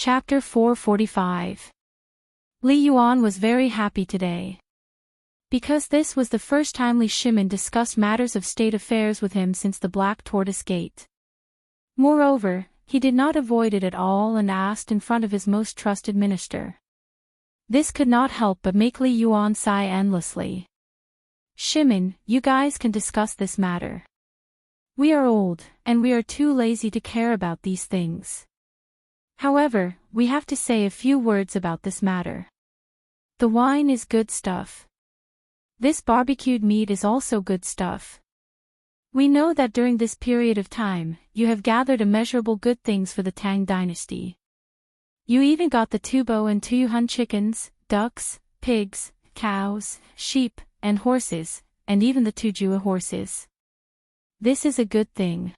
Chapter 445. Li Yuan was very happy today. Because this was the first time Li Shimin discussed matters of state affairs with him since the Black Tortoise Gate. Moreover, he did not avoid it at all and asked in front of his most trusted minister. This could not help but make Li Yuan sigh endlessly. Shimin, you guys can discuss this matter. We are old, and we are too lazy to care about these things. However, we have to say a few words about this matter. The wine is good stuff. This barbecued meat is also good stuff. We know that during this period of time, you have gathered immeasurable good things for the Tang Dynasty. You even got the Tubo and Tuyuhun chickens, ducks, pigs, cows, sheep, and horses, and even the Tujua horses. This is a good thing.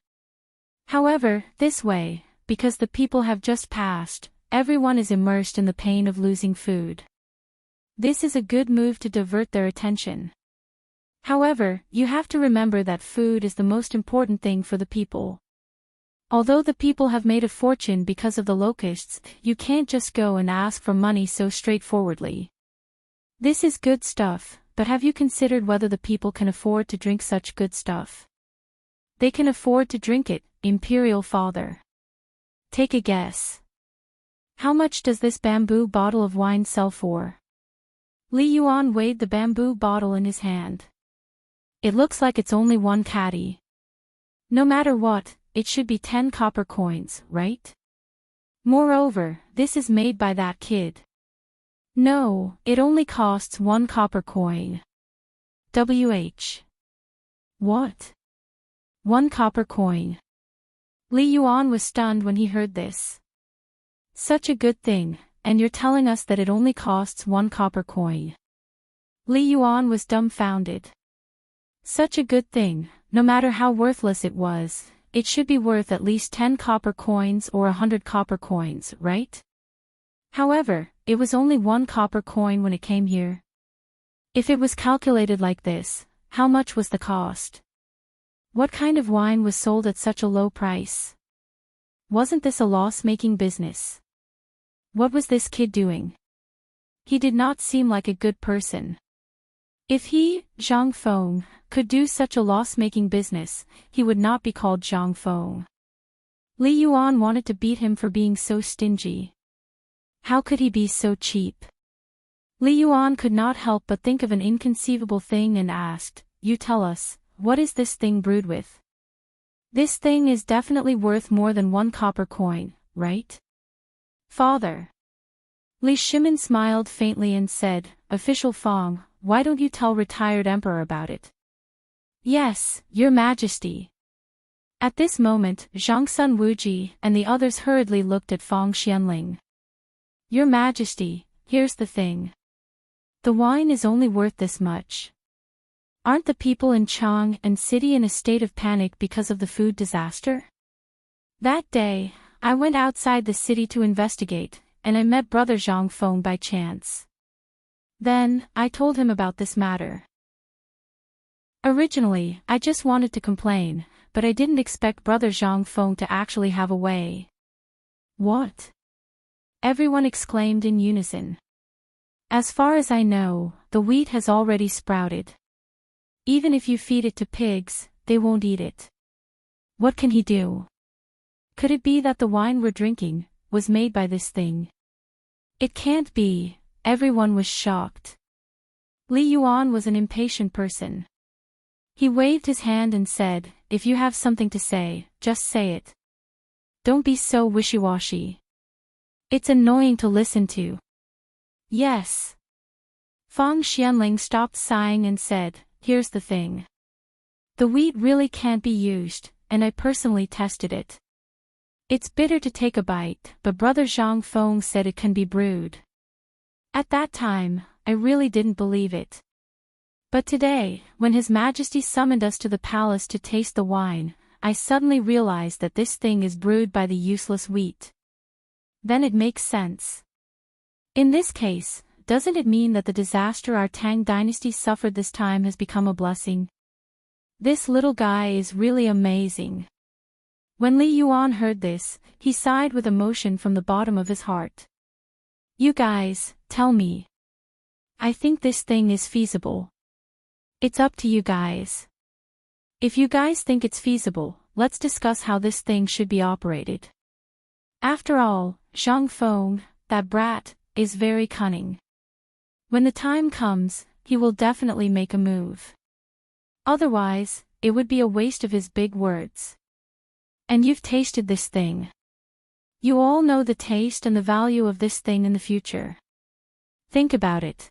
However, this way, because the people have just passed, everyone is immersed in the pain of losing food. This is a good move to divert their attention. However, you have to remember that food is the most important thing for the people. Although the people have made a fortune because of the locusts, you can't just go and ask for money so straightforwardly. This is good stuff, but have you considered whether the people can afford to drink such good stuff? They can afford to drink it, Imperial Father. Take a guess. How much does this bamboo bottle of wine sell for? Li Yuan weighed the bamboo bottle in his hand. It looks like it's only 1 catty. No matter what, it should be 10 copper coins, right? Moreover, this is made by that kid. No, it only costs 1 copper coin. What? 1 copper coin. Li Yuan was stunned when he heard this. Such a good thing, and you're telling us that it only costs 1 copper coin. Li Yuan was dumbfounded. Such a good thing, no matter how worthless it was, it should be worth at least 10 copper coins or 100 copper coins, right? However, it was only 1 copper coin when it came here. If it was calculated like this, how much was the cost? What kind of wine was sold at such a low price? Wasn't this a loss-making business? What was this kid doing? He did not seem like a good person. If he, Zhang Feng, could do such a loss-making business, he would not be called Zhang Feng. Li Yuan wanted to beat him for being so stingy. How could he be so cheap? Li Yuan could not help but think of an inconceivable thing and asked, "You tell us, what is this thing brewed with?" This thing is definitely worth more than 1 copper coin, right? Father. Li Shimin smiled faintly and said, "Official Feng, why don't you tell retired emperor about it?" "Yes, Your Majesty." At this moment, Zhangsun Wuji and the others hurriedly looked at Feng Xianling. "Your Majesty, here's the thing. The wine is only worth this much. Aren't the people in Chang and city in a state of panic because of the food disaster? That day, I went outside the city to investigate, and I met Brother Zhang Feng by chance. Then, I told him about this matter. Originally, I just wanted to complain, but I didn't expect Brother Zhang Feng to actually have a way." "What?" everyone exclaimed in unison. "As far as I know, the wheat has already sprouted. Even if you feed it to pigs, they won't eat it. What can he do? Could it be that the wine we're drinking was made by this thing?" "It can't be," everyone was shocked. Li Yuan was an impatient person. He waved his hand and said, "If you have something to say, just say it. Don't be so wishy-washy. It's annoying to listen to." "Yes." Feng Xianling stopped sighing and said, "Here's the thing. The wheat really can't be used, and I personally tested it. It's bitter to take a bite, but Brother Zhang Feng said it can be brewed. At that time, I really didn't believe it. But today, when His Majesty summoned us to the palace to taste the wine, I suddenly realized that this thing is brewed by the useless wheat. Then it makes sense. In this case, doesn't it mean that the disaster our Tang Dynasty suffered this time has become a blessing? This little guy is really amazing." When Li Yuan heard this, he sighed with emotion from the bottom of his heart. You guys, tell me. I think this thing is feasible. It's up to you guys. If you guys think it's feasible, let's discuss how this thing should be operated. After all, Zhang Feng, that brat, is very cunning. When the time comes, he will definitely make a move. Otherwise, it would be a waste of his big words. And you've tasted this thing. You all know the taste and the value of this thing in the future. Think about it.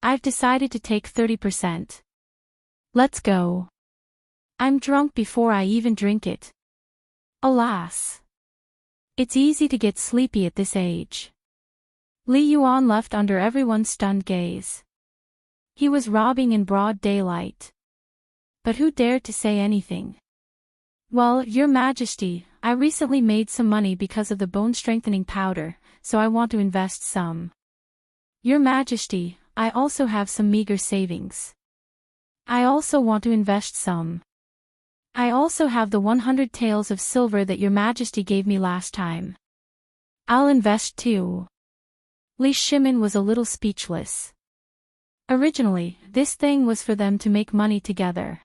I've decided to take 30%. Let's go. I'm drunk before I even drink it. Alas. It's easy to get sleepy at this age. Li Yuan left under everyone's stunned gaze. He was robbing in broad daylight. But who dared to say anything? Well, Your Majesty, I recently made some money because of the bone-strengthening powder, so I want to invest some. Your Majesty, I also have some meager savings. I also want to invest some. I also have the 100 taels of silver that Your Majesty gave me last time. I'll invest too. Li Shimin was a little speechless. Originally, this thing was for them to make money together.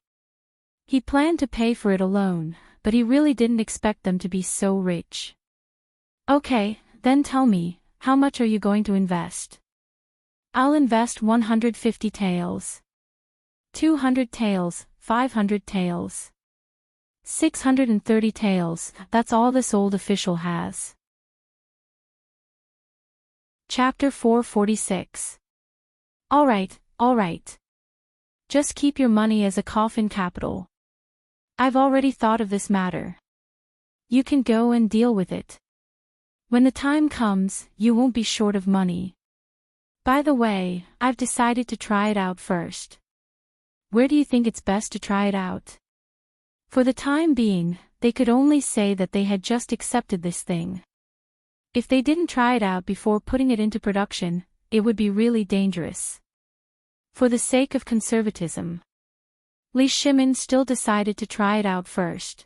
He planned to pay for it alone, but he really didn't expect them to be so rich. Okay, then tell me, how much are you going to invest? I'll invest 150 taels. 200 taels, 500 taels. 630 taels, that's all this old official has. Chapter 446. Alright. Just keep your money as a coffin capital. I've already thought of this matter. You can go and deal with it. When the time comes, you won't be short of money. By the way, I've decided to try it out first. Where do you think it's best to try it out? For the time being, they could only say that they had just accepted this thing. If they didn't try it out before putting it into production, it would be really dangerous. For the sake of conservatism, Li Shimin still decided to try it out first.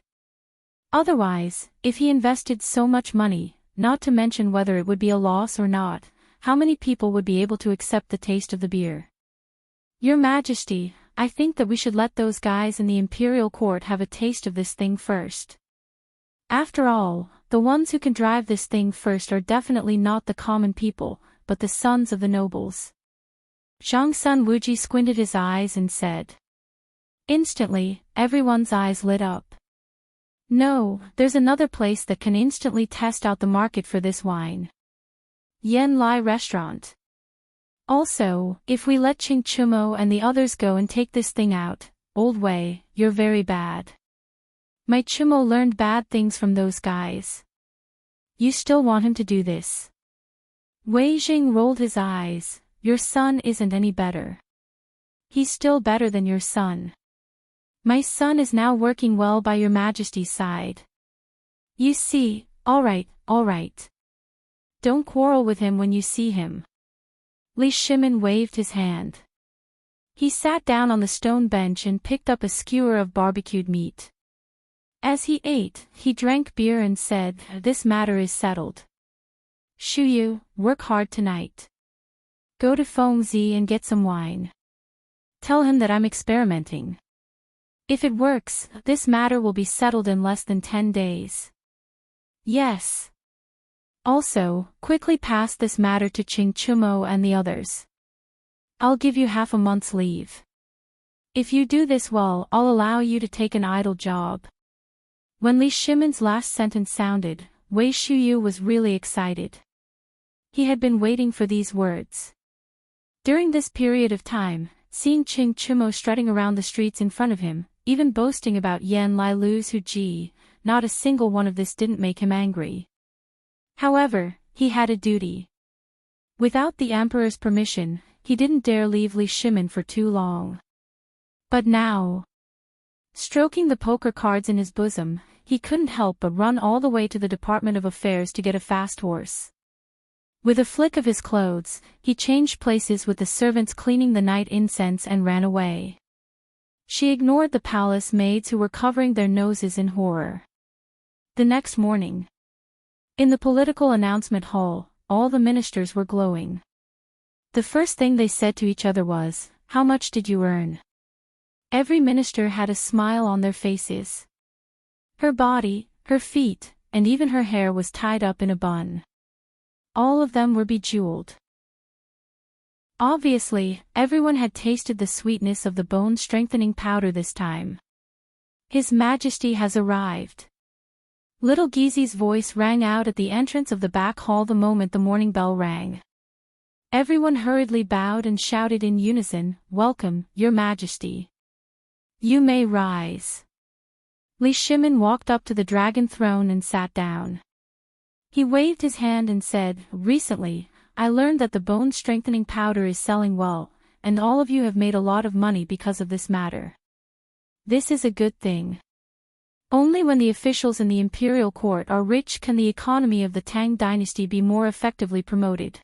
Otherwise, if he invested so much money, not to mention whether it would be a loss or not, how many people would be able to accept the taste of the beer? Your Majesty, I think that we should let those guys in the imperial court have a taste of this thing first. After all, the ones who can drive this thing first are definitely not the common people, but the sons of the nobles. Zhang Sun Wuji squinted his eyes and said. Instantly, everyone's eyes lit up. No, there's another place that can instantly test out the market for this wine. Yan Lai Restaurant. Also, if we let Ching Chumo and the others go and take this thing out, Old Wei, you're very bad. My Chumo learned bad things from those guys. You still want him to do this? Wei Jing rolled his eyes. Your son isn't any better. He's still better than your son. My son is now working well by Your Majesty's side. You see, alright. Don't quarrel with him when you see him. Li Shimin waved his hand. He sat down on the stone bench and picked up a skewer of barbecued meat. As he ate, he drank beer and said, this matter is settled. Shu Yu, work hard tonight. Go to Fengzi and get some wine. Tell him that I'm experimenting. If it works, this matter will be settled in less than 10 days. Yes. Also, quickly pass this matter to Ching Chumo and the others. I'll give you half a month's leave. If you do this well, I'll allow you to take an idle job. When Li Shimin's last sentence sounded, Wei Shuyu was really excited. He had been waiting for these words. During this period of time, seeing Ching Chumo strutting around the streets in front of him, even boasting about Yan Lai Lu's Huji, not a single one of this didn't make him angry. However, he had a duty. Without the Emperor's permission, he didn't dare leave Li Shimin for too long. But now, stroking the poker cards in his bosom, he couldn't help but run all the way to the Department of Affairs to get a fast horse. With a flick of his clothes, he changed places with the servants cleaning the night incense and ran away. She ignored the palace maids who were covering their noses in horror. The next morning, in the political announcement hall, all the ministers were glowing. The first thing they said to each other was, "How much did you earn?" Every minister had a smile on their faces. Her body, her feet, and even her hair was tied up in a bun. All of them were bejeweled. Obviously, everyone had tasted the sweetness of the bone-strengthening powder this time. His Majesty has arrived. Little Gizi's voice rang out at the entrance of the back hall the moment the morning bell rang. Everyone hurriedly bowed and shouted in unison, "Welcome, Your Majesty. You may rise." Li Shimin walked up to the dragon throne and sat down. He waved his hand and said, "Recently, I learned that the bone-strengthening powder is selling well, and all of you have made a lot of money because of this matter. This is a good thing. Only when the officials in the imperial court are rich can the economy of the Tang dynasty be more effectively promoted.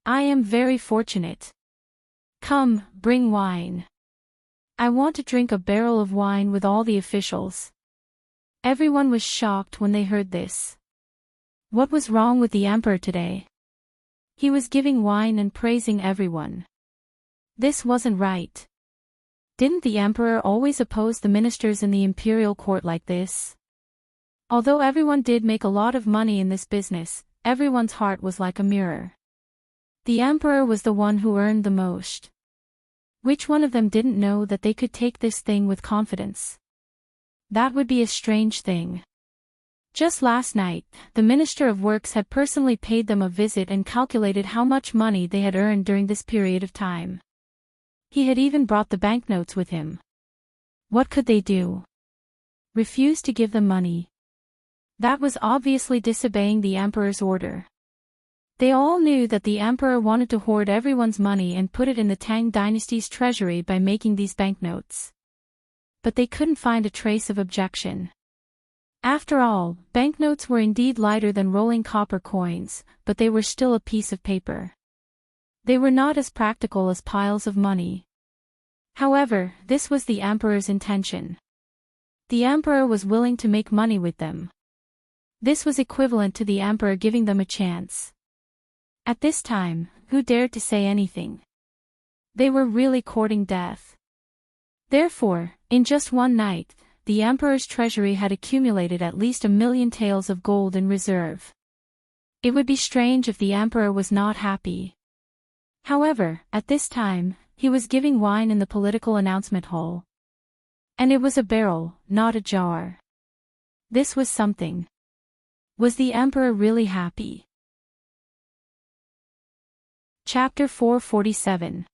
I am very fortunate. Come, bring wine. I want to drink a barrel of wine with all the officials." Everyone was shocked when they heard this. What was wrong with the emperor today? He was giving wine and praising everyone. This wasn't right. Didn't the emperor always oppose the ministers in the imperial court like this? Although everyone did make a lot of money in this business, everyone's heart was like a mirror. The emperor was the one who earned the most. Which one of them didn't know that they could take this thing with confidence? That would be a strange thing. Just last night, the Minister of Works had personally paid them a visit and calculated how much money they had earned during this period of time. He had even brought the banknotes with him. What could they do? Refuse to give them money? That was obviously disobeying the emperor's order. They all knew that the emperor wanted to hoard everyone's money and put it in the Tang dynasty's treasury by making these banknotes. But they couldn't find a trace of objection. After all, banknotes were indeed lighter than rolling copper coins, but they were still a piece of paper. They were not as practical as piles of money. However, this was the emperor's intention. The emperor was willing to make money with them. This was equivalent to the emperor giving them a chance. At this time, who dared to say anything? They were really courting death. Therefore, in just one night, the emperor's treasury had accumulated at least 1,000,000 taels of gold in reserve. It would be strange if the emperor was not happy. However, at this time, he was giving wine in the political announcement hall. And it was a barrel, not a jar. This was something. Was the emperor really happy? Chapter 447.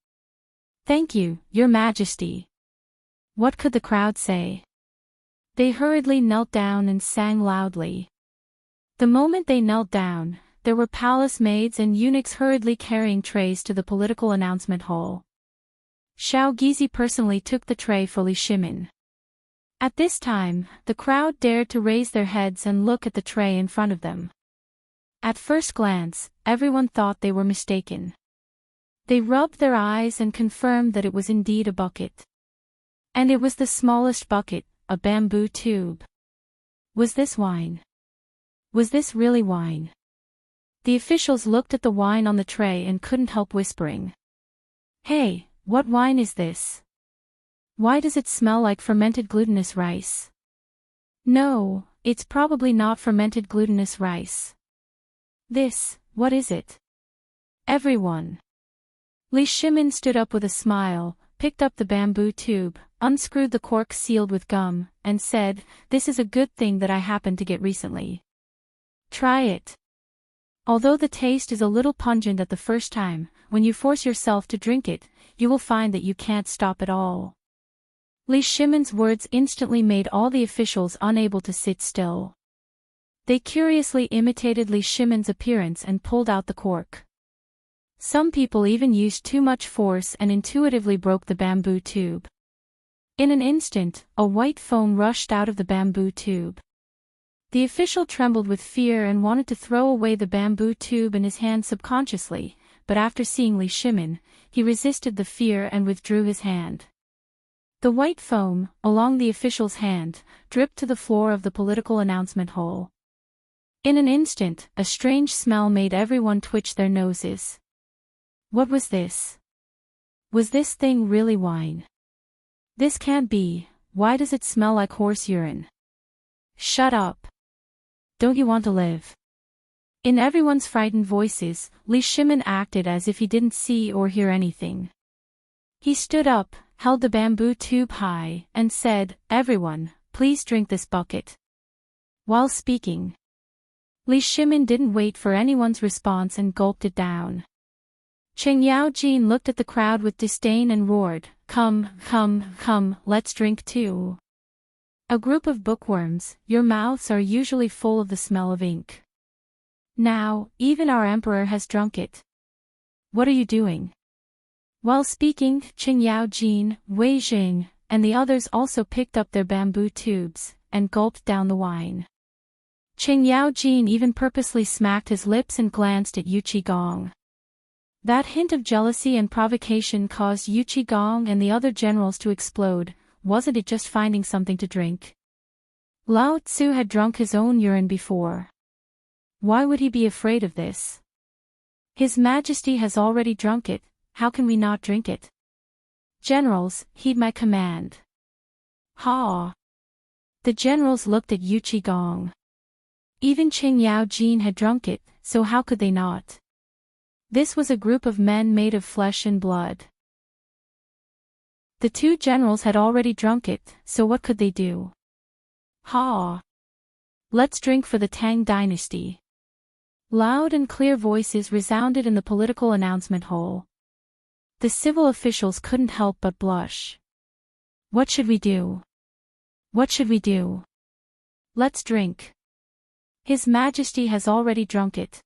Thank you, Your Majesty. What could the crowd say? They hurriedly knelt down and sang loudly. The moment they knelt down, there were palace maids and eunuchs hurriedly carrying trays to the political announcement hall. Xiao Gizi personally took the tray for Li Shimin. At this time, the crowd dared to raise their heads and look at the tray in front of them. At first glance, everyone thought they were mistaken. They rubbed their eyes and confirmed that it was indeed a bucket. And it was the smallest bucket, a bamboo tube. Was this wine? Was this really wine? The officials looked at the wine on the tray and couldn't help whispering. Hey, what wine is this? Why does it smell like fermented glutinous rice? No, it's probably not fermented glutinous rice. What is it? Everyone. Li Shimin stood up with a smile, picked up the bamboo tube, unscrewed the cork sealed with gum, and said, "This is a good thing that I happened to get recently. Try it. Although the taste is a little pungent at the first time, when you force yourself to drink it, you will find that you can't stop at all." Li Shimin's words instantly made all the officials unable to sit still. They curiously imitated Li Shimin's appearance and pulled out the cork. Some people even used too much force and intuitively broke the bamboo tube. In an instant, a white foam rushed out of the bamboo tube. The official trembled with fear and wanted to throw away the bamboo tube in his hand subconsciously, but after seeing Li Shimin, he resisted the fear and withdrew his hand. The white foam, along the official's hand, dripped to the floor of the political announcement hall. In an instant, a strange smell made everyone twitch their noses. What was this? Was this thing really wine? This can't be. Why does it smell like horse urine? Shut up. Don't you want to live? In everyone's frightened voices, Li Shimin acted as if he didn't see or hear anything. He stood up, held the bamboo tube high, and said, "Everyone, please drink this bucket." While speaking, Li Shimin didn't wait for anyone's response and gulped it down. Cheng Yaojin looked at the crowd with disdain and roared, "Come, come, come, let's drink too. A group of bookworms, your mouths are usually full of the smell of ink. Now, even our emperor has drunk it. What are you doing?" While speaking, Cheng Yaojin, Wei Jing, and the others also picked up their bamboo tubes, and gulped down the wine. Cheng Yaojin even purposely smacked his lips and glanced at Yu Qigong. That hint of jealousy and provocation caused Yu Qigong and the other generals to explode. Wasn't it just finding something to drink? Lao Tzu had drunk his own urine before. Why would he be afraid of this? His Majesty has already drunk it, how can we not drink it? Generals, heed my command. Ha! The generals looked at Yu Qigong. Even Cheng Yaojin had drunk it, so how could they not? This was a group of men made of flesh and blood. The two generals had already drunk it, so what could they do? Ha! Let's drink for the Tang Dynasty. Loud and clear voices resounded in the political announcement hall. The civil officials couldn't help but blush. What should we do? What should we do? Let's drink. His Majesty has already drunk it.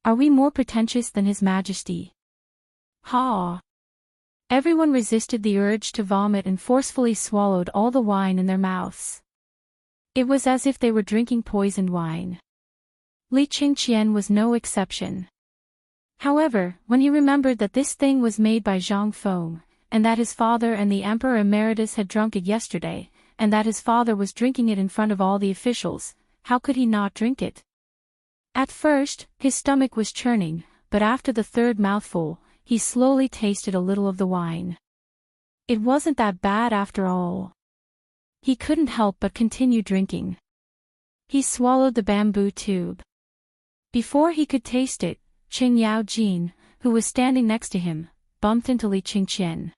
Are we more pretentious than His Majesty? Ha! Everyone resisted the urge to vomit and forcefully swallowed all the wine in their mouths. It was as if they were drinking poisoned wine. Li Qingqian was no exception. However, when he remembered that this thing was made by Zhang Feng, and that his father and the Emperor Emeritus had drunk it yesterday, and that his father was drinking it in front of all the officials, how could he not drink it? At first, his stomach was churning, but after the third mouthful, he slowly tasted a little of the wine. It wasn't that bad after all. He couldn't help but continue drinking. He swallowed the bamboo tube. Before he could taste it, Cheng Yaojin, who was standing next to him, bumped into Li Qingqian.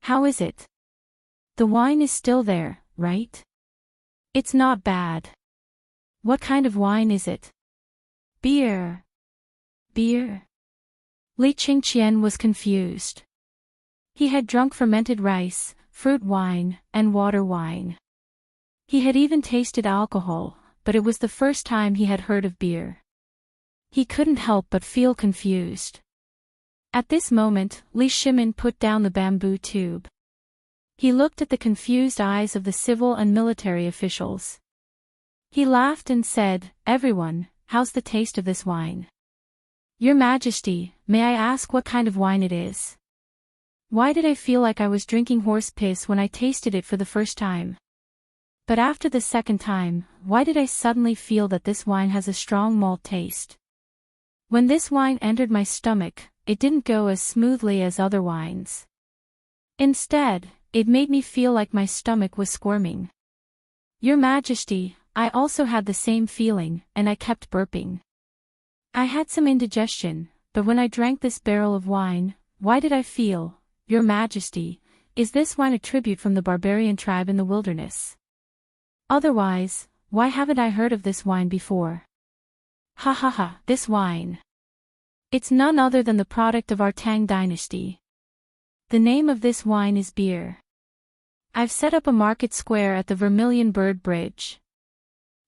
How is it? The wine is still there, right? It's not bad. What kind of wine is it? Beer. Beer? Li Qingqian was confused. He had drunk fermented rice, fruit wine, and water wine. He had even tasted alcohol, but it was the first time he had heard of beer. He couldn't help but feel confused. At this moment, Li Shimin put down the bamboo tube. He looked at the confused eyes of the civil and military officials. He laughed and said, "Everyone, how's the taste of this wine?" "Your Majesty, may I ask what kind of wine it is? Why did I feel like I was drinking horse piss when I tasted it for the first time? But after the second time, why did I suddenly feel that this wine has a strong malt taste? When this wine entered my stomach, it didn't go as smoothly as other wines. Instead, it made me feel like my stomach was squirming. Your Majesty, I also had the same feeling, and I kept burping. I had some indigestion, but when I drank this barrel of wine, why did I feel, Your Majesty, is this wine a tribute from the barbarian tribe in the wilderness? Otherwise, why haven't I heard of this wine before? Ha ha ha, this wine. It's none other than the product of our Tang Dynasty. The name of this wine is beer. I've set up a market square at the Vermilion Bird Bridge.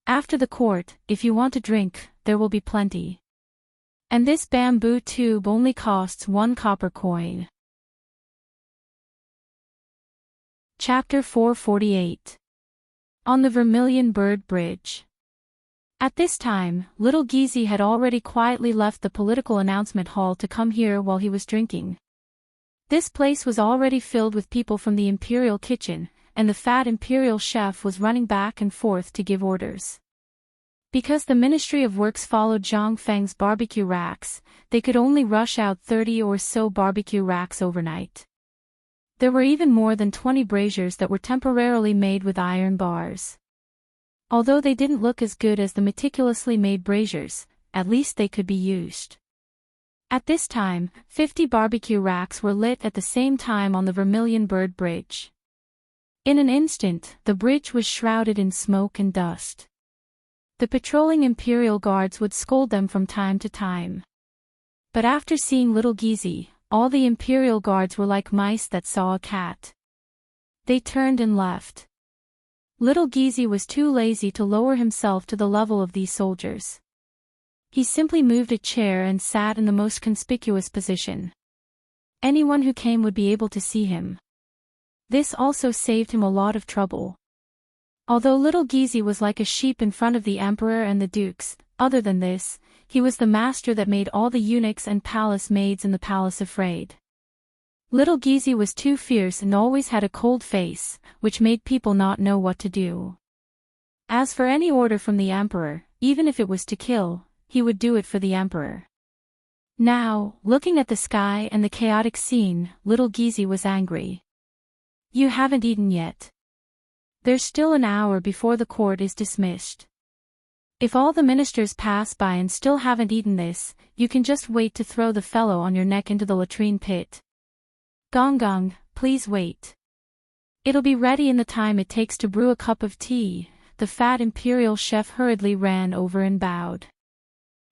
After the court, if you want to drink, there will be plenty. And this bamboo tube only costs 1 copper coin. Chapter 448. On the Vermilion Bird Bridge. At this time, little Gizi had already quietly left the political announcement hall to come here while he was drinking. This place was already filled with people from the imperial kitchen, and the fat imperial chef was running back and forth to give orders. Because the Ministry of Works followed Zhang Feng's barbecue racks, they could only rush out 30 or so barbecue racks overnight. There were even more than 20 braziers that were temporarily made with iron bars. Although they didn't look as good as the meticulously made braziers, at least they could be used. At this time, 50 barbecue racks were lit at the same time on the Vermilion Bird Bridge. In an instant, the bridge was shrouded in smoke and dust. The patrolling Imperial guards would scold them from time to time. But after seeing little Gizi, all the Imperial guards were like mice that saw a cat. They turned and left. Little Gizi was too lazy to lower himself to the level of these soldiers. He simply moved a chair and sat in the most conspicuous position. Anyone who came would be able to see him. This also saved him a lot of trouble. Although little Gizi was like a sheep in front of the emperor and the dukes, other than this, he was the master that made all the eunuchs and palace maids in the palace afraid. Little Gizi was too fierce and always had a cold face, which made people not know what to do. As for any order from the emperor, even if it was to kill, he would do it for the emperor. Now, looking at the sky and the chaotic scene, little Gizi was angry. "You haven't eaten yet. There's still an hour before the court is dismissed. If all the ministers pass by and still haven't eaten this, you can just wait to throw the fellow on your neck into the latrine pit. Gong gong, please wait. It'll be ready in the time it takes to brew a cup of tea." The fat imperial chef hurriedly ran over and bowed.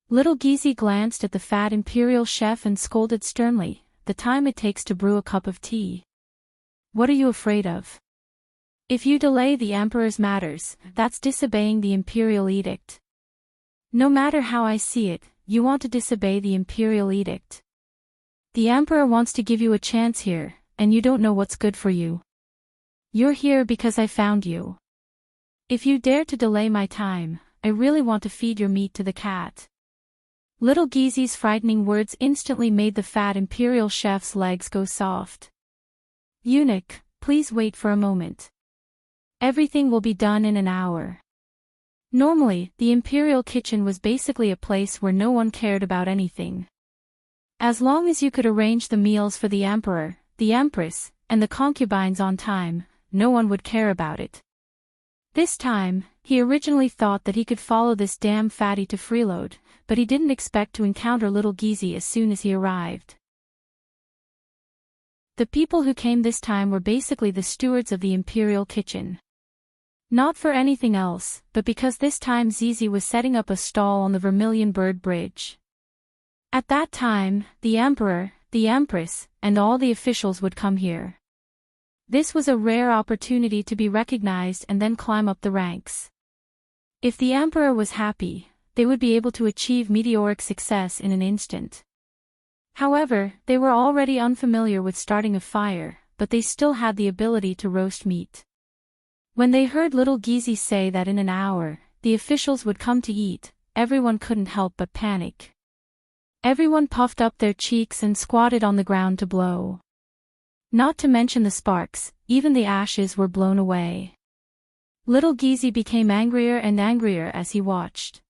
Little Gizi glanced at the fat imperial chef and scolded sternly, "The time it takes to brew a cup of tea. What are you afraid of? If you delay the emperor's matters, that's disobeying the imperial edict. No matter how I see it, you want to disobey the imperial edict. The emperor wants to give you a chance here, and you don't know what's good for you. You're here because I found you. If you dare to delay my time, I really want to feed your meat to the cat." Little Gizi's frightening words instantly made the fat imperial chef's legs go soft. "Eunuch, please wait for a moment. Everything will be done in an hour." Normally, the imperial kitchen was basically a place where no one cared about anything. As long as you could arrange the meals for the emperor, the empress, and the concubines on time, no one would care about it. This time, he originally thought that he could follow this damn fatty to freeload, but he didn't expect to encounter little Gizi as soon as he arrived. The people who came this time were basically the stewards of the imperial kitchen. Not for anything else, but because this time Zizi was setting up a stall on the Vermilion Bird Bridge. At that time, the emperor, the empress, and all the officials would come here. This was a rare opportunity to be recognized and then climb up the ranks. If the emperor was happy, they would be able to achieve meteoric success in an instant. However, they were already unfamiliar with starting a fire, but they still had the ability to roast meat. When they heard little Gizi say that in an hour, the officials would come to eat, everyone couldn't help but panic. Everyone puffed up their cheeks and squatted on the ground to blow. Not to mention the sparks, even the ashes were blown away. Little Gizi became angrier and angrier as he watched.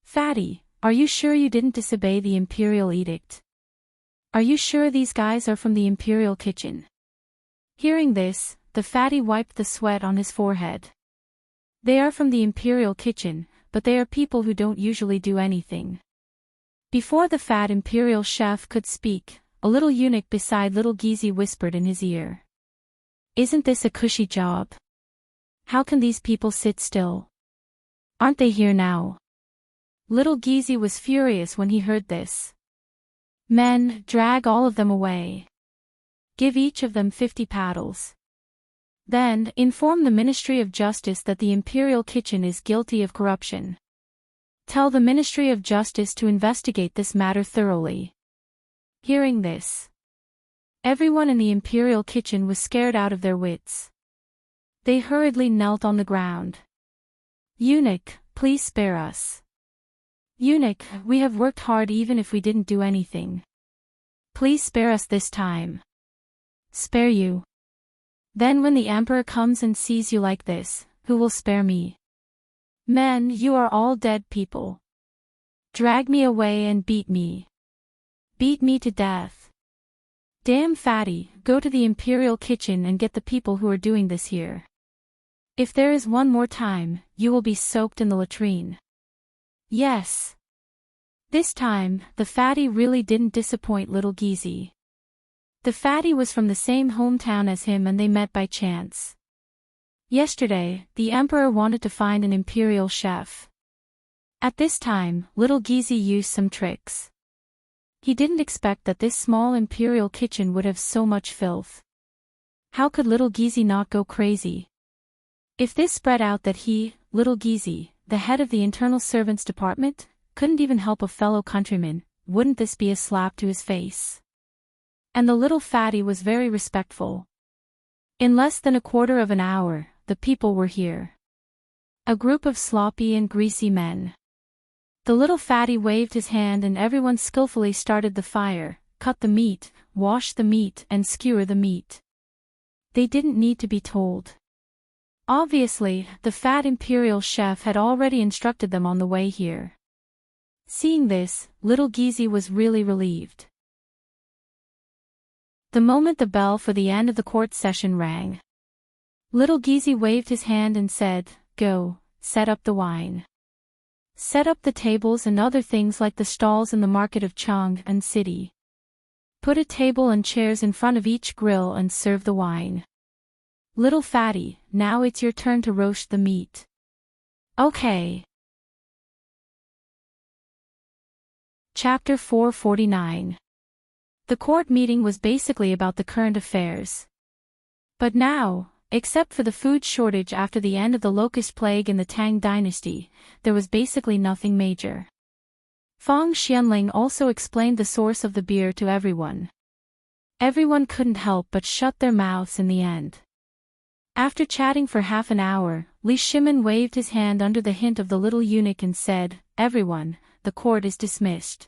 "Fatty, are you sure you didn't disobey the imperial edict? Are you sure these guys are from the imperial kitchen?" Hearing this, the fatty wiped the sweat on his forehead. "They are from the imperial kitchen, but they are people who don't usually do anything." Before the fat imperial chef could speak, a little eunuch beside little Gizi whispered in his ear. "Isn't this a cushy job? How can these people sit still? Aren't they here now?" Little Gizi was furious when he heard this. "Men, drag all of them away. Give each of them 50 paddles. Then, inform the Ministry of Justice that the Imperial Kitchen is guilty of corruption. Tell the Ministry of Justice to investigate this matter thoroughly." Hearing this, everyone in the Imperial Kitchen was scared out of their wits. They hurriedly knelt on the ground. "Eunuch, please spare us. Eunuch, we have worked hard even if we didn't do anything. Please spare us this time." Spare you? Then when the emperor comes and sees you like this, who will spare me? Men, you are all dead people. Drag me away and beat me. Beat me to death. Damn fatty, go to the imperial kitchen and get the people who are doing this here. If there is one more time, you will be soaked in the latrine. Yes. This time, the fatty really didn't disappoint little Geezy. The fatty was from the same hometown as him and they met by chance. Yesterday, the emperor wanted to find an imperial chef. At this time, little Geezy used some tricks. He didn't expect that this small imperial kitchen would have so much filth. How could little Geezy not go crazy? If this spread out that he, little Geezy, the head of the internal servants department, couldn't even help a fellow countryman, wouldn't this be a slap to his face? And the little fatty was very respectful. In less than a quarter of an hour, the people were here. A group of sloppy and greasy men. The little fatty waved his hand and everyone skillfully started the fire, cut the meat, wash the meat and skewer the meat. They didn't need to be told. Obviously, the fat imperial chef had already instructed them on the way here. Seeing this, little Geezy was really relieved. The moment the bell for the end of the court session rang, little Geezy waved his hand and said, "Go, set up the wine. Set up the tables and other things like the stalls in the market of Chang and City. Put a table and chairs in front of each grill and serve the wine. Little fatty, now it's your turn to roast the meat." Okay. Chapter 449. The court meeting was basically about the current affairs. But now, except for the food shortage after the end of the locust plague in the Tang Dynasty, there was basically nothing major. Feng Xianling also explained the source of the beer to everyone. Everyone couldn't help but shut their mouths in the end. After chatting for half an hour, Li Shimin waved his hand under the hint of the little eunuch and said, "Everyone, the court is dismissed.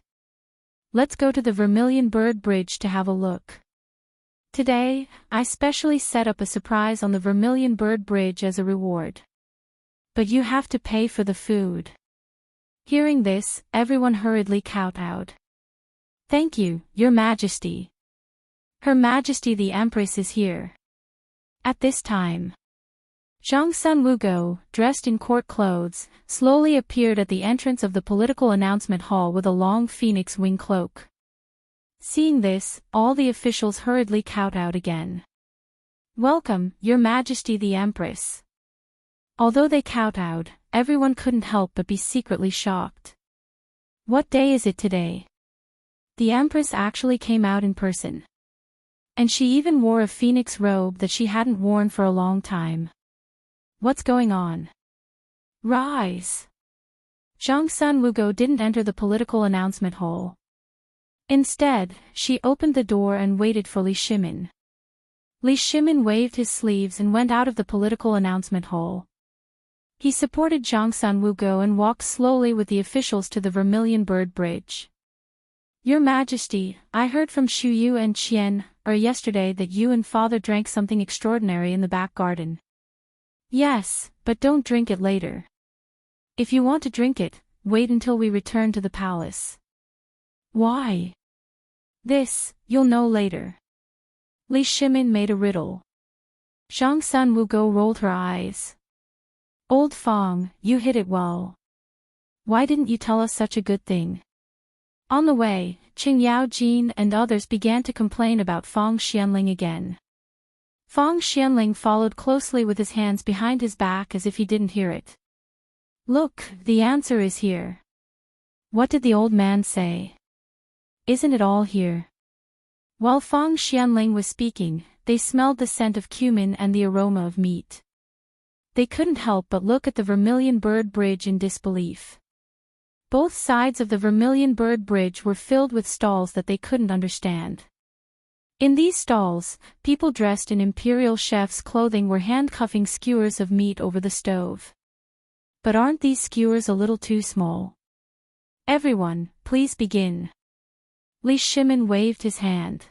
Let's go to the Vermilion Bird Bridge to have a look. Today, I specially set up a surprise on the Vermilion Bird Bridge as a reward. But you have to pay for the food." Hearing this, everyone hurriedly kowtowed. "Thank you, Your Majesty. Her Majesty the Empress is here." At this time, Zhang Sun Wugo, dressed in court clothes, slowly appeared at the entrance of the political announcement hall with a long phoenix wing cloak. Seeing this, all the officials hurriedly kowtowed again. "Welcome, Your Majesty the Empress." Although they kowtowed, everyone couldn't help but be secretly shocked. What day is it today? The Empress actually came out in person. And she even wore a phoenix robe that she hadn't worn for a long time. What's going on? Rise! Zhang Sun Wugo didn't enter the political announcement hall. Instead, she opened the door and waited for Li Shimin. Li Shimin waved his sleeves and went out of the political announcement hall. He supported Zhang Sun Wugo and walked slowly with the officials to the Vermilion Bird Bridge. "Your Majesty, I heard from Xu Yu and Qian yesterday that you and father drank something extraordinary in the back garden." "Yes, but don't drink it later. If you want to drink it, wait until we return to the palace." "Why?" "This, you'll know later." Li Shimin made a riddle. Zhang Sun Wugo rolled her eyes. "Old Fong, you hit it well. Why didn't you tell us such a good thing?" On the way, Qing Yaojin and others began to complain about Feng Xianling again. Feng Xianling followed closely with his hands behind his back as if he didn't hear it. "Look, the answer is here." "What did the old man say?" "Isn't it all here?" While Feng Xianling was speaking, they smelled the scent of cumin and the aroma of meat. They couldn't help but look at the Vermilion Bird Bridge in disbelief. Both sides of the Vermilion Bird Bridge were filled with stalls that they couldn't understand. In these stalls, people dressed in imperial chef's clothing were handcuffing skewers of meat over the stove. But aren't these skewers a little too small? "Everyone, please begin." Li Shimin waved his hand.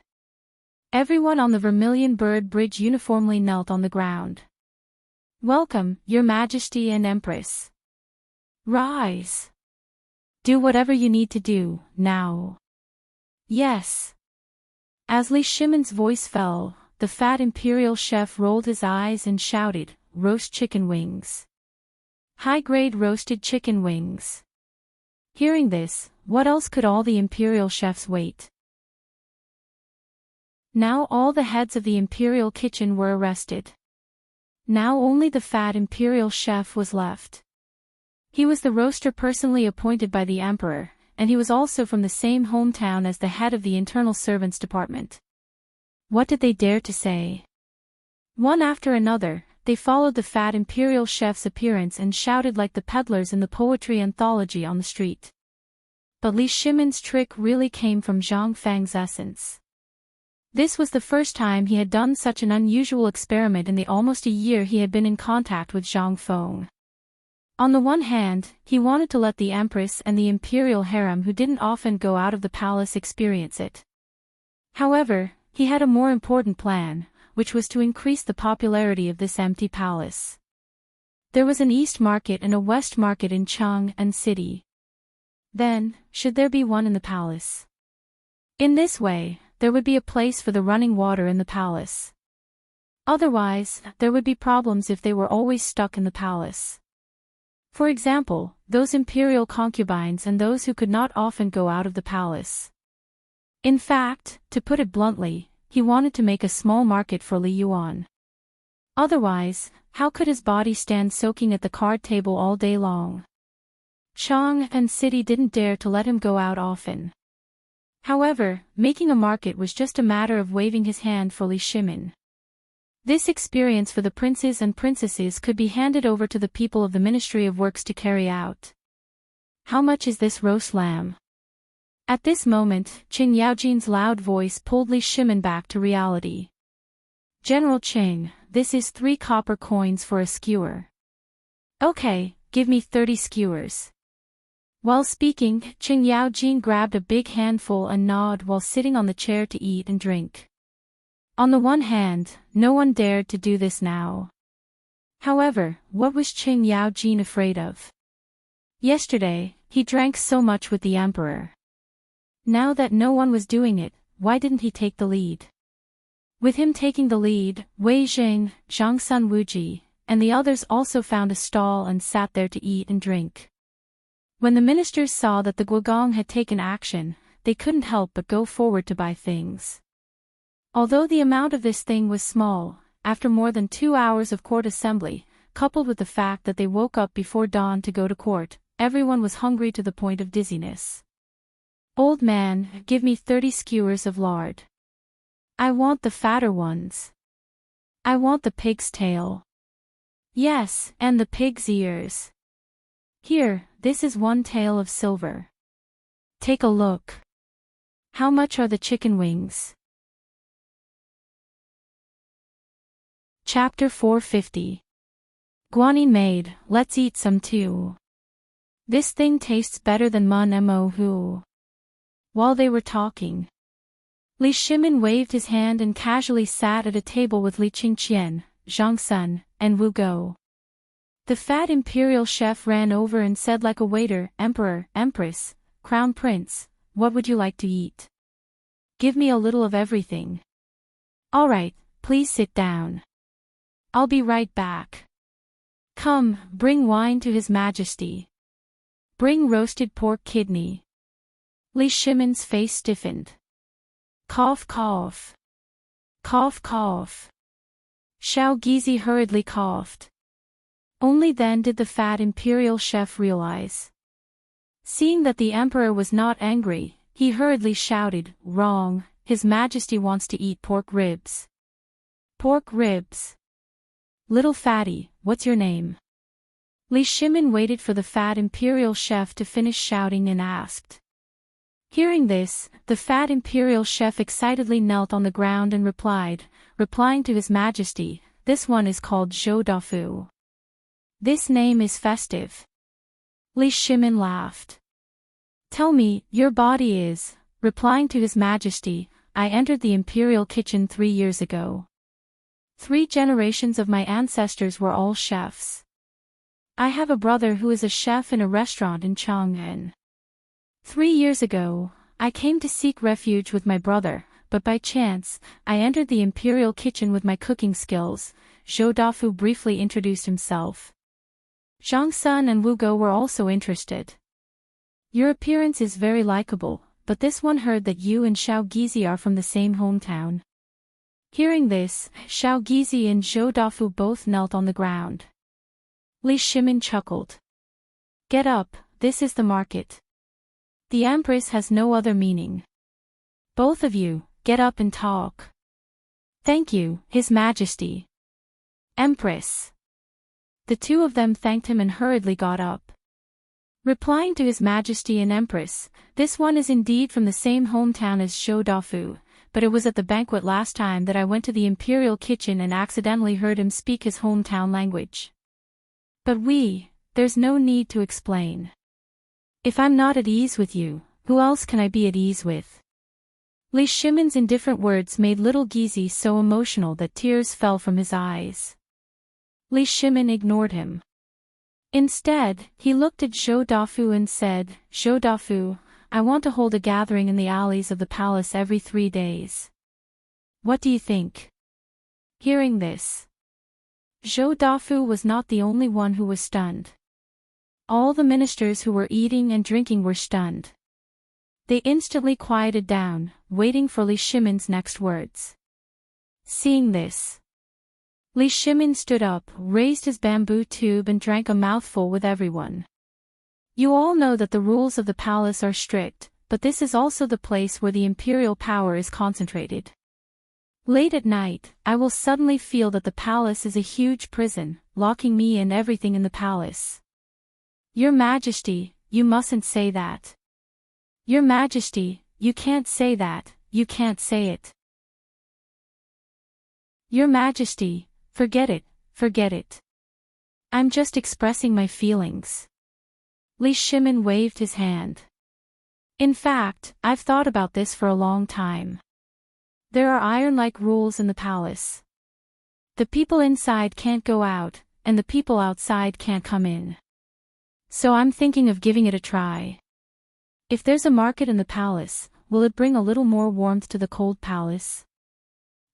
Everyone on the Vermilion Bird Bridge uniformly knelt on the ground. "Welcome, Your Majesty and Empress. Rise. Do whatever you need to do, now." "Yes." As Li Shimon's voice fell, the fat imperial chef rolled his eyes and shouted, "Roast chicken wings. High-grade roasted chicken wings." Hearing this, what else could all the imperial chefs wait? Now all the heads of the imperial kitchen were arrested. Now only the fat imperial chef was left. He was the roaster personally appointed by the emperor, and he was also from the same hometown as the head of the internal servants department. What did they dare to say? One after another, they followed the fat imperial chef's appearance and shouted like the peddlers in the poetry anthology on the street. But Li Shimon's trick really came from Zhang Fang's essence. This was the first time he had done such an unusual experiment in the almost a year he had been in contact with Zhang Feng. On the one hand, he wanted to let the empress and the imperial harem who didn't often go out of the palace experience it. However, he had a more important plan, which was to increase the popularity of this empty palace. There was an east market and a west market in Chang'an City. Then, should there be one in the palace? In this way, there would be a place for the running water in the palace. Otherwise, there would be problems if they were always stuck in the palace. For example, those imperial concubines and those who could not often go out of the palace. In fact, to put it bluntly, he wanted to make a small market for Li Yuan. Otherwise, how could his body stand soaking at the card table all day long? Chang'an City didn't dare to let him go out often. However, making a market was just a matter of waving his hand for Li Shimon. This experience for the princes and princesses could be handed over to the people of the Ministry of Works to carry out. "How much is this roast lamb?" At this moment, Qing Yaojin's loud voice pulled Li Shimon back to reality. "General Qing, this is 3 copper coins for a skewer." "Okay, give me 30 skewers." While speaking, Qing Yaojin grabbed a big handful and gnawed while sitting on the chair to eat and drink. On the one hand, no one dared to do this now. However, what was Qing Yaojin afraid of? Yesterday, he drank so much with the emperor. Now that no one was doing it, why didn't he take the lead? With him taking the lead, Wei Jing, Zhang Sun Wuji, and the others also found a stall and sat there to eat and drink. When the ministers saw that the Guogong had taken action, they couldn't help but go forward to buy things. Although the amount of this thing was small, after more than 2 hours of court assembly, coupled with the fact that they woke up before dawn to go to court, everyone was hungry to the point of dizziness. "Old man, give me 30 skewers of lard. I want the fatter ones. I want the pig's tail. Yes, and the pig's ears. Here, this is 1 tael of silver. Take a look. How much are the chicken wings?" Chapter 450. Guanyin maid, let's eat some too. This thing tastes better than mun mo hu. While they were talking, Li Shimon waved his hand and casually sat at a table with Li Qingqian, Zhang Sun, and Wu Go. The fat imperial chef ran over and said like a waiter, "Emperor, Empress, Crown Prince, what would you like to eat? Give me a little of everything." "All right, please sit down. I'll be right back." "Come, bring wine to His Majesty. Bring roasted pork kidney." Li Shimon's face stiffened. Cough cough. Cough cough. Xiao Gizi hurriedly coughed. Only then did the fat imperial chef realize. Seeing that the emperor was not angry, he hurriedly shouted, "Wrong, His Majesty wants to eat pork ribs." "Pork ribs? Little fatty, what's your name?" Li Shimon waited for the fat imperial chef to finish shouting and asked. Hearing this, the fat imperial chef excitedly knelt on the ground and replying to His Majesty, "This one is called Zhou Dafu. This name is festive." Li Shimon laughed. "Tell me, your body is," replying to His Majesty, I entered the imperial kitchen 3 years ago. 3 generations of my ancestors were all chefs. I have a brother who is a chef in a restaurant in Chang'an. 3 years ago, I came to seek refuge with my brother, but by chance, I entered the imperial kitchen with my cooking skills. Zhou Dafu briefly introduced himself. Zhang Sun and Wu Go were also interested. Your appearance is very likable, but this one heard that you and Xiao Gizi are from the same hometown. Hearing this, Xiao Gizi and Zhou Dafu both knelt on the ground. Li Shimin chuckled. Get up, this is the market. The Empress has no other meaning. Both of you, get up and talk. Thank you, His Majesty. Empress. The two of them thanked him and hurriedly got up. Replying to His Majesty and Empress, this one is indeed from the same hometown as Zhou Dafu, but it was at the banquet last time that I went to the imperial kitchen and accidentally heard him speak his hometown language. But there's no need to explain. If I'm not at ease with you, who else can I be at ease with? Li Shimin's indifferent words made little Gizi so emotional that tears fell from his eyes. Li Shimin ignored him. Instead, he looked at Zhou Dafu and said, Zhou Dafu, I want to hold a gathering in the alleys of the palace every 3 days. What do you think? Hearing this, Zhou Dafu was not the only one who was stunned. All the ministers who were eating and drinking were stunned. They instantly quieted down, waiting for Li Shimin's next words. Seeing this, Li Shimin stood up, raised his bamboo tube and drank a mouthful with everyone. You all know that the rules of the palace are strict, but this is also the place where the imperial power is concentrated. Late at night, I will suddenly feel that the palace is a huge prison, locking me and everything in the palace. Your Majesty, you mustn't say that. Your Majesty, you can't say that, you can't say it. Your Majesty, forget it, forget it. I'm just expressing my feelings. Li Shimin waved his hand. In fact, I've thought about this for a long time. There are iron-like rules in the palace. The people inside can't go out, and the people outside can't come in. So I'm thinking of giving it a try. If there's a market in the palace, will it bring a little more warmth to the cold palace?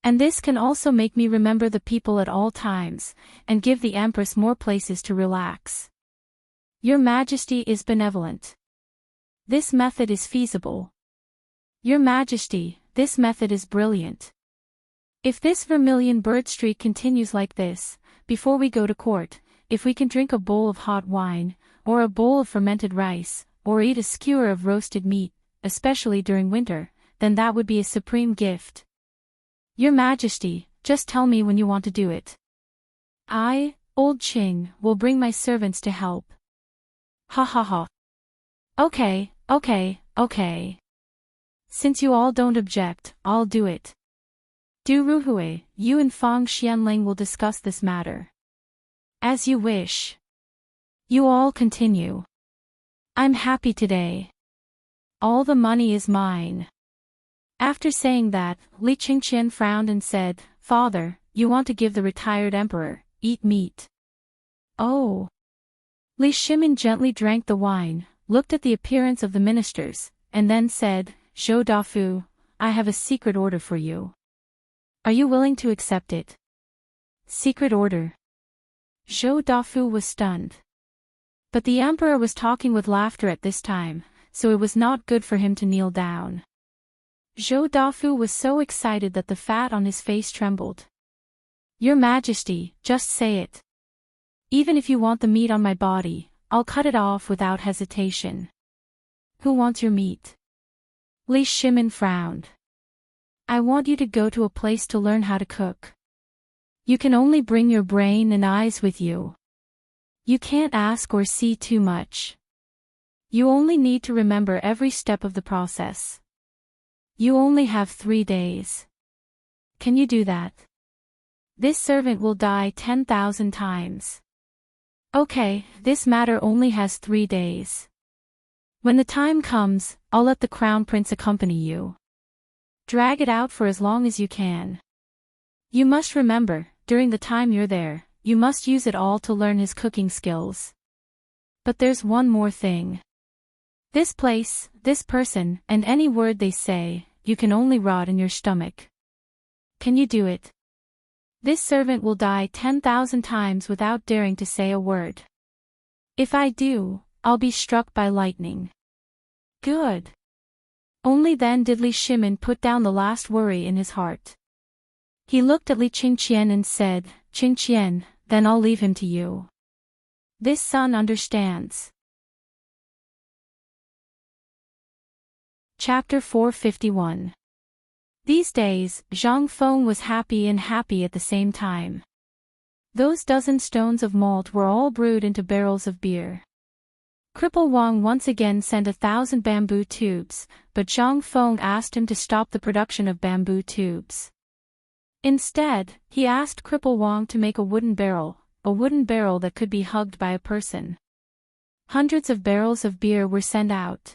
And this can also make me remember the people at all times, and give the Empress more places to relax. Your Majesty is benevolent. This method is feasible. Your Majesty, this method is brilliant. If this vermilion bird streak continues like this, before we go to court, if we can drink a bowl of hot wine, or a bowl of fermented rice, or eat a skewer of roasted meat, especially during winter, then that would be a supreme gift. Your Majesty, just tell me when you want to do it. I, Old Qing, will bring my servants to help. Ha ha ha. Okay. Since you all don't object, I'll do it. Du Ruhui, you and Fang Xianling will discuss this matter. As you wish. You all continue. I'm happy today. All the money is mine. After saying that, Li Qingqian frowned and said, Father, you want to give the retired emperor, eat meat. Oh. Li Shimin gently drank the wine, looked at the appearance of the ministers, and then said, Zhou Dafu, I have a secret order for you. Are you willing to accept it? Secret order. Zhou Dafu was stunned. But the emperor was talking with laughter at this time, so it was not good for him to kneel down. Zhou Dafu was so excited that the fat on his face trembled. Your Majesty, just say it. Even if you want the meat on my body, I'll cut it off without hesitation. Who wants your meat? Li Shimin frowned. I want you to go to a place to learn how to cook. You can only bring your brain and eyes with you. You can't ask or see too much. You only need to remember every step of the process. You only have 3 days. Can you do that? This servant will die 10,000 times. Okay, this matter only has 3 days. When the time comes, I'll let the crown prince accompany you. Drag it out for as long as you can. You must remember, during the time you're there, you must use it all to learn his cooking skills. But there's one more thing. This place, this person, and any word they say, you can only rot in your stomach. Can you do it? This servant will die 10,000 times without daring to say a word. If I do, I'll be struck by lightning. Good. Only then did Li Shimin put down the last worry in his heart. He looked at Li Qingqian and said, Qingqian, then I'll leave him to you. This son understands. Chapter 451. These days, Zhang Feng was happy and happy at the same time. Those dozen stones of malt were all brewed into barrels of beer. Cripple Wang once again sent 1,000 bamboo tubes, but Zhang Feng asked him to stop the production of bamboo tubes. Instead, he asked Cripple Wang to make a wooden barrel that could be hugged by a person. Hundreds of barrels of beer were sent out.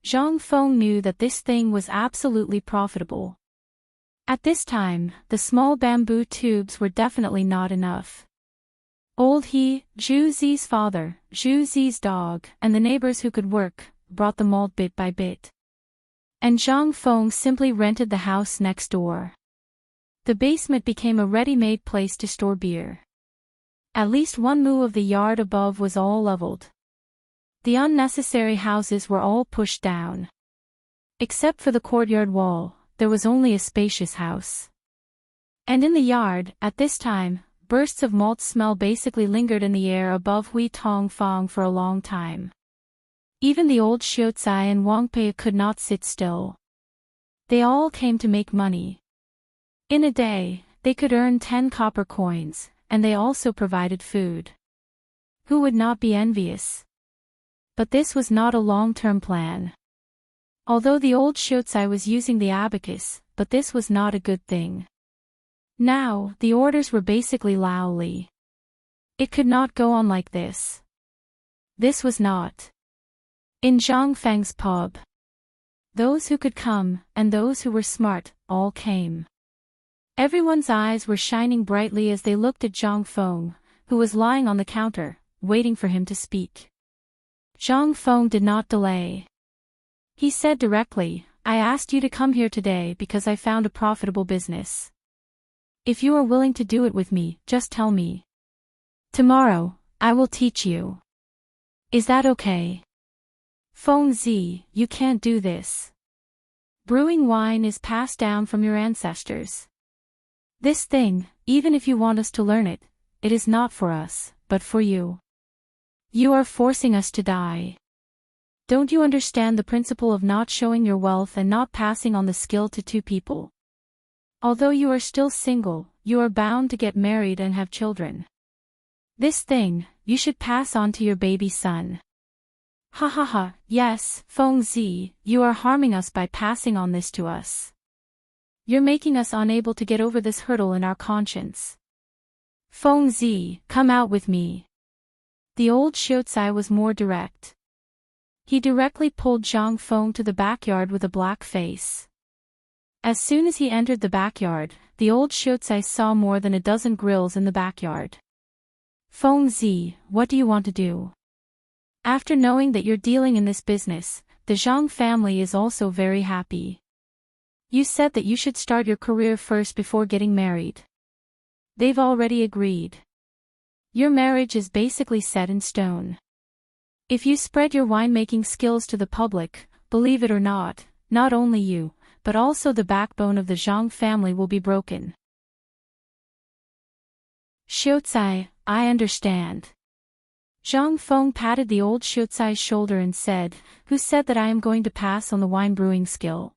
Zhang Feng knew that this thing was absolutely profitable. At this time, the small bamboo tubes were definitely not enough. Old He, Zhu Zi's father, Zhu Zi's dog, and the neighbors who could work, brought the malt bit by bit. And Zhang Feng simply rented the house next door. The basement became a ready-made place to store beer. At least 1 mu of the yard above was all leveled. The unnecessary houses were all pushed down. Except for the courtyard wall, there was only a spacious house. And in the yard, at this time, bursts of malt smell basically lingered in the air above Hui Tong Fang for a long time. Even the old Xiaocai and Wang Pei could not sit still. They all came to make money. In a day, they could earn 10 copper coins, and they also provided food. Who would not be envious? But this was not a long-term plan. Although the old Xiaocai was using the abacus, but this was not a good thing. Now, the orders were basically Lao Li. It could not go on like this. This was not. In Zhang Feng's pub. Those who could come, and those who were smart, all came. Everyone's eyes were shining brightly as they looked at Zhang Feng, who was lying on the counter, waiting for him to speak. Zhang Feng did not delay. He said directly, I asked you to come here today because I found a profitable business. If you are willing to do it with me, just tell me. Tomorrow, I will teach you. Is that okay? Feng Zi, you can't do this. Brewing wine is passed down from your ancestors. This thing, even if you want us to learn it, it is not for us, but for you. You are forcing us to die. Don't you understand the principle of not showing your wealth and not passing on the skill to 2 people? Although you are still single, you are bound to get married and have children. This thing, you should pass on to your baby son. Ha ha ha, yes, Feng Zi, you are harming us by passing on this to us. You're making us unable to get over this hurdle in our conscience. Feng Zi, come out with me. The old Xiaocai was more direct. He directly pulled Zhang Feng to the backyard with a black face. As soon as he entered the backyard, the old Xiaocai saw more than a dozen grills in the backyard. Feng Zi, what do you want to do? After knowing that you're dealing in this business, the Zhang family is also very happy. You said that you should start your career first before getting married. They've already agreed. Your marriage is basically set in stone. If you spread your winemaking skills to the public, believe it or not, not only you, but also the backbone of the Zhang family will be broken. Xiaocai, I understand. Zhang Feng patted the old Xiaocai's shoulder and said, who said that I am going to pass on the wine brewing skill?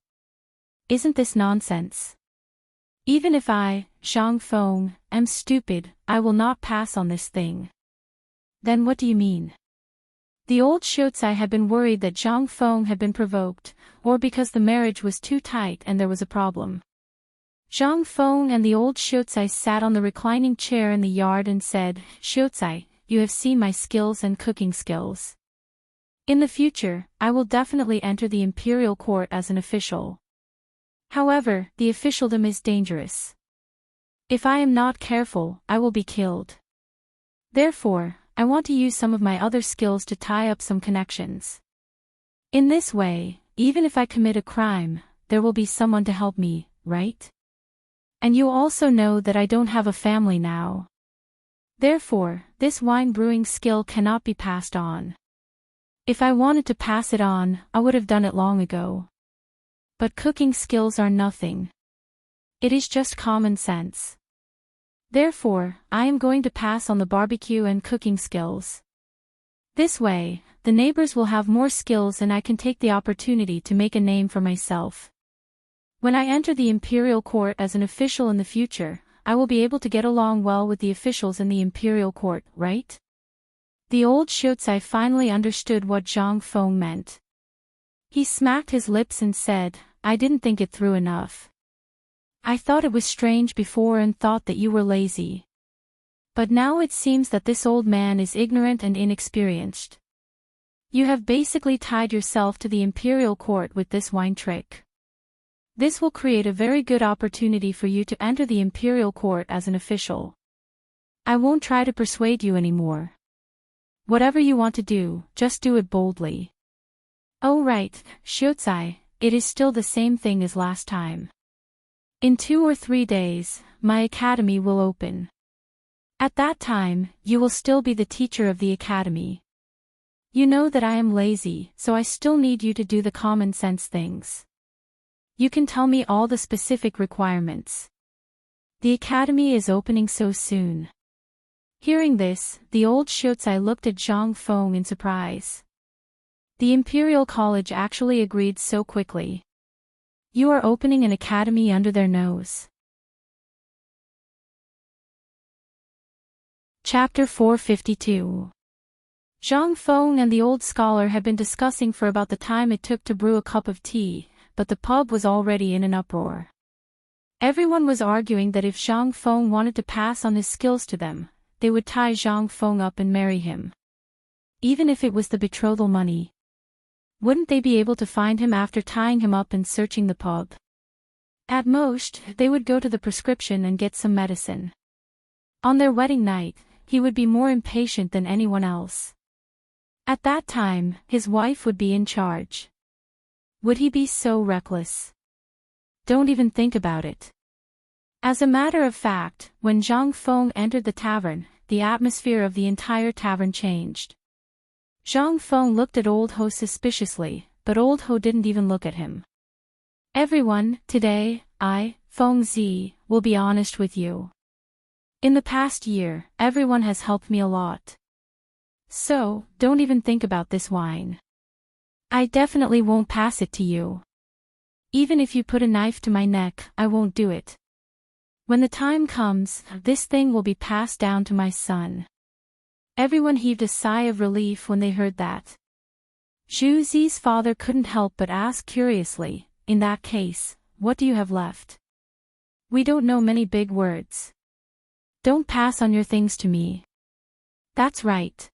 Isn't this nonsense? Even if I, Zhang Feng, am stupid, I will not pass on this thing. Then what do you mean? The old Xiaocai had been worried that Zhang Feng had been provoked, or because the marriage was too tight and there was a problem. Zhang Feng and the old Xiaocai sat on the reclining chair in the yard and said, Xiaocai, you have seen my skills and cooking skills. In the future, I will definitely enter the imperial court as an official. However, the officialdom is dangerous. If I am not careful, I will be killed. Therefore, I want to use some of my other skills to tie up some connections. In this way, even if I commit a crime, there will be someone to help me, right? And you also know that I don't have a family now. Therefore, this wine brewing skill cannot be passed on. If I wanted to pass it on, I would have done it long ago. But cooking skills are nothing. It is just common sense. Therefore, I am going to pass on the barbecue and cooking skills. This way, the neighbors will have more skills and I can take the opportunity to make a name for myself. When I enter the imperial court as an official in the future, I will be able to get along well with the officials in the imperial court, right? The old Xiuzai finally understood what Zhang Feng meant. He smacked his lips and said, I didn't think it through enough. I thought it was strange before and thought that you were lazy. But now it seems that this old man is ignorant and inexperienced. You have basically tied yourself to the imperial court with this wine trick. This will create a very good opportunity for you to enter the imperial court as an official. I won't try to persuade you anymore. Whatever you want to do, just do it boldly. Oh right, Xiuzai, it is still the same thing as last time. In 2 or 3 days, my academy will open. At that time, you will still be the teacher of the academy. You know that I am lazy, so I still need you to do the common sense things. You can tell me all the specific requirements. The academy is opening so soon. Hearing this, the old Xiuzai looked at Zhang Feng in surprise. The Imperial College actually agreed so quickly. You are opening an academy under their nose. Chapter 452. Zhang Feng and the old scholar had been discussing for about the time it took to brew a cup of tea, but the pub was already in an uproar. Everyone was arguing that if Zhang Feng wanted to pass on his skills to them, they would tie Zhang Feng up and marry him. Even if it was the betrothal money. Wouldn't they be able to find him after tying him up and searching the pub? At most, they would go to the prescription and get some medicine. On their wedding night, he would be more impatient than anyone else. At that time, his wife would be in charge. Would he be so reckless? Don't even think about it. As a matter of fact, when Zhang Feng entered the tavern, the atmosphere of the entire tavern changed. Zhang Feng looked at Old Ho suspiciously, but Old Ho didn't even look at him. Everyone, today, I, Feng Zi, will be honest with you. In the past year, everyone has helped me a lot. So, don't even think about this wine. I definitely won't pass it to you. Even if you put a knife to my neck, I won't do it. When the time comes, this thing will be passed down to my son. Everyone heaved a sigh of relief when they heard that. Zhu Zi's father couldn't help but ask curiously, in that case, what do you have left? We don't know many big words. Don't pass on your things to me. That's right.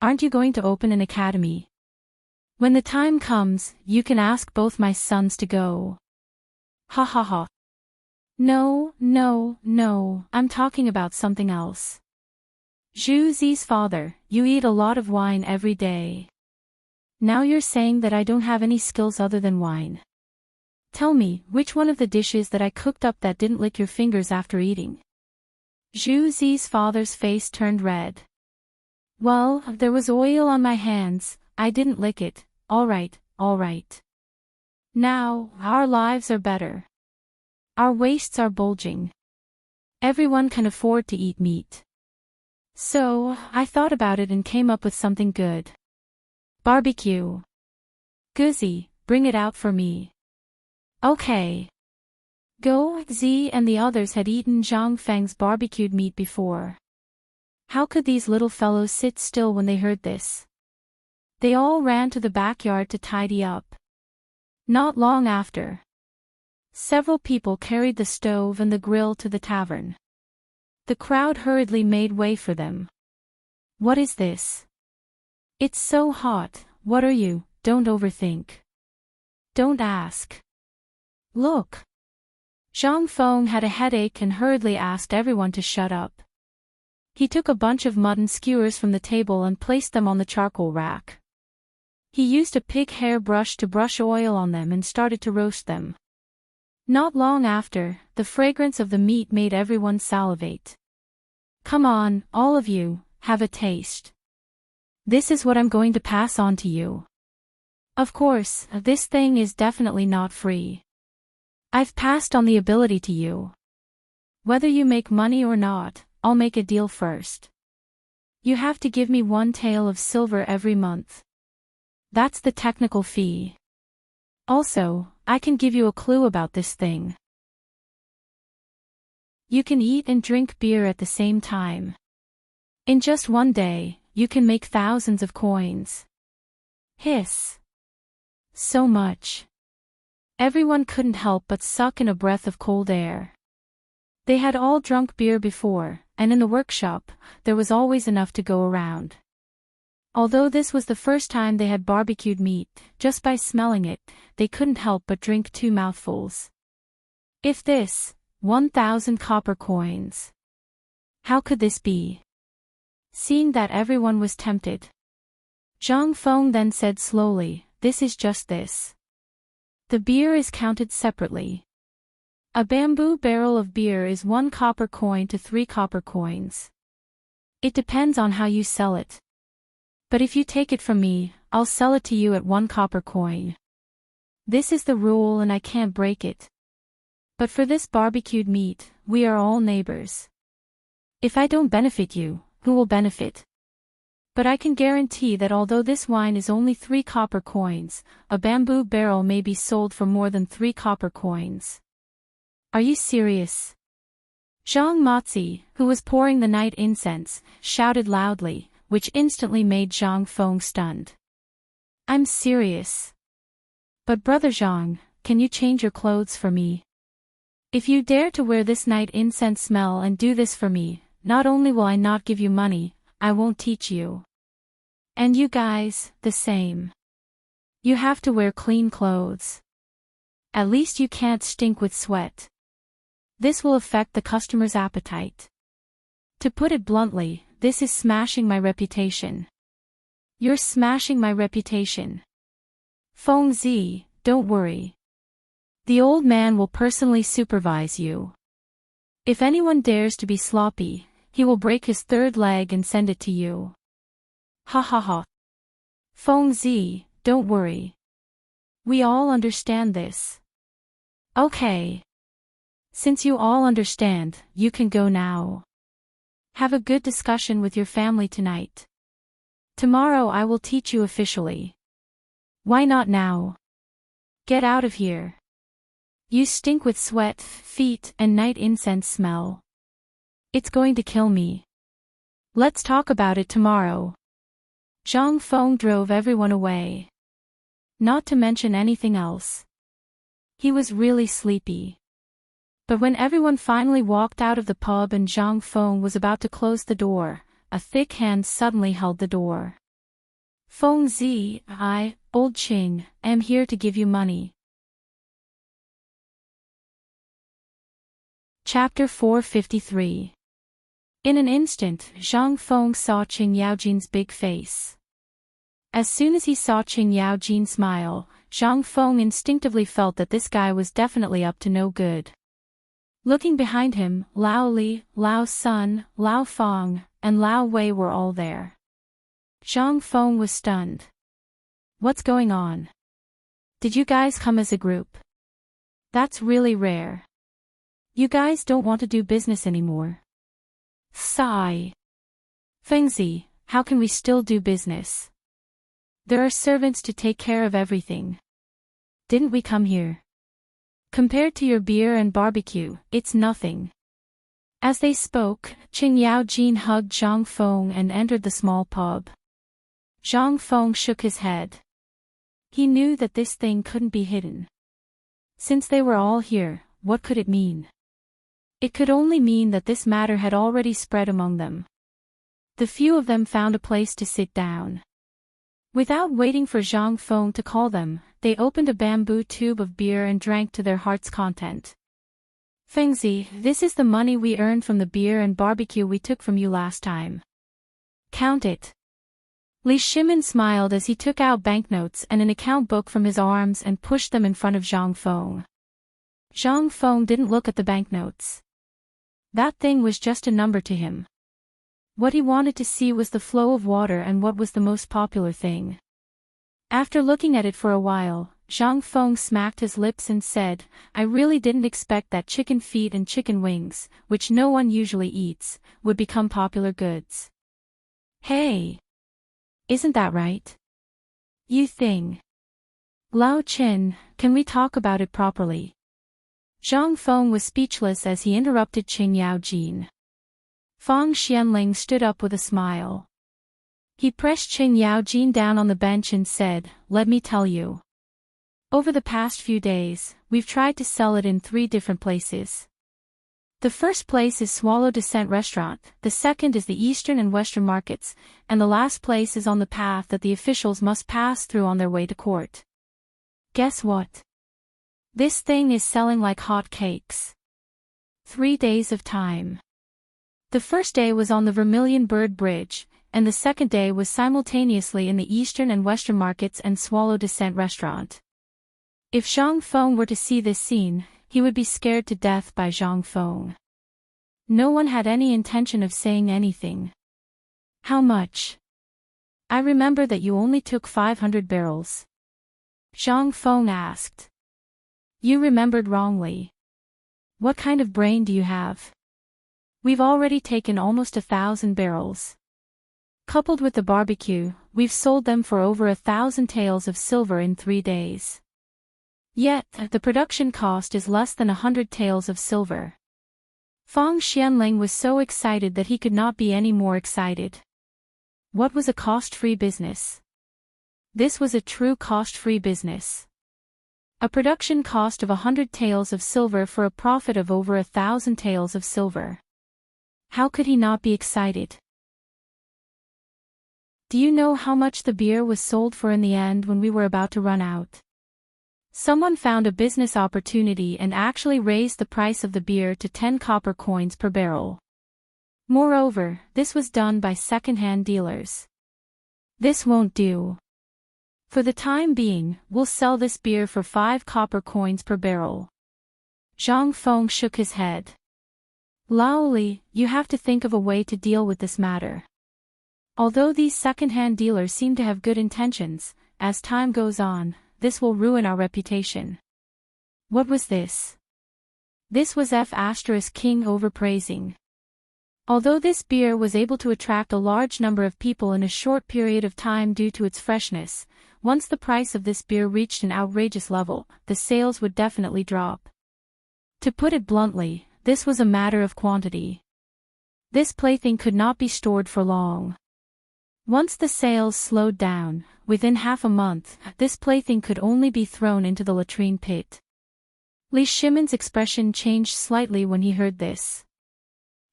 Aren't you going to open an academy? When the time comes, you can ask both my sons to go. Ha ha ha. No, no, no, I'm talking about something else. Zhu Zi's father, you eat a lot of wine every day. Now you're saying that I don't have any skills other than wine. Tell me, which one of the dishes that I cooked up that didn't lick your fingers after eating? Zhu Zi's father's face turned red. Well, there was oil on my hands, I didn't lick it, alright, alright. Now, our lives are better. Our waists are bulging. Everyone can afford to eat meat. So, I thought about it and came up with something good. Barbecue. Guzi, bring it out for me. Okay. Go, Zi and the others had eaten Zhang Feng's barbecued meat before. How could these little fellows sit still when they heard this? They all ran to the backyard to tidy up. Not long after, several people carried the stove and the grill to the tavern. The crowd hurriedly made way for them. What is this? It's so hot, what are you? Don't overthink. Don't ask. Look! Zhang Feng had a headache and hurriedly asked everyone to shut up. He took a bunch of mutton skewers from the table and placed them on the charcoal rack. He used a pig hair brush to brush oil on them and started to roast them. Not long after, the fragrance of the meat made everyone salivate. Come on, all of you, have a taste. This is what I'm going to pass on to you. Of course, this thing is definitely not free. I've passed on the ability to you. Whether you make money or not, I'll make a deal first. You have to give me 1 tael of silver every month. That's the technical fee. Also, I can give you a clue about this thing. You can eat and drink beer at the same time. In just 1 day, you can make thousands of coins. Hiss. So much. Everyone couldn't help but suck in a breath of cold air. They had all drunk beer before, and in the workshop, there was always enough to go around. Although this was the first time they had barbecued meat, just by smelling it, they couldn't help but drink 2 mouthfuls. If this, 1,000 copper coins. How could this be? Seeing that everyone was tempted, Zhang Feng then said slowly, this is just this. The beer is counted separately. A bamboo barrel of beer is 1 copper coin to 3 copper coins. It depends on how you sell it. But if you take it from me, I'll sell it to you at 1 copper coin. This is the rule and I can't break it. But for this barbecued meat, we are all neighbors. If I don't benefit you, who will benefit? But I can guarantee that although this wine is only 3 copper coins, a bamboo barrel may be sold for more than 3 copper coins. Are you serious? Zhang Motzi, who was pouring the night incense, shouted loudly, which instantly made Zhang Feng stunned. I'm serious. But Brother Zhang, can you change your clothes for me? If you dare to wear this night incense smell and do this for me, not only will I not give you money, I won't teach you. And you guys, the same. You have to wear clean clothes. At least you can't stink with sweat. This will affect the customer's appetite. To put it bluntly, this is smashing my reputation. You're smashing my reputation. Feng Zi, don't worry. The old man will personally supervise you. If anyone dares to be sloppy, he will break his 3rd leg and send it to you. Ha ha ha. Feng Zi, don't worry. We all understand this. Okay. Since you all understand, you can go now. Have a good discussion with your family tonight. Tomorrow I will teach you officially. Why not now? Get out of here. You stink with sweat, feet, and night incense smell. It's going to kill me. Let's talk about it tomorrow. Zhang Feng drove everyone away. Not to mention anything else. He was really sleepy. But when everyone finally walked out of the pub and Zhang Feng was about to close the door, a thick hand suddenly held the door. Feng Zi, I, Old Qing, am here to give you money. Chapter 453. In an instant, Zhang Feng saw Qing Yaojin's big face. As soon as he saw Qing Yaojin smile, Zhang Feng instinctively felt that this guy was definitely up to no good. Looking behind him, Lao Li, Lao Sun, Lao Feng, and Lao Wei were all there. Zhang Feng was stunned. What's going on? Did you guys come as a group? That's really rare. You guys don't want to do business anymore. Sigh. Fengzi, how can we still do business? There are servants to take care of everything. Didn't we come here? Compared to your beer and barbecue, it's nothing. As they spoke, Qing Yaojin hugged Zhang Feng and entered the small pub. Zhang Feng shook his head. He knew that this thing couldn't be hidden. Since they were all here, what could it mean? It could only mean that this matter had already spread among them. The few of them found a place to sit down. Without waiting for Zhang Feng to call them, they opened a bamboo tube of beer and drank to their heart's content. Fengzi, this is the money we earned from the beer and barbecue we took from you last time. Count it. Li Shimin smiled as he took out banknotes and an account book from his arms and pushed them in front of Zhang Feng. Zhang Feng didn't look at the banknotes. That thing was just a number to him. What he wanted to see was the flow of water and what was the most popular thing. After looking at it for a while, Zhang Feng smacked his lips and said, I really didn't expect that chicken feet and chicken wings, which no one usually eats, would become popular goods. Hey! Isn't that right? You thing. Lao Qin, can we talk about it properly? Zhang Feng was speechless as he interrupted Qin Yaojin. Fang Xianling stood up with a smile. He pressed Qin Yaojin down on the bench and said, let me tell you. Over the past few days, we've tried to sell it in 3 different places. The first place is Swallow Descent Restaurant, the second is the Eastern and Western markets, and the last place is on the path that the officials must pass through on their way to court. Guess what? This thing is selling like hot cakes. 3 days of time. The first day was on the Vermilion Bird Bridge, and the second day was simultaneously in the Eastern and Western markets and Swallow Descent Restaurant. If Zhang Feng were to see this scene, he would be scared to death by Zhang Feng. No one had any intention of saying anything. How much? I remember that you only took 500 barrels. Zhang Feng asked. You remembered wrongly. What kind of brain do you have? We've already taken almost 1,000 barrels. Coupled with the barbecue, we've sold them for over 1,000 taels of silver in 3 days. Yet, the production cost is less than 100 taels of silver. Fang Xianling was so excited that he could not be any more excited. What was a cost-free business? This was a true cost-free business. A production cost of 100 taels of silver for a profit of over 1,000 taels of silver. How could he not be excited? Do you know how much the beer was sold for in the end when we were about to run out? Someone found a business opportunity and actually raised the price of the beer to 10 copper coins per barrel. Moreover, this was done by second-hand dealers. This won't do. For the time being, we'll sell this beer for 5 copper coins per barrel. Zhang Feng shook his head. Lao Li, you have to think of a way to deal with this matter. Although these second-hand dealers seem to have good intentions, as time goes on, this will ruin our reputation. What was this? This was King overpraising. Although this beer was able to attract a large number of people in a short period of time due to its freshness, once the price of this beer reached an outrageous level, the sales would definitely drop. To put it bluntly, this was a matter of quantity. This plaything could not be stored for long. Once the sales slowed down, within half a month, this plaything could only be thrown into the latrine pit. Li Shimon's expression changed slightly when he heard this.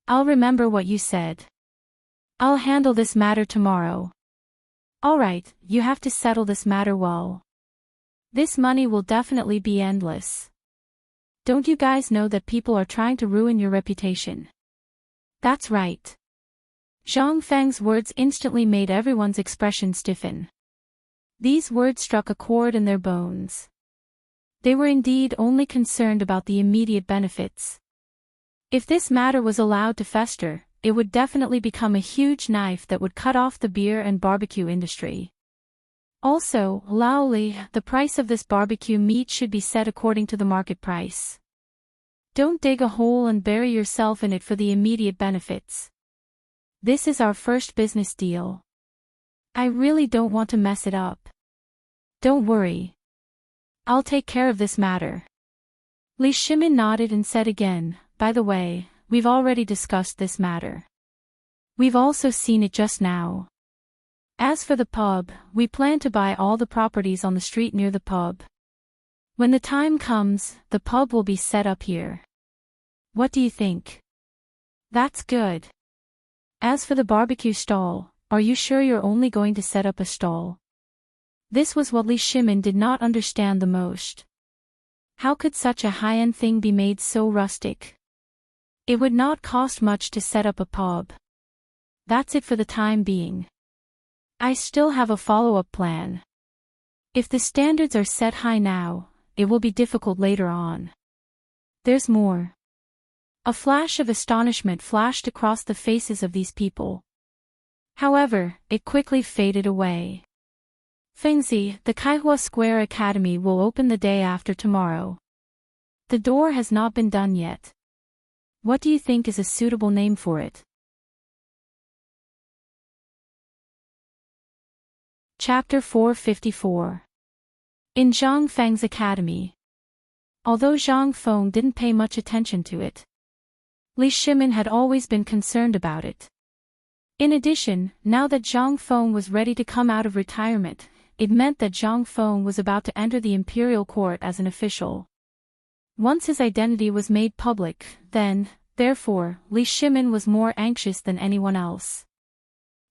I'll remember what you said. I'll handle this matter tomorrow. Alright, you have to settle this matter well. This money will definitely be endless. Don't you guys know that people are trying to ruin your reputation? That's right. Zhang Feng's words instantly made everyone's expression stiffen. These words struck a chord in their bones. They were indeed only concerned about the immediate benefits. If this matter was allowed to fester, it would definitely become a huge knife that would cut off the beer and barbecue industry. Also, Lao Li, the price of this barbecue meat should be set according to the market price. Don't dig a hole and bury yourself in it for the immediate benefits. This is our first business deal. I really don't want to mess it up. Don't worry. I'll take care of this matter. Li Shimin nodded and said again, by the way, we've already discussed this matter. We've also seen it just now. As for the pub, we plan to buy all the properties on the street near the pub. When the time comes, the pub will be set up here. What do you think? That's good. As for the barbecue stall, are you sure you're only going to set up a stall? This was what Li Shimin did not understand the most. How could such a high-end thing be made so rustic? It would not cost much to set up a pub. That's it for the time being. I still have a follow-up plan. If the standards are set high now, it will be difficult later on. There's more. A flash of astonishment flashed across the faces of these people. However, it quickly faded away. Fengzi, the Kaihua Square Academy will open the day after tomorrow. The door has not been done yet. What do you think is a suitable name for it? Chapter 454. In Zhang Feng's academy. Although Zhang Feng didn't pay much attention to it, Li Shimin had always been concerned about it. In addition, now that Zhang Feng was ready to come out of retirement, it meant that Zhang Feng was about to enter the imperial court as an official. Once his identity was made public, then, therefore, Li Shimin was more anxious than anyone else.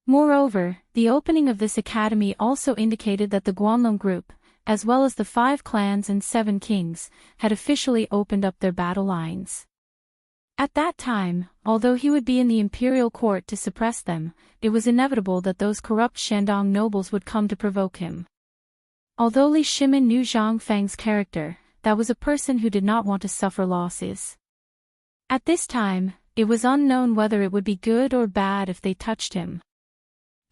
Moreover, the opening of this academy also indicated that the Guanlong group, as well as the 5 clans and 7 kings, had officially opened up their battle lines. At that time, although he would be in the imperial court to suppress them, it was inevitable that those corrupt Shandong nobles would come to provoke him. Although Li Shimin knew Zhang Feng's character, that was a person who did not want to suffer losses. At this time, it was unknown whether it would be good or bad if they touched him.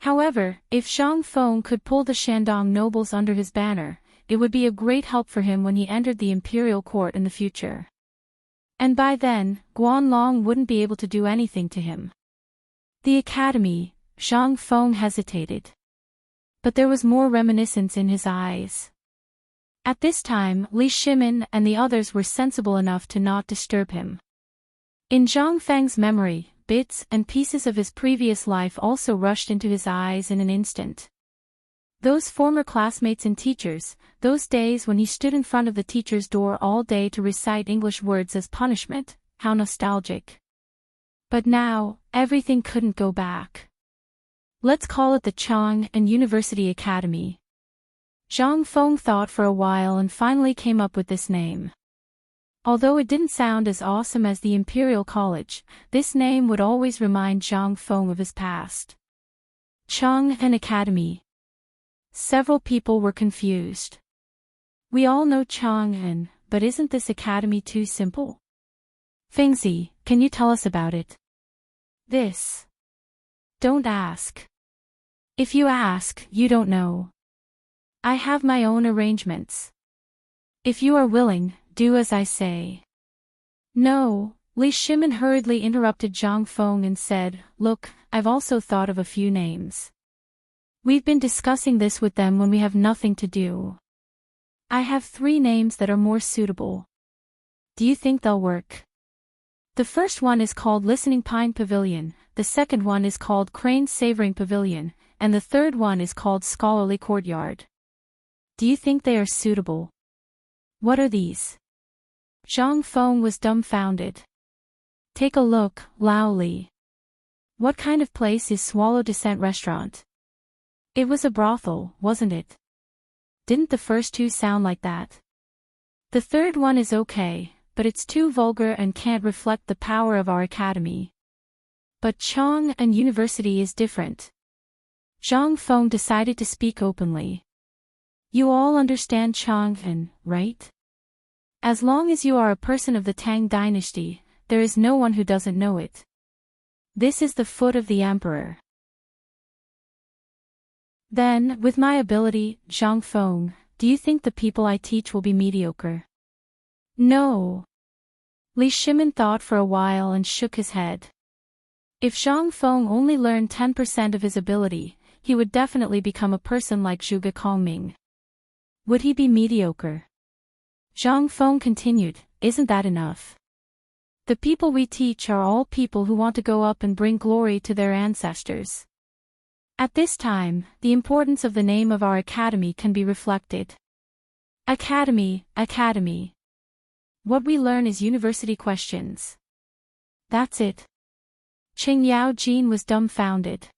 However, if Zhang Feng could pull the Shandong nobles under his banner, it would be a great help for him when he entered the imperial court in the future. And by then, Guanlong wouldn't be able to do anything to him. The academy, Zhang Feng hesitated. But there was more reminiscence in his eyes. At this time, Li Shimin and the others were sensible enough to not disturb him. In Zhang Feng's memory, bits and pieces of his previous life also rushed into his eyes in an instant. Those former classmates and teachers, those days when he stood in front of the teacher's door all day to recite English words as punishment, how nostalgic. But now, everything couldn't go back. Let's call it the Chang and University Academy. Zhang Feng thought for a while and finally came up with this name. Although it didn't sound as awesome as the Imperial College, this name would always remind Zhang Feng of his past. Chang and Academy. Several people were confused. We all know Chang'an, but isn't this academy too simple? Fengzi, can you tell us about it? This. Don't ask. If you ask, you don't know. I have my own arrangements. If you are willing, do as I say. No, Li Shimin hurriedly interrupted Zhang Feng and said, Look, I've also thought of a few names. We've been discussing this with them when we have nothing to do. I have 3 names that are more suitable. Do you think they'll work? The first one is called Listening Pine Pavilion, the second one is called Crane Savoring Pavilion, and the third one is called Scholarly Courtyard. Do you think they are suitable? What are these? Zhang Feng was dumbfounded. Take a look, Lao Li. What kind of place is Swallow Descent Restaurant? It was a brothel, wasn't it? Didn't the first 2 sound like that? The third one is okay, but it's too vulgar and can't reflect the power of our academy. But Chang and University is different. Zhang Feng decided to speak openly. You all understand Chang'an, right? As long as you are a person of the Tang Dynasty, there is no one who doesn't know it. This is the foot of the emperor. Then, with my ability, Zhang Feng, do you think the people I teach will be mediocre? No. Li Shimin thought for a while and shook his head. If Zhang Feng only learned 10% of his ability, he would definitely become a person like Zhuge Kongming. Would he be mediocre? Zhang Feng continued, Isn't that enough? The people we teach are all people who want to go up and bring glory to their ancestors. At this time, the importance of the name of our academy can be reflected. Academy, academy. What we learn is university questions. That's it. Qing Yao Jin was dumbfounded.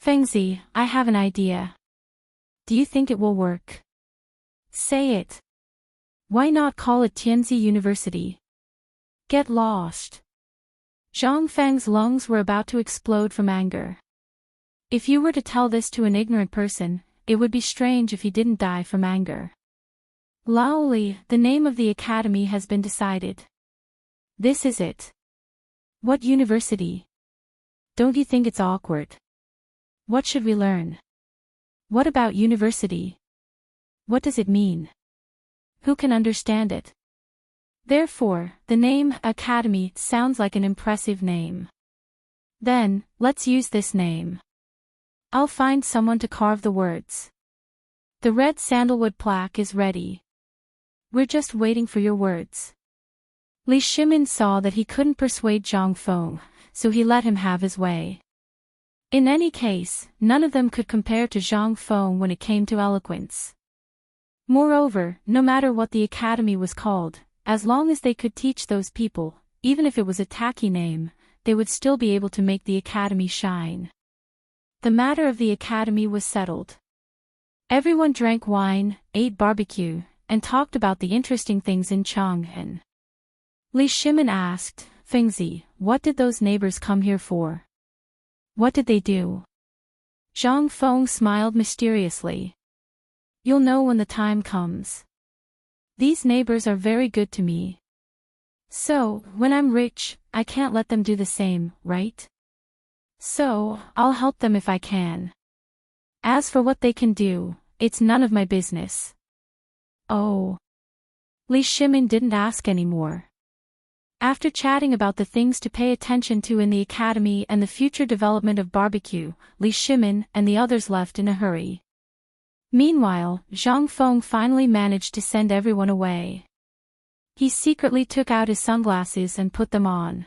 Fengzi, I have an idea. Do you think it will work? Say it. Why not call it Tianzi University? Get lost. Zhang Feng's lungs were about to explode from anger. If you were to tell this to an ignorant person, it would be strange if he didn't die from anger. Laoli, the name of the academy has been decided. This is it. What university? Don't you think it's awkward? What should we learn? What about university? What does it mean? Who can understand it? Therefore, the name Academy sounds like an impressive name. Then, let's use this name. I'll find someone to carve the words. The red sandalwood plaque is ready. We're just waiting for your words. Li Shimin saw that he couldn't persuade Zhang Feng, so he let him have his way. In any case, none of them could compare to Zhang Feng when it came to eloquence. Moreover, no matter what the academy was called, as long as they could teach those people, even if it was a tacky name, they would still be able to make the academy shine. The matter of the academy was settled. Everyone drank wine, ate barbecue, and talked about the interesting things in Chang'an. Li Shimin asked, Fengzi, what did those neighbors come here for? What did they do? Zhang Feng smiled mysteriously. You'll know when the time comes. These neighbors are very good to me. So, when I'm rich, I can't let them do the same, right? So, I'll help them if I can. As for what they can do, it's none of my business. Oh. Li Shimin didn't ask anymore. After chatting about the things to pay attention to in the academy and the future development of barbecue, Li Shimin and the others left in a hurry. Meanwhile, Zhang Feng finally managed to send everyone away. He secretly took out his sunglasses and put them on.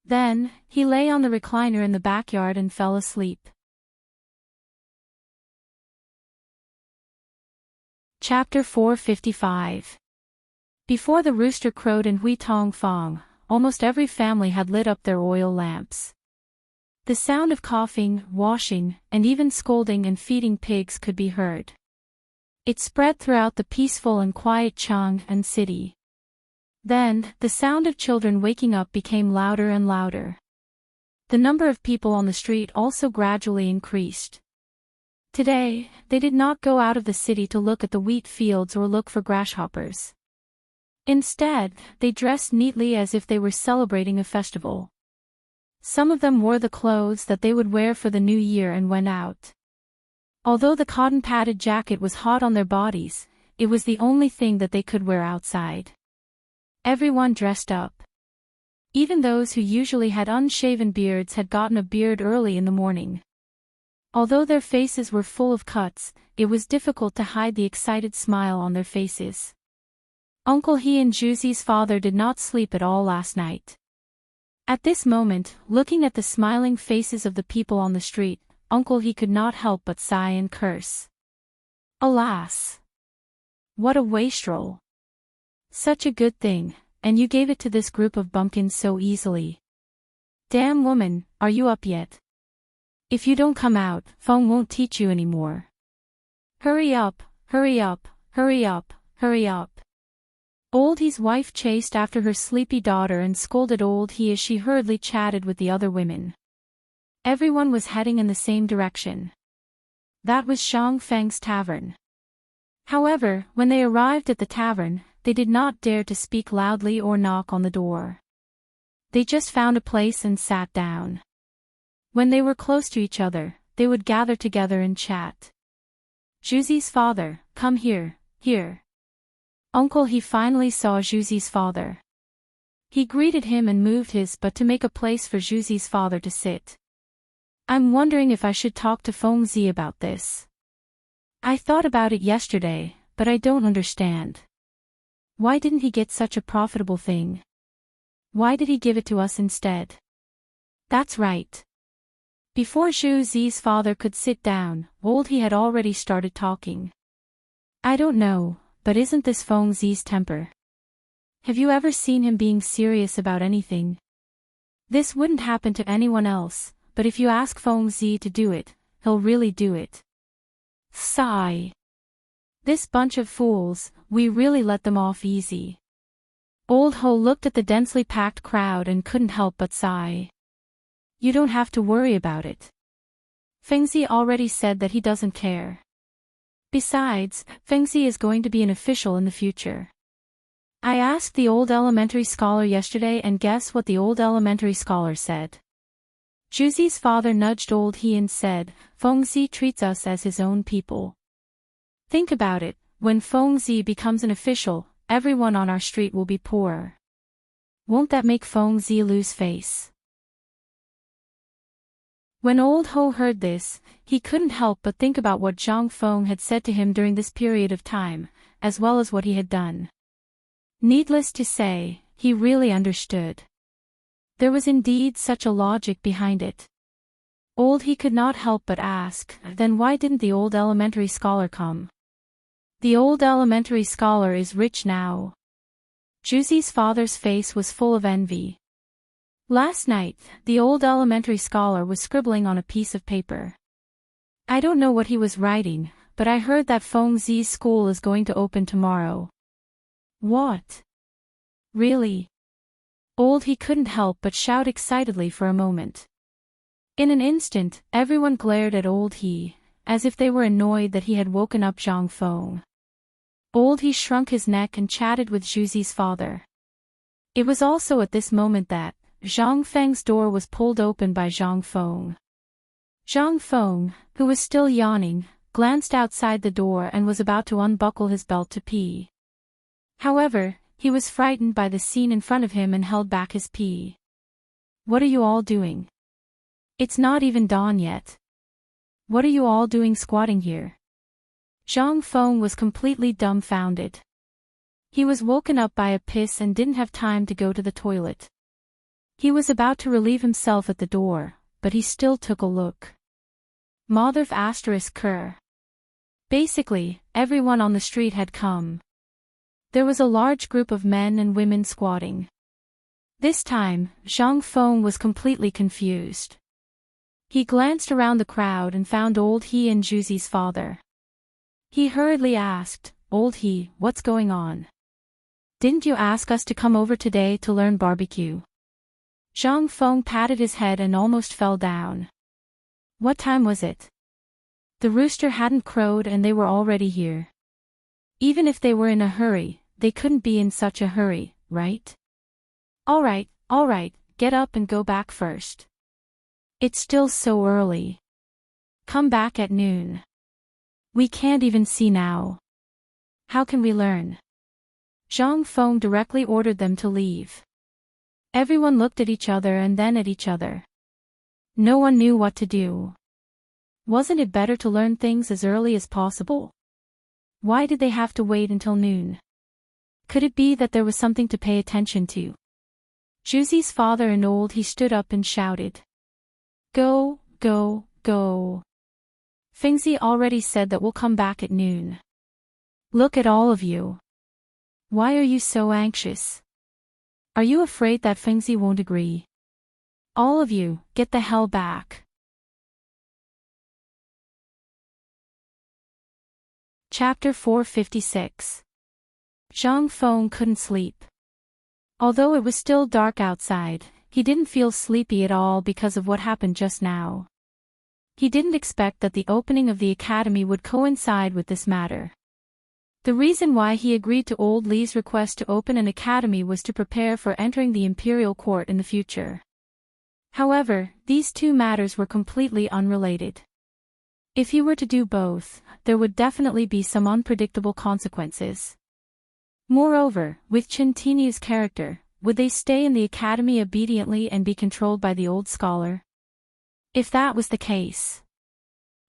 Then, he lay on the recliner in the backyard and fell asleep. Chapter 455. Before the rooster crowed in Huitong Fong, almost every family had lit up their oil lamps. The sound of coughing, washing, and even scolding and feeding pigs could be heard. It spread throughout the peaceful and quiet Chang'an city. Then, the sound of children waking up became louder and louder. The number of people on the street also gradually increased. Today, they did not go out of the city to look at the wheat fields or look for grasshoppers. Instead, they dressed neatly as if they were celebrating a festival. Some of them wore the clothes that they would wear for the new year and went out. Although the cotton-padded jacket was hot on their bodies, it was the only thing that they could wear outside. Everyone dressed up. Even those who usually had unshaven beards had gotten a beard early in the morning. Although their faces were full of cuts, it was difficult to hide the excited smile on their faces. Uncle He and Juzi's father did not sleep at all last night. At this moment, looking at the smiling faces of the people on the street, Uncle He could not help but sigh and curse. Alas! What a wastrel! Such a good thing, and you gave it to this group of bumpkins so easily. Damn woman, are you up yet? If you don't come out, Feng won't teach you anymore. Hurry up, hurry up, hurry up, hurry up. Old He's wife chased after her sleepy daughter and scolded Old He as she hurriedly chatted with the other women. Everyone was heading in the same direction. That was Shang Feng's tavern. However, when they arrived at the tavern, they did not dare to speak loudly or knock on the door. They just found a place and sat down. When they were close to each other, they would gather together and chat. Juzi's father, come here, here. Uncle He finally saw Juzi's father. He greeted him and moved his butt to make a place for Juzi's father to sit. I'm wondering if I should talk to Feng Zi about this. I thought about it yesterday, but I don't understand. Why didn't he get such a profitable thing? Why did he give it to us instead? That's right. Before Zhu Zi's father could sit down, Old He had already started talking. I don't know, but isn't this Feng Zi's temper? Have you ever seen him being serious about anything? This wouldn't happen to anyone else, but if you ask Feng Zi to do it, he'll really do it. Sigh. This bunch of fools, we really let them off easy. Old Ho looked at the densely packed crowd and couldn't help but sigh. You don't have to worry about it. Fengzi already said that he doesn't care. Besides, Fengzi is going to be an official in the future. I asked the old elementary scholar yesterday and guess what the old elementary scholar said. Juzi's father nudged old He and said, Fengzi treats us as his own people. Think about it, when Fengzi becomes an official, everyone on our street will be poor. Won't that make Fengzi lose face? When old Ho heard this, he couldn't help but think about what Zhang Feng had said to him during this period of time, as well as what he had done. Needless to say, he really understood. There was indeed such a logic behind it. Old He could not help but ask, then why didn't the old elementary scholar come? The old elementary scholar is rich now. Juzi's father's face was full of envy. Last night, the old elementary scholar was scribbling on a piece of paper. I don't know what he was writing, but I heard that Fengzi's school is going to open tomorrow. What? Really? Old He couldn't help but shout excitedly for a moment. In an instant, everyone glared at Old He, as if they were annoyed that he had woken up Zhang Feng. Old He shrunk his neck and chatted with Juzi's father. It was also at this moment that Zhang Feng's door was pulled open by Zhang Feng. Zhang Feng, who was still yawning, glanced outside the door and was about to unbuckle his belt to pee. However, he was frightened by the scene in front of him and held back his pee. What are you all doing? It's not even dawn yet. What are you all doing squatting here? Zhang Feng was completely dumbfounded. He was woken up by a piss and didn't have time to go to the toilet. He was about to relieve himself at the door, but he still took a look. Motherf asterisk cur. Basically, everyone on the street had come. There was a large group of men and women squatting. This time, Zhang Feng was completely confused. He glanced around the crowd and found Old He and Juzi's father. He hurriedly asked, Old He, what's going on? Didn't you ask us to come over today to learn barbecue? Zhang Feng patted his head and almost fell down. What time was it? The rooster hadn't crowed and they were already here. Even if they were in a hurry, they couldn't be in such a hurry, right? All right, get up and go back first. It's still so early. Come back at noon. We can't even see now. How can we learn? Zhang Feng directly ordered them to leave. Everyone looked at each other and then at each other. No one knew what to do. Wasn't it better to learn things as early as possible? Why did they have to wait until noon? Could it be that there was something to pay attention to? Juzi's father and Old He stood up and shouted. Go, go, go. Fengzi already said that we'll come back at noon. Look at all of you. Why are you so anxious? Are you afraid that Fengzi won't agree? All of you, get the hell back. Chapter 456. Zhang Feng couldn't sleep. Although it was still dark outside, he didn't feel sleepy at all because of what happened just now. He didn't expect that the opening of the academy would coincide with this matter. The reason why he agreed to Old Li's request to open an academy was to prepare for entering the imperial court in the future. However, these two matters were completely unrelated. If he were to do both, there would definitely be some unpredictable consequences. Moreover, with Chintinyu's character, would they stay in the academy obediently and be controlled by the old scholar? If that was the case,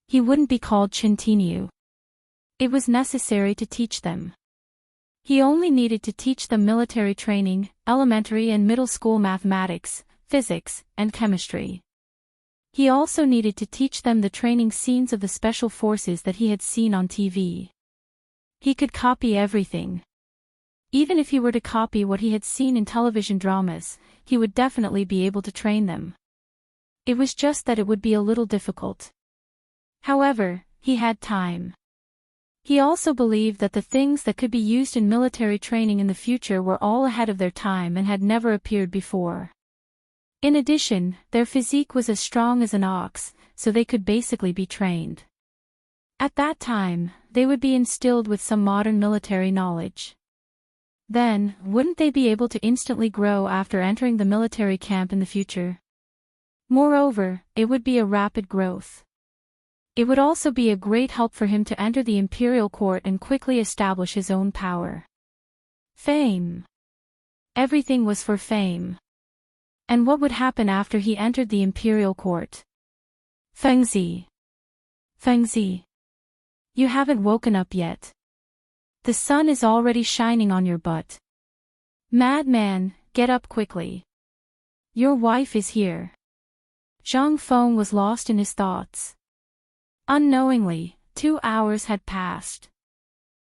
he wouldn't be called Chintinyu. It was necessary to teach them. He only needed to teach them military training, elementary and middle school mathematics, physics, and chemistry. He also needed to teach them the training scenes of the special forces that he had seen on TV. He could copy everything. Even if he were to copy what he had seen in television dramas, he would definitely be able to train them. It was just that it would be a little difficult. However, he had time. He also believed that the things that could be used in military training in the future were all ahead of their time and had never appeared before. In addition, their physique was as strong as an ox, so they could basically be trained. At that time, they would be instilled with some modern military knowledge. Then, wouldn't they be able to instantly grow after entering the military camp in the future? Moreover, it would be a rapid growth. It would also be a great help for him to enter the imperial court and quickly establish his own power. Fame. Everything was for fame. And what would happen after he entered the imperial court? Fengzi. Fengzi. You haven't woken up yet. The sun is already shining on your butt. Madman, get up quickly. Your wife is here. Zhang Feng was lost in his thoughts. Unknowingly, 2 hours had passed.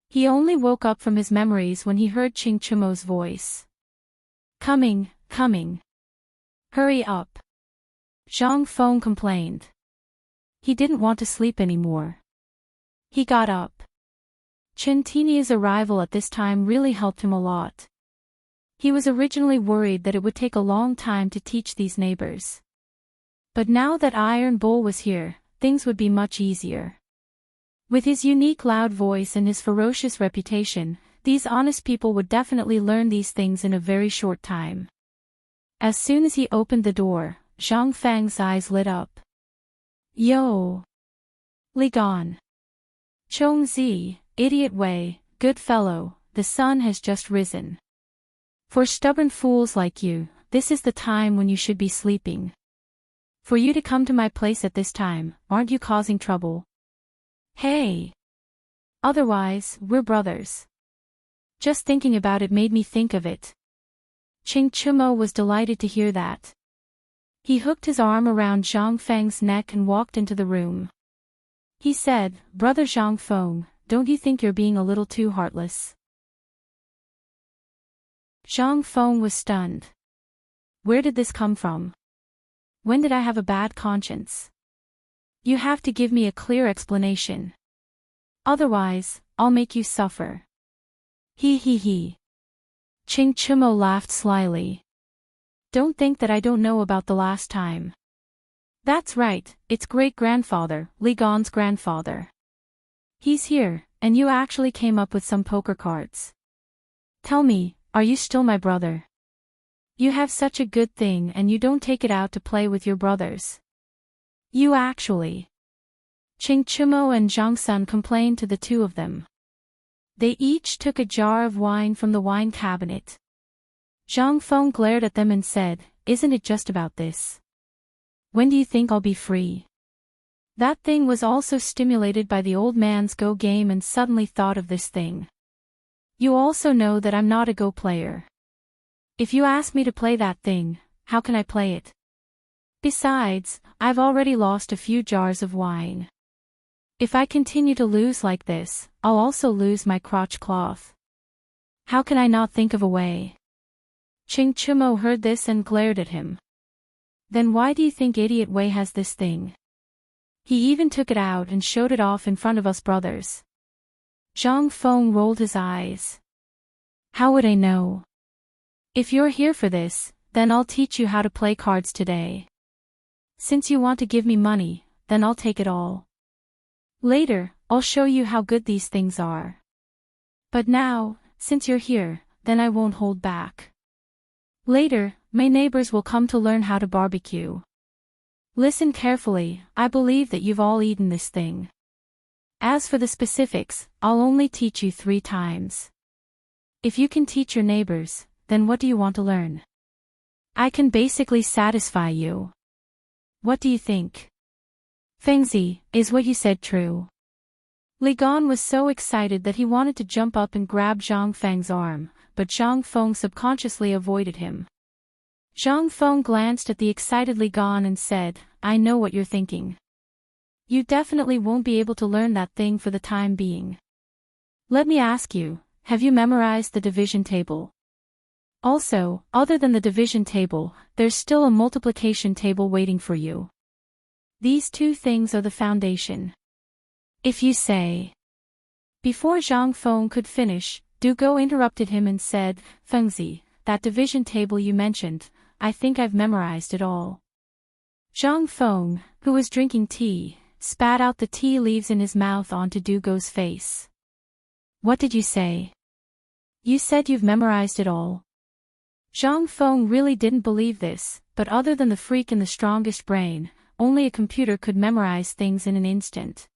He only woke up from his memories when he heard Qing Chumo's voice. Coming, coming. Hurry up. Zhang Feng complained. He didn't want to sleep anymore. He got up. Chen Tinia's arrival at this time really helped him a lot. He was originally worried that it would take a long time to teach these neighbors. But now that Iron Bull was here, things would be much easier. With his unique loud voice and his ferocious reputation, these honest people would definitely learn these things in a very short time. As soon as he opened the door, Zhang Feng's eyes lit up. Yo! Li Gan. Chong Zi, idiot Wei, good fellow, the sun has just risen. For stubborn fools like you, this is the time when you should be sleeping. For you to come to my place at this time, aren't you causing trouble? Hey! Otherwise, we're brothers. Just thinking about it made me think of it. Qing Chumo was delighted to hear that. He hooked his arm around Zhang Feng's neck and walked into the room. He said, Brother Zhang Feng, don't you think you're being a little too heartless? Zhang Feng was stunned. Where did this come from? When did I have a bad conscience? You have to give me a clear explanation. Otherwise, I'll make you suffer. He. Qing Chumo laughed slyly. Don't think that I don't know about the last time. That's right, it's great-grandfather, Li Gan's grandfather. He's here, and you actually came up with some poker cards. Tell me, are you still my brother? You have such a good thing and you don't take it out to play with your brothers. You actually. Qing Chumo and Zhang Sun complained to the two of them. They each took a jar of wine from the wine cabinet. Zhang Feng glared at them and said, Isn't it just about this? When do you think I'll be free? That thing was also stimulated by the old man's Go game and suddenly thought of this thing. You also know that I'm not a Go player. If you ask me to play that thing, how can I play it? Besides, I've already lost a few jars of wine. If I continue to lose like this, I'll also lose my crotch cloth. How can I not think of a way? Qing Chumo heard this and glared at him. Then why do you think Idiot Wei has this thing? He even took it out and showed it off in front of us brothers. Zhang Feng rolled his eyes. How would I know? If you're here for this, then I'll teach you how to play cards today. Since you want to give me money, then I'll take it all. Later, I'll show you how good these things are. But now, since you're here, then I won't hold back. Later, my neighbors will come to learn how to barbecue. Listen carefully, I believe that you've all eaten this thing. As for the specifics, I'll only teach you 3 times. If you can teach your neighbors, then what do you want to learn? I can basically satisfy you. What do you think? Fengzi, is what you said true? Li Gan was so excited that he wanted to jump up and grab Zhang Feng's arm, but Zhang Feng subconsciously avoided him. Zhang Feng glanced at the excited Li Gan and said, I know what you're thinking. You definitely won't be able to learn that thing for the time being. Let me ask you, have you memorized the division table? Also, other than the division table, there's still a multiplication table waiting for you. These 2 things are the foundation. If you say. Before Zhang Feng could finish, Dugo interrupted him and said, Fengzi, that division table you mentioned, I think I've memorized it all. Zhang Feng, who was drinking tea, spat out the tea leaves in his mouth onto Dugo's face. What did you say? You said you've memorized it all. Zhang Feng really didn't believe this, but other than the freak and the strongest brain, only a computer could memorize things in an instant.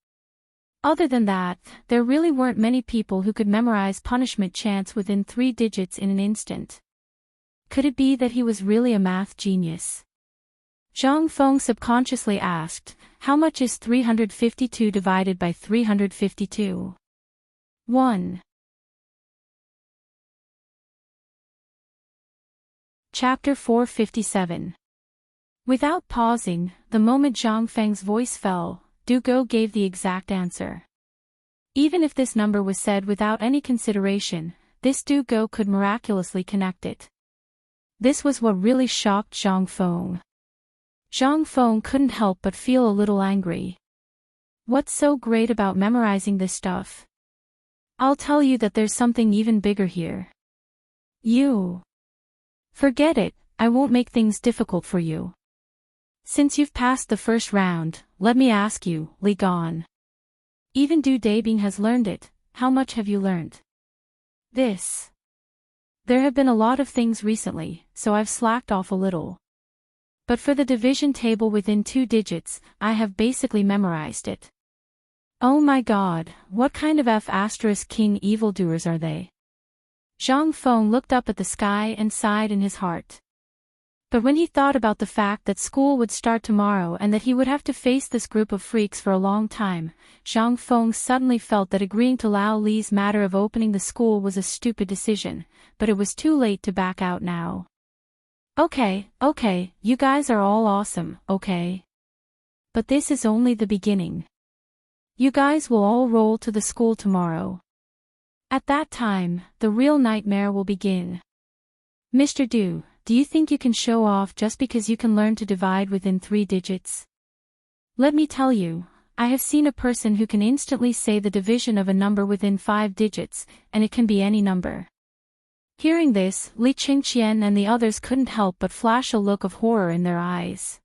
Other than that, there really weren't many people who could memorize punishment chants within 3 digits in an instant. Could it be that he was really a math genius? Zhang Feng subconsciously asked, how much is 352 divided by 352? 1. Chapter 457. Without pausing, the moment Zhang Feng's voice fell, Dugo gave the exact answer. Even if this number was said without any consideration, this Dugo could miraculously connect it. This was what really shocked Zhang Feng. Zhang Feng couldn't help but feel a little angry. What's so great about memorizing this stuff? I'll tell you that there's something even bigger here. You. Forget it, I won't make things difficult for you. Since you've passed the first round, let me ask you, Li Gan. Even Du Dabing has learned it, how much have you learned? This. There have been a lot of things recently, so I've slacked off a little. But for the division table within 2 digits, I have basically memorized it. Oh my god, what kind of F***king evildoers are they? Zhang Feng looked up at the sky and sighed in his heart. But when he thought about the fact that school would start tomorrow and that he would have to face this group of freaks for a long time, Zhang Feng suddenly felt that agreeing to Lao Li's matter of opening the school was a stupid decision, but it was too late to back out now. Okay, you guys are all awesome, okay? But this is only the beginning. You guys will all roll to the school tomorrow. At that time, the real nightmare will begin. Mr. Du, do you think you can show off just because you can learn to divide within 3 digits? Let me tell you, I have seen a person who can instantly say the division of a number within 5 digits, and it can be any number. Hearing this, Li Qingqian and the others couldn't help but flash a look of horror in their eyes.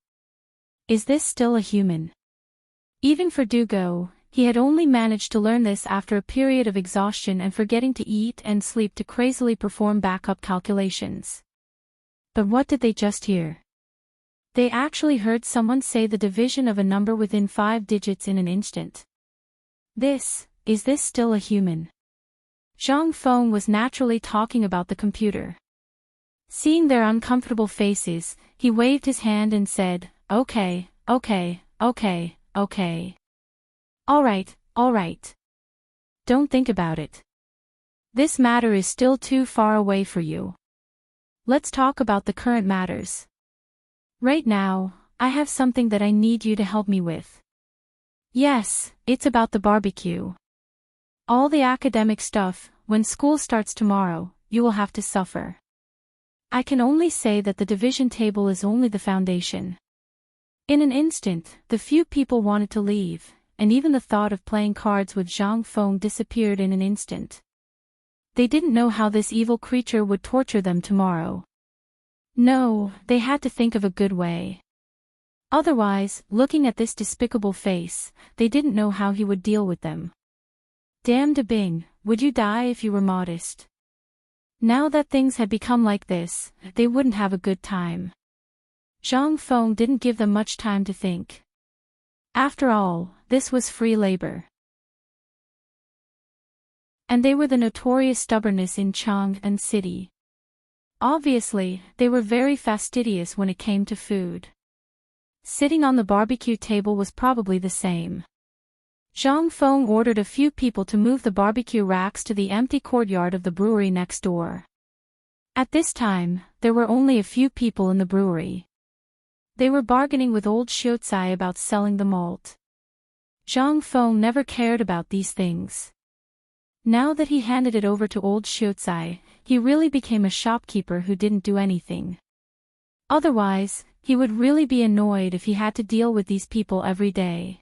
Is this still a human? Even for Dugo, he had only managed to learn this after a period of exhaustion and forgetting to eat and sleep to crazily perform backup calculations. But what did they just hear? They actually heard someone say the division of a number within 5 digits in an instant. Is this still a human? Zhang Feng was naturally talking about the computer. Seeing their uncomfortable faces, he waved his hand and said, okay. Alright. Don't think about it. This matter is still too far away for you. Let's talk about the current matters. Right now, I have something that I need you to help me with. Yes, it's about the barbecue. All the academic stuff, when school starts tomorrow, you will have to suffer. I can only say that the division table is only the foundation. In an instant, the few people wanted to leave, and even the thought of playing cards with Zhang Feng disappeared in an instant. They didn't know how this evil creature would torture them tomorrow. No, they had to think of a good way. Otherwise, looking at this despicable face, they didn't know how he would deal with them. Damn de Bing, would you die if you were modest? Now that things had become like this, they wouldn't have a good time. Zhang Feng didn't give them much time to think. After all, this was free labor. And they were the notorious stubbornness in Chang'an City. Obviously, they were very fastidious when it came to food. Sitting on the barbecue table was probably the same. Zhang Feng ordered a few people to move the barbecue racks to the empty courtyard of the brewery next door. At this time, there were only a few people in the brewery. They were bargaining with old Xiuzai about selling the malt. Zhang Feng never cared about these things. Now that he handed it over to old Xiuzai, he really became a shopkeeper who didn't do anything. Otherwise, he would really be annoyed if he had to deal with these people every day.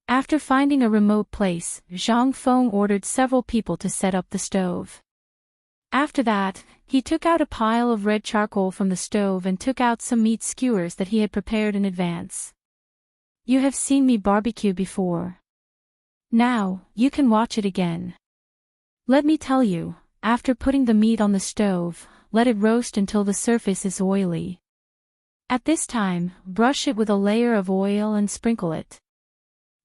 After finding a remote place, Zhang Feng ordered several people to set up the stove. After that, he took out a pile of red charcoal from the stove and took out some meat skewers that he had prepared in advance. You have seen me barbecue before. Now, you can watch it again. Let me tell you, after putting the meat on the stove, let it roast until the surface is oily. At this time, brush it with a layer of oil and sprinkle it.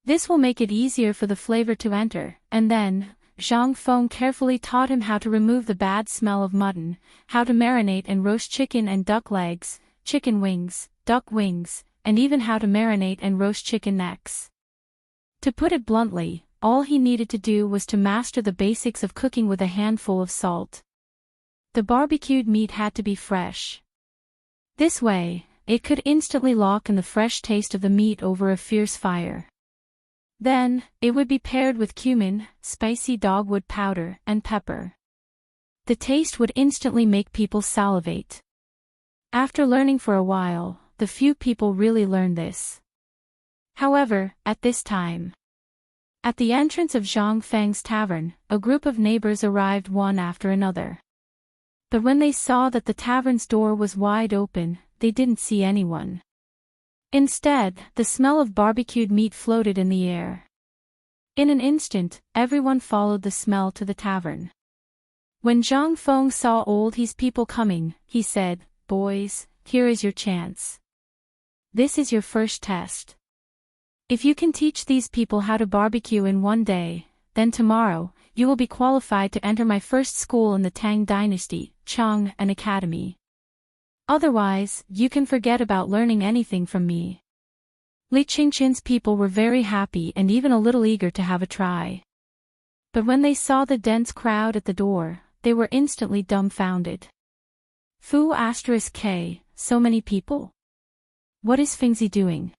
This will make it easier for the flavor to enter, and then, Zhang Feng carefully taught him how to remove the bad smell of mutton, how to marinate and roast chicken and duck legs, chicken wings, duck wings, and even how to marinate and roast chicken necks. To put it bluntly, all he needed to do was to master the basics of cooking with a handful of salt. The barbecued meat had to be fresh. This way, it could instantly lock in the fresh taste of the meat over a fierce fire. Then, it would be paired with cumin, spicy dogwood powder, and pepper. The taste would instantly make people salivate. After learning for a while, the few people really learned this. However, at this time, at the entrance of Zhang Feng's tavern, a group of neighbors arrived one after another. But when they saw that the tavern's door was wide open, they didn't see anyone. Instead, the smell of barbecued meat floated in the air. In an instant, everyone followed the smell to the tavern. When Zhang Feng saw all these people coming, he said, "Boys, here is your chance. This is your first test. If you can teach these people how to barbecue in one day, then tomorrow, you will be qualified to enter my first school in the Tang Dynasty, Chang, an academy. Otherwise, you can forget about learning anything from me." Li Qingqian's people were very happy and even a little eager to have a try. But when they saw the dense crowd at the door, they were instantly dumbfounded. Fu*k, so many people? What is Fengzi doing?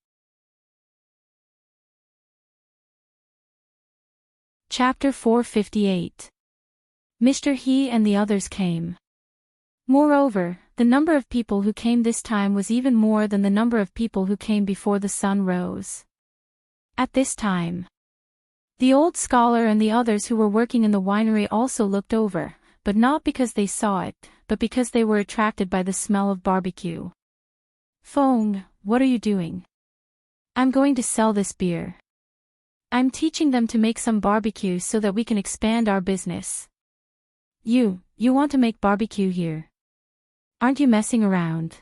Chapter 458. Mr. He and the others came. Moreover, the number of people who came this time was even more than the number of people who came before the sun rose. At this time, the old scholar and the others who were working in the winery also looked over, but not because they saw it, but because they were attracted by the smell of barbecue. "Feng, what are you doing?" "I'm going to sell this beer. I'm teaching them to make some barbecue so that we can expand our business." You want to make barbecue here? Aren't you messing around?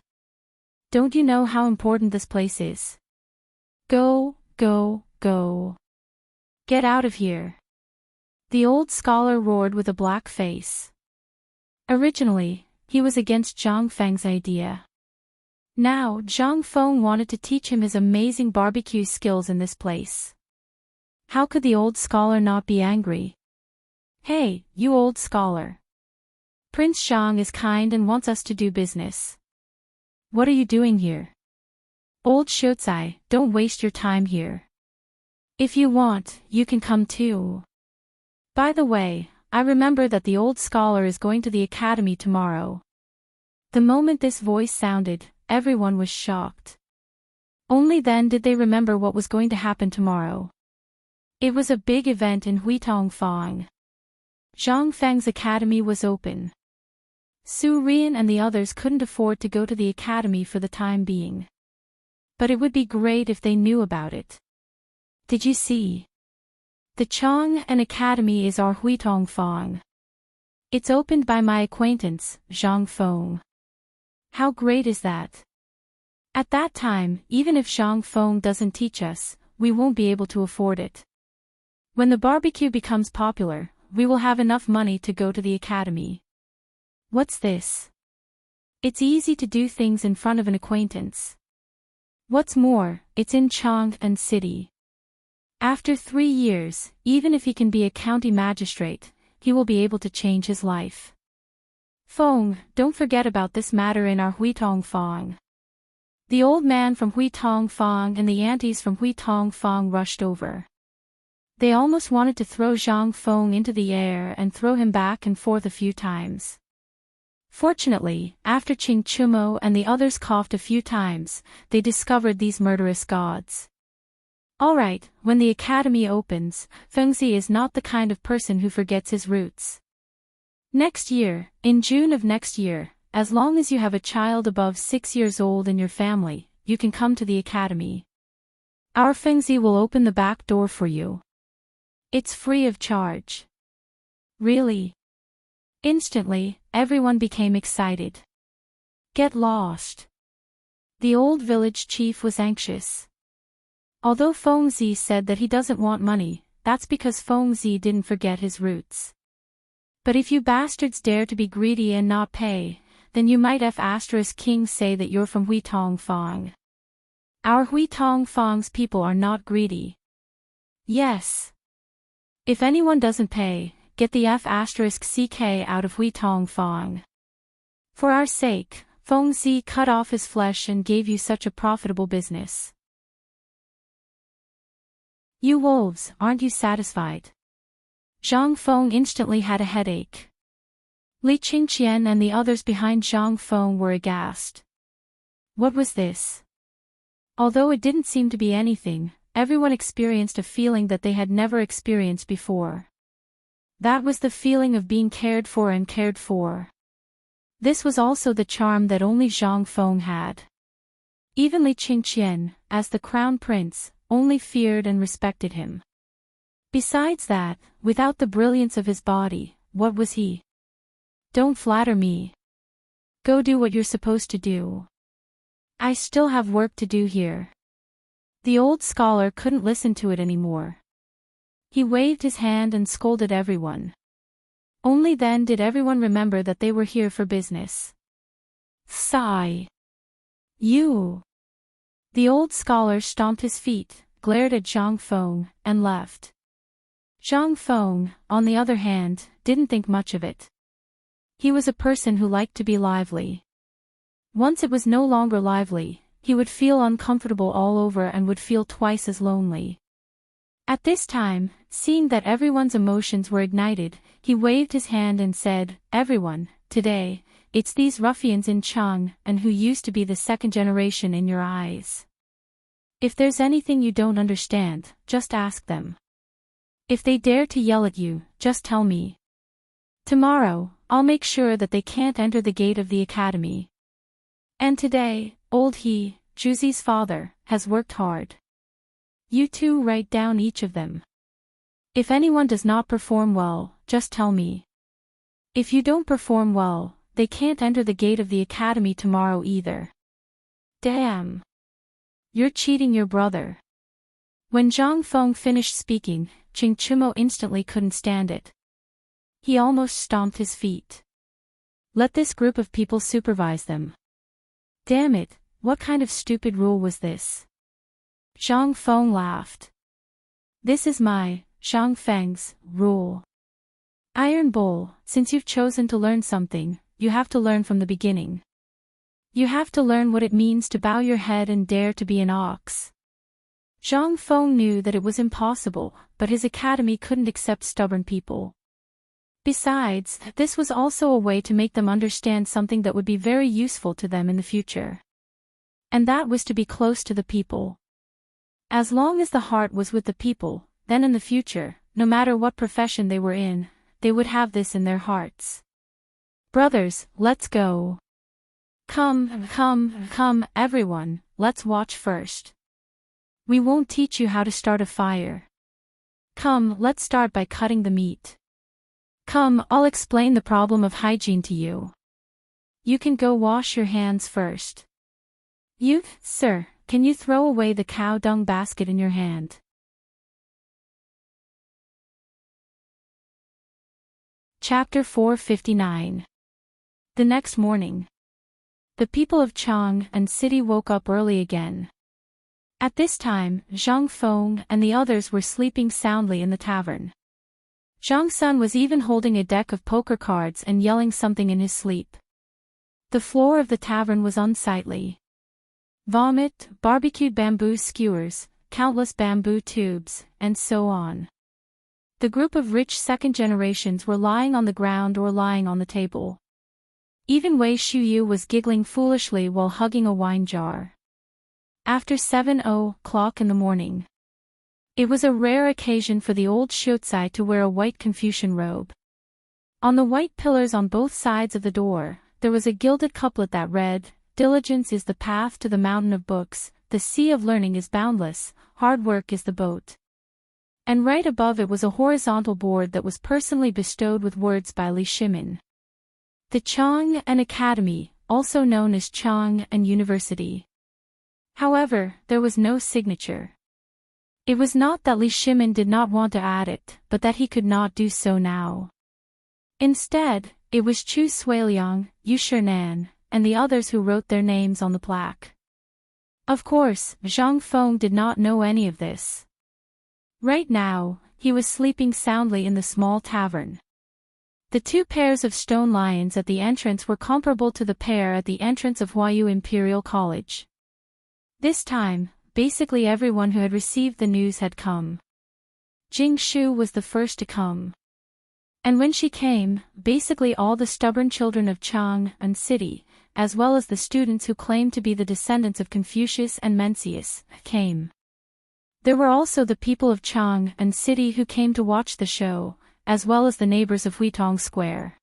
Don't you know how important this place is? Go. Get out of here. The old scholar roared with a black face. Originally, he was against Zhang Feng's idea. Now, Zhang Feng wanted to teach him his amazing barbecue skills in this place. How could the old scholar not be angry? "Hey, you old scholar. Prince Zhang is kind and wants us to do business. What are you doing here? Old Shotsai, don't waste your time here. If you want, you can come too. By the way, I remember that the old scholar is going to the academy tomorrow." The moment this voice sounded, everyone was shocked. Only then did they remember what was going to happen tomorrow. It was a big event in Huitongfang. Zhang Feng's academy was open. Su Rian and the others couldn't afford to go to the academy for the time being. But it would be great if they knew about it. "Did you see? The Chang and Academy is our Huitongfang. It's opened by my acquaintance, Zhang Feng. How great is that? At that time, even if Zhang Feng doesn't teach us, we won't be able to afford it. When the barbecue becomes popular, we will have enough money to go to the academy." "What's this? It's easy to do things in front of an acquaintance. What's more, it's in Chang'an City. After 3 years, even if he can be a county magistrate, he will be able to change his life. Feng, don't forget about this matter in our Huitongfang." The old man from Huitongfang and the aunties from Huitongfang rushed over. They almost wanted to throw Zhang Feng into the air and throw him back and forth a few times. Fortunately, after Qing Chumo and the others coughed a few times, they discovered these murderous gods. Alright, when the academy opens, Fengzi is not the kind of person who forgets his roots. Next year, in June of next year, as long as you have a child above 6 years old in your family, you can come to the academy. Our Fengzi will open the back door for you. It's free of charge. Really? Instantly, everyone became excited. Get lost. The old village chief was anxious. Although Fengzi said that he doesn't want money, that's because Fengzi didn't forget his roots. But if you bastards dare to be greedy and not pay, then you might king say that you're from Huitongfang. Our Huitongfang's people are not greedy. Yes. If anyone doesn't pay, get the *ck out of Huitongfang. For our sake, Fengzi cut off his flesh and gave you such a profitable business. You wolves, aren't you satisfied? Zhang Feng instantly had a headache. Li Qingqian and the others behind Zhang Feng were aghast. What was this? Although it didn't seem to be anything, everyone experienced a feeling that they had never experienced before. That was the feeling of being cared for and cared for. This was also the charm that only Zhang Feng had. Even Li Qingqian, as the crown prince, only feared and respected him. Besides that, without the brilliance of his body, what was he? Don't flatter me. Go do what you're supposed to do. I still have work to do here. The old scholar couldn't listen to it anymore. He waved his hand and scolded everyone. Only then did everyone remember that they were here for business. Sigh. You. The old scholar stomped his feet, glared at Zhang Feng, and left. Zhang Feng, on the other hand, didn't think much of it. He was a person who liked to be lively. Once it was no longer lively, he would feel uncomfortable all over and would feel twice as lonely. At this time, seeing that everyone's emotions were ignited, he waved his hand and said, "Everyone, today, it's these ruffians in Chang and who used to be the second generation in your eyes. If there's anything you don't understand, just ask them. If they dare to yell at you, just tell me. Tomorrow, I'll make sure that they can't enter the gate of the academy. And today, old he, Juzi's father, has worked hard. You two write down each of them. If anyone does not perform well, just tell me. If you don't perform well, they can't enter the gate of the academy tomorrow either." Damn. You're cheating your brother. When Zhang Feng finished speaking, Qing Chumo instantly couldn't stand it. He almost stomped his feet. Let this group of people supervise them. Damn it, what kind of stupid rule was this? Zhang Feng laughed. This is my, Zhang Feng's, rule. Iron Bull, since you've chosen to learn something, you have to learn from the beginning. You have to learn what it means to bow your head and dare to be an ox. Zhang Feng knew that it was impossible, but his academy couldn't accept stubborn people. Besides, this was also a way to make them understand something that would be very useful to them in the future. And that was to be close to the people. As long as the heart was with the people, then in the future, no matter what profession they were in, they would have this in their hearts. Brothers, let's go. Come, everyone, let's watch first. We won't teach you how to start a fire. Come, let's start by cutting the meat. Come, I'll explain the problem of hygiene to you. You can go wash your hands first. You, sir, can you throw away the cow dung basket in your hand? Chapter 459. The next morning. The people of Chang and city woke up early again. At this time, Zhang Feng and the others were sleeping soundly in the tavern. Zhang Sun was even holding a deck of poker cards and yelling something in his sleep. The floor of the tavern was unsightly. Vomit, barbecued bamboo skewers, countless bamboo tubes, and so on. The group of rich second generations were lying on the ground or lying on the table. Even Wei Shuyu was giggling foolishly while hugging a wine jar. After 7 o'clock in the morning. It was a rare occasion for the old Shuozai to wear a white Confucian robe. On the white pillars on both sides of the door, there was a gilded couplet that read, "Diligence is the path to the mountain of books, the sea of learning is boundless, hard work is the boat." And right above it was a horizontal board that was personally bestowed with words by Li Shimin. The Chang and Academy, also known as Chang and University. However, there was no signature. It was not that Li Shimin did not want to add it, but that he could not do so now. Instead, it was Chu Suiliang, Yu Shernan, and the others who wrote their names on the plaque. Of course, Zhang Feng did not know any of this. Right now, he was sleeping soundly in the small tavern. The two pairs of stone lions at the entrance were comparable to the pair at the entrance of Huayu Imperial College. This time, basically everyone who had received the news had come. Jing Shu was the first to come. And when she came, basically all the stubborn children of Chang and City, as well as the students who claimed to be the descendants of Confucius and Mencius, came. There were also the people of Chang and City who came to watch the show, as well as the neighbors of Huitong Square.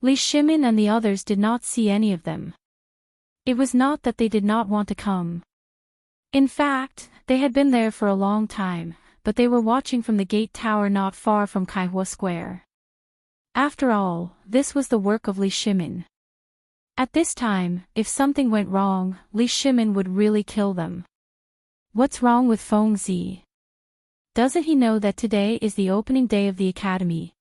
Li Shimin and the others did not see any of them. It was not that they did not want to come. In fact, they had been there for a long time, but they were watching from the gate tower not far from Kaihua Square. After all, this was the work of Li Shimin. At this time, if something went wrong, Li Shimin would really kill them. What's wrong with Feng Zi? Doesn't he know that today is the opening day of the academy?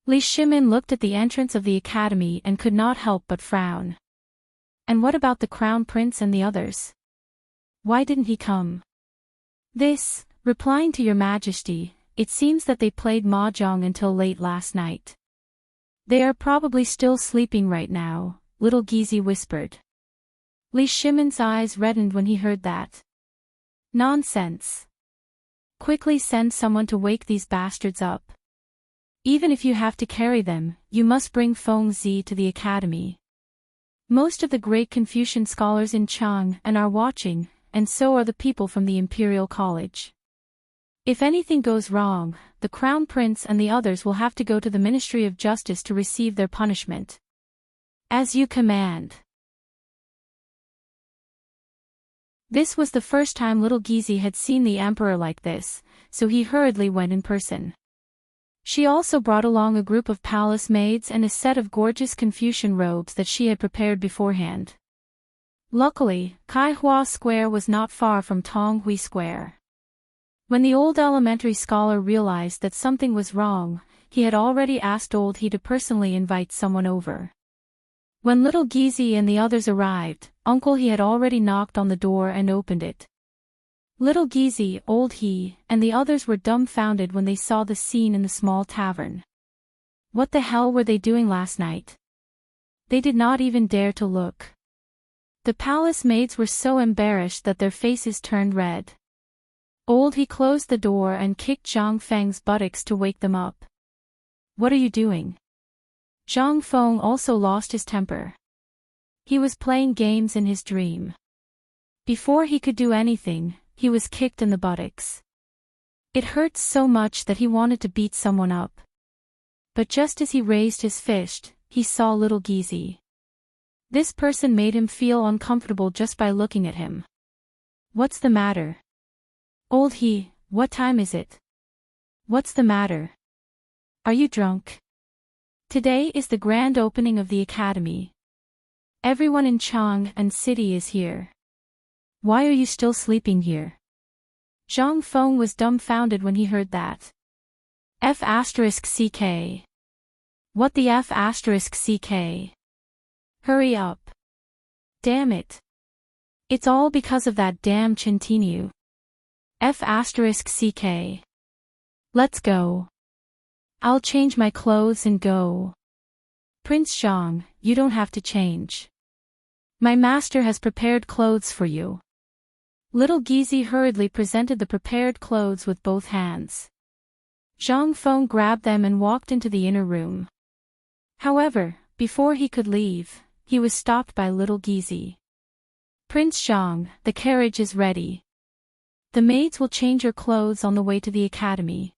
Li Shimin looked at the entrance of the academy and could not help but frown. And what about the crown prince and the others? Why didn't he come? This, replying to your majesty, it seems that they played mahjong until late last night. They are probably still sleeping right now, little Gizi whispered. Li Shimin's eyes reddened when he heard that. Nonsense. Quickly send someone to wake these bastards up. Even if you have to carry them, you must bring Feng Zi to the academy. Most of the great Confucian scholars in Chang and are watching, and so are the people from the Imperial College. If anything goes wrong, the Crown Prince and the others will have to go to the Ministry of Justice to receive their punishment. As you command. This was the first time little Gizi had seen the emperor like this, so he hurriedly went in person. She also brought along a group of palace maids and a set of gorgeous Confucian robes that she had prepared beforehand. Luckily, Kaihua Square was not far from Tonghui Square. When the old elementary scholar realized that something was wrong, he had already asked old He to personally invite someone over. When little Gizi and the others arrived, Uncle He had already knocked on the door and opened it. Little Gizi, old He, and the others were dumbfounded when they saw the scene in the small tavern. What the hell were they doing last night? They did not even dare to look. The palace maids were so embarrassed that their faces turned red. Old He closed the door and kicked Zhang Feng's buttocks to wake them up. What are you doing? Zhang Feng also lost his temper. He was playing games in his dream. Before he could do anything, he was kicked in the buttocks. It hurt so much that he wanted to beat someone up. But just as he raised his fist, he saw little Gizi. This person made him feel uncomfortable just by looking at him. What's the matter? Old He, what time is it? What's the matter? Are you drunk? Today is the grand opening of the academy. Everyone in Chang and City is here. Why are you still sleeping here? Zhang Feng was dumbfounded when he heard that. F***CK. What the F***CK? Hurry up. Damn it. It's all because of that damn Chintinu. F***CK. Let's go. I'll change my clothes and go. Prince Zhang, you don't have to change. My master has prepared clothes for you. Little Gizi hurriedly presented the prepared clothes with both hands. Zhang Feng grabbed them and walked into the inner room. However, before he could leave, he was stopped by little Gizi. Prince Zhang, the carriage is ready. The maids will change your clothes on the way to the academy.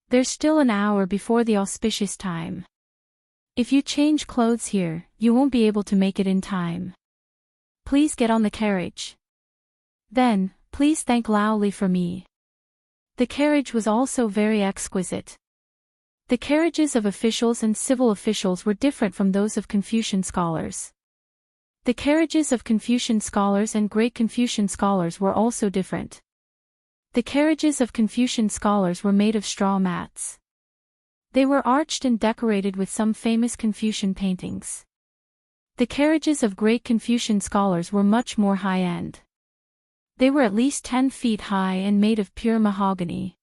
There's still an hour before the auspicious time. If you change clothes here, you won't be able to make it in time. Please get on the carriage. Then, please thank loudly for me. The carriage was also very exquisite. The carriages of officials and civil officials were different from those of Confucian scholars. The carriages of Confucian scholars and great Confucian scholars were also different. The carriages of Confucian scholars were made of straw mats. They were arched and decorated with some famous Confucian paintings. The carriages of great Confucian scholars were much more high-end. They were at least 10 feet high and made of pure mahogany.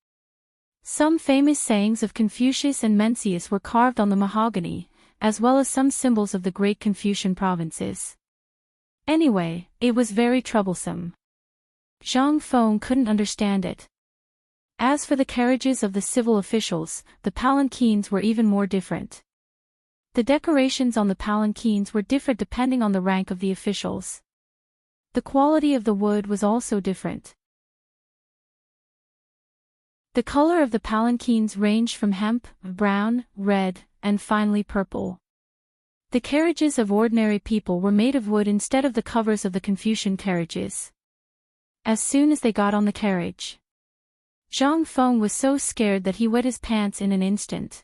Some famous sayings of Confucius and Mencius were carved on the mahogany, as well as some symbols of the great Confucian provinces. Anyway, it was very troublesome. Zhang Feng couldn't understand it. As for the carriages of the civil officials, the palanquins were even more different. The decorations on the palanquins were different depending on the rank of the officials. The quality of the wood was also different. The color of the palanquins ranged from hemp, brown, red, and finally purple. The carriages of ordinary people were made of wood instead of the covers of the Confucian carriages. As soon as they got on the carriage, Zhang Feng was so scared that he wet his pants in an instant.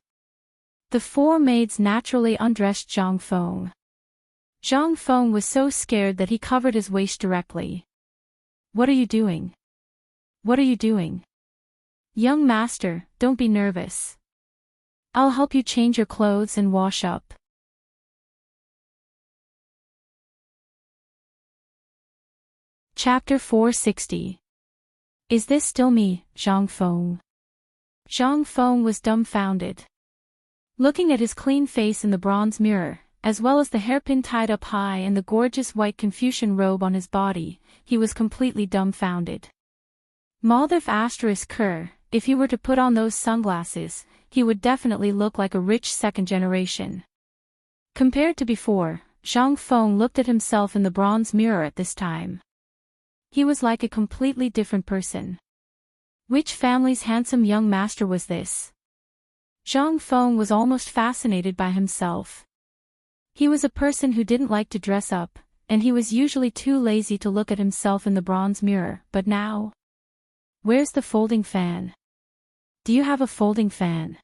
The 4 maids naturally undressed Zhang Feng. Zhang Feng was so scared that he covered his waist directly. "What are you doing? What are you doing? Young master, don't be nervous. I'll help you change your clothes and wash up." Chapter 460. Is this still me, Zhang Feng? Zhang Feng was dumbfounded. Looking at his clean face in the bronze mirror, as well as the hairpin tied up high and the gorgeous white Confucian robe on his body, he was completely dumbfounded. Maldorf *Ker, if he were to put on those sunglasses, he would definitely look like a rich second generation. Compared to before, Zhang Feng looked at himself in the bronze mirror at this time. He was like a completely different person. Which family's handsome young master was this? Zhang Feng was almost fascinated by himself. He was a person who didn't like to dress up, and he was usually too lazy to look at himself in the bronze mirror, but now... Where's the folding fan? Do you have a folding fan?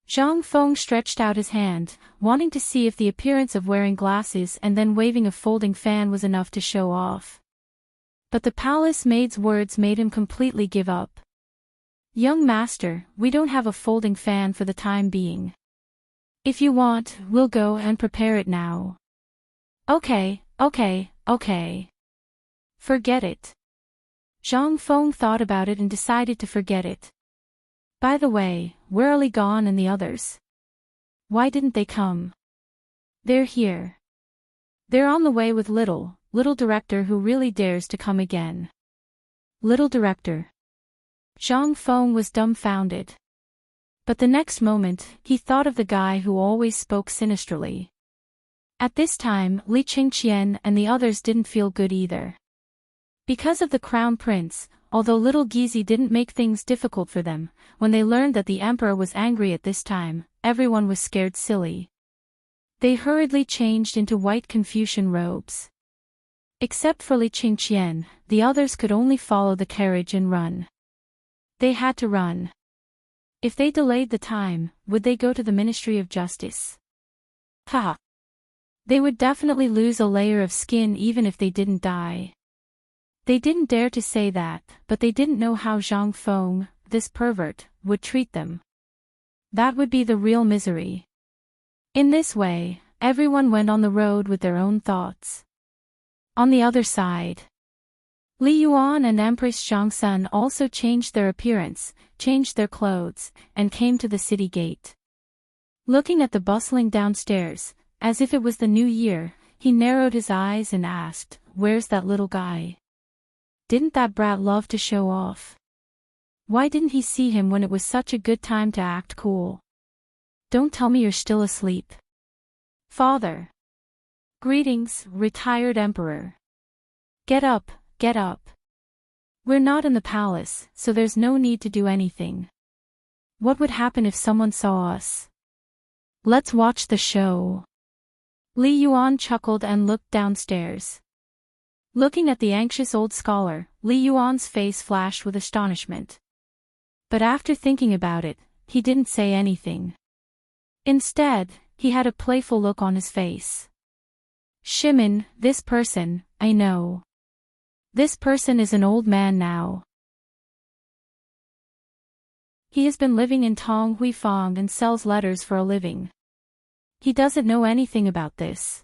Zhang Feng stretched out his hand, wanting to see if the appearance of wearing glasses and then waving a folding fan was enough to show off. But the palace maid's words made him completely give up. "Young master, we don't have a folding fan for the time being. If you want, we'll go and prepare it now." Okay. Forget it. Zhang Feng thought about it and decided to forget it. By the way, where are Li Gone and the others? Why didn't they come? They're here. They're on the way with little director who really dares to come again. Little director. Zhang Feng was dumbfounded. But the next moment, he thought of the guy who always spoke sinisterly. At this time, Li Qingqian and the others didn't feel good either. Because of the crown prince, although little Gizi didn't make things difficult for them, when they learned that the emperor was angry at this time, everyone was scared silly. They hurriedly changed into white Confucian robes. Except for Li Qingqian, the others could only follow the carriage and run. They had to run. If they delayed the time, would they go to the Ministry of Justice? Ha! They would definitely lose a layer of skin even if they didn't die. They didn't dare to say that, but they didn't know how Zhang Feng, this pervert, would treat them. That would be the real misery. In this way, everyone went on the road with their own thoughts. On the other side, Li Yuan and Empress Zhangsun also changed their appearance, changed their clothes, and came to the city gate. Looking at the bustling downstairs, as if it was the new year, he narrowed his eyes and asked, "Where's that little guy? Didn't that brat love to show off? Why didn't he see him when it was such a good time to act cool? Don't tell me you're still asleep." "Father." "Greetings, retired emperor. Get up, get up. We're not in the palace, so there's no need to do anything. What would happen if someone saw us? Let's watch the show. Li Yuan chuckled and looked downstairs. Looking at the anxious old scholar, Li Yuan's face flashed with astonishment. But after thinking about it, he didn't say anything. Instead, he had a playful look on his face. Shimin, this person, I know. This person is an old man now. He has been living in Tong Huifang and sells letters for a living. He doesn't know anything about this.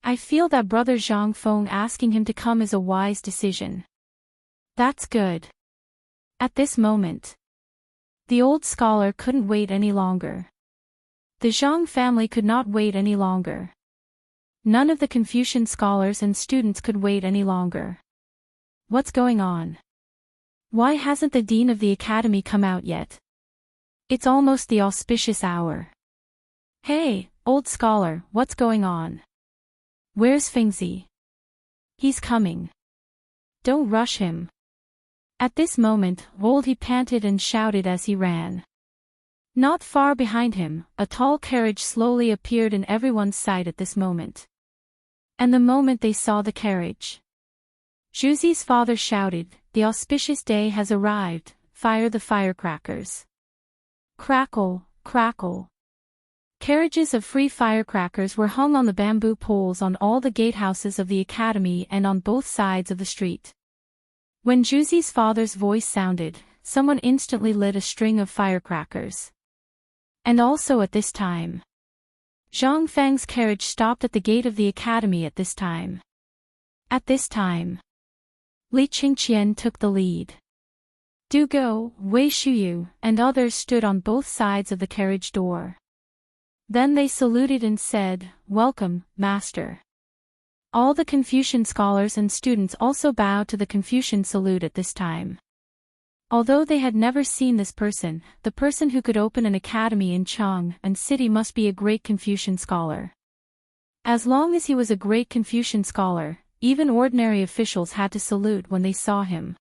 I feel that Brother Zhang Feng asking him to come is a wise decision. That's good. At this moment, the old scholar couldn't wait any longer. The Zhang family could not wait any longer. None of the Confucian scholars and students could wait any longer. What's going on? Why hasn't the dean of the academy come out yet? It's almost the auspicious hour. Hey, old scholar, what's going on? Where's Fengzi? He's coming. Don't rush him. At this moment, he panted and shouted as he ran. Not far behind him, a tall carriage slowly appeared in everyone's sight at this moment. And the moment they saw the carriage, Zhuzi's father shouted, "The auspicious day has arrived, fire the firecrackers." Crackle, crackle. Carriages of free firecrackers were hung on the bamboo poles on all the gatehouses of the academy and on both sides of the street. When Zhuzi's father's voice sounded, someone instantly lit a string of firecrackers. And also at this time, Zhang Feng's carriage stopped at the gate of the academy at this time. At this time, Li Qingqian took the lead. Du Go, Wei Shuyu, and others stood on both sides of the carriage door. Then they saluted and said, "Welcome, Master." All the Confucian scholars and students also bowed to the Confucian salute at this time. Although they had never seen this person, the person who could open an academy in Chang'an City must be a great Confucian scholar. As long as he was a great Confucian scholar, even ordinary officials had to salute when they saw him.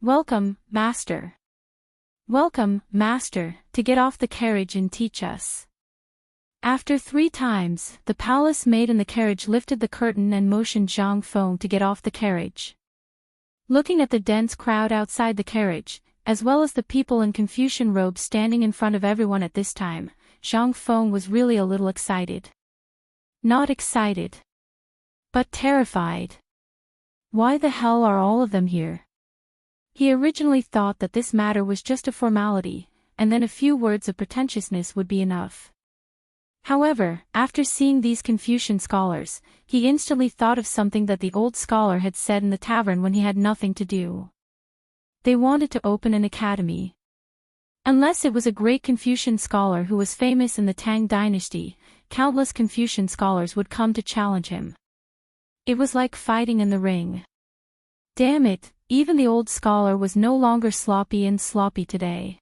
"Welcome, Master. Welcome, Master, to get off the carriage and teach us." After 3 times, the palace maid in the carriage lifted the curtain and motioned Zhang Feng to get off the carriage. Looking at the dense crowd outside the carriage, as well as the people in Confucian robes standing in front of everyone at this time, Zhang Feng was really a little excited. Not excited, but terrified. Why the hell are all of them here? He originally thought that this matter was just a formality, and then a few words of pretentiousness would be enough. However, after seeing these Confucian scholars, he instantly thought of something that the old scholar had said in the tavern when he had nothing to do. They wanted to open an academy. Unless it was a great Confucian scholar who was famous in the Tang Dynasty, countless Confucian scholars would come to challenge him. It was like fighting in the ring. Damn it, even the old scholar was no longer sloppy and sloppy today.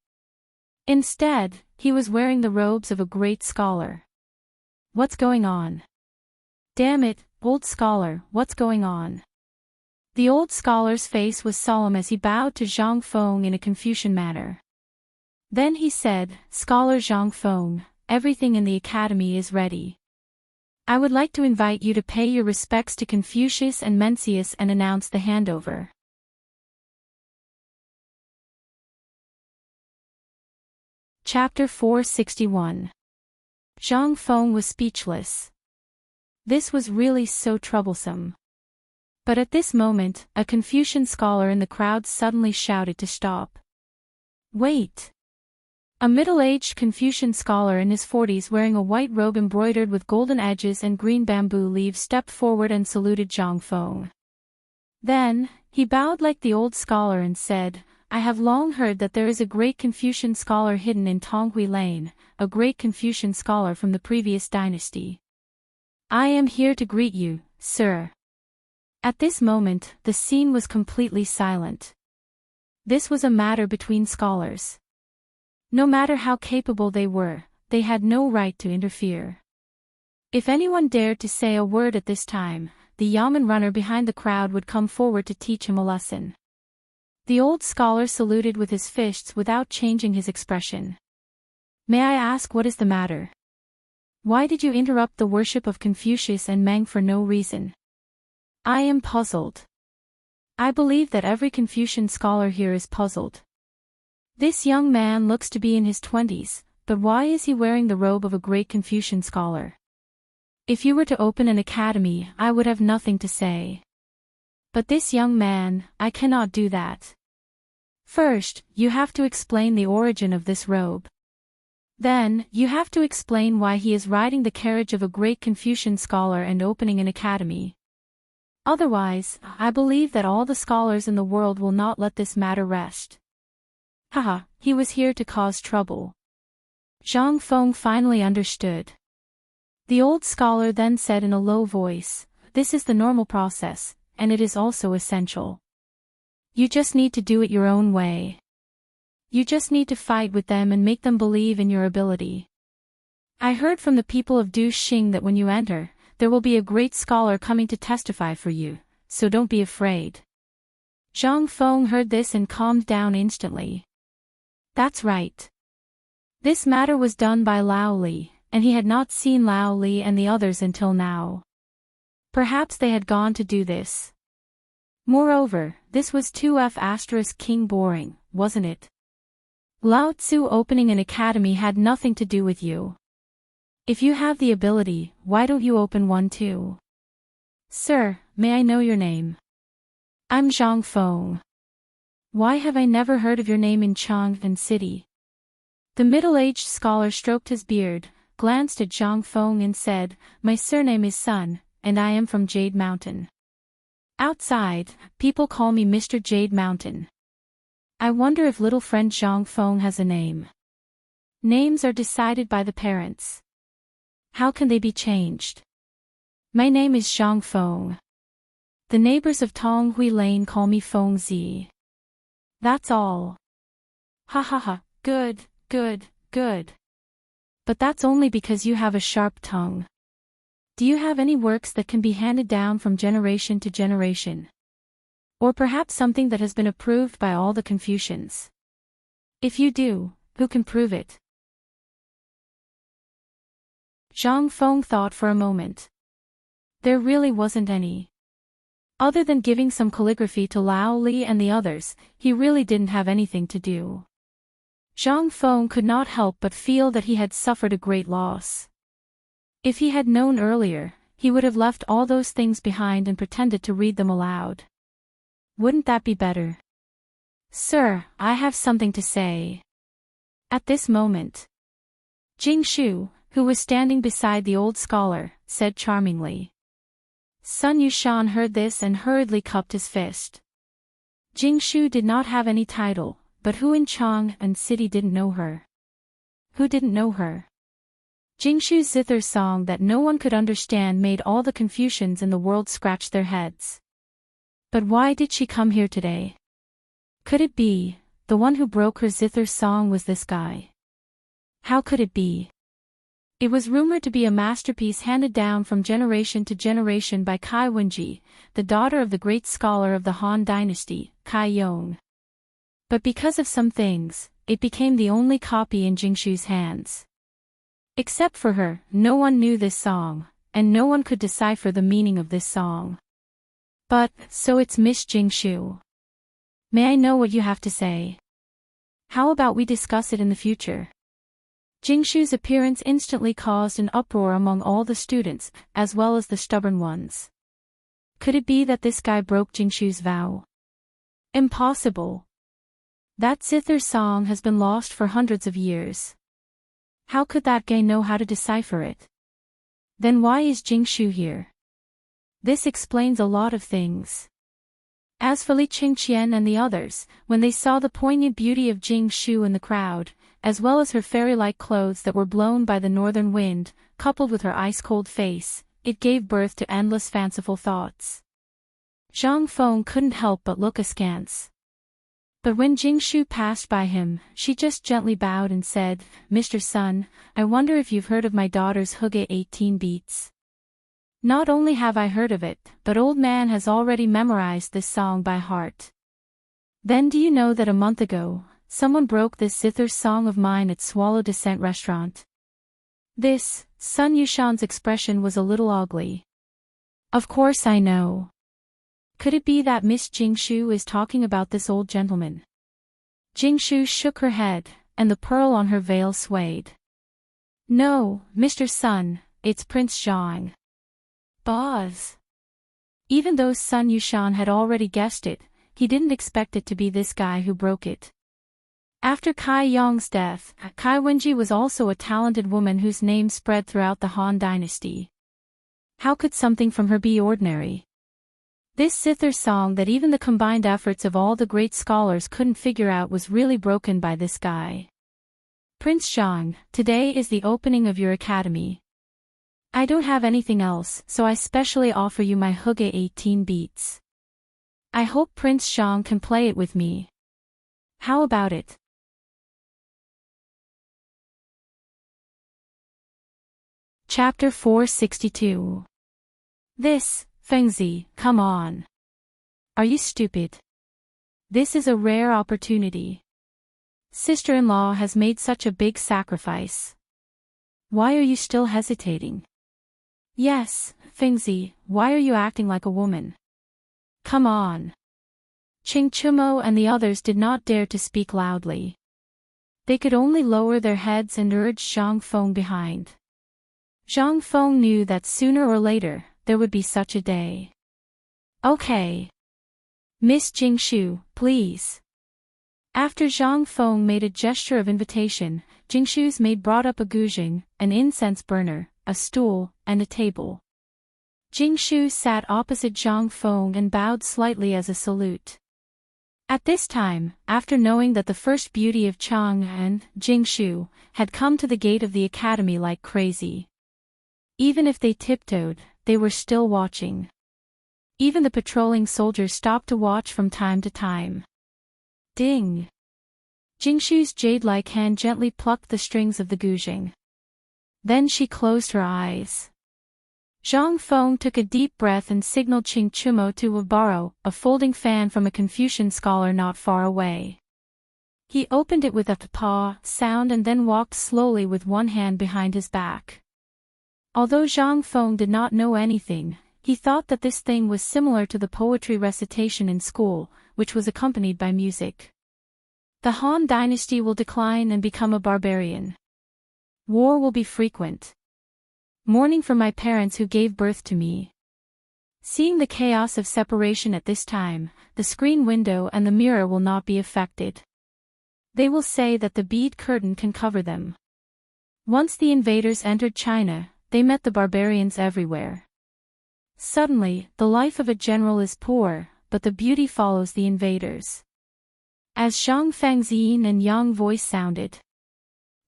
Instead, he was wearing the robes of a great scholar. What's going on? Damn it, old scholar, what's going on? The old scholar's face was solemn as he bowed to Zhang Feng in a Confucian manner. Then he said, "Scholar Zhang Feng, everything in the academy is ready. I would like to invite you to pay your respects to Confucius and Mencius and announce the handover." Chapter 461. Zhang Feng was speechless. This was really so troublesome. But at this moment, a Confucian scholar in the crowd suddenly shouted to stop. "Wait!" A middle-aged Confucian scholar in his 40s wearing a white robe embroidered with golden edges and green bamboo leaves stepped forward and saluted Zhang Feng. Then, he bowed like the old scholar and said, "I have long heard that there is a great Confucian scholar hidden in Tonghui Lane, a great Confucian scholar from the previous dynasty. I am here to greet you, sir." At this moment, the scene was completely silent. This was a matter between scholars. No matter how capable they were, they had no right to interfere. If anyone dared to say a word at this time, the yamen runner behind the crowd would come forward to teach him a lesson. The old scholar saluted with his fists without changing his expression. May I ask what is the matter? Why did you interrupt the worship of Confucius and Meng for no reason? I am puzzled. I believe that every Confucian scholar here is puzzled. This young man looks to be in his 20s, but why is he wearing the robe of a great Confucian scholar? If you were to open an academy, I would have nothing to say. But this young man, I cannot do that. First, you have to explain the origin of this robe. Then, you have to explain why he is riding the carriage of a great Confucian scholar and opening an academy. Otherwise, I believe that all the scholars in the world will not let this matter rest. Haha, he was here to cause trouble. Zhang Feng finally understood. The old scholar then said in a low voice, "This is the normal process, and it is also essential. You just need to do it your own way. You just need to fight with them and make them believe in your ability. I heard from the people of Du Xing that when you enter, there will be a great scholar coming to testify for you, so don't be afraid." Zhang Feng heard this and calmed down instantly. That's right. This matter was done by Lao Li, and he had not seen Lao Li and the others until now. Perhaps they had gone to do this. Moreover, this was 2F** King boring, wasn't it? Lao Tzu opening an academy had nothing to do with you. If you have the ability, why don't you open one too? Sir, may I know your name? I'm Zhang Feng. Why have I never heard of your name in Chang'an City? The middle-aged scholar stroked his beard, glanced at Zhang Feng and said, "My surname is Sun, and I am from Jade Mountain. Outside, people call me Mr. Jade Mountain. I wonder if little friend Zhang Feng has a name. Names are decided by the parents. How can they be changed? My name is Zhang Feng. The neighbors of Tong Hui Lane call me Feng Zi. That's all." Ha ha ha, good, good, good. But that's only because you have a sharp tongue. Do you have any works that can be handed down from generation to generation? Or perhaps something that has been approved by all the Confucians? If you do, who can prove it? Zhang Feng thought for a moment. There really wasn't any. Other than giving some calligraphy to Lao Li and the others, he really didn't have anything to do. Zhang Feng could not help but feel that he had suffered a great loss. If he had known earlier, he would have left all those things behind and pretended to read them aloud. Wouldn't that be better? Sir, I have something to say. At this moment, Jing Shu, who was standing beside the old scholar, said charmingly. Sun Yushan heard this and hurriedly cupped his fist. Jing Shu did not have any title, but who in Chang'an City didn't know her? Who didn't know her? Jing Shu's zither song that no one could understand made all the Confucians in the world scratch their heads. But why did she come here today? Could it be, the one who broke her zither song was this guy? How could it be? It was rumored to be a masterpiece handed down from generation to generation by Kai Wenji, the daughter of the great scholar of the Han Dynasty, Kai Yong. But because of some things, it became the only copy in Jingshu's hands. Except for her, no one knew this song, and no one could decipher the meaning of this song. But, so it's Miss Jingshu. May I know what you have to say? How about we discuss it in the future? Jingshu's appearance instantly caused an uproar among all the students, as well as the stubborn ones. Could it be that this guy broke Jingshu's vow? Impossible. That zither song has been lost for hundreds of years. How could that guy know how to decipher it? Then why is Jingshu here? This explains a lot of things. As for Li Qingqian and the others, when they saw the poignant beauty of Jingshu in the crowd, as well as her fairy-like clothes that were blown by the northern wind, coupled with her ice-cold face, it gave birth to endless fanciful thoughts. Zhang Feng couldn't help but look askance. But when Jingshu passed by him, she just gently bowed and said, Mr. Sun, I wonder if you've heard of my daughter's Hygge 18 beats. Not only have I heard of it, but old man has already memorized this song by heart. Then do you know that a month ago, someone broke this zither song of mine at Swallow Descent restaurant? This, Sun Yushan's expression was a little ugly. Of course I know. Could it be that Miss Jingshu is talking about this old gentleman? Jingshu shook her head, and the pearl on her veil swayed. No, Mr. Sun, it's Prince Zhang. Boz. Even though Sun Yushan had already guessed it, he didn't expect it to be this guy who broke it. After Kai Yong's death, Kai Wenji was also a talented woman whose name spread throughout the Han Dynasty. How could something from her be ordinary? This zither song that even the combined efforts of all the great scholars couldn't figure out was really broken by this guy. Prince Zhang, today is the opening of your academy. I don't have anything else, so I specially offer you my Hygge 18 beats. I hope Prince Zhang can play it with me. How about it? Chapter 462. This, Fengzi, come on. Are you stupid? This is a rare opportunity. Sister-in-law has made such a big sacrifice. Why are you still hesitating? Yes, Fengzi, why are you acting like a woman? Come on. Qing Chumo and the others did not dare to speak loudly. They could only lower their heads and urge Zhang Feng behind. Zhang Feng knew that sooner or later, there would be such a day. Okay. Miss Jingshu, please. After Zhang Feng made a gesture of invitation, Jingshu's maid brought up a guzheng, an incense burner, a stool, and a table. Jingshu sat opposite Zhang Feng and bowed slightly as a salute. At this time, after knowing that the first beauty of Chang and Jingshu had come to the gate of the academy like crazy. Even if they tiptoed, they were still watching. Even the patrolling soldiers stopped to watch from time to time. Ding! Jingshu's jade-like hand gently plucked the strings of the guzheng. Then she closed her eyes. Zhang Feng took a deep breath and signaled Qing Chumo to borrow a folding fan from a Confucian scholar not far away. He opened it with a paw sound and then walked slowly with one hand behind his back. Although Zhang Feng did not know anything, he thought that this thing was similar to the poetry recitation in school, which was accompanied by music. The Han Dynasty will decline and become a barbarian. War will be frequent. Mourning for my parents who gave birth to me. Seeing the chaos of separation at this time, the screen window and the mirror will not be affected. They will say that the bead curtain can cover them. Once the invaders entered China, they met the barbarians everywhere. Suddenly, the life of a general is poor, but the beauty follows the invaders. As Zhang Feng's yin and yang voice sounded,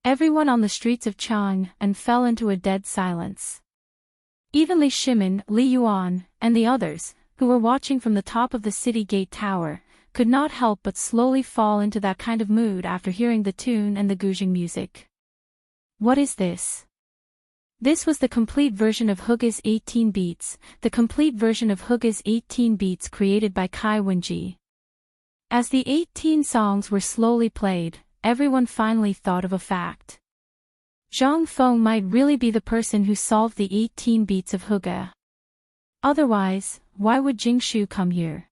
everyone on the streets of Chang'an fell into a dead silence. Even Li Shimin, Li Yuan, and the others, who were watching from the top of the city gate tower, could not help but slowly fall into that kind of mood after hearing the tune and the guzheng music. What is this? This was the complete version of Hygge's 18 beats, the complete version of Hygge's 18 beats created by Kai Wenji. As the 18 songs were slowly played, everyone finally thought of a fact. Zhang Feng might really be the person who solved the 18 beats of Hygge. Otherwise, why would Jingshu come here?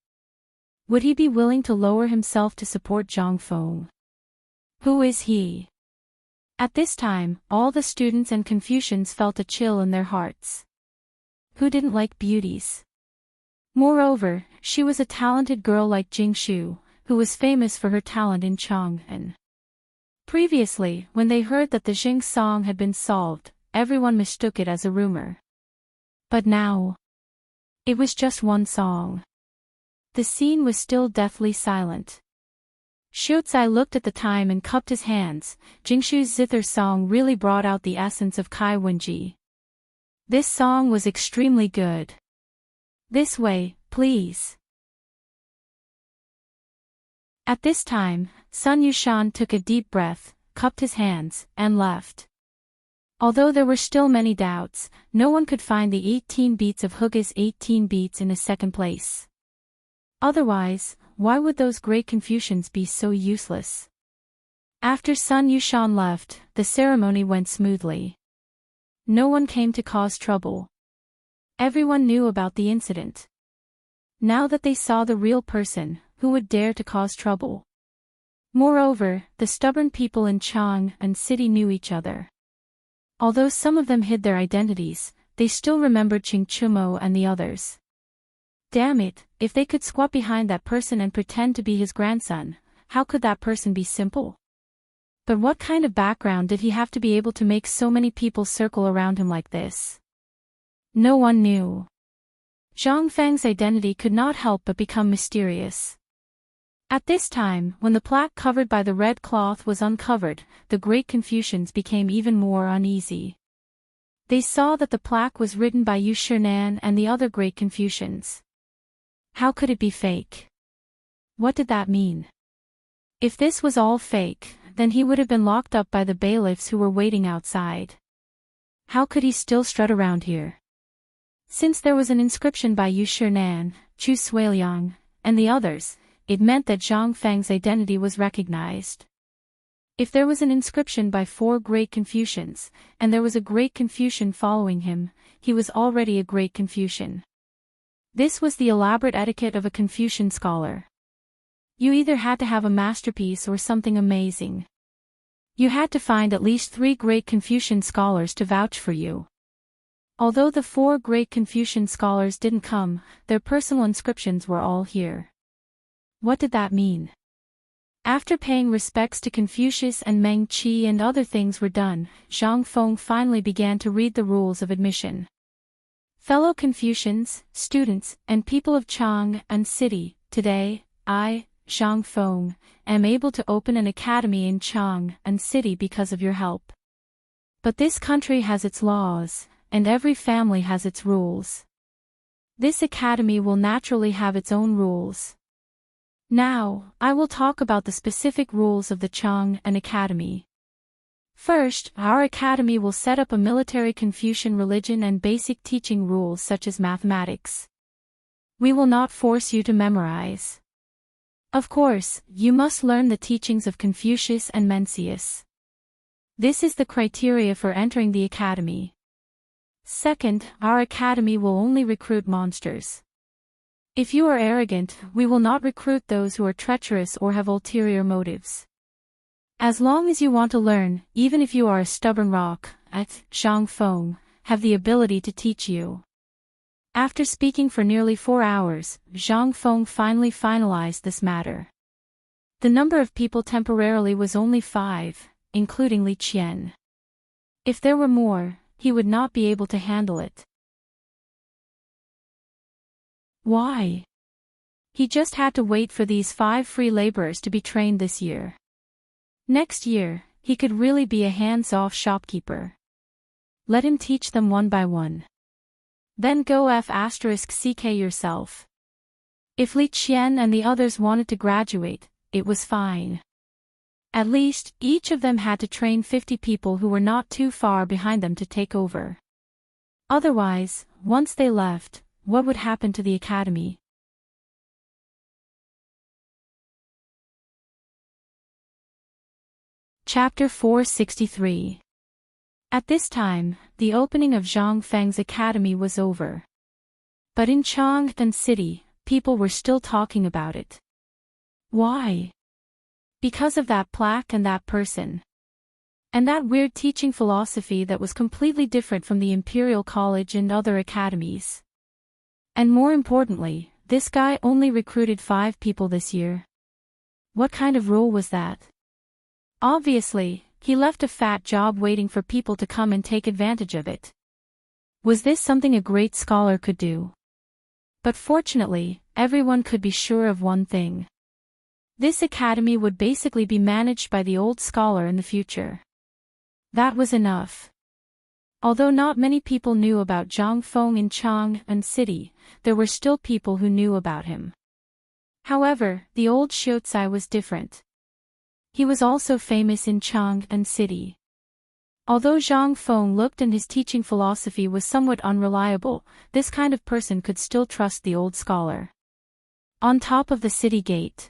Would he be willing to lower himself to support Zhang Feng? Who is he? At this time, all the students and Confucians felt a chill in their hearts. Who didn't like beauties? Moreover, she was a talented girl like Jingshu, who was famous for her talent in Chang'an. Previously, when they heard that the Jing song had been solved, everyone mistook it as a rumor. But now, it was just one song. The scene was still deathly silent. Xiuzai looked at the time and cupped his hands. Jingshu's zither song really brought out the essence of Kai Wenji. This song was extremely good. This way, please. At this time, Sun Yushan took a deep breath, cupped his hands, and left. Although there were still many doubts, no one could find the 18 beats of Hygge's 18 beats in a second place. Otherwise, why would those great Confucians be so useless? After Sun Yushan left, the ceremony went smoothly. No one came to cause trouble. Everyone knew about the incident. Now that they saw the real person, who would dare to cause trouble? Moreover, the stubborn people in Chang and City knew each other. Although some of them hid their identities, they still remembered Ching Chumo and the others. Damn it, if they could squat behind that person and pretend to be his grandson, how could that person be simple? But what kind of background did he have to be able to make so many people circle around him like this? No one knew. Zhang Feng's identity could not help but become mysterious. At this time, when the plaque covered by the red cloth was uncovered, the great Confucians became even more uneasy. They saw that the plaque was written by Yu Shinan and the other great Confucians. How could it be fake? What did that mean? If this was all fake, then he would have been locked up by the bailiffs who were waiting outside. How could he still strut around here? Since there was an inscription by Yu Shinan, Chu Suiliang, and the others, it meant that Zhang Feng's identity was recognized. If there was an inscription by 4 great Confucians, and there was a great Confucian following him, he was already a great Confucian. This was the elaborate etiquette of a Confucian scholar. You either had to have a masterpiece or something amazing. You had to find at least 3 great Confucian scholars to vouch for you. Although the 4 great Confucian scholars didn't come, their personal inscriptions were all here. What did that mean? After paying respects to Confucius and Meng Qi and other things were done, Zhang Feng finally began to read the rules of admission. Fellow Confucians, students, and people of Chang and City, today, I, Zhang Feng, am able to open an academy in Chang and City because of your help. But this country has its laws, and every family has its rules. This academy will naturally have its own rules. Now, I will talk about the specific rules of the Chang and Academy. First, our academy will set up a military Confucian religion and basic teaching rules such as mathematics. We will not force you to memorize. Of course, you must learn the teachings of Confucius and Mencius. This is the criteria for entering the academy. Second, our academy will only recruit monsters. If you are arrogant, we will not recruit those who are treacherous or have ulterior motives. As long as you want to learn, even if you are a stubborn rock, Zhang Feng, have the ability to teach you. After speaking for nearly 4 hours, Zhang Feng finally finalized this matter. The number of people temporarily was only 5, including Li Qian. If there were more, he would not be able to handle it. Why? He just had to wait for these 5 free laborers to be trained this year. Next year, he could really be a hands-off shopkeeper. Let him teach them one by one. Then go *CK yourself. If Li Qian and the others wanted to graduate, it was fine. At least, each of them had to train 50 people who were not too far behind them to take over. Otherwise, once they left, what would happen to the academy? Chapter 463. At this time, the opening of Zhang Feng's academy was over. But in Chang and City, people were still talking about it. Why? Because of that plaque and that person. And that weird teaching philosophy that was completely different from the Imperial College and other academies. And more importantly, this guy only recruited 5 people this year. What kind of rule was that? Obviously, he left a fat job waiting for people to come and take advantage of it. Was this something a great scholar could do? But fortunately, everyone could be sure of one thing. This academy would basically be managed by the old scholar in the future. That was enough. Although not many people knew about Zhang Feng in Chang and City, there were still people who knew about him. However, the old Xiuzai was different. He was also famous in Chang and City. Although Zhang Feng looked and his teaching philosophy was somewhat unreliable, this kind of person could still trust the old scholar. On top of the city gate.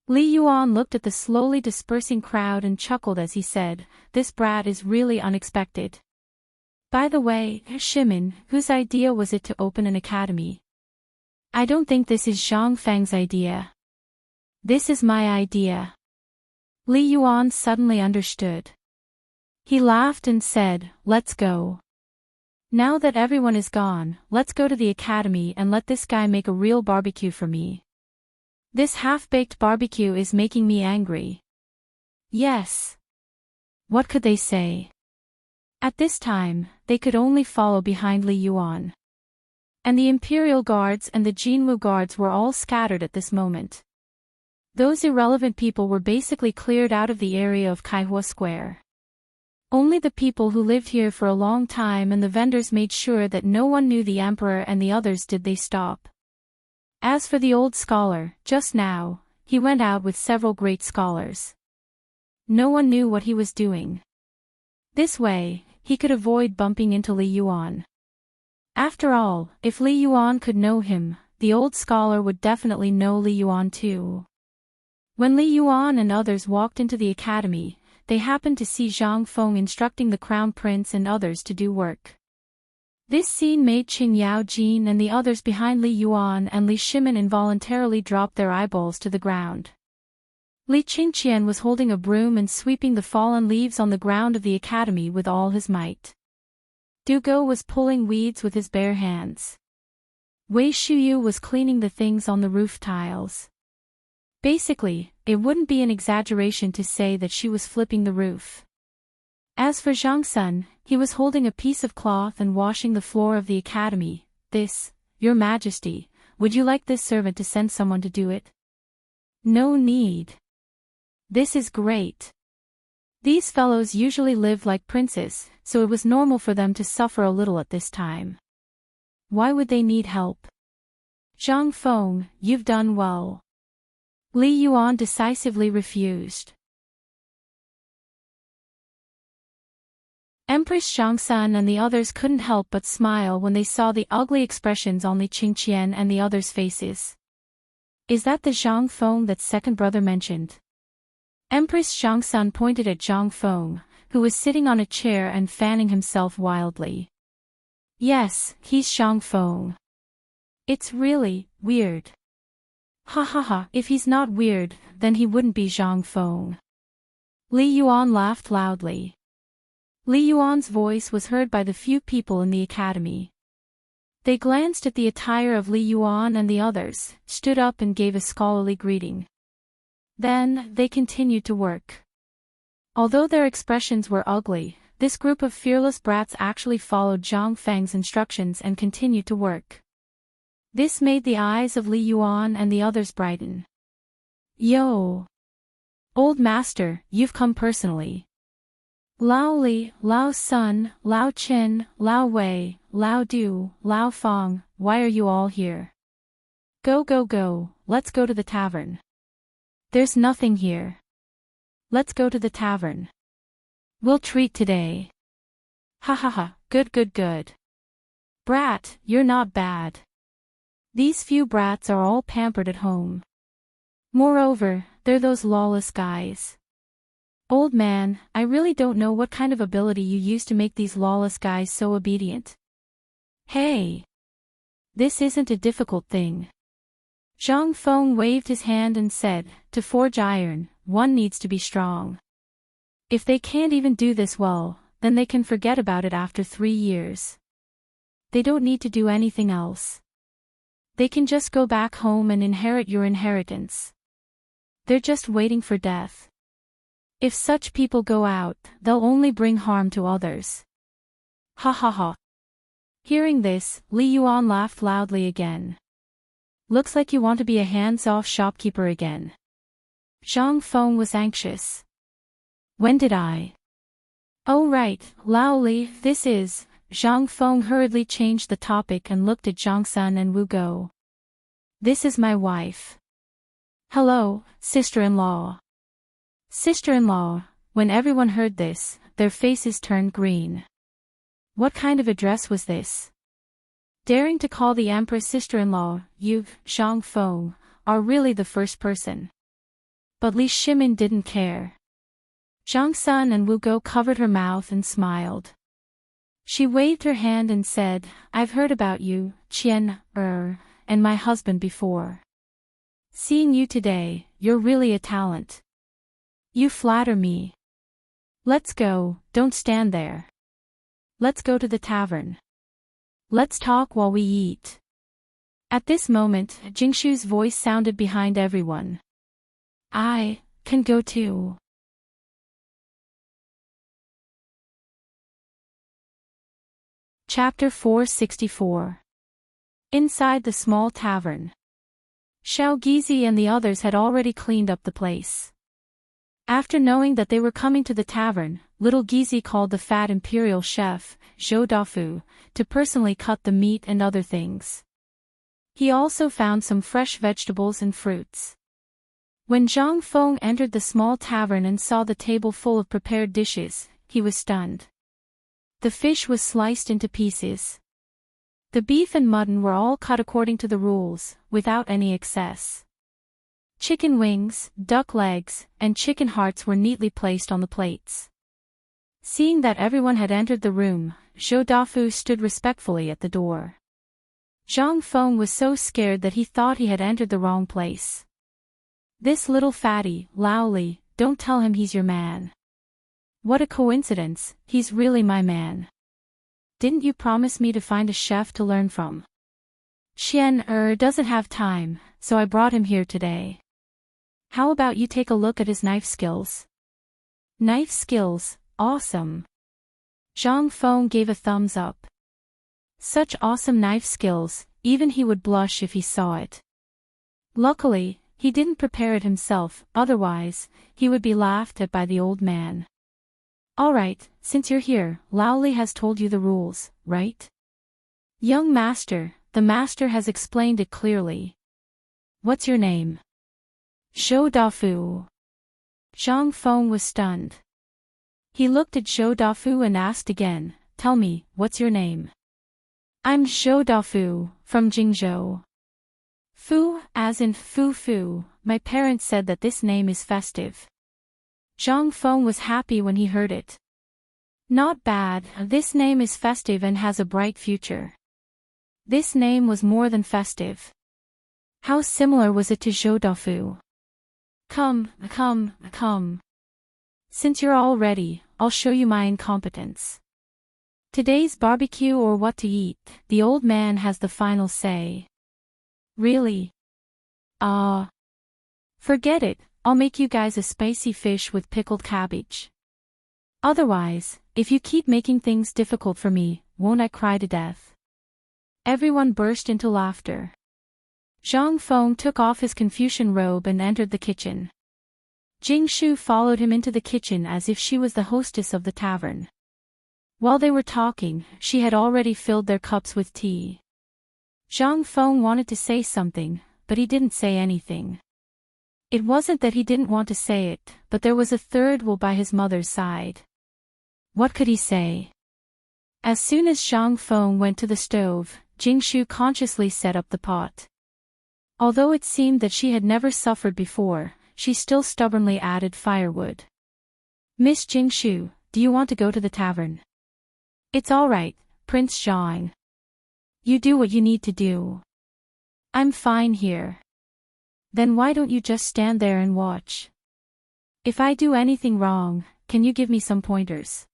Li Yuan looked at the slowly dispersing crowd and chuckled as he said, "This brat is really unexpected. By the way, Shimin, whose idea was it to open an academy? I don't think this is Zhang Feng's idea. This is my idea." Li Yuan suddenly understood. He laughed and said, "Let's go. Now that everyone is gone, let's go to the academy and let this guy make a real barbecue for me. This half-baked barbecue is making me angry." Yes. What could they say? At this time, they could only follow behind Li Yuan. And the Imperial Guards and the Jinwu Guards were all scattered at this moment. Those irrelevant people were basically cleared out of the area of Kaihua Square. Only the people who lived here for a long time and the vendors made sure that no one knew the Emperor and the others did they stop. As for the old scholar, just now, he went out with several great scholars. No one knew what he was doing. This way, he could avoid bumping into Li Yuan. After all, if Li Yuan could know him, the old scholar would definitely know Li Yuan too. When Li Yuan and others walked into the academy, they happened to see Zhang Feng instructing the crown prince and others to do work. This scene made Qing Yaojin and the others behind Li Yuan and Li Shimin involuntarily drop their eyeballs to the ground. Li Qingqian was holding a broom and sweeping the fallen leaves on the ground of the academy with all his might. Du Go was pulling weeds with his bare hands. Wei Shuyu was cleaning the things on the roof tiles. Basically, it wouldn't be an exaggeration to say that she was flipping the roof. As for Zhang Sun, he was holding a piece of cloth and washing the floor of the academy. "This, Your Majesty, would you like this servant to send someone to do it?" "No need. This is great." These fellows usually live like princes, so it was normal for them to suffer a little at this time. Why would they need help? "Zhang Feng, you've done well." Li Yuan decisively refused. Empress Zhangsun and the others couldn't help but smile when they saw the ugly expressions on Li Qingqian and the others' faces. "Is that the Zhang Feng that second brother mentioned?" Empress Zhangsun pointed at Zhang Feng, who was sitting on a chair and fanning himself wildly. "Yes, he's Zhang Feng. It's really weird." "Ha ha ha, if he's not weird, then he wouldn't be Zhang Feng." Li Yuan laughed loudly. Li Yuan's voice was heard by the few people in the academy. They glanced at the attire of Li Yuan and the others, stood up and gave a scholarly greeting. Then, they continued to work. Although their expressions were ugly, this group of fearless brats actually followed Zhang Feng's instructions and continued to work. This made the eyes of Li Yuan and the others brighten. "Yo! Old master, you've come personally. Lao Li, Lao Sun, Lao Qin, Lao Wei, Lao Du, Lao Fong, why are you all here? Go go go, let's go to the tavern. There's nothing here. Let's go to the tavern. We'll treat today. Ha ha ha, good good good. Brat, you're not bad. These few brats are all pampered at home. Moreover, they're those lawless guys. Old man, I really don't know what kind of ability you use to make these lawless guys so obedient. Hey! This isn't a difficult thing." Zhang Feng waved his hand and said, "To forge iron, one needs to be strong. If they can't even do this well, then they can forget about it after 3 years. They don't need to do anything else. They can just go back home and inherit your inheritance. They're just waiting for death. If such people go out, they'll only bring harm to others." Ha ha ha. Hearing this, Li Yuan laughed loudly again. "Looks like you want to be a hands-off shopkeeper again." Zhang Feng was anxious. "When did I?" "Oh right, Lao Li, this is..." Zhang Feng hurriedly changed the topic and looked at Zhang Sun and Wu Go. "This is my wife." "Hello, sister-in-law." Sister-in-law. When everyone heard this, their faces turned green. What kind of a dress was this? Daring to call the Empress sister-in-law, you, Zhang Feng, are really the first person. But Li Shimin didn't care. Zhang Sun and Wu Go covered her mouth and smiled. She waved her hand and said, I've heard about you, Qian, and my husband before. Seeing you today, you're really a talent. You flatter me. Let's go, don't stand there. Let's go to the tavern. Let's talk while we eat. At this moment, Jingshu's voice sounded behind everyone. I can go too. Chapter 464. Inside the small tavern. Xiao Gizi and the others had already cleaned up the place. After knowing that they were coming to the tavern, little Gizi called the fat imperial chef, Zhou Dafu, to personally cut the meat and other things. He also found some fresh vegetables and fruits. When Zhang Feng entered the small tavern and saw the table full of prepared dishes, he was stunned. The fish was sliced into pieces. The beef and mutton were all cut according to the rules, without any excess. Chicken wings, duck legs, and chicken hearts were neatly placed on the plates. Seeing that everyone had entered the room, Zhou Dafu stood respectfully at the door. Zhang Feng was so scared that he thought he had entered the wrong place. This little fatty, Lao Li, don't tell him he's your man. What a coincidence, he's really my man. Didn't you promise me to find a chef to learn from? Qian doesn't have time, so I brought him here today. How about you take a look at his knife skills? Knife skills, awesome. Zhang Feng gave a thumbs up. Such awesome knife skills, even he would blush if he saw it. Luckily, he didn't prepare it himself, otherwise, he would be laughed at by the old man. Alright, since you're here, Lao Li has told you the rules, right? Young master, the master has explained it clearly. What's your name? Zhou Dafu. Zhang Feng was stunned. He looked at Zhou Dafu and asked again, tell me, what's your name? I'm Zhou Dafu, from Jingzhou. Fu, as in Fu, my parents said that this name is festive. Zhang Feng was happy when he heard it. Not bad, this name is festive and has a bright future. This name was more than festive. How similar was it to Zhou Dafu? Come. Since you're all ready, I'll show you my incompetence. Today's barbecue or what to eat, the old man has the final say. Really? Forget it, I'll make you guys a spicy fish with pickled cabbage. Otherwise, if you keep making things difficult for me, won't I cry to death? Everyone burst into laughter. Zhang Feng took off his Confucian robe and entered the kitchen. Jingshu followed him into the kitchen as if she was the hostess of the tavern. While they were talking, she had already filled their cups with tea. Zhang Feng wanted to say something, but he didn't say anything. It wasn't that he didn't want to say it, but there was a third will by his mother's side. What could he say? As soon as Zhang Feng went to the stove, Jingshu consciously set up the pot. Although it seemed that she had never suffered before, she still stubbornly added firewood. Miss Jingshu, do you want to go to the tavern? It's all right, Prince Zhang. You do what you need to do. I'm fine here. Then why don't you just stand there and watch? If I do anything wrong, can you give me some pointers?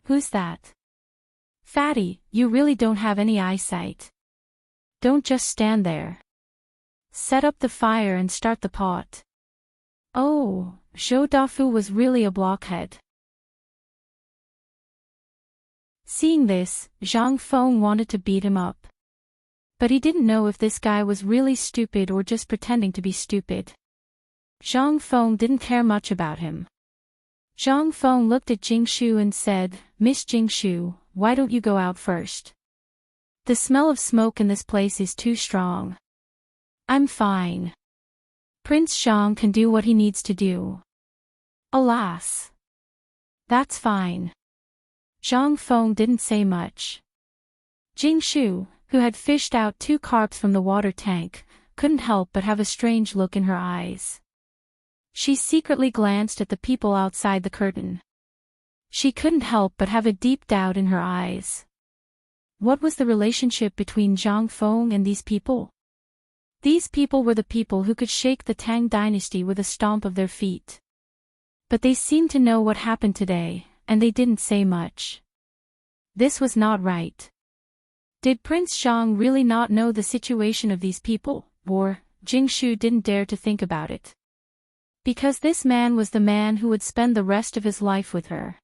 Who's that? Fatty, you really don't have any eyesight. Don't just stand there. Set up the fire and start the pot. Oh, Zhou Dafu was really a blockhead. Seeing this, Zhang Feng wanted to beat him up. But he didn't know if this guy was really stupid or just pretending to be stupid. Zhang Feng didn't care much about him. Zhang Feng looked at Jingshu and said, Miss Jingshu, why don't you go out first? The smell of smoke in this place is too strong. I'm fine. Prince Zhang can do what he needs to do. Alas. That's fine. Zhang Feng didn't say much. Jingshu, who had fished out 2 carps from the water tank, couldn't help but have a strange look in her eyes. She secretly glanced at the people outside the curtain. She couldn't help but have a deep doubt in her eyes. What was the relationship between Zhang Feng and these people? These people were the people who could shake the Tang Dynasty with a stomp of their feet. But they seemed to know what happened today, and they didn't say much. This was not right. Did Prince Zhang really not know the situation of these people, or Jingshu didn't dare to think about it? Because this man was the man who would spend the rest of his life with her.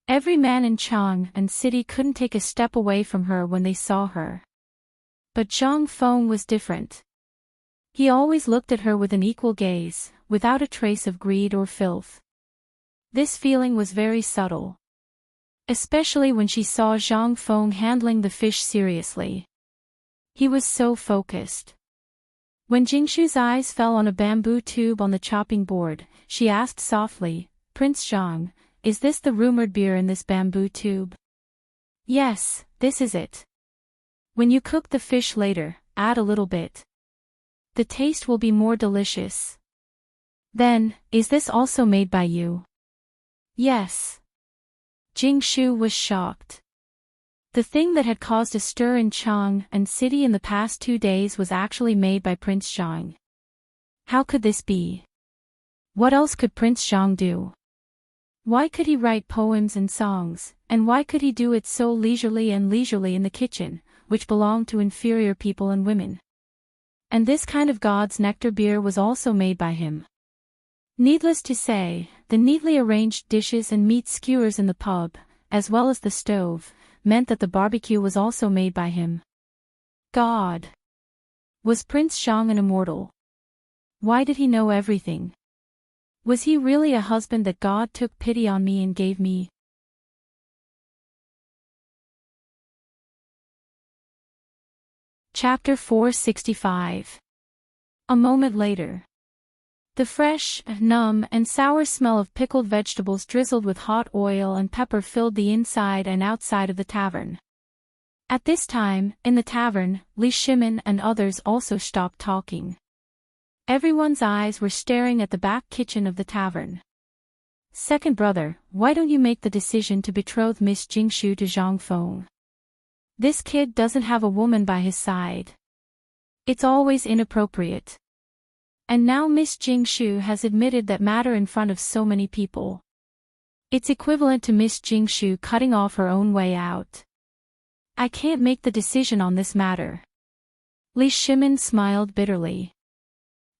Every man in Chang and city couldn't take a step away from her when they saw her. But Zhang Feng was different. He always looked at her with an equal gaze, without a trace of greed or filth. This feeling was very subtle. Especially when she saw Zhang Feng handling the fish seriously. He was so focused. When Jingshu's eyes fell on a bamboo tube on the chopping board, she asked softly, "Prince Zhang, is this the rumored beer in this bamboo tube?" "Yes, this is it. When you cook the fish later, add a little bit. The taste will be more delicious." "Then, is this also made by you?" "Yes." Jingshu was shocked. The thing that had caused a stir in Chang and city in the past 2 days was actually made by Prince Zhang. How could this be? What else could Prince Zhang do? Why could he write poems and songs, and why could he do it so leisurely in the kitchen, which belonged to inferior people and women? And this kind of God's nectar beer was also made by him. Needless to say, the neatly arranged dishes and meat skewers in the pub, as well as the stove, meant that the barbecue was also made by him. God! Was Prince Zhang an immortal? Why did he know everything? Was he really a husband that God took pity on me and gave me? Chapter 465. A moment later. The fresh, numb, and sour smell of pickled vegetables drizzled with hot oil and pepper filled the inside and outside of the tavern. At this time, in the tavern, Li Shimin and others also stopped talking. Everyone's eyes were staring at the back kitchen of the tavern. "Second brother, why don't you make the decision to betroth Miss Jingshu to Zhang Feng? This kid doesn't have a woman by his side. It's always inappropriate. And now Miss Jingshu has admitted that matter in front of so many people. It's equivalent to Miss Jingshu cutting off her own way out. I can't make the decision on this matter." Li Shimin smiled bitterly.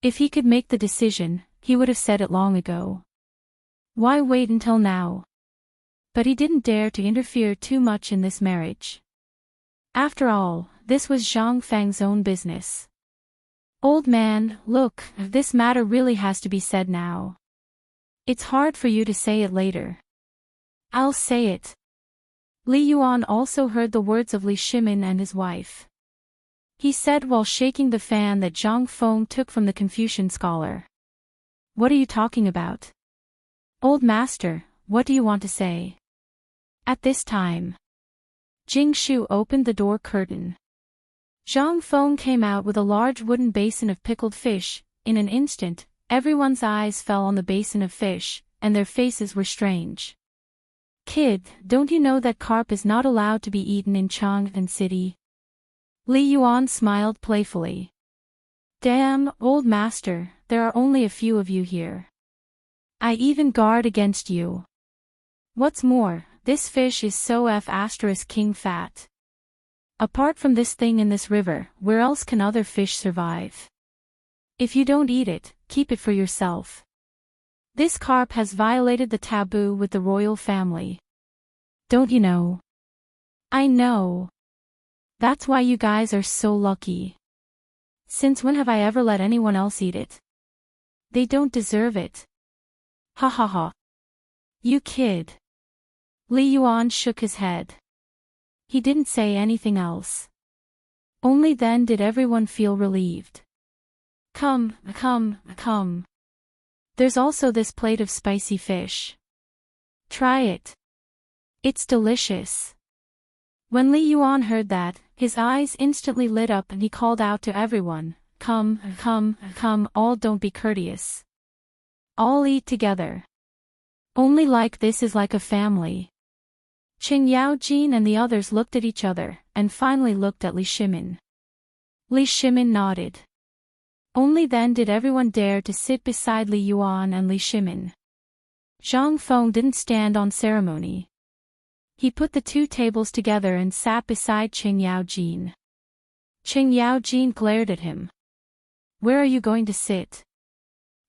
If he could make the decision, he would have said it long ago. Why wait until now? But he didn't dare to interfere too much in this marriage. After all, this was Zhang Feng's own business. "Old man, look, this matter really has to be said now. It's hard for you to say it later." "I'll say it." Li Yuan also heard the words of Li Shimin and his wife. He said while shaking the fan that Zhang Feng took from the Confucian scholar. "What are you talking about? Old master, what do you want to say?" At this time, Jingshu opened the door curtain. Zhang Feng came out with a large wooden basin of pickled fish. In an instant, everyone's eyes fell on the basin of fish, and their faces were strange. "Kid, don't you know that carp is not allowed to be eaten in Chang'an City?" Li Yuan smiled playfully. "Damn, old master, there are only a few of you here. I even guard against you. What's more, this fish is so king fat. Apart from this thing in this river, where else can other fish survive? If you don't eat it, keep it for yourself. This carp has violated the taboo with the royal family. Don't you know?" "I know. That's why you guys are so lucky. Since when have I ever let anyone else eat it? They don't deserve it." "Ha ha ha. You kid." Li Yuan shook his head. He didn't say anything else. Only then did everyone feel relieved. Come. There's also this plate of spicy fish. Try it. It's delicious." When Li Yuan heard that, his eyes instantly lit up and he called out to everyone, "Come, come, come, all don't be courteous. All eat together. Only like this is like a family." Qing Yaojin and the others looked at each other, and finally looked at Li Shimin. Li Shimin nodded. Only then did everyone dare to sit beside Li Yuan and Li Shimin. Zhang Feng didn't stand on ceremony. He put the two tables together and sat beside Qing Yaojin. Qing Yaojin glared at him. "Where are you going to sit?"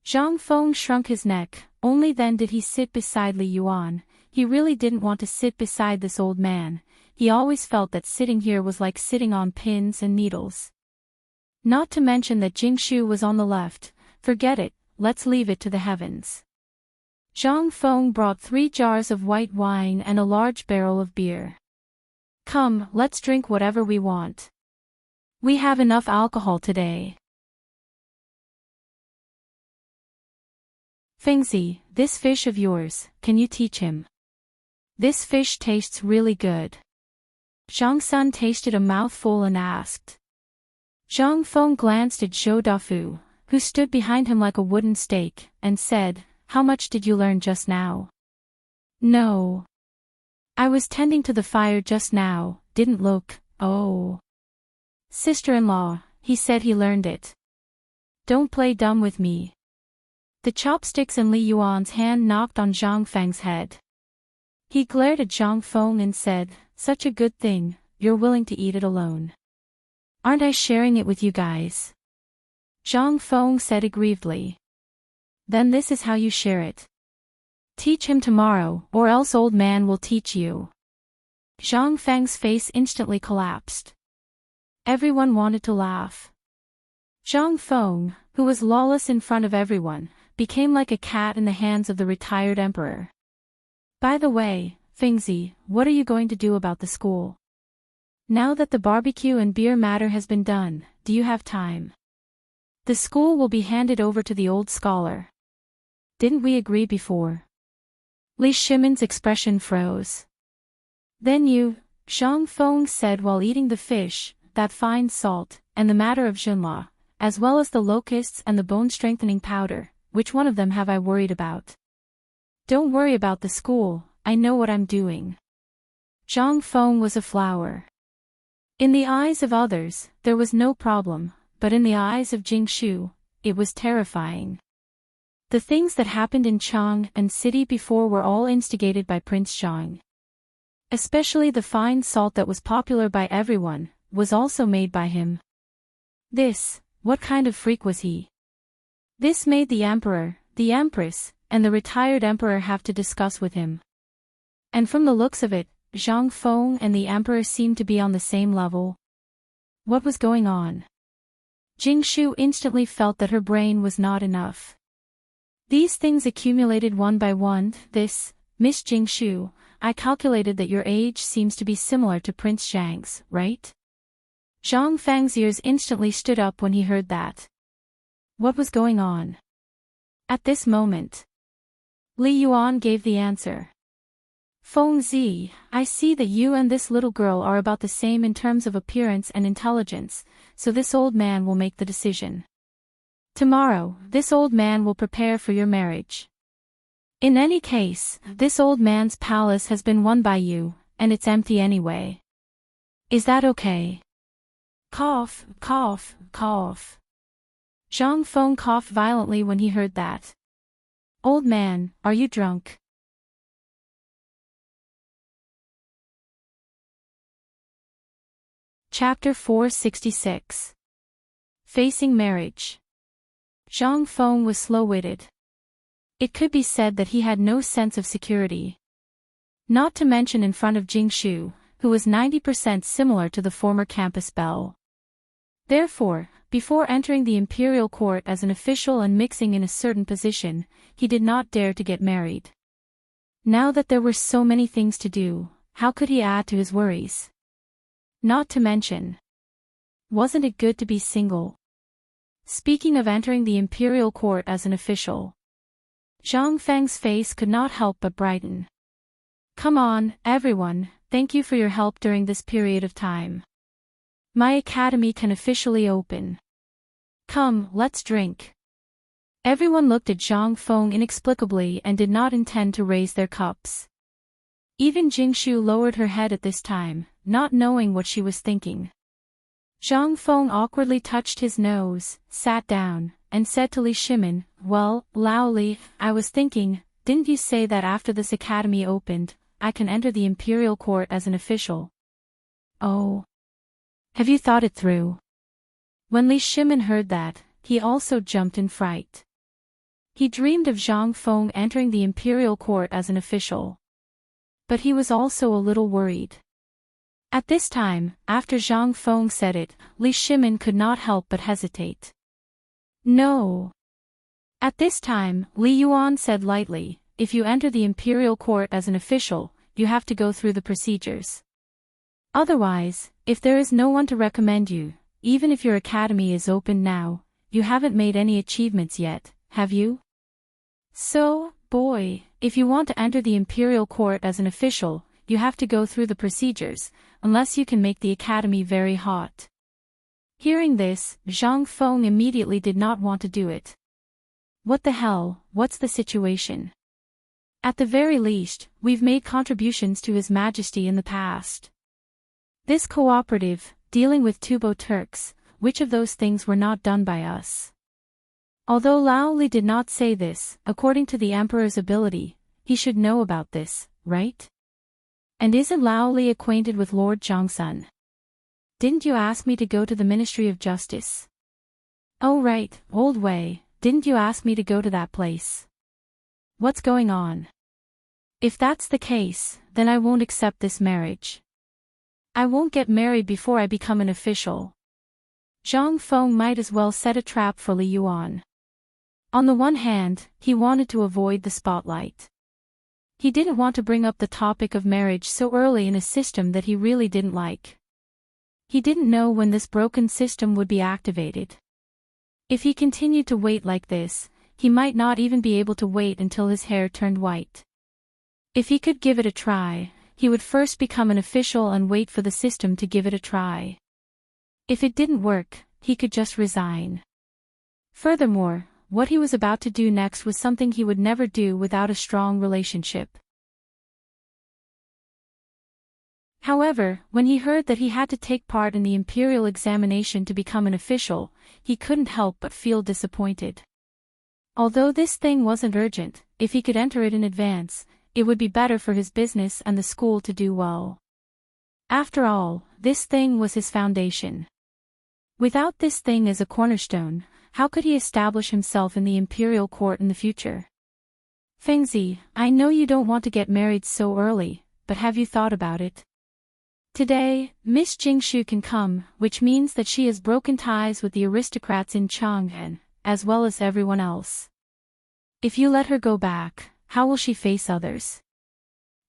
Zhang Feng shrunk his neck. Only then did he sit beside Li Yuan. He really didn't want to sit beside this old man. He always felt that sitting here was like sitting on pins and needles. Not to mention that Jingshu was on the left. Forget it, let's leave it to the heavens. Zhang Feng brought 3 jars of white wine and a large barrel of beer. "Come, let's drink whatever we want. We have enough alcohol today." "Fengzi, this fish of yours, can you teach him? This fish tastes really good." Zhang Sun tasted a mouthful and asked. Zhang Feng glanced at Zhou Dafu, who stood behind him like a wooden stake, and said, "How much did you learn just now?" "No. I was tending to the fire just now, didn't look." "Oh. Sister-in-law," he said he learned it. "Don't play dumb with me." The chopsticks in Li Yuan's hand knocked on Zhang Feng's head. He glared at Zhang Feng and said, "Such a good thing, you're willing to eat it alone. Aren't I sharing it with you guys?" Zhang Feng said aggrievedly. "Then this is how you share it. Teach him tomorrow, or else old man will teach you." Zhang Feng's face instantly collapsed. Everyone wanted to laugh. Zhang Feng, who was lawless in front of everyone, became like a cat in the hands of the retired emperor. "By the way, Fengzi, what are you going to do about the school? Now that the barbecue and beer matter has been done, do you have time? The school will be handed over to the old scholar. Didn't we agree before?" Li Shimin's expression froze. "Then you," Zhang Feng said while eating the fish, "that fine salt, and the matter of Junla, as well as the locusts and the bone-strengthening powder, which one of them have I worried about? Don't worry about the school, I know what I'm doing." Zhang Feng was a flower. In the eyes of others, there was no problem, but in the eyes of Jingshu, it was terrifying. The things that happened in Chang and city before were all instigated by Prince Zhang. Especially the fine salt that was popular by everyone, was also made by him. What kind of freak was he? This made the emperor, the empress, and the retired emperor have to discuss with him. And from the looks of it, Zhang Feng and the emperor seemed to be on the same level. What was going on? Jingshu instantly felt that her brain was not enough. These things accumulated one by one. Miss Jingshu, I calculated that your age seems to be similar to Prince Zhang's, right? Zhang Feng's ears instantly stood up when he heard that. What was going on? At this moment, Li Yuan gave the answer. "Fengzi, I see that you and this little girl are about the same in terms of appearance and intelligence, so this old man will make the decision. Tomorrow, this old man will prepare for your marriage. In any case, this old man's palace has been won by you, and it's empty anyway. Is that okay?" Cough, cough, cough. Zhang Feng coughed violently when he heard that. "Old man, are you drunk?" Chapter 466. Facing Marriage. Zhang Feng was slow-witted. It could be said that he had no sense of security. Not to mention in front of Jingshu, who was 90% similar to the former campus belle. Therefore, before entering the imperial court as an official and mixing in a certain position, he did not dare to get married. Now that there were so many things to do, how could he add to his worries? Not to mention, wasn't it good to be single? Speaking of entering the imperial court as an official, Zhang Feng's face could not help but brighten. "Come on, everyone, thank you for your help during this period of time. My academy can officially open. Come, let's drink. Everyone looked at Zhang Feng inexplicably and did not intend to raise their cups. Even Jingshu lowered her head at this time, not knowing what she was thinking. Zhang Feng awkwardly touched his nose, sat down, and said to Li Shimin, "Well, Lao Li, I was thinking, didn't you say that after this academy opened, I can enter the imperial court as an official?" "Oh. Have you thought it through?" When Li Shimin heard that, he also jumped in fright. He dreamed of Zhang Feng entering the imperial court as an official. But he was also a little worried. At this time, after Zhang Feng said it, Li Shimin could not help but hesitate. "No." At this time, Li Yuan said lightly, "If you enter the imperial court as an official, you have to go through the procedures. Otherwise, if there is no one to recommend you, even if your academy is open now, you haven't made any achievements yet, have you? So, boy, if you want to enter the imperial court as an official, you have to go through the procedures, unless you can make the academy very hot." Hearing this, Zhang Feng immediately did not want to do it. What the hell, what's the situation? At the very least, we've made contributions to His Majesty in the past. This cooperative, dealing with Tubo Turks, which of those things were not done by us? Although Lao Li did not say this, according to the Emperor's ability, he should know about this, right? And isn't Lao Li acquainted with Lord Zhongsun? Didn't you ask me to go to the Ministry of Justice? Oh right, old way, didn't you ask me to go to that place? What's going on? If that's the case, then I won't accept this marriage. I won't get married before I become an official. Zhang Feng might as well set a trap for Li Yuan. On the one hand, he wanted to avoid the spotlight. He didn't want to bring up the topic of marriage so early in a system that he really didn't like. He didn't know when this broken system would be activated. If he continued to wait like this, he might not even be able to wait until his hair turned white. If he could give it a try, he would first become an official and wait for the system to give it a try. If it didn't work, he could just resign. Furthermore, what he was about to do next was something he would never do without a strong relationship. However, when he heard that he had to take part in the imperial examination to become an official, he couldn't help but feel disappointed. Although this thing wasn't urgent, if he could enter it in advance, it would be better for his business and the school to do well. After all, this thing was his foundation. Without this thing as a cornerstone, how could he establish himself in the imperial court in the future? Fengzi, I know you don't want to get married so early, but have you thought about it? Today, Miss Jingshu can come, which means that she has broken ties with the aristocrats in Chang'an, as well as everyone else. If you let her go back, how will she face others?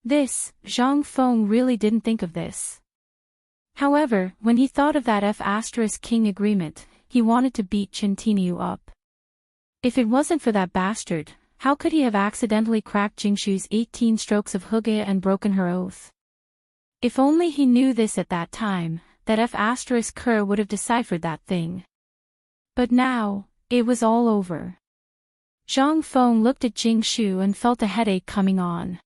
This, Zhang Feng really didn't think of this. However, when he thought of that F*King agreement, he wanted to beat Chen Tiniu up. If it wasn't for that bastard, how could he have accidentally cracked Jingshu's 18 strokes of Huge and broken her oath? If only he knew this at that time, that F*Ker would have deciphered that thing. But now, it was all over. Zhang Feng looked at Jingshu and felt a headache coming on.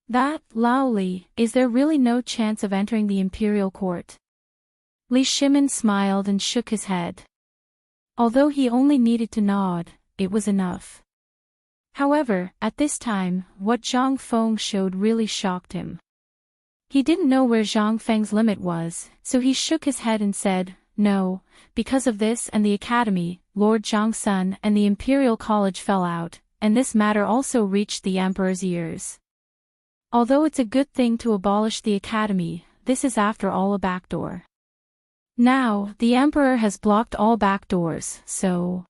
That, Lao Li, is there really no chance of entering the imperial court? Li Shimin smiled and shook his head. Although he only needed to nod, it was enough. However, at this time, what Zhang Feng showed really shocked him. He didn't know where Zhang Feng's limit was, so he shook his head and said, "No, because of this and the academy, Lord Zhongsun and the Imperial College fell out, and this matter also reached the Emperor's ears. Although it's a good thing to abolish the academy, this is after all a backdoor. Now, the Emperor has blocked all backdoors, so...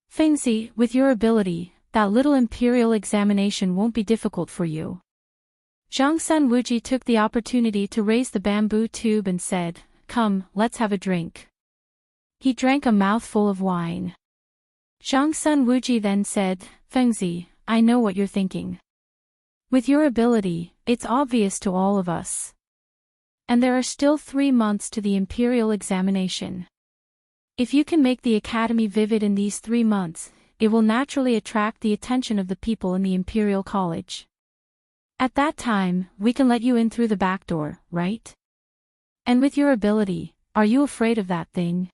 Fengzi, with your ability, that little imperial examination won't be difficult for you." Zhongsun Wuji took the opportunity to raise the bamboo tube and said, "Come, let's have a drink." He drank a mouthful of wine. Zhongsun Wuji then said, "Fengzi, I know what you're thinking. With your ability, it's obvious to all of us. And there are still 3 months to the imperial examination. If you can make the academy vivid in these 3 months, it will naturally attract the attention of the people in the imperial college. At that time, we can let you in through the back door, right? And with your ability, are you afraid of that thing?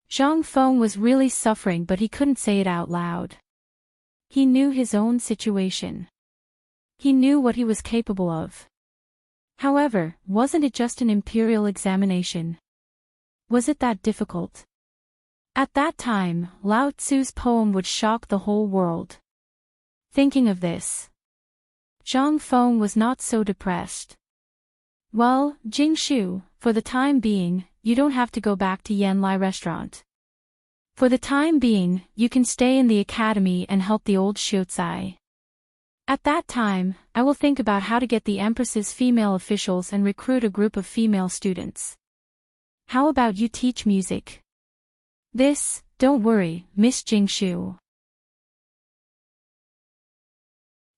Zhang Feng was really suffering, but he couldn't say it out loud. He knew his own situation. He knew what he was capable of. However, wasn't it just an imperial examination? Was it that difficult? At that time, Lao Tzu's poem would shock the whole world. Thinking of this, Zhang Feng was not so depressed. Well, Jingshu, for the time being, you don't have to go back to Yanlai restaurant. For the time being, you can stay in the academy and help the old Shiozai. At that time, I will think about how to get the Empress's female officials and recruit a group of female students. How about you teach music? This, don't worry, Miss Jingshu.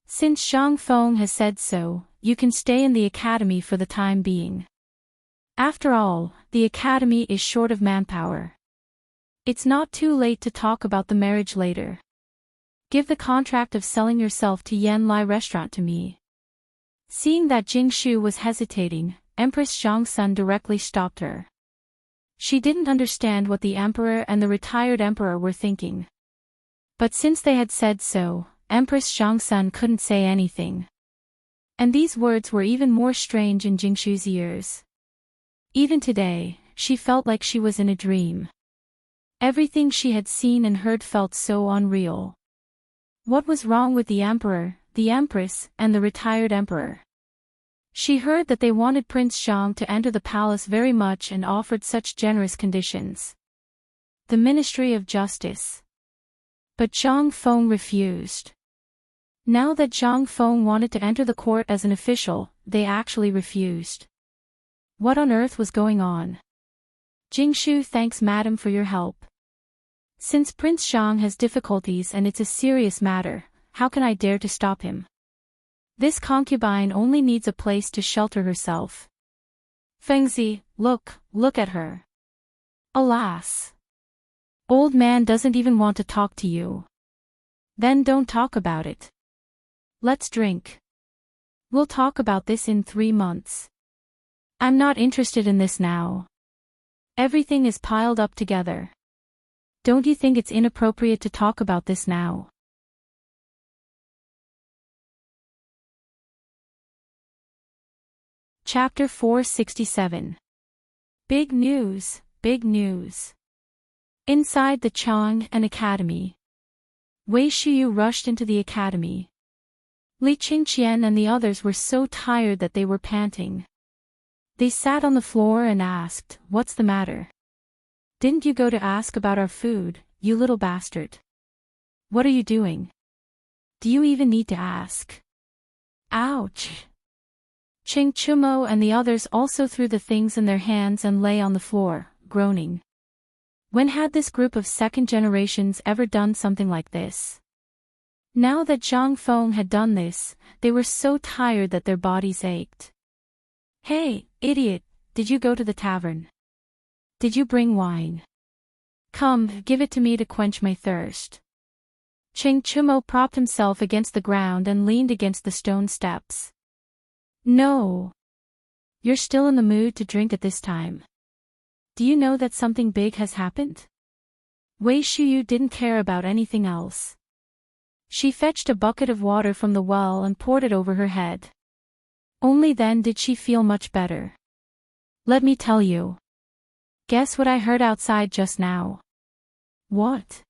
Since Zhang Feng has said so, you can stay in the academy for the time being. After all, the academy is short of manpower. It's not too late to talk about the marriage later. Give the contract of selling yourself to Yanlai restaurant to me. Seeing that Jingshu was hesitating, Empress Zhangsun directly stopped her. She didn't understand what the emperor and the retired emperor were thinking. But since they had said so, Empress Zhangsun couldn't say anything. And these words were even more strange in Jingshu's ears. Even today, she felt like she was in a dream. Everything she had seen and heard felt so unreal. What was wrong with the emperor, the empress, and the retired emperor? She heard that they wanted Prince Zhang to enter the palace very much and offered such generous conditions. The Ministry of Justice. But Zhang Feng refused. Now that Zhang Feng wanted to enter the court as an official, they actually refused. What on earth was going on? Jingshu thanks madam for your help. Since Prince Zhang has difficulties and it's a serious matter, how can I dare to stop him? This concubine only needs a place to shelter herself. Fengzi, look at her. Alas! Old man doesn't even want to talk to you. Then don't talk about it. Let's drink. We'll talk about this in 3 months. I'm not interested in this now. Everything is piled up together. Don't you think it's inappropriate to talk about this now? Chapter 467. Big news, big news. Inside the Chang'an Academy. Wei Shiyu rushed into the academy. Li Qingqian and the others were so tired that they were panting. They sat on the floor and asked, "What's the matter? Didn't you go to ask about our food, you little bastard? What are you doing? Do you even need to ask?" Ouch! Ching Chumo and the others also threw the things in their hands and lay on the floor, groaning. When had this group of second generations ever done something like this? Now that Zhang Feng had done this, they were so tired that their bodies ached. "Hey, idiot, did you go to the tavern? Did you bring wine? Come, give it to me to quench my thirst." Ching Chumo propped himself against the ground and leaned against the stone steps. "No. You're still in the mood to drink at this time. Do you know that something big has happened?" Wei Shiyu didn't care about anything else. She fetched a bucket of water from the well and poured it over her head. Only then did she feel much better. "Let me tell you. Guess what I heard outside just now?" "What?"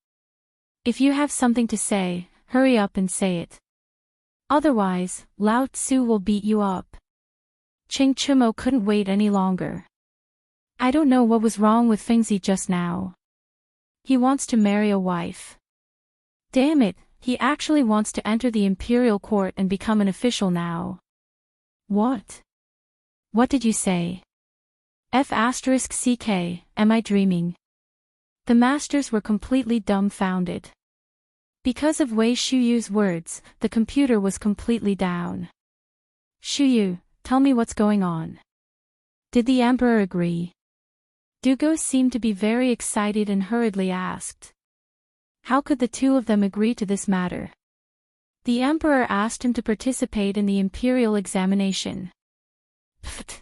"If you have something to say, hurry up and say it. Otherwise, Lao Tzu will beat you up." Ching Chumo couldn't wait any longer. "I don't know what was wrong with Fengzi just now. He wants to marry a wife. Damn it, he actually wants to enter the imperial court and become an official now." "What? What did you say? F***ck, am I dreaming?" The masters were completely dumbfounded. Because of Wei Shuyu's words, the computer was completely down. Shuyu, tell me what's going on. Did the emperor agree? Dugo seemed to be very excited and hurriedly asked. How could the two of them agree to this matter? The emperor asked him to participate in the imperial examination. Pfft.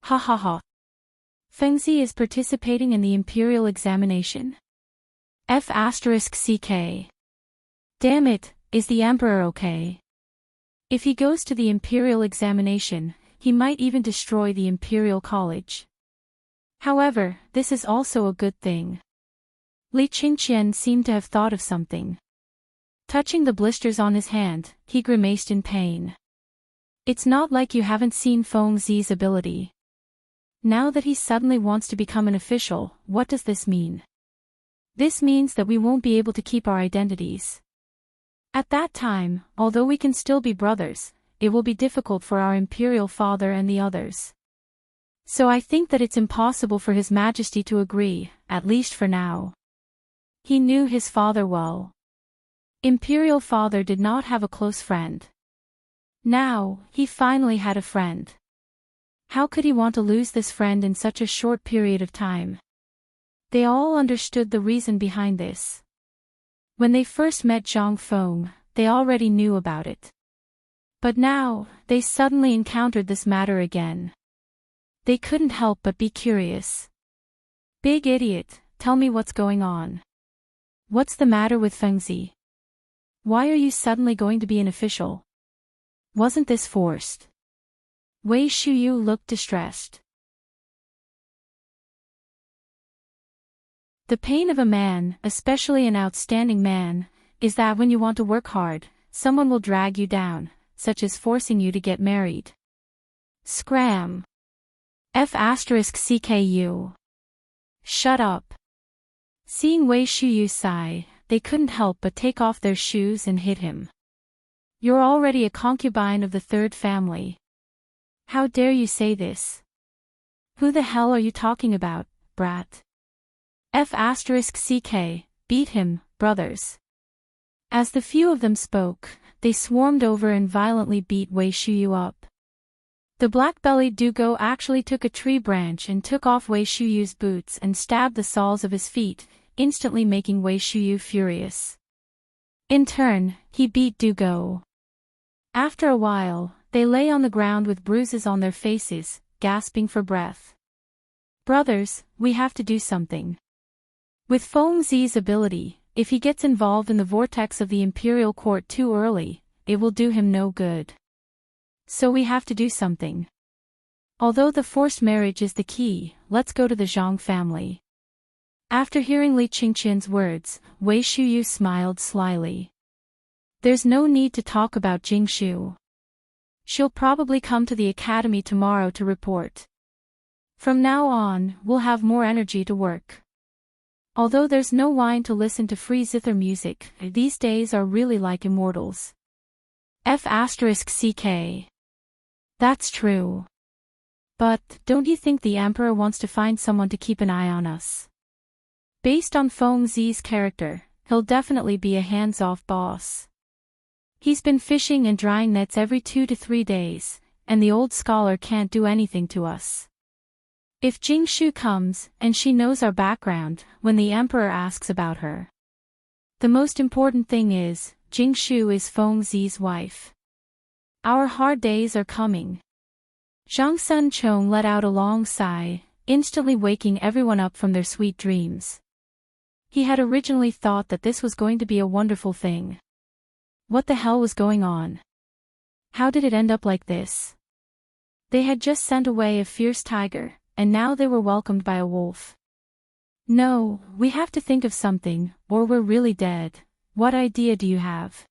Ha ha ha. Fengzi is participating in the imperial examination? F***ck. Damn it, is the emperor okay? If he goes to the imperial examination, he might even destroy the imperial college. However, this is also a good thing. Li Qingqian seemed to have thought of something. Touching the blisters on his hand, he grimaced in pain. It's not like you haven't seen Feng Zi's ability. Now that he suddenly wants to become an official, what does this mean? This means that we won't be able to keep our identities. At that time, although we can still be brothers, it will be difficult for our imperial father and the others. So I think that it's impossible for His Majesty to agree, at least for now. He knew his father well. Imperial father did not have a close friend. Now, he finally had a friend. How could he want to lose this friend in such a short period of time? They all understood the reason behind this. When they first met Zhang Feng, they already knew about it. But now, they suddenly encountered this matter again. They couldn't help but be curious. Big idiot, tell me what's going on. What's the matter with Fengzi? Why are you suddenly going to be an official? Wasn't this forced? Wei Shuyu looked distressed. The pain of a man, especially an outstanding man, is that when you want to work hard, someone will drag you down, such as forcing you to get married. Scram. F***ck. Shut up. Seeing Wei Shuyu sigh, they couldn't help but take off their shoes and hit him. You're already a concubine of the third family. How dare you say this? Who the hell are you talking about, brat? F***ck, beat him, brothers. As the few of them spoke, they swarmed over and violently beat Wei Shuyu up. The black-bellied Dugo actually took a tree branch and took off Wei Shuyu's boots and stabbed the soles of his feet, instantly making Wei Shuyu furious. In turn, he beat Dugo. After a while, they lay on the ground with bruises on their faces, gasping for breath. Brothers, we have to do something. With Feng Zi's ability, if he gets involved in the vortex of the imperial court too early, it will do him no good. So we have to do something. Although the forced marriage is the key, let's go to the Zhang family. After hearing Li Qingqian's words, Wei Shuyu smiled slyly. There's no need to talk about Jingshu. She'll probably come to the academy tomorrow to report. From now on, we'll have more energy to work. Although there's no wine to listen to free zither music, these days are really like immortals. F***ck. That's true. But, don't you think the Emperor wants to find someone to keep an eye on us? Based on Feng Zi's character, he'll definitely be a hands-off boss. He's been fishing and drying nets every 2 to 3 days, and the old scholar can't do anything to us. If Jingshu comes, and she knows our background, when the Emperor asks about her. The most important thing is, Jingshu is Feng Zi's wife. Our hard days are coming. Zhang Sunchong let out a long sigh, instantly waking everyone up from their sweet dreams. He had originally thought that this was going to be a wonderful thing. What the hell was going on? How did it end up like this? They had just sent away a fierce tiger, and now they were welcomed by a wolf. No, we have to think of something, or we're really dead. What idea do you have?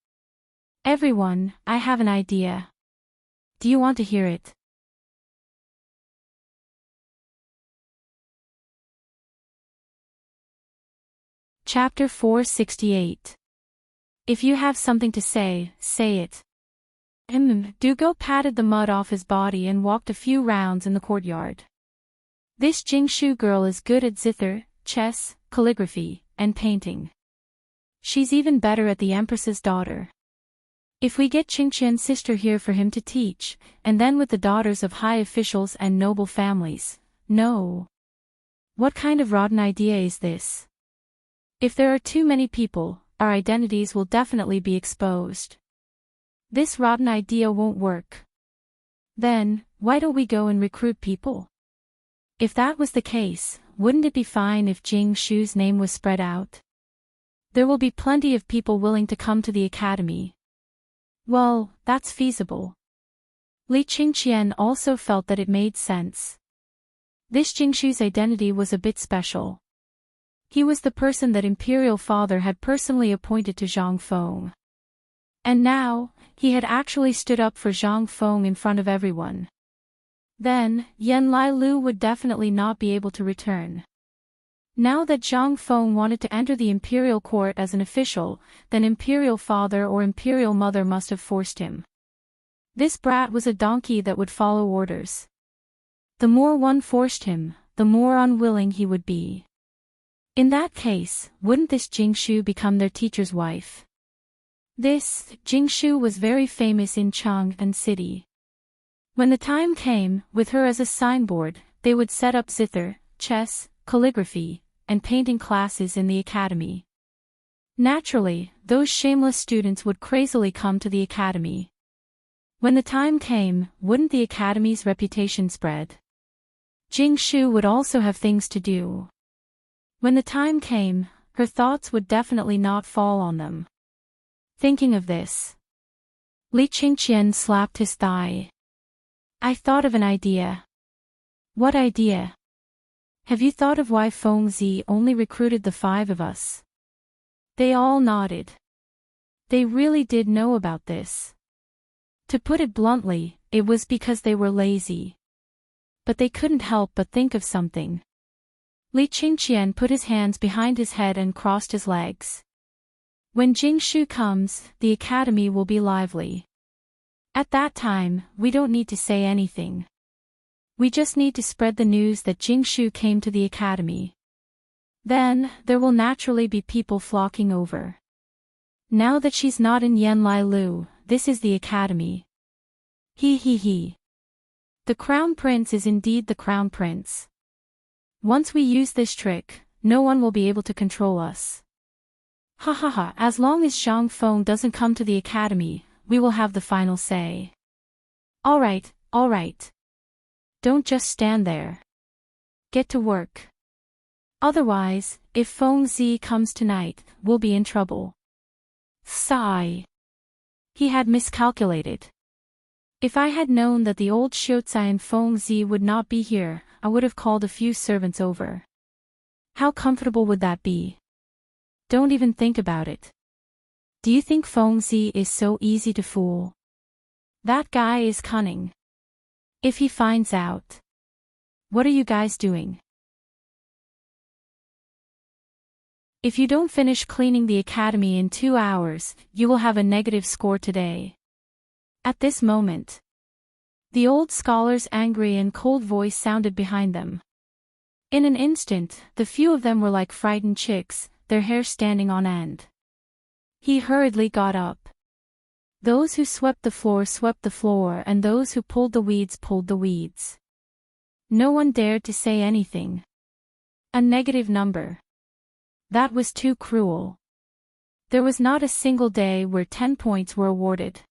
Everyone, I have an idea. Do you want to hear it? Chapter 468. If you have something to say, say it. Dugo patted the mud off his body and walked a few rounds in the courtyard. This Jingshu girl is good at zither, chess, calligraphy, and painting. She's even better at the Empress's daughter. If we get Qingqian's sister here for him to teach, and then with the daughters of high officials and noble families, no. What kind of rotten idea is this? If there are too many people, our identities will definitely be exposed. This rotten idea won't work. Then, why don't we go and recruit people? If that was the case, wouldn't it be fine if Jing Shu's name was spread out? There will be plenty of people willing to come to the academy. Well, that's feasible. Li Qingqian also felt that it made sense. This Jingshu's identity was a bit special. He was the person that Imperial Father had personally appointed to Zhang Feng. And now, he had actually stood up for Zhang Feng in front of everyone. Then, Yan Lai Lu would definitely not be able to return. Now that Zhang Feng wanted to enter the imperial court as an official, then Imperial Father or Imperial Mother must have forced him. This brat was a donkey that would follow orders. The more one forced him, the more unwilling he would be. In that case, wouldn't this Jingshu become their teacher's wife? This Jingshu was very famous in Chang'an City. When the time came, with her as a signboard, they would set up zither, chess, calligraphy, and painting classes in the academy. Naturally, those shameless students would crazily come to the academy. When the time came, wouldn't the academy's reputation spread? Jing Shu would also have things to do. When the time came, her thoughts would definitely not fall on them. Thinking of this, Li Qingqian slapped his thigh. I thought of an idea. What idea? Have you thought of why Feng Zi only recruited the 5 of us? They all nodded. They really did know about this. To put it bluntly, it was because they were lazy. But they couldn't help but think of something. Li Qingqian put his hands behind his head and crossed his legs. When Jing Shu comes, the academy will be lively. At that time, we don't need to say anything. We just need to spread the news that Jing Shu came to the academy. Then, there will naturally be people flocking over. Now that she's not in Yan Lai Lu, this is the academy. He. The Crown Prince is indeed the Crown Prince. Once we use this trick, no one will be able to control us. Ha, as long as Zhang Feng doesn't come to the academy, we will have the final say. Alright. Don't just stand there. Get to work. Otherwise, if Feng Zi comes tonight, we'll be in trouble. Sigh. He had miscalculated. If I had known that the old Xiaocai and Feng Zi would not be here, I would have called a few servants over. How comfortable would that be? Don't even think about it. Do you think Feng Zi is so easy to fool? That guy is cunning. If he finds out. What are you guys doing? If you don't finish cleaning the academy in 2 hours, you will have a negative score today. At this moment, the old scholar's angry and cold voice sounded behind them. In an instant, the few of them were like frightened chicks, their hair standing on end. He hurriedly got up. Those who swept the floor, and those who pulled the weeds. No one dared to say anything. A negative number. That was too cruel. There was not a single day where 10 points were awarded.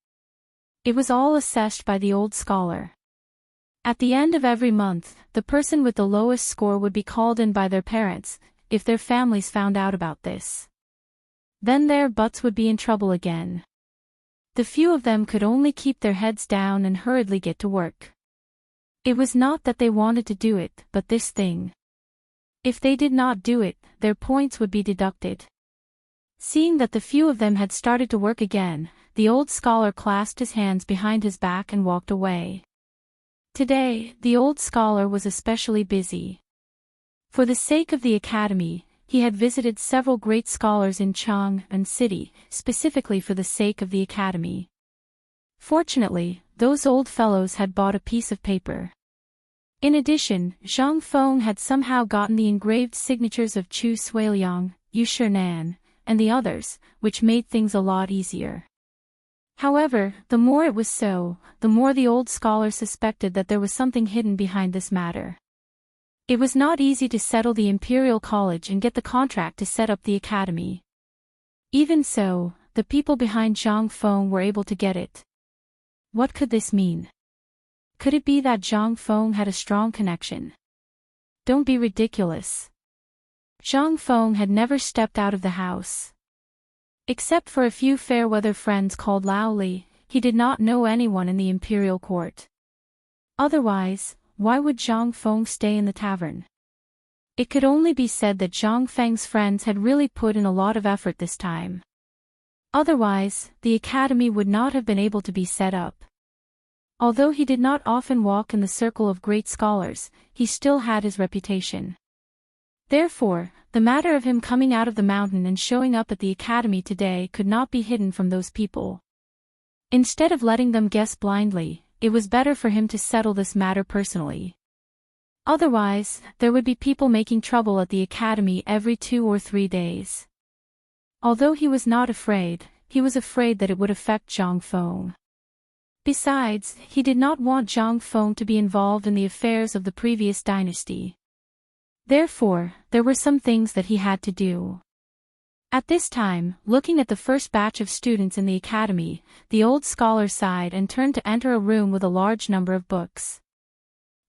It was all assessed by the old scholar. At the end of every month, the person with the lowest score would be called in by their parents, if their families found out about this. Then their butts would be in trouble again. The few of them could only keep their heads down and hurriedly get to work. It was not that they wanted to do it, but this thing. If they did not do it, their points would be deducted. Seeing that the few of them had started to work again, the old scholar clasped his hands behind his back and walked away. Today, the old scholar was especially busy. For the sake of the academy, he had visited several great scholars in Chang'an City, specifically for the sake of the academy. Fortunately, those old fellows had bought a piece of paper. In addition, Zhang Feng had somehow gotten the engraved signatures of Chu Suiliang, Yu Shinan, and the others, which made things a lot easier. However, the more it was so, the more the old scholar suspected that there was something hidden behind this matter. It was not easy to settle the Imperial College and get the contract to set up the academy. Even so, the people behind Zhang Feng were able to get it. What could this mean? Could it be that Zhang Feng had a strong connection? Don't be ridiculous. Zhang Feng had never stepped out of the house. Except for a few fair-weather friends called Lao Li, he did not know anyone in the imperial court. Otherwise, why would Zhang Feng stay in the tavern? It could only be said that Zhang Feng's friends had really put in a lot of effort this time. Otherwise, the academy would not have been able to be set up. Although he did not often walk in the circle of great scholars, he still had his reputation. Therefore, the matter of him coming out of the mountain and showing up at the academy today could not be hidden from those people. Instead of letting them guess blindly, it was better for him to settle this matter personally. Otherwise, there would be people making trouble at the academy every 2 or 3 days. Although he was not afraid, he was afraid that it would affect Zhang Feng. Besides, he did not want Zhang Feng to be involved in the affairs of the previous dynasty. Therefore, there were some things that he had to do. At this time, looking at the first batch of students in the academy, the old scholar sighed and turned to enter a room with a large number of books.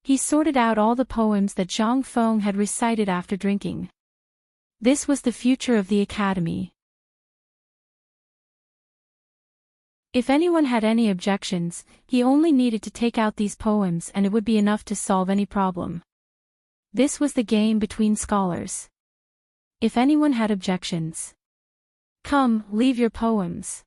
He sorted out all the poems that Zhang Feng had recited after drinking. This was the future of the academy. If anyone had any objections, he only needed to take out these poems and it would be enough to solve any problem. This was the game between scholars. If anyone had objections, come, leave your poems.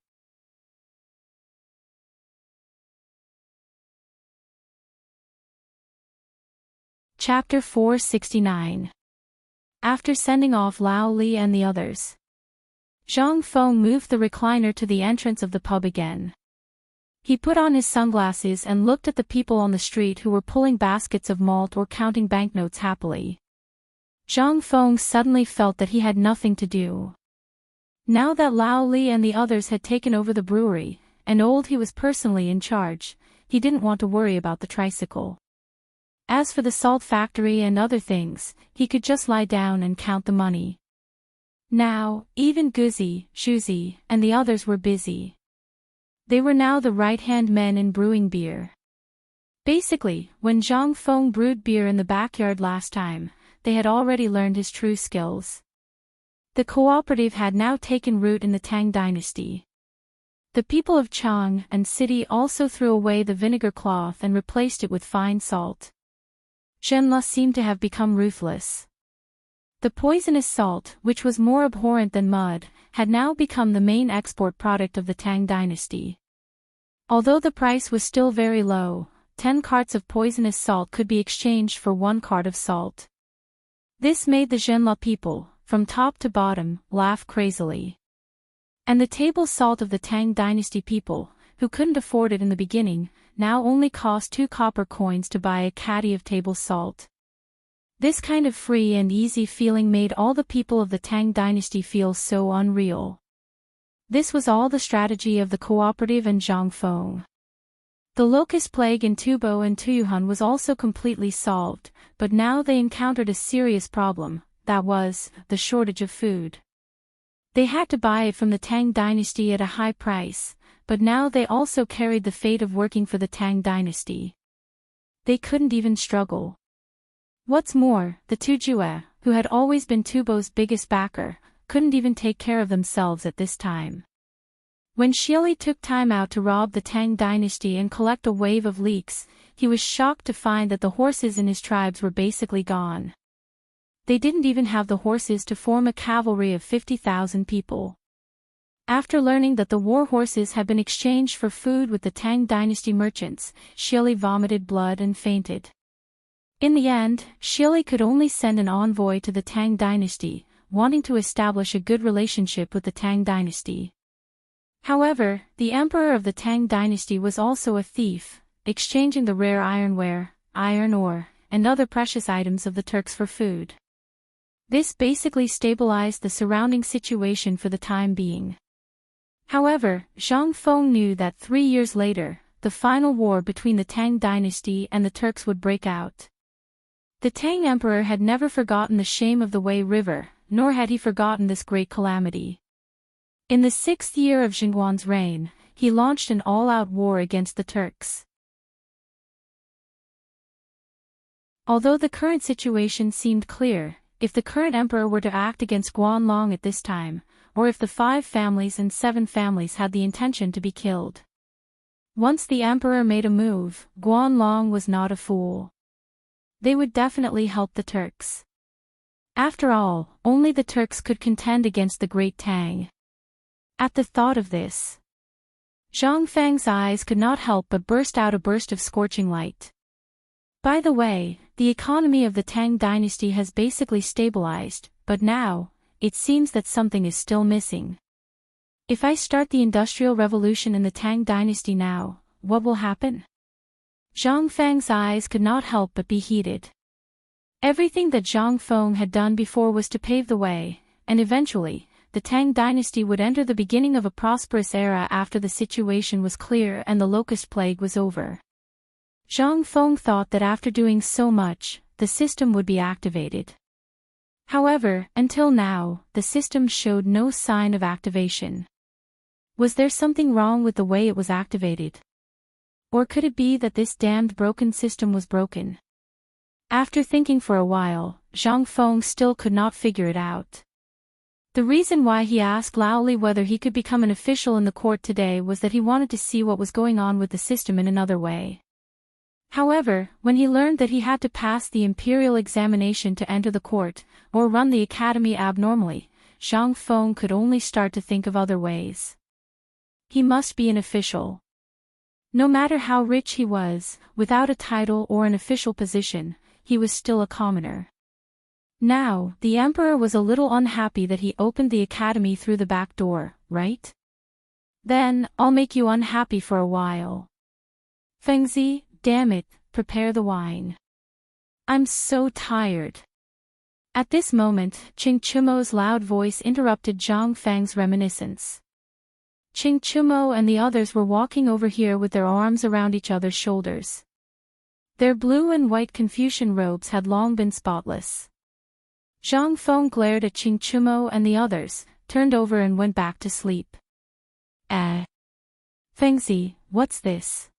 Chapter 469. After sending off Lao Li and the others, Zhang Feng moved the recliner to the entrance of the pub again. He put on his sunglasses and looked at the people on the street who were pulling baskets of malt or counting banknotes happily. Zhang Feng suddenly felt that he had nothing to do. Now that Lao Li and the others had taken over the brewery, and he was personally in charge, he didn't want to worry about the tricycle. As for the salt factory and other things, he could just lie down and count the money. Now, even Guzi, Shuzi, and the others were busy. They were now the right-hand men in brewing beer. Basically, when Zhang Feng brewed beer in the backyard last time, they had already learned his true skills. The cooperative had now taken root in the Tang Dynasty. The people of Chang and city also threw away the vinegar cloth and replaced it with fine salt. Zhenla seemed to have become ruthless. The poisonous salt, which was more abhorrent than mud, had now become the main export product of the Tang Dynasty. Although the price was still very low, 10 carts of poisonous salt could be exchanged for 1 cart of salt. This made the Zhenla people, from top to bottom, laugh crazily. And the table salt of the Tang Dynasty people, who couldn't afford it in the beginning, now only cost 2 copper coins to buy a caddy of table salt. This kind of free and easy feeling made all the people of the Tang Dynasty feel so unreal. This was all the strategy of the cooperative and Zhang Feng. The locust plague in Tubo and Tuyuhun was also completely solved, but now they encountered a serious problem, that was, the shortage of food. They had to buy it from the Tang Dynasty at a high price, but now they also carried the fate of working for the Tang Dynasty. They couldn't even struggle. What's more, the Tujue, who had always been Tubo's biggest backer, couldn't even take care of themselves at this time. When Xieli took time out to rob the Tang Dynasty and collect a wave of leeks, he was shocked to find that the horses in his tribes were basically gone. They didn't even have the horses to form a cavalry of 50,000 people. After learning that the war horses had been exchanged for food with the Tang Dynasty merchants, Xieli vomited blood and fainted. In the end, Xieli could only send an envoy to the Tang Dynasty, wanting to establish a good relationship with the Tang Dynasty. However, the emperor of the Tang Dynasty was also a thief, exchanging the rare ironware, iron ore, and other precious items of the Turks for food. This basically stabilized the surrounding situation for the time being. However, Zhang Feng knew that 3 years later, the final war between the Tang Dynasty and the Turks would break out. The Tang Emperor had never forgotten the shame of the Wei River, nor had he forgotten this great calamity. In the 6th year of Xinguang's reign, he launched an all-out war against the Turks. Although the current situation seemed clear, if the current emperor were to act against Guanlong at this time, or if the 5 families and 7 families had the intention to be killed. Once the emperor made a move, Guanlong was not a fool. They would definitely help the Turks. After all, only the Turks could contend against the great Tang. At the thought of this, Zhang Feng's eyes could not help but burst out a burst of scorching light. By the way, the economy of the Tang dynasty has basically stabilized, but now, it seems that something is still missing. If I start the Industrial Revolution in the Tang dynasty now, what will happen? Zhang Feng's eyes could not help but be heated. Everything that Zhang Feng had done before was to pave the way, and eventually, the Tang dynasty would enter the beginning of a prosperous era after the situation was clear and the locust plague was over. Zhang Feng thought that after doing so much, the system would be activated. However, until now, the system showed no sign of activation. Was there something wrong with the way it was activated? Or could it be that this damned broken system was broken? After thinking for a while, Zhang Feng still could not figure it out. The reason why he asked Lao Li whether he could become an official in the court today was that he wanted to see what was going on with the system in another way. However, when he learned that he had to pass the imperial examination to enter the court, or run the academy abnormally, Zhang Feng could only start to think of other ways. He must be an official. No matter how rich he was, without a title or an official position, he was still a commoner. Now, the emperor was a little unhappy that he opened the academy through the back door, right? Then, I'll make you unhappy for a while. Fengzi, damn it, prepare the wine. I'm so tired. At this moment, Qing Chumo's loud voice interrupted Zhang Feng's reminiscence. Qing Chumo and the others were walking over here with their arms around each other's shoulders. Their blue and white Confucian robes had long been spotless. Zhang Feng glared at Qing Chumo and the others, turned over and went back to sleep. Fengzi, what's this?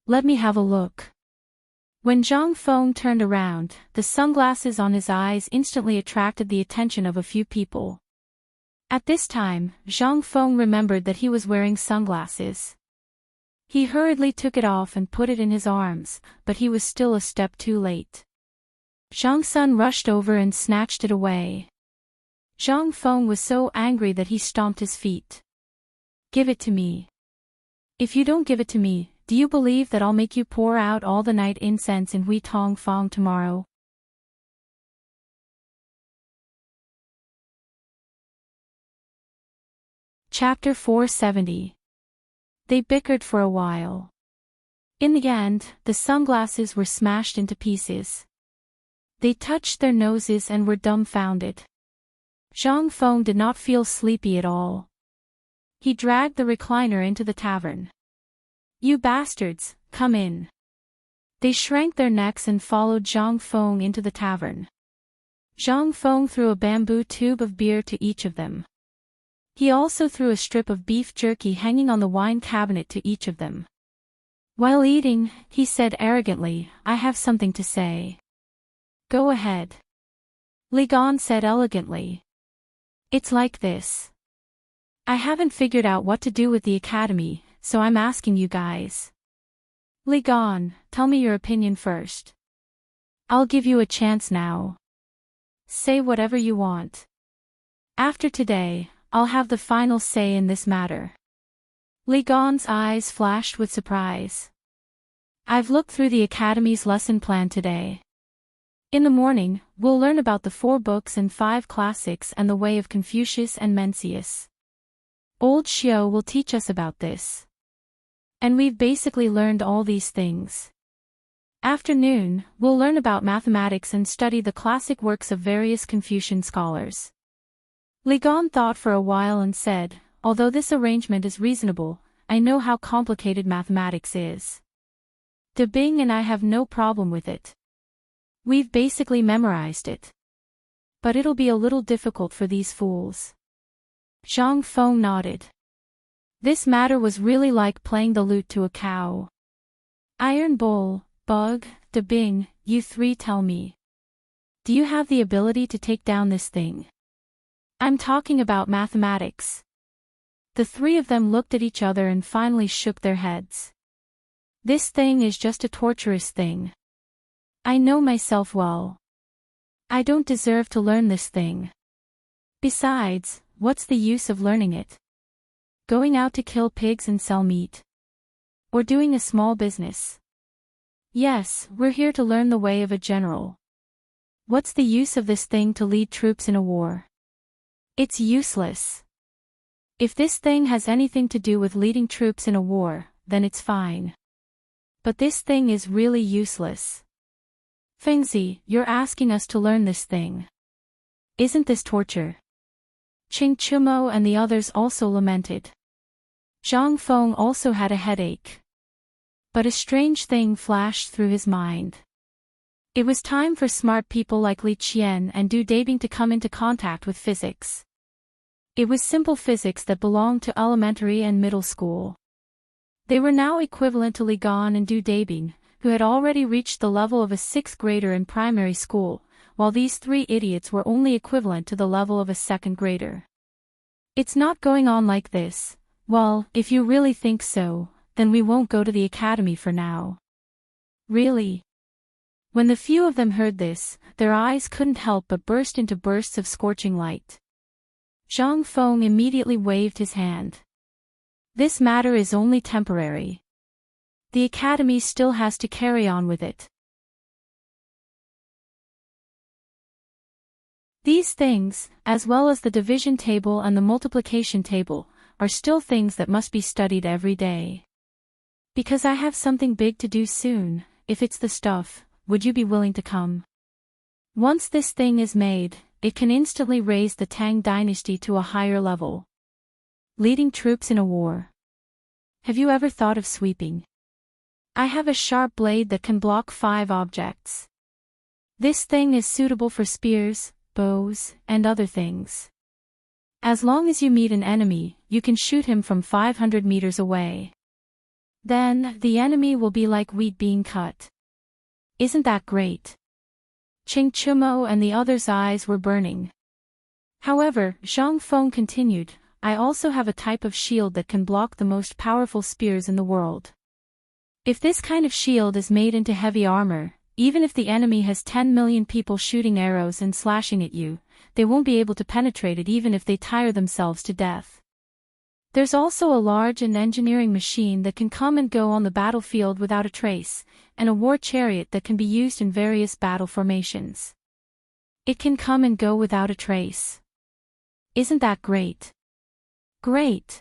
Let me have a look. When Zhang Feng turned around, the sunglasses on his eyes instantly attracted the attention of a few people. At this time, Zhang Feng remembered that he was wearing sunglasses. He hurriedly took it off and put it in his arms, but he was still a step too late. Zhang Sun rushed over and snatched it away. Zhang Feng was so angry that he stomped his feet. Give it to me. If you don't give it to me, do you believe that I'll make you pour out all the night incense in Hui Tong Fong tomorrow? Chapter 470. They bickered for a while. In the end, the sunglasses were smashed into pieces. They touched their noses and were dumbfounded. Zhang Feng did not feel sleepy at all. He dragged the recliner into the tavern. You bastards, come in. They shrank their necks and followed Zhang Feng into the tavern. Zhang Feng threw a bamboo tube of beer to each of them. He also threw a strip of beef jerky hanging on the wine cabinet to each of them. While eating, he said arrogantly, I have something to say. Go ahead. Li Gan said elegantly. It's like this. I haven't figured out what to do with the academy, so I'm asking you guys. Li Gan, tell me your opinion first. I'll give you a chance now. Say whatever you want. After today, I'll have the final say in this matter. Li Gan's eyes flashed with surprise. I've looked through the academy's lesson plan today. In the morning, we'll learn about the 4 books and 5 classics and the way of Confucius and Mencius. Old Xiao will teach us about this. And we've basically learned all these things. Afternoon, we'll learn about mathematics and study the classic works of various Confucian scholars. Li Gan thought for a while and said, although this arrangement is reasonable, I know how complicated mathematics is. De Bing and I have no problem with it. We've basically memorized it. But it'll be a little difficult for these fools. Zhang Feng nodded. This matter was really like playing the lute to a cow. Iron Bull, Bug, De Bing, you three tell me. Do you have the ability to take down this thing? I'm talking about mathematics. The three of them looked at each other and finally shook their heads. This thing is just a torturous thing. I know myself well. I don't deserve to learn this thing. Besides, what's the use of learning it? Going out to kill pigs and sell meat? Or doing a small business? Yes, we're here to learn the way of a general. What's the use of this thing to lead troops in a war? It's useless. If this thing has anything to do with leading troops in a war, then it's fine. But this thing is really useless. Fengzi, you're asking us to learn this thing. Isn't this torture? Qing Chumo and the others also lamented. Zhang Feng also had a headache. But a strange thing flashed through his mind. It was time for smart people like Li Qian and Du Dabing to come into contact with physics. It was simple physics that belonged to elementary and middle school. They were now equivalent to Li Gan and Du Dabing, who had already reached the level of a 6th grader in primary school, while these three idiots were only equivalent to the level of a 2nd grader. It's not going on like this. Well, if you really think so, then we won't go to the academy for now. Really? When the few of them heard this, their eyes couldn't help but burst into bursts of scorching light. Zhang Feng immediately waved his hand. This matter is only temporary. The academy still has to carry on with it. These things, as well as the division table and the multiplication table, are still things that must be studied every day. Because I have something big to do soon, if it's the stuff, would you be willing to come? Once this thing is made, it can instantly raise the Tang Dynasty to a higher level. Leading troops in a war. Have you ever thought of sweeping? I have a sharp blade that can block 5 objects. This thing is suitable for spears, bows, and other things. As long as you meet an enemy, you can shoot him from 500 meters away. Then, the enemy will be like wheat being cut. Isn't that great? Qing Chumo and the others' eyes were burning. However, Zhang Feng continued, I also have a type of shield that can block the most powerful spears in the world. If this kind of shield is made into heavy armor, even if the enemy has 10 million people shooting arrows and slashing at you, they won't be able to penetrate it even if they tire themselves to death. There's also a large engineering machine that can come and go on the battlefield without a trace, and a war chariot that can be used in various battle formations. It can come and go without a trace. Isn't that great? Great!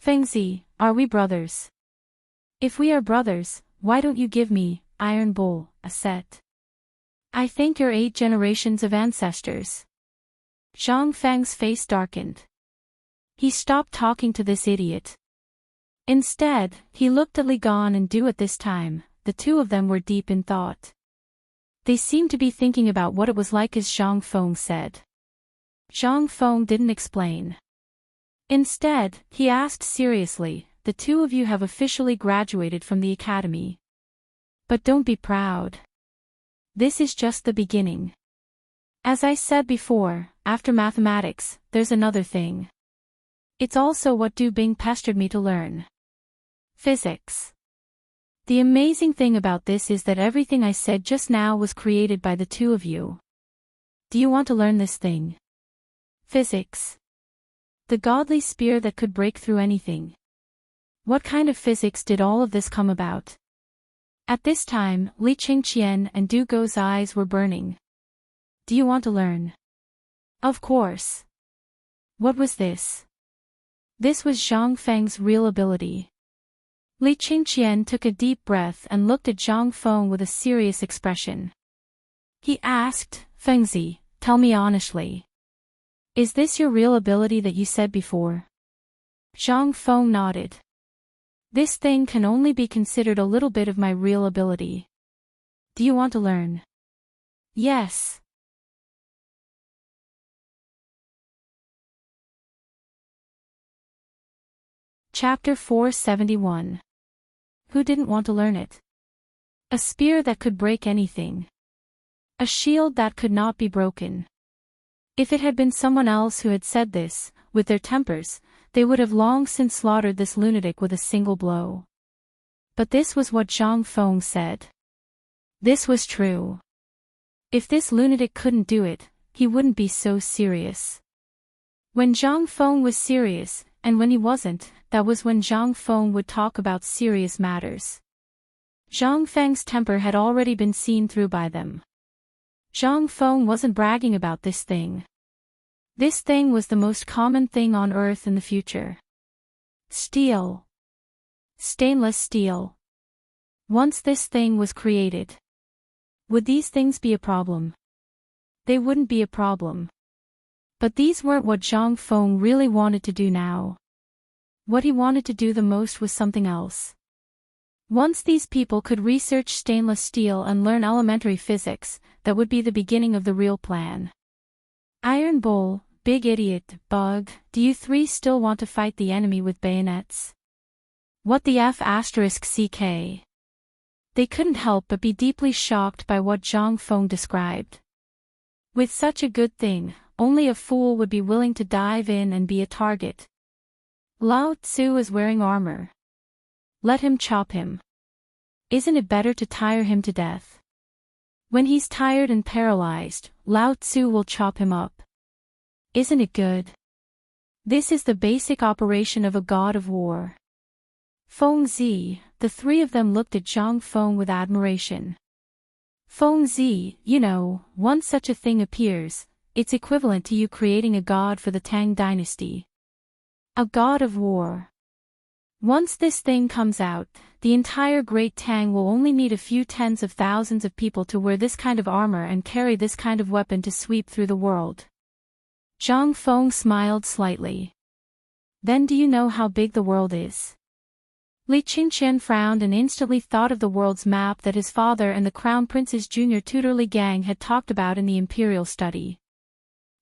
Fengzi, are we brothers? If we are brothers, why don't you give me, Iron Bull, a set? I thank your 8 generations of ancestors. Zhang Feng's face darkened. He stopped talking to this idiot. Instead, he looked at Li Gan and Du at this time. The two of them were deep in thought. They seemed to be thinking about what it was like as Zhang Feng said. Zhang Feng didn't explain. Instead, he asked seriously, the two of you have officially graduated from the academy. But don't be proud. This is just the beginning. As I said before, after mathematics, there's another thing. It's also what Du Bing pestered me to learn. Physics. The amazing thing about this is that everything I said just now was created by the two of you. Do you want to learn this thing? Physics. The godly spear that could break through anything. What kind of physics did all of this come about? At this time, Li Qingqian and Du Go's eyes were burning. Do you want to learn? Of course. What was this? This was Zhang Feng's real ability. Li Qingqian took a deep breath and looked at Zhang Feng with a serious expression. He asked, Fengzi, tell me honestly. Is this your real ability that you said before? Zhang Feng nodded. This thing can only be considered a little bit of my real ability. Do you want to learn? Yes. Chapter 471. Who didn't want to learn it? A spear that could break anything. A shield that could not be broken. If it had been someone else who had said this, with their tempers, they would have long since slaughtered this lunatic with a single blow. But this was what Zhang Feng said. This was true. If this lunatic couldn't do it, he wouldn't be so serious. When Zhang Feng was serious, and when he wasn't, that was when Zhang Feng would talk about serious matters. Zhang Feng's temper had already been seen through by them. Zhang Feng wasn't bragging about this thing. This thing was the most common thing on Earth in the future. Steel. Stainless steel. Once this thing was created, would these things be a problem? They wouldn't be a problem. But these weren't what Zhang Feng really wanted to do now. What he wanted to do the most was something else. Once these people could research stainless steel and learn elementary physics, that would be the beginning of the real plan. Iron Bull, Big Idiot, Bug, do you three still want to fight the enemy with bayonets? What the F***CK? They couldn't help but be deeply shocked by what Zhang Feng described. With such a good thing, only a fool would be willing to dive in and be a target. Lao Tzu is wearing armor. Let him chop him. Isn't it better to tire him to death? When he's tired and paralyzed, Lao Tzu will chop him up. Isn't it good? This is the basic operation of a god of war. Feng Zi, the three of them looked at Zhang Feng with admiration. Feng Zi, you know, once such a thing appears, it's equivalent to you creating a god for the Tang Dynasty. A god of war. Once this thing comes out, the entire Great Tang will only need a few tens of thousands of people to wear this kind of armor and carry this kind of weapon to sweep through the world. Zhang Feng smiled slightly. Then do you know how big the world is? Li Qingqian frowned and instantly thought of the world's map that his father and the Crown Prince's junior tutor Li Gang had talked about in the Imperial Study.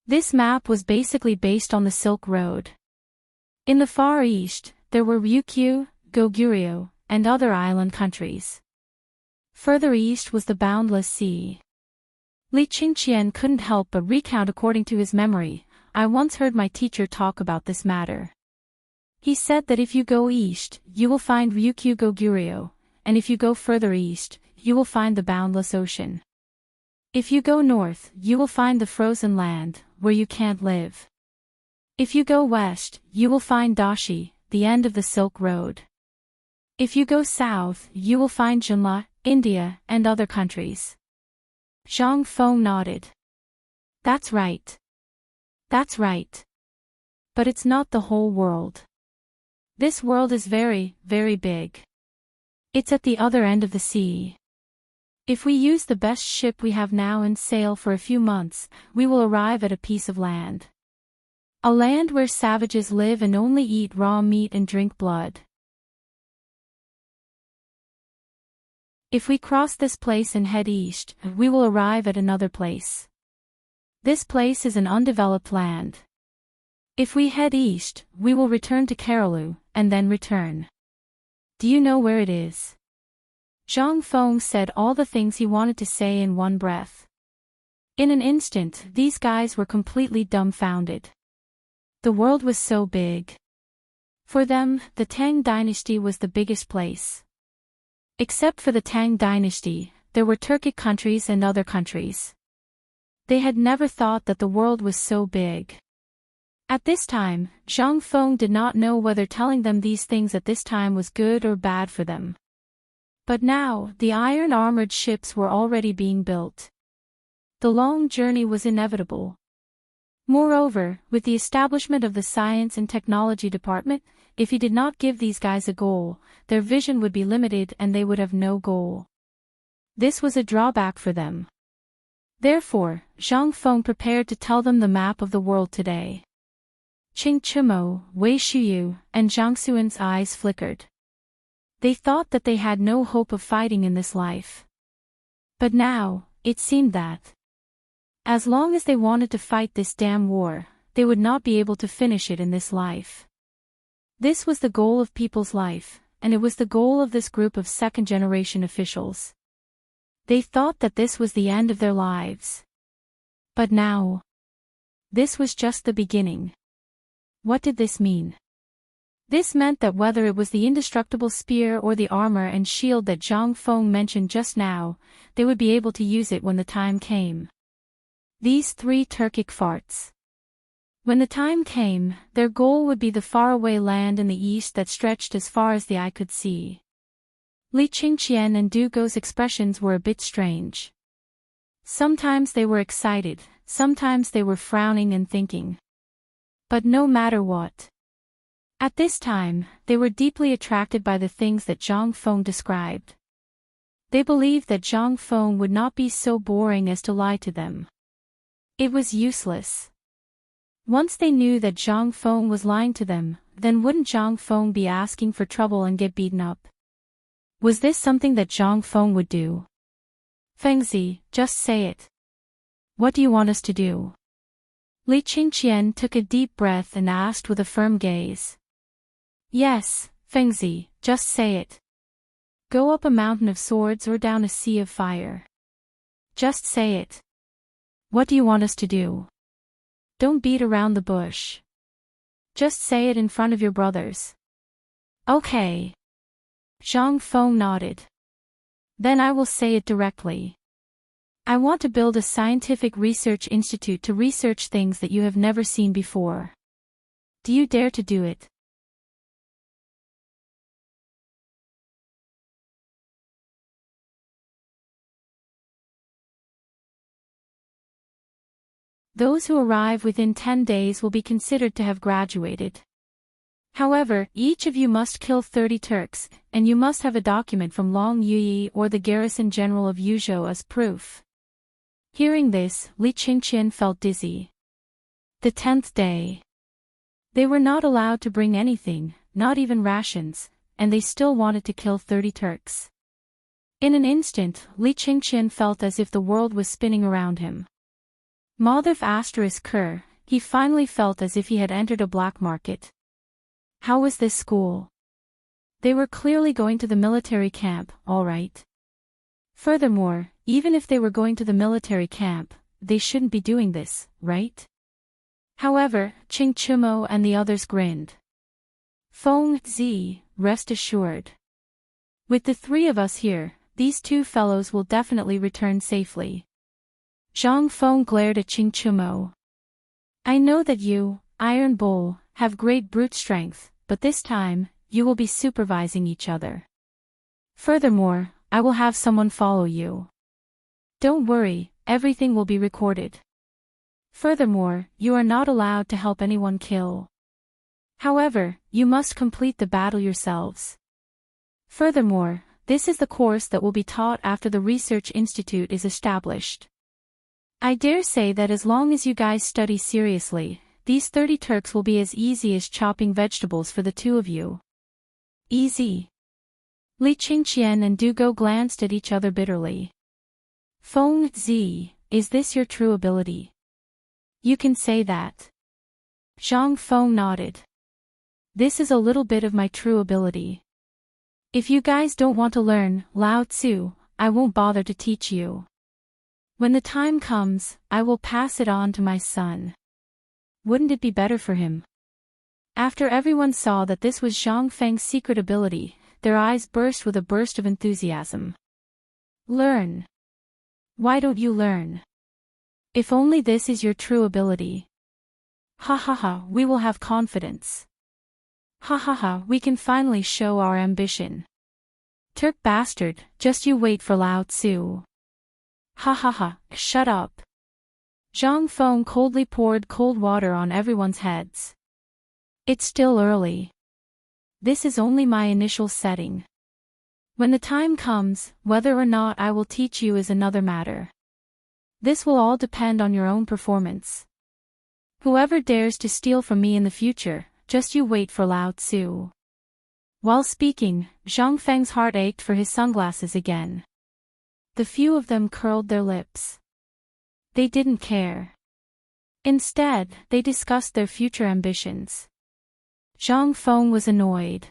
This map was basically based on the Silk Road. In the Far East, there were Ryukyu, Goguryeo, and other island countries. Further east was the boundless sea. Li Qingqian couldn't help but recount according to his memory. I once heard my teacher talk about this matter. He said that if you go east, you will find Ryukyu Goguryeo, and if you go further east, you will find the boundless ocean. If you go north, you will find the frozen land, where you can't live. If you go west, you will find Dashi, the end of the Silk Road. If you go south, you will find Jinla, India, and other countries. Zhang Feng nodded. That's right. That's right. But it's not the whole world. This world is very, very big. It's at the other end of the sea. If we use the best ship we have now and sail for a few months, we will arrive at a piece of land. A land where savages live and only eat raw meat and drink blood. If we cross this place and head east, we will arrive at another place. This place is an undeveloped land. If we head east, we will return to Karalu, and then return. Do you know where it is? Zhang Feng said all the things he wanted to say in one breath. In an instant, these guys were completely dumbfounded. The world was so big. For them, the Tang Dynasty was the biggest place. Except for the Tang Dynasty, there were Turkic countries and other countries. They had never thought that the world was so big. At this time, Zhang Feng did not know whether telling them these things at this time was good or bad for them. But now, the iron-armored ships were already being built. The long journey was inevitable. Moreover, with the establishment of the Science and Technology Department, if he did not give these guys a goal, their vision would be limited and they would have no goal. This was a drawback for them. Therefore, Zhang Feng prepared to tell them the map of the world today. Qing Chimo, Wei Shuyu, and Zhang Xuan's eyes flickered. They thought that they had no hope of fighting in this life. But now, it seemed that as long as they wanted to fight this damn war, they would not be able to finish it in this life. This was the goal of people's life, and it was the goal of this group of second-generation officials. They thought that this was the end of their lives. But now, this was just the beginning. What did this mean? This meant that whether it was the indestructible spear or the armor and shield that Zhang Feng mentioned just now, they would be able to use it when the time came. These three Turkic farts. When the time came, their goal would be the faraway land in the east that stretched as far as the eye could see. Li Qingqian and Du Go's expressions were a bit strange. Sometimes they were excited, sometimes they were frowning and thinking. But no matter what, at this time, they were deeply attracted by the things that Zhang Feng described. They believed that Zhang Feng would not be so boring as to lie to them. It was useless. Once they knew that Zhang Feng was lying to them, then wouldn't Zhang Feng be asking for trouble and get beaten up? Was this something that Zhang Feng would do? Fengzi, just say it. What do you want us to do? Li Qingqian took a deep breath and asked with a firm gaze. Yes, Fengzi, just say it. Go up a mountain of swords or down a sea of fire. Just say it. What do you want us to do? Don't beat around the bush. Just say it in front of your brothers. Okay. Zhang Feng nodded. Then I will say it directly. I want to build a scientific research institute to research things that you have never seen before. Do you dare to do it? Those who arrive within 10 days will be considered to have graduated. However, each of you must kill 30 Turks, and you must have a document from Long Yuyi or the garrison general of Yuzhou as proof. Hearing this, Li Qingqian felt dizzy. The 10th day. They were not allowed to bring anything, not even rations, and they still wanted to kill 30 Turks. In an instant, Li Qingqian felt as if the world was spinning around him. Maldif *Ker, he finally felt as if he had entered a black market. How was this school? They were clearly going to the military camp, all right. Furthermore, even if they were going to the military camp, they shouldn't be doing this, right? However, Qing Chumo and the others grinned. Feng Zi, rest assured. With the three of us here, these two fellows will definitely return safely. Zhang Feng glared at Qing Chumo. I know that you, Iron Bull, have great brute strength, but this time, you will be supervising each other. Furthermore, I will have someone follow you. Don't worry, everything will be recorded. Furthermore, you are not allowed to help anyone kill. However, you must complete the battle yourselves. Furthermore, this is the course that will be taught after the research institute is established. I dare say that as long as you guys study seriously, these 30 Turks will be as easy as chopping vegetables for the two of you. Easy. Li Qingqian and Du Go glanced at each other bitterly. Feng Zi, is this your true ability? You can say that. Zhang Feng nodded. This is a little bit of my true ability. If you guys don't want to learn Lao Tzu, I won't bother to teach you. When the time comes, I will pass it on to my son. Wouldn't it be better for him? After everyone saw that this was Zhang Feng's secret ability, their eyes burst with a burst of enthusiasm. Learn. Why don't you learn? If only this is your true ability. Ha ha ha, we will have confidence. Ha ha ha, we can finally show our ambition. Turk bastard, just you wait for Lao Tzu. Ha ha ha, shut up. Zhang Feng coldly poured cold water on everyone's heads. It's still early. This is only my initial setting. When the time comes, whether or not I will teach you is another matter. This will all depend on your own performance. Whoever dares to steal from me in the future, just you wait for Lao Tzu. While speaking, Zhang Feng's heart ached for his sunglasses again. The few of them curled their lips. They didn't care. Instead, they discussed their future ambitions. Zhang Feng was annoyed.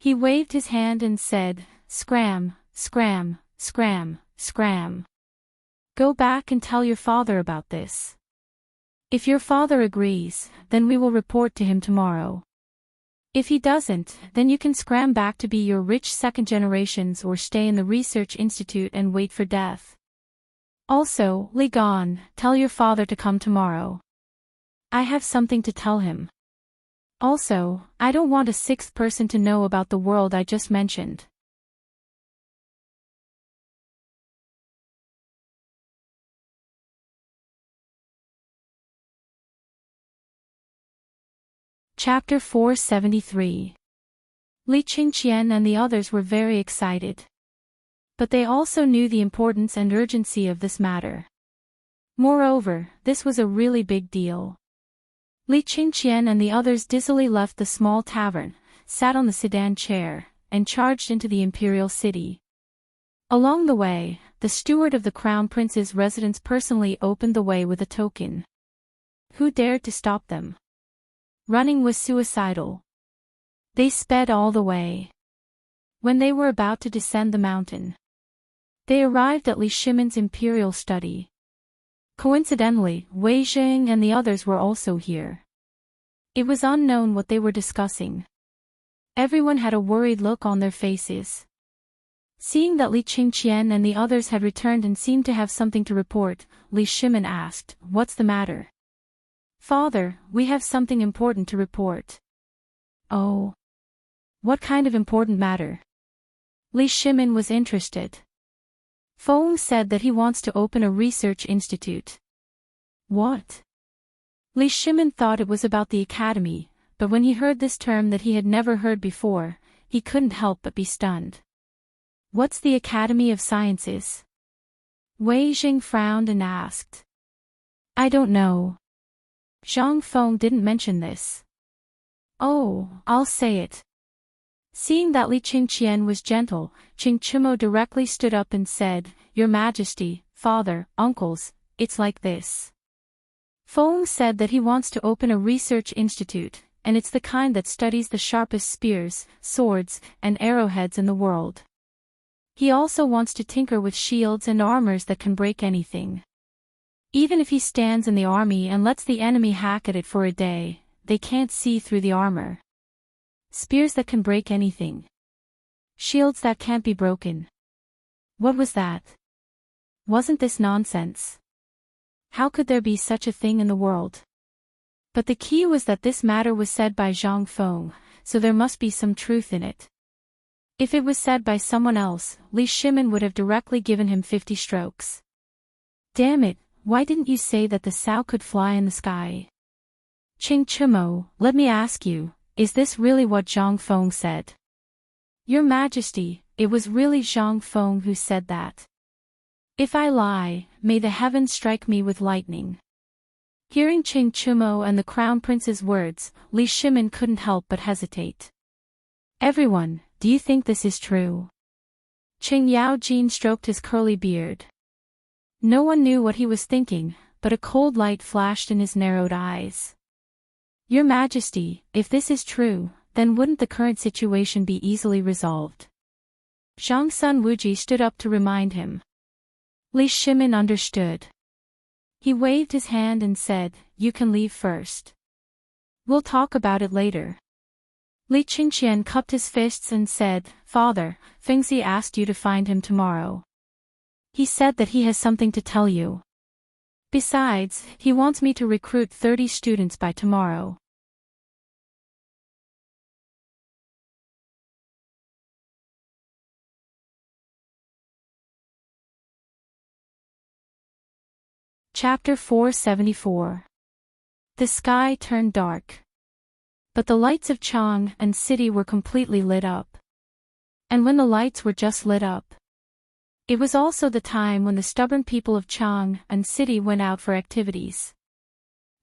He waved his hand and said, "Scram, scram, scram, scram. Go back and tell your father about this. If your father agrees, then we will report to him tomorrow. If he doesn't, then you can scram back to be your rich second generations or stay in the research institute and wait for death. Also, Li Gan, tell your father to come tomorrow. I have something to tell him. Also, I don't want a sixth person to know about the world I just mentioned." Chapter 473. Li Qingqian and the others were very excited. But they also knew the importance and urgency of this matter. Moreover, this was a really big deal. Li Qingqian and the others dizzily left the small tavern, sat on the sedan chair, and charged into the imperial city. Along the way, the steward of the crown prince's residence personally opened the way with a token. Who dared to stop them? Running was suicidal. They sped all the way. When they were about to descend the mountain, they arrived at Li Shimon's imperial study. Coincidentally, Wei Zheng and the others were also here. It was unknown what they were discussing. Everyone had a worried look on their faces. Seeing that Li Qingqian and the others had returned and seemed to have something to report, Li Shimon asked, "What's the matter?" "Father, we have something important to report." "Oh. What kind of important matter?" Li Shimon was interested. Feng said that he wants to open a research institute. What? Li Shimon thought it was about the academy, but when he heard this term that he had never heard before, he couldn't help but be stunned. What's the Academy of Sciences? Wei Jing frowned and asked. I don't know. Zhang Feng didn't mention this. Oh, I'll say it. Seeing that Li Qingqian was gentle, Qing Chimo directly stood up and said, Your Majesty, Father, Uncles, it's like this. Feng said that he wants to open a research institute, and it's the kind that studies the sharpest spears, swords, and arrowheads in the world. He also wants to tinker with shields and armors that can break anything. Even if he stands in the army and lets the enemy hack at it for a day, they can't see through the armor. Spears that can break anything. Shields that can't be broken. What was that? Wasn't this nonsense? How could there be such a thing in the world? But the key was that this matter was said by Zhang Feng, so there must be some truth in it. If it was said by someone else, Li Shimin would have directly given him 50 strokes. Damn it, why didn't you say that the sow could fly in the sky? Qing Chimo, let me ask you, is this really what Zhang Feng said? Your Majesty, it was really Zhang Feng who said that. If I lie, may the heavens strike me with lightning. Hearing Qing Chimo and the Crown Prince's words, Li Shimin couldn't help but hesitate. Everyone, do you think this is true? Qing Yaojin stroked his curly beard. No one knew what he was thinking, but a cold light flashed in his narrowed eyes. Your Majesty, if this is true, then wouldn't the current situation be easily resolved? Zhang Sun Wuji stood up to remind him. Li Shimin understood. He waved his hand and said, You can leave first. We'll talk about it later. Li Qingqian cupped his fists and said, Father, Fengzi asked you to find him tomorrow. He said that he has something to tell you. Besides, he wants me to recruit 30 students by tomorrow. Chapter 474. The sky turned dark. But the lights of Chang and city were completely lit up. And when the lights were just lit up, it was also the time when the stubborn people of Chang and city went out for activities.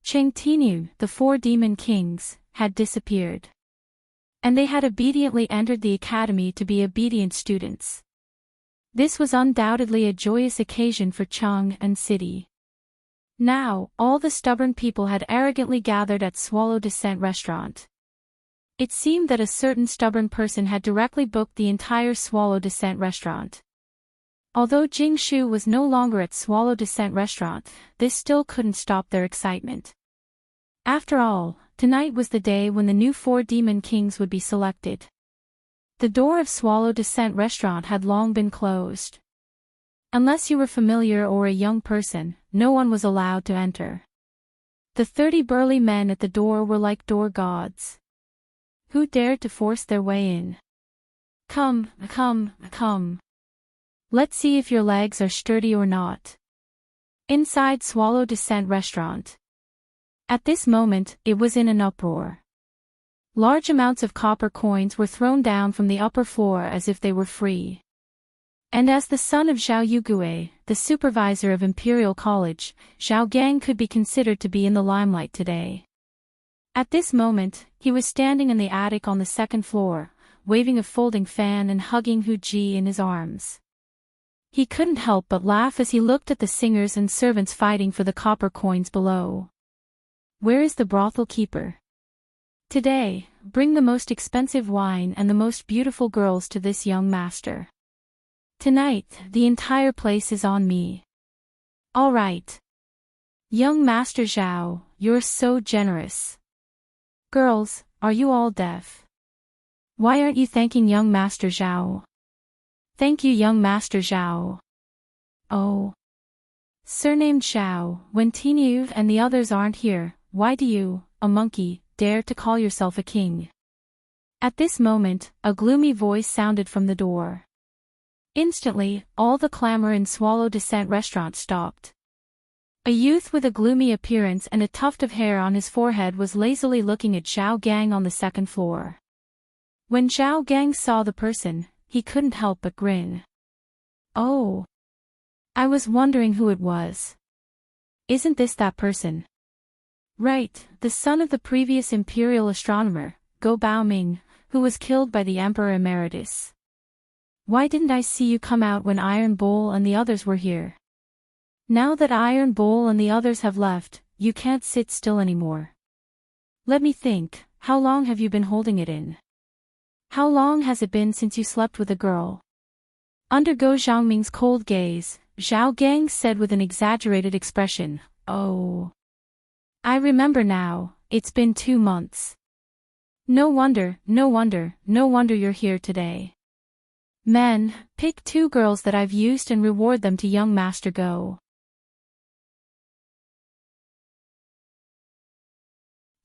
Cheng Tinu, the 4 demon kings, had disappeared. And they had obediently entered the academy to be obedient students. This was undoubtedly a joyous occasion for Chang and city. Now, all the stubborn people had arrogantly gathered at Swallow Descent restaurant. It seemed that a certain stubborn person had directly booked the entire Swallow Descent restaurant. Although Jing Shu was no longer at Swallow Descent restaurant, this still couldn't stop their excitement. After all, tonight was the day when the new 4 demon kings would be selected. The door of Swallow Descent restaurant had long been closed. Unless you were familiar or a young person, no one was allowed to enter. The 30 burly men at the door were like door gods. Who dared to force their way in? Come, come, come. Let's see if your legs are sturdy or not. Inside Swallow Descent restaurant. At this moment, it was in an uproar. Large amounts of copper coins were thrown down from the upper floor as if they were free. And as the son of Zhao Yugue, the supervisor of Imperial College, Zhao Gang could be considered to be in the limelight today. At this moment, he was standing in the attic on the 2nd floor, waving a folding fan and hugging Hu Ji in his arms. He couldn't help but laugh as he looked at the singers and servants fighting for the copper coins below. Where is the brothel keeper? Today, bring the most expensive wine and the most beautiful girls to this young master. Tonight, the entire place is on me. All right. Young Master Zhao, you're so generous. Girls, are you all deaf? Why aren't you thanking young Master Zhao? Thank you, young Master Zhao. Oh. Surnamed Zhao, when Tinu and the others aren't here, why do you, a monkey, dare to call yourself a king? At this moment, a gloomy voice sounded from the door. Instantly, all the clamor in Swallow Descent restaurant stopped. A youth with a gloomy appearance and a tuft of hair on his forehead was lazily looking at Zhao Gang on the 2nd floor. When Zhao Gang saw the person, he couldn't help but grin. Oh. I was wondering who it was. Isn't this that person? Right, the son of the previous imperial astronomer, Go Baoming, who was killed by the Emperor Emeritus. Why didn't I see you come out when Iron Bowl and the others were here? Now that Iron Bowl and the others have left, you can't sit still anymore. Let me think, how long have you been holding it in? How long has it been since you slept with a girl? Under Go Zhangming's cold gaze, Zhao Gang said with an exaggerated expression, Oh. I remember now, it's been 2 months. No wonder you're here today. Men, pick 2 girls that I've used and reward them to young Master Go.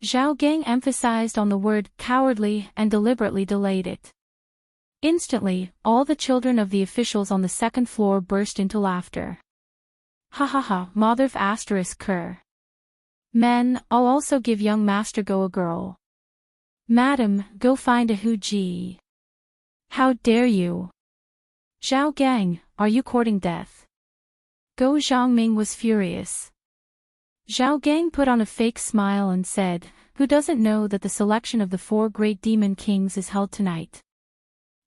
Zhao Gang emphasized on the word cowardly and deliberately delayed it. Instantly, all the children of the officials on the 2nd floor burst into laughter. Ha ha ha, Motherf asterisk cur. Men, I'll also give young Master Go a girl. Madam, go find a Hu Ji. How dare you? Zhao Gang, are you courting death? Go Zhangming was furious. Zhao Gang put on a fake smile and said, Who doesn't know that the selection of the 4 great demon kings is held tonight?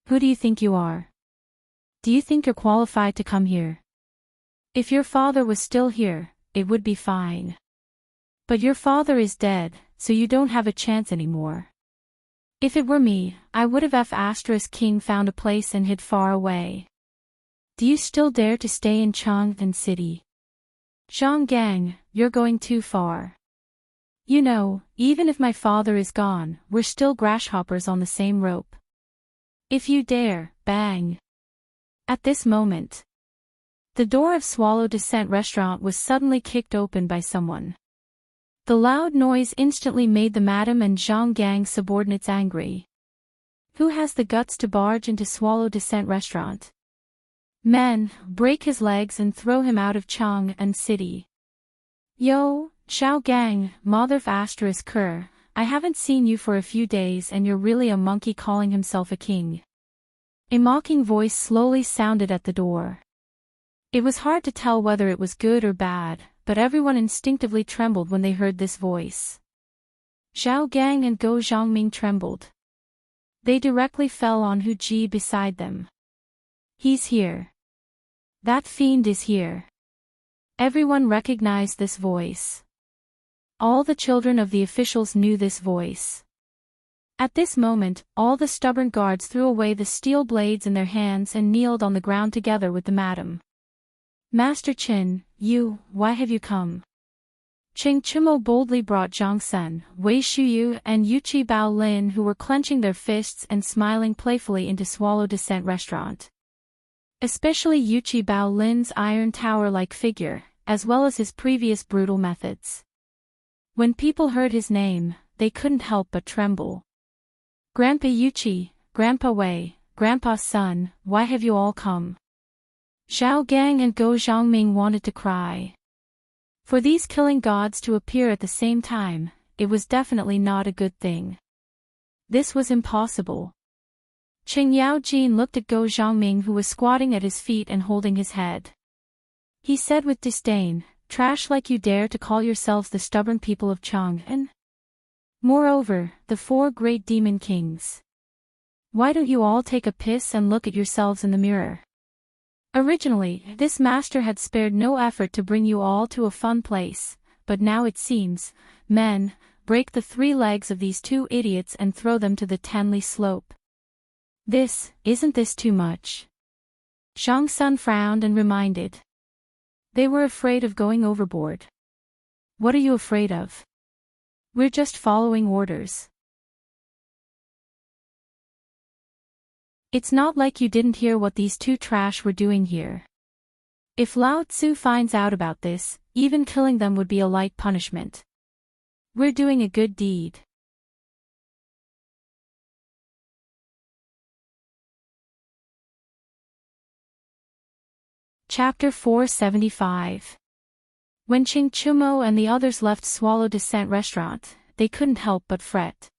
Who do you think you are? Do you think you're qualified to come here? If your father was still here, it would be fine. But your father is dead, so you don't have a chance anymore. If it were me, I would have King found a place and hid far away. Do you still dare to stay in Chang'an City? Zhang Gang, you're going too far. You know, even if my father is gone, we're still grasshoppers on the same rope. If you dare, bang. At this moment, the door of Swallow Descent restaurant was suddenly kicked open by someone. The loud noise instantly made the Madam and Zhang Gang subordinates angry. Who has the guts to barge into Swallow Descent restaurant? Men, break his legs and throw him out of Chang'an City. Yo, Xiao Gang, mother asterisk cur, I haven't seen you for a few days and you're really a monkey calling himself a king. A mocking voice slowly sounded at the door. It was hard to tell whether it was good or bad, but everyone instinctively trembled when they heard this voice. Xiao Gang and Go Zhongming trembled. They directly fell on Hu Ji beside them. He's here. That fiend is here. Everyone recognized this voice. All the children of the officials knew this voice. At this moment, all the stubborn guards threw away the steel blades in their hands and kneeled on the ground together with the madam. Master Qin, why have you come? Qing Chumo boldly brought Zhang Sun, Wei Shuyu and Yuqi Bao Lin, who were clenching their fists and smiling playfully, into Swallow Descent Restaurant. Especially Yuqi Bao Lin's iron tower-like figure, as well as his previous brutal methods. When people heard his name, they couldn't help but tremble. Grandpa Yuqi, Grandpa Wei, Grandpa's son, why have you all come? Xiao Gang and Go Zhongming wanted to cry. For these killing gods to appear at the same time, it was definitely not a good thing. This was impossible. Qing Yaojin looked at Go Zhongming, who was squatting at his feet and holding his head. He said with disdain, "Trash like you dare to call yourselves the stubborn people of Chang'an? Moreover, the four great demon kings. Why don't you all take a piss and look at yourselves in the mirror?" Originally, this master had spared no effort to bring you all to a fun place, but now it seems, men, break the 3 legs of these 2 idiots and throw them to the Tenli slope. Isn't this too much? Zhang Sun frowned and reminded. They were afraid of going overboard. What are you afraid of? We're just following orders. It's not like you didn't hear what these 2 trash were doing here. If Lao Tzu finds out about this, even killing them would be a light punishment. We're doing a good deed. Chapter 475. When Qing Chumo and the others left Swallow Descent Restaurant, they couldn't help but fret.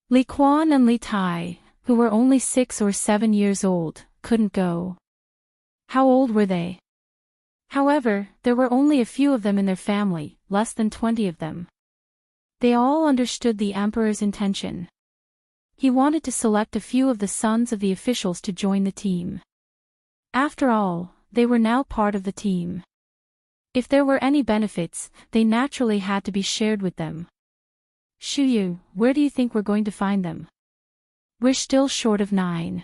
Li Quan and Li Tai, who were only 6 or 7 years old, couldn't go. How old were they? However, there were only a few of them in their family, less than 20 of them. They all understood the emperor's intention. He wanted to select a few of the sons of the officials to join the team. After all, they were now part of the team. If there were any benefits, they naturally had to be shared with them. Shuyu, where do you think we're going to find them? We're still short of 9.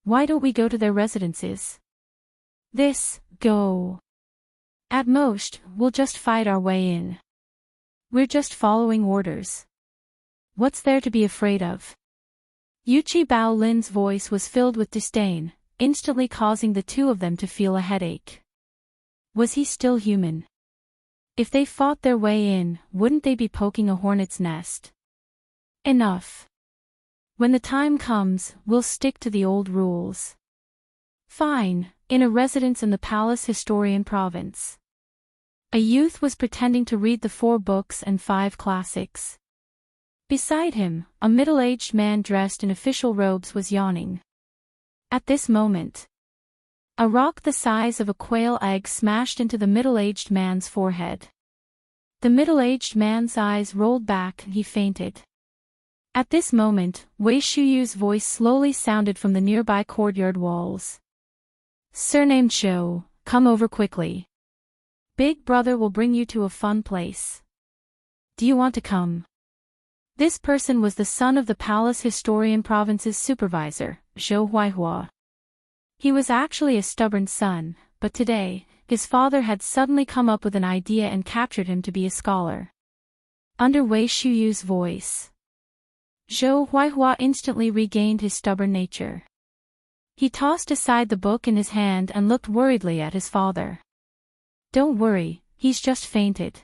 Why don't we go to their residences? Go. At most, we'll just fight our way in. We're just following orders. What's there to be afraid of? Yuqi Bao Lin's voice was filled with disdain, instantly causing the 2 of them to feel a headache. Was he still human? If they fought their way in, wouldn't they be poking a hornet's nest? Enough. When the time comes, we'll stick to the old rules. Fine, in a residence in the Palace Historian Province. A youth was pretending to read the 4 books and 5 classics. Beside him, a middle-aged man dressed in official robes was yawning. At this moment, a rock the size of a quail egg smashed into the middle-aged man's forehead. The middle-aged man's eyes rolled back and he fainted. At this moment, Wei Shuyu's voice slowly sounded from the nearby courtyard walls. "Surnamed Zhou, come over quickly. Big brother will bring you to a fun place. Do you want to come?" This person was the son of the Palace Historian Province's supervisor, Zhou Huaihua. He was actually a stubborn son, but today, his father had suddenly come up with an idea and captured him to be a scholar. Under Wei Shuyu's voice, Zhou Huaihua instantly regained his stubborn nature. He tossed aside the book in his hand and looked worriedly at his father. "Don't worry, he's just fainted.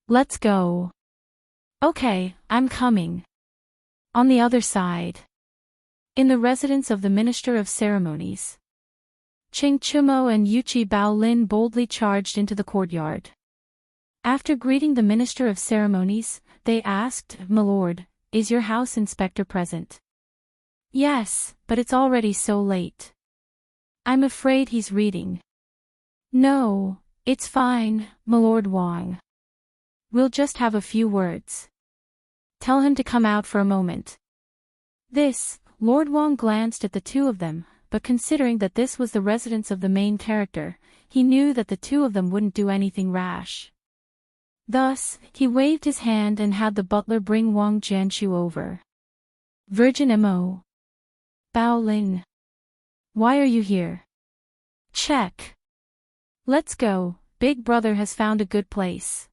Let's go." "Okay, I'm coming." On the other side, in the residence of the Minister of Ceremonies, Qing Chumo and Yuqi Bao Lin boldly charged into the courtyard. After greeting the Minister of Ceremonies, they asked, "My lord, is your house inspector present?" "Yes, but it's already so late. I'm afraid he's reading." "No, it's fine, my lord Wang. We'll just have a few words. Tell him to come out for a moment." Lord Wang glanced at the two of them, but considering that this was the residence of the main character, he knew that the two of them wouldn't do anything rash. Thus, he waved his hand and had the butler bring Wang Jianshu over. "Virgin Mo. Bao Lin. Why are you here?" "Check. Let's go, Big Brother has found a good place."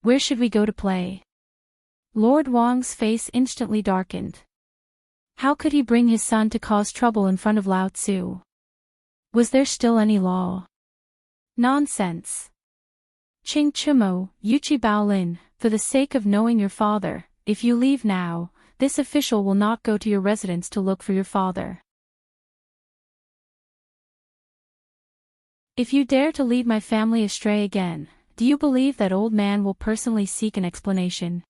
"Where should we go to play?" Lord Wang's face instantly darkened. How could he bring his son to cause trouble in front of Lao Tzu? Was there still any law? Nonsense. "Ching Chumo, Yuchi Baolin, for the sake of knowing your father, if you leave now, this official will not go to your residence to look for your father. If you dare to lead my family astray again, do you believe that old man will personally seek an explanation?"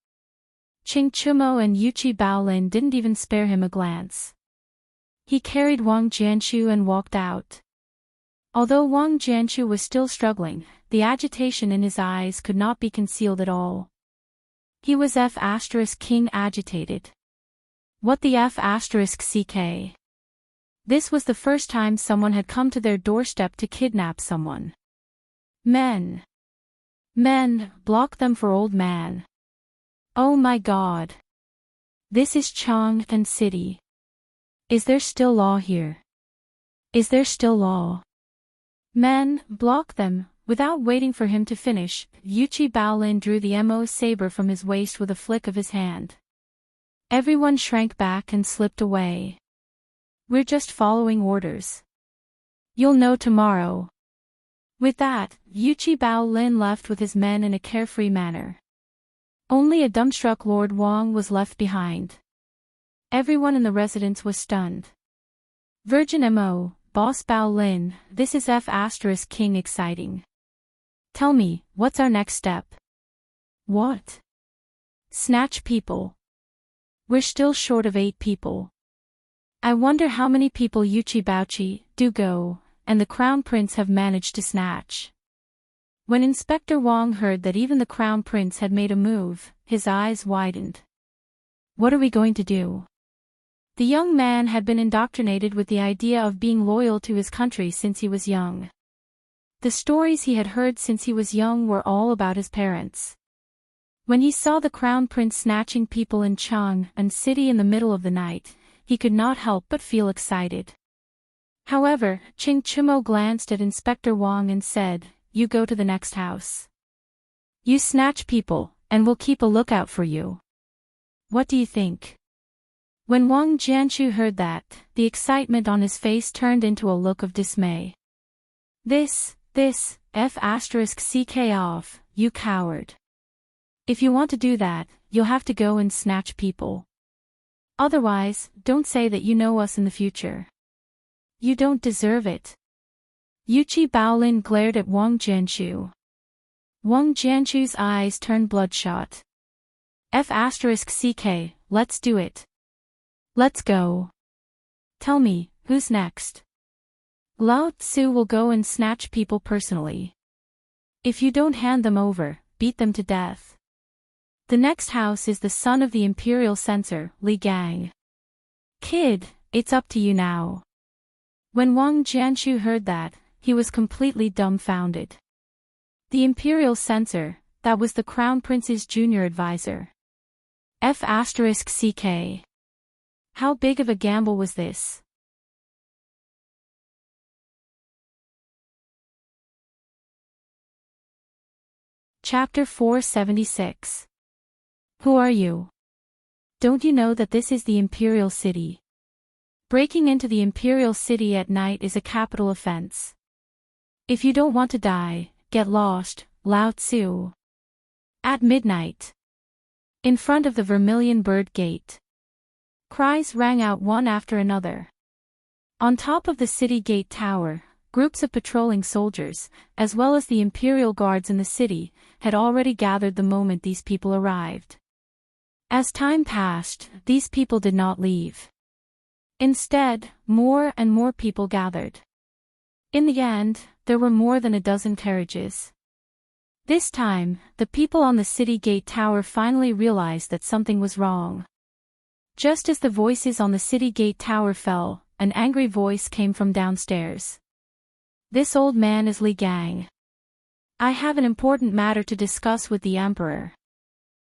Ching Chumo and Yuchi Baolin didn't even spare him a glance. He carried Wang Jianshu and walked out. Although Wang Jianshu was still struggling, the agitation in his eyes could not be concealed at all. He was F*King agitated. What the F*ck? This was the first time someone had come to their doorstep to kidnap someone. Men, block them for old man. Oh my God. This is Chang'an City. Is there still law here? Is there still law? Men, block them. Without waiting for him to finish, Yuchi Baolin drew the Mo saber from his waist with a flick of his hand. Everyone shrank back and slipped away. "We're just following orders. You'll know tomorrow." With that, Yuchi Baolin left with his men in a carefree manner. Only a dumbstruck Lord Wang was left behind. Everyone in the residence was stunned. "Virgin Mo, Boss Baolin, this is F*King exciting. Tell me, what's our next step?" "What?" "Snatch people. We're still short of 8 people. I wonder how many people Yuchi Baochi, Dugo, and the Crown Prince have managed to snatch." When Inspector Wang heard that even the Crown Prince had made a move, his eyes widened. "What are we going to do?" The young man had been indoctrinated with the idea of being loyal to his country since he was young. The stories he had heard since he was young were all about his parents. When he saw the Crown Prince snatching people in Chang'an City in the middle of the night, he could not help but feel excited. However, Ching Chumo glanced at Inspector Wang and said, "You go to the next house. You snatch people, and we'll keep a lookout for you. What do you think?" When Wang Jianshu heard that, the excitement on his face turned into a look of dismay. This, F*ck off, you coward. If you want to do that, you'll have to go and snatch people. Otherwise, don't say that you know us in the future. You don't deserve it. Yuchi Baolin glared at Wang Jianshu. Wang Jianshu's eyes turned bloodshot. F*ck, let's do it. Let's go. Tell me, who's next? Lao Tzu will go and snatch people personally. If you don't hand them over, beat them to death. The next house is the son of the imperial censor, Li Gang. Kid, it's up to you now. When Wang Jianshu heard that, he was completely dumbfounded. The imperial censor, that was the Crown Prince's junior advisor. F*ck. How big of a gamble was this? Chapter 476. Who are you? Don't you know that this is the Imperial City? Breaking into the Imperial City at night is a capital offense. If you don't want to die, get lost, Lao Tzu. At midnight. In front of the Vermilion Bird Gate. Cries rang out one after another. On top of the city gate tower, groups of patrolling soldiers, as well as the imperial guards in the city, had already gathered the moment these people arrived. As time passed, these people did not leave. Instead, more and more people gathered. In the end, there were more than a dozen carriages. This time, the people on the city gate tower finally realized that something was wrong. Just as the voices on the city gate tower fell, an angry voice came from downstairs. "This old man is Li Gang. I have an important matter to discuss with the emperor."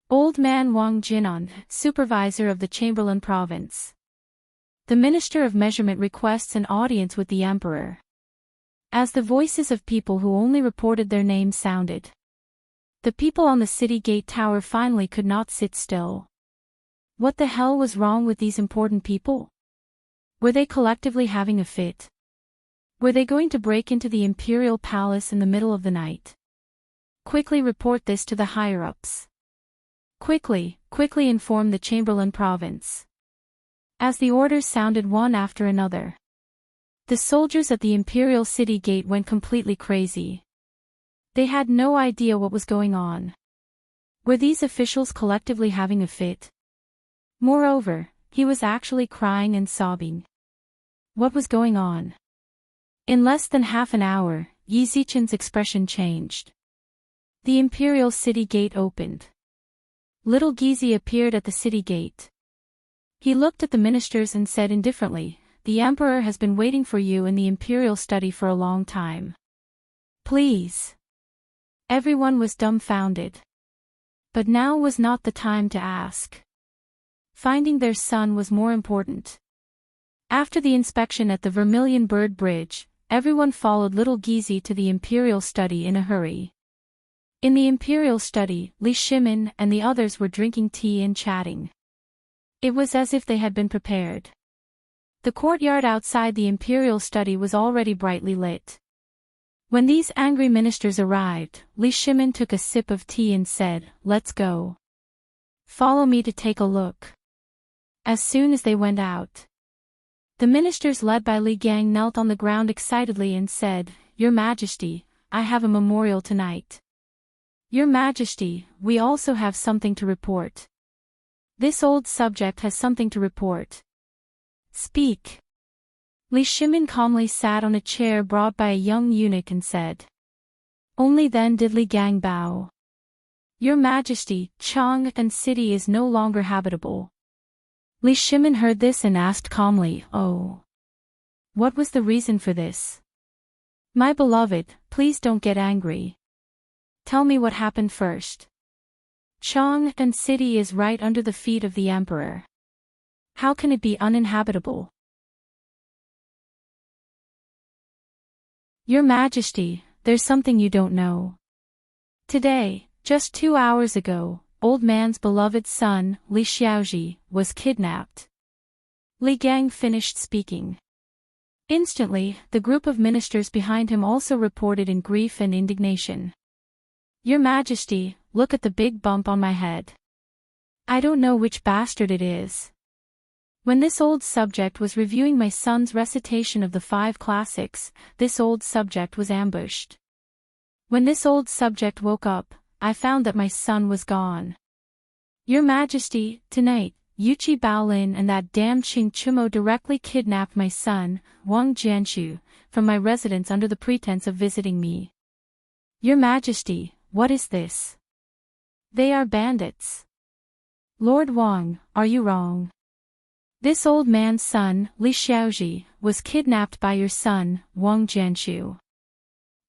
Old man Wang Jinan, supervisor of the Chamberlain province. The Minister of Measurement requests an audience with the emperor. As the voices of people who only reported their names sounded, the people on the city gate tower finally could not sit still. What the hell was wrong with these important people? Were they collectively having a fit? Were they going to break into the imperial palace in the middle of the night? Quickly report this to the higher-ups. Quickly inform the Chamberlain province. As the orders sounded one after another, the soldiers at the imperial city gate went completely crazy. They had no idea what was going on. Were these officials collectively having a fit? Moreover, he was actually crying and sobbing. What was going on? In less than half an hour, Yi Zichen's expression changed. The imperial city gate opened. Little Gizi appeared at the city gate. He looked at the ministers and said indifferently, "The emperor has been waiting for you in the imperial study for a long time. Please." Everyone was dumbfounded. But now was not the time to ask. Finding their son was more important. After the inspection at the Vermilion Bird Bridge, everyone followed little Gizi to the imperial study in a hurry. In the imperial study, Li Shimin and the others were drinking tea and chatting. It was as if they had been prepared. The courtyard outside the imperial study was already brightly lit. When these angry ministers arrived, Li Shimin took a sip of tea and said, "Let's go. Follow me to take a look." As soon as they went out, the ministers led by Li Gang knelt on the ground excitedly and said, "Your Majesty, I have a memorial tonight. Your Majesty, we also have something to report. This old subject has something to report. Speak." Li Shimin calmly sat on a chair brought by a young eunuch and said. Only then did Li Gang bow. "Your Majesty, Chang'an city is no longer habitable." Li Shimin heard this and asked calmly, "Oh. What was the reason for this?" "My beloved, please don't get angry. Tell me what happened first." "Chang'an city is right under the feet of the emperor. How can it be uninhabitable?" "Your Majesty, there's something you don't know. Today, just 2 hours ago, old man's beloved son, Li Xiaoji, was kidnapped." Li Gang finished speaking. Instantly, the group of ministers behind him also reported in grief and indignation. "Your Majesty, look at the big bump on my head. I don't know which bastard it is." When this old subject was reviewing my son's recitation of the 5 classics, this old subject was ambushed. When this old subject woke up, I found that my son was gone. "Your Majesty, tonight, Yuchi Baolin and that damned Qing Chumo directly kidnapped my son, Wang Jianshu, from my residence under the pretense of visiting me." "Your Majesty, what is this? They are bandits." "Lord Wang, are you wrong? This old man's son, Li Xiaoji, was kidnapped by your son, Wang Jianshu.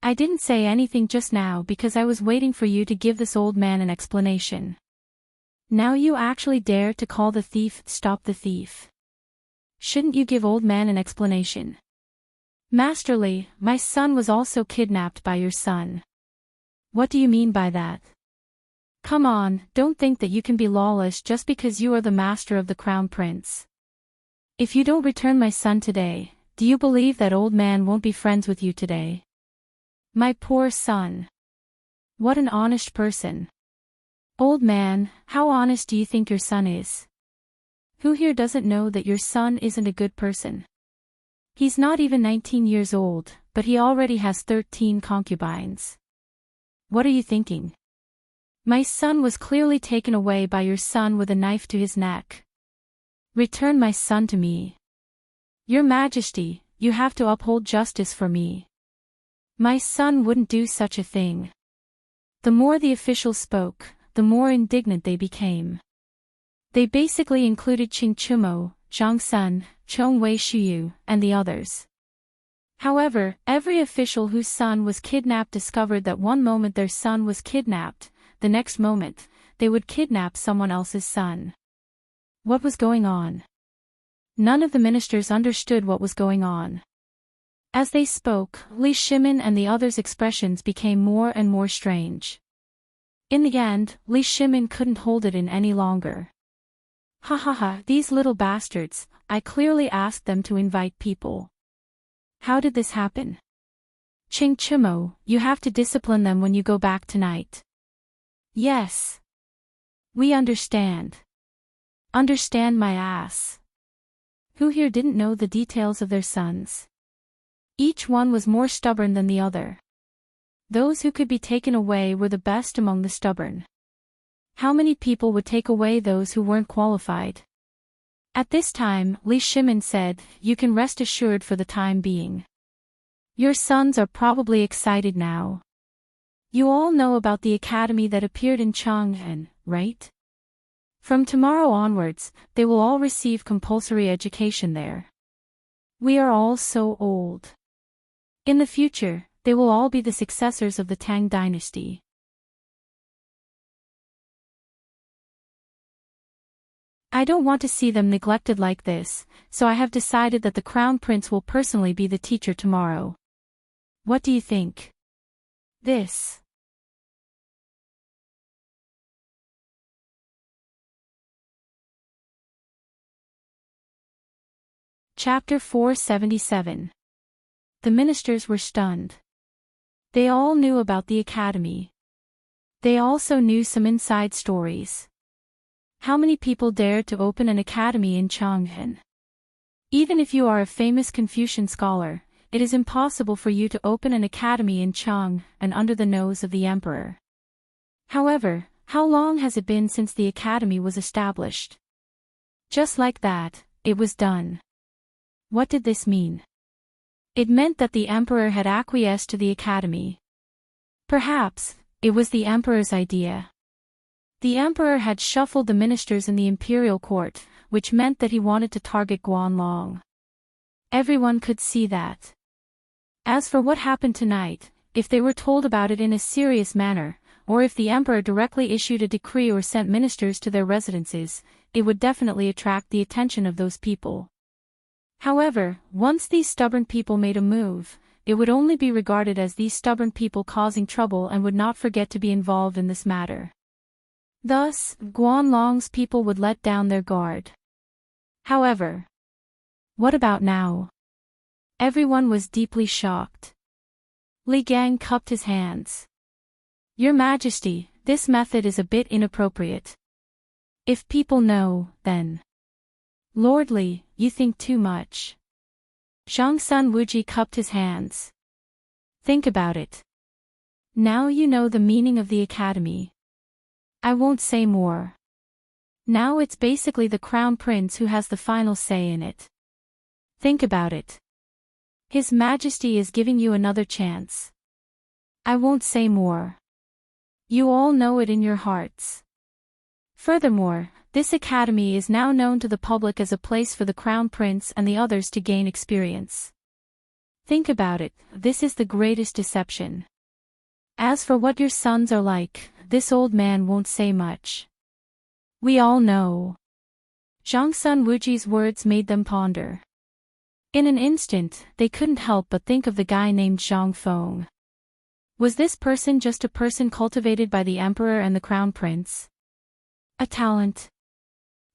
I didn't say anything just now because I was waiting for you to give this old man an explanation. Now you actually dare to call the thief, stop the thief. Shouldn't you give old man an explanation?" "Master Li, my son was also kidnapped by your son." "What do you mean by that? Come on, don't think that you can be lawless just because you are the master of the crown prince. If you don't return my son today, do you believe that old man won't be friends with you today? My poor son. What an honest person. Old man, how honest do you think your son is? Who here doesn't know that your son isn't a good person? He's not even 19 years old, but he already has 13 concubines. What are you thinking? My son was clearly taken away by your son with a knife to his neck. Return my son to me. Your Majesty, you have to uphold justice for me. My son wouldn't do such a thing. The more the officials spoke, the more indignant they became. They basically included Qing Chumo, Zhang Sun, Chong Wei Shuyu, and the others. However, every official whose son was kidnapped discovered that one moment their son was kidnapped, the next moment, they would kidnap someone else's son. What was going on? None of the ministers understood what was going on. As they spoke, Li Shimin and the others' expressions became more and more strange. In the end, Li Shimin couldn't hold it in any longer. Ha ha ha, these little bastards, I clearly asked them to invite people. How did this happen? Qing Chumo, you have to discipline them when you go back tonight. Yes. We understand. Understand my ass. Who here didn't know the details of their sons? Each one was more stubborn than the other. Those who could be taken away were the best among the stubborn. How many people would take away those who weren't qualified? At this time, Li Shimin said, you can rest assured for the time being. Your sons are probably excited now. You all know about the academy that appeared in Chang'an, right? From tomorrow onwards, they will all receive compulsory education there. We are all so old. In the future, they will all be the successors of the Tang Dynasty. I don't want to see them neglected like this, so I have decided that the Crown Prince will personally be the teacher tomorrow. What do you think? This. Chapter 477. The ministers were stunned. They all knew about the academy. They also knew some inside stories. How many people dared to open an academy in Chang'an? Even if you are a famous Confucian scholar, it is impossible for you to open an academy in Chang'an under the nose of the emperor. However, how long has it been since the academy was established? Just like that, it was done. What did this mean? It meant that the emperor had acquiesced to the academy. Perhaps, it was the emperor's idea. The emperor had shuffled the ministers in the imperial court, which meant that he wanted to target Guanlong. Everyone could see that. As for what happened tonight, if they were told about it in a serious manner, or if the emperor directly issued a decree or sent ministers to their residences, it would definitely attract the attention of those people. However, once these stubborn people made a move, it would only be regarded as these stubborn people causing trouble and would not forget to be involved in this matter. Thus, Guanlong's people would let down their guard. However, what about now? Everyone was deeply shocked. Li Gang cupped his hands. Your Majesty, this method is a bit inappropriate. If people know, then. Lord Li, you think too much. Zhang Sun Wuji cupped his hands. Think about it. Now you know the meaning of the academy. I won't say more. Now it's basically the Crown Prince who has the final say in it. Think about it. His Majesty is giving you another chance. I won't say more. You all know it in your hearts. Furthermore, this academy is now known to the public as a place for the Crown Prince and the others to gain experience. Think about it, this is the greatest deception. As for what your sons are like, this old man won't say much. We all know. Zhang Sun Wuji's words made them ponder. In an instant, they couldn't help but think of the guy named Zhang Feng. Was this person just a person cultivated by the emperor and the Crown Prince? A talent.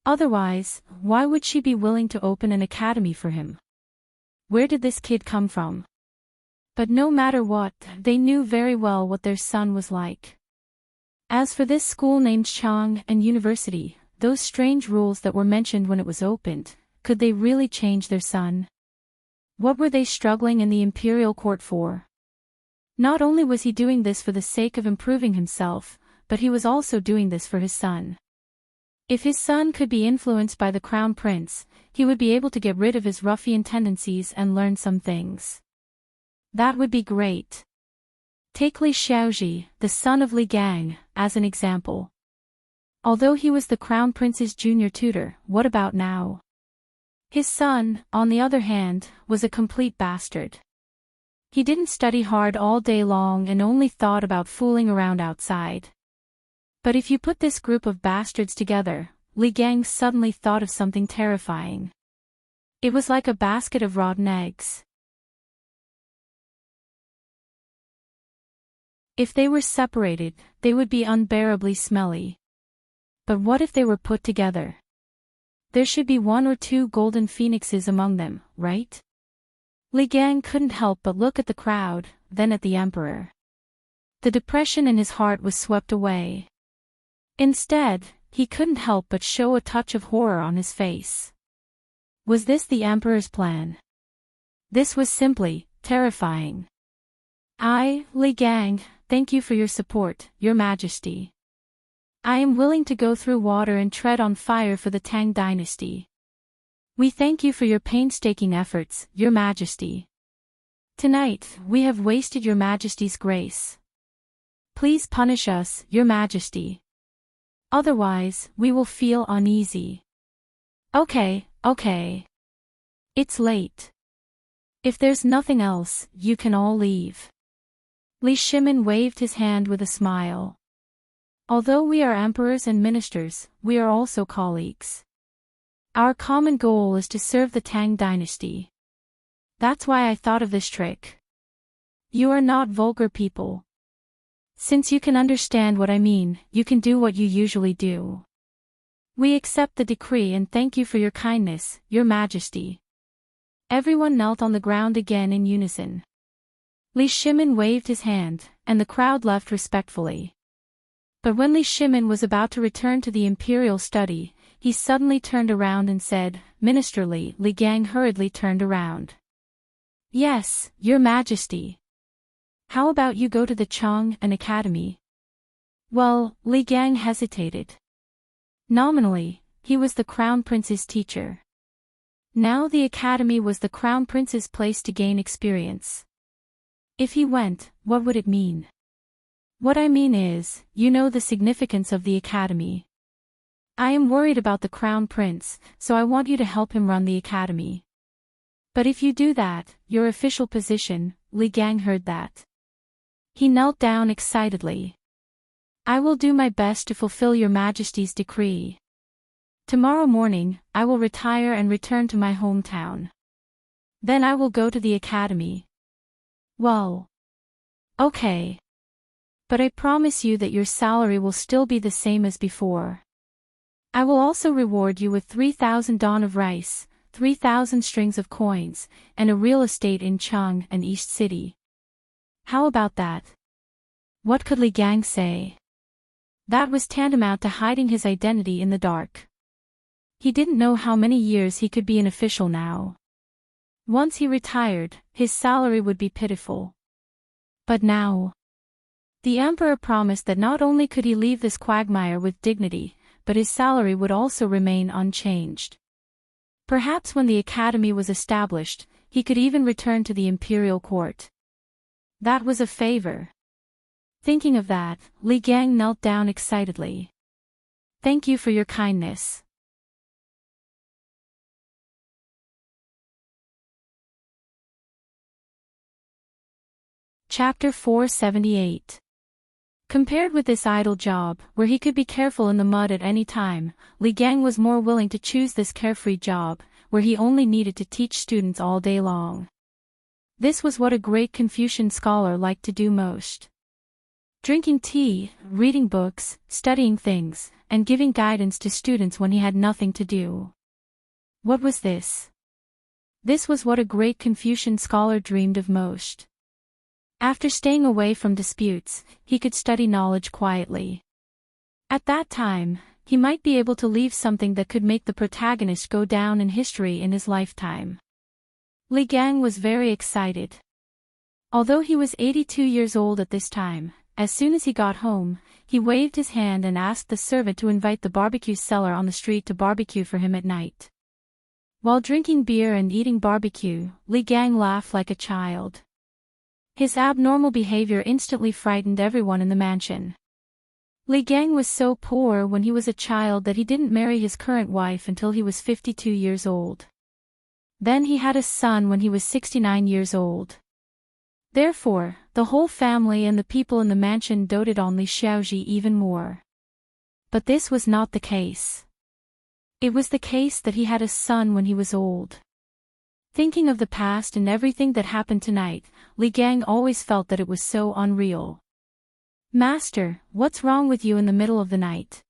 Otherwise, why would she be willing to open an academy for him? Where did this kid come from? But no matter what, they knew very well what their son was like. As for this school named Chang and University, those strange rules that were mentioned when it was opened, could they really change their son? What were they struggling in the imperial court for? Not only was he doing this for the sake of improving himself, but he was also doing this for his son. If his son could be influenced by the crown prince, he would be able to get rid of his ruffian tendencies and learn some things. That would be great. Take Li Xiaoji, the son of Li Gang, as an example. Although he was the crown prince's junior tutor, what about now? His son, on the other hand, was a complete bastard. He didn't study hard all day long and only thought about fooling around outside. But if you put this group of bastards together, Li Gang suddenly thought of something terrifying. It was like a basket of rotten eggs. If they were separated, they would be unbearably smelly. But what if they were put together? There should be 1 or 2 golden phoenixes among them, right? Li Gang couldn't help but look at the crowd, then at the emperor. The depression in his heart was swept away. Instead, he couldn't help but show a touch of horror on his face. Was this the emperor's plan? This was simply terrifying. Li Gang, thank you for your support, Your Majesty. I am willing to go through water and tread on fire for the Tang Dynasty. We thank you for your painstaking efforts, Your Majesty. Tonight, we have wasted Your Majesty's grace. Please punish us, Your Majesty. Otherwise, we will feel uneasy. Okay. It's late. If there's nothing else, you can all leave. Li Shimin waved his hand with a smile. Although we are emperors and ministers, we are also colleagues. Our common goal is to serve the Tang Dynasty. That's why I thought of this trick. You are not vulgar people. Since you can understand what I mean, you can do what you usually do. We accept the decree and thank you for your kindness, Your Majesty. Everyone knelt on the ground again in unison. Li Shimin waved his hand, and the crowd left respectfully. But when Li Shimin was about to return to the imperial study, he suddenly turned around and said, Minister Li. Li Gang hurriedly turned around. Yes, Your Majesty. How about you go to the Chang'an Academy? Well, Li Gang hesitated. Nominally, he was the crown prince's teacher. Now the academy was the crown prince's place to gain experience. If he went, what would it mean? What I mean is, you know the significance of the academy. I am worried about the crown prince, so I want you to help him run the academy. But if you do that, your official position, Li Gang heard that. He knelt down excitedly. I will do my best to fulfill Your Majesty's decree. Tomorrow morning, I will retire and return to my hometown. Then I will go to the academy. Well. Okay. But I promise you that your salary will still be the same as before. I will also reward you with 3,000 dawn of rice, 3,000 strings of coins, and a real estate in Chang'an and East City. How about that? What could Li Gang say? That was tantamount to hiding his identity in the dark. He didn't know how many years he could be an official now. Once he retired, his salary would be pitiful. But now, the emperor promised that not only could he leave this quagmire with dignity, but his salary would also remain unchanged. Perhaps when the academy was established, he could even return to the imperial court. That was a favor. Thinking of that, Li Gang knelt down excitedly. Thank you for your kindness. Chapter 478. Compared with this idle job, where he could be careful in the mud at any time, Li Gang was more willing to choose this carefree job, where he only needed to teach students all day long. This was what a great Confucian scholar liked to do most. Drinking tea, reading books, studying things, and giving guidance to students when he had nothing to do. What was this? This was what a great Confucian scholar dreamed of most. After staying away from disputes, he could study knowledge quietly. At that time, he might be able to leave something that could make the protagonist go down in history in his lifetime. Li Gang was very excited. Although he was 82 years old at this time, as soon as he got home, he waved his hand and asked the servant to invite the barbecue seller on the street to barbecue for him at night. While drinking beer and eating barbecue, Li Gang laughed like a child. His abnormal behavior instantly frightened everyone in the mansion. Li Gang was so poor when he was a child that he didn't marry his current wife until he was 52 years old. Then he had a son when he was 69 years old. Therefore, the whole family and the people in the mansion doted on Li Xiaoji even more. But this was not the case. It was the case that he had a son when he was old. Thinking of the past and everything that happened tonight, Li Gang always felt that it was so unreal. "Master, what's wrong with you in the middle of the night?"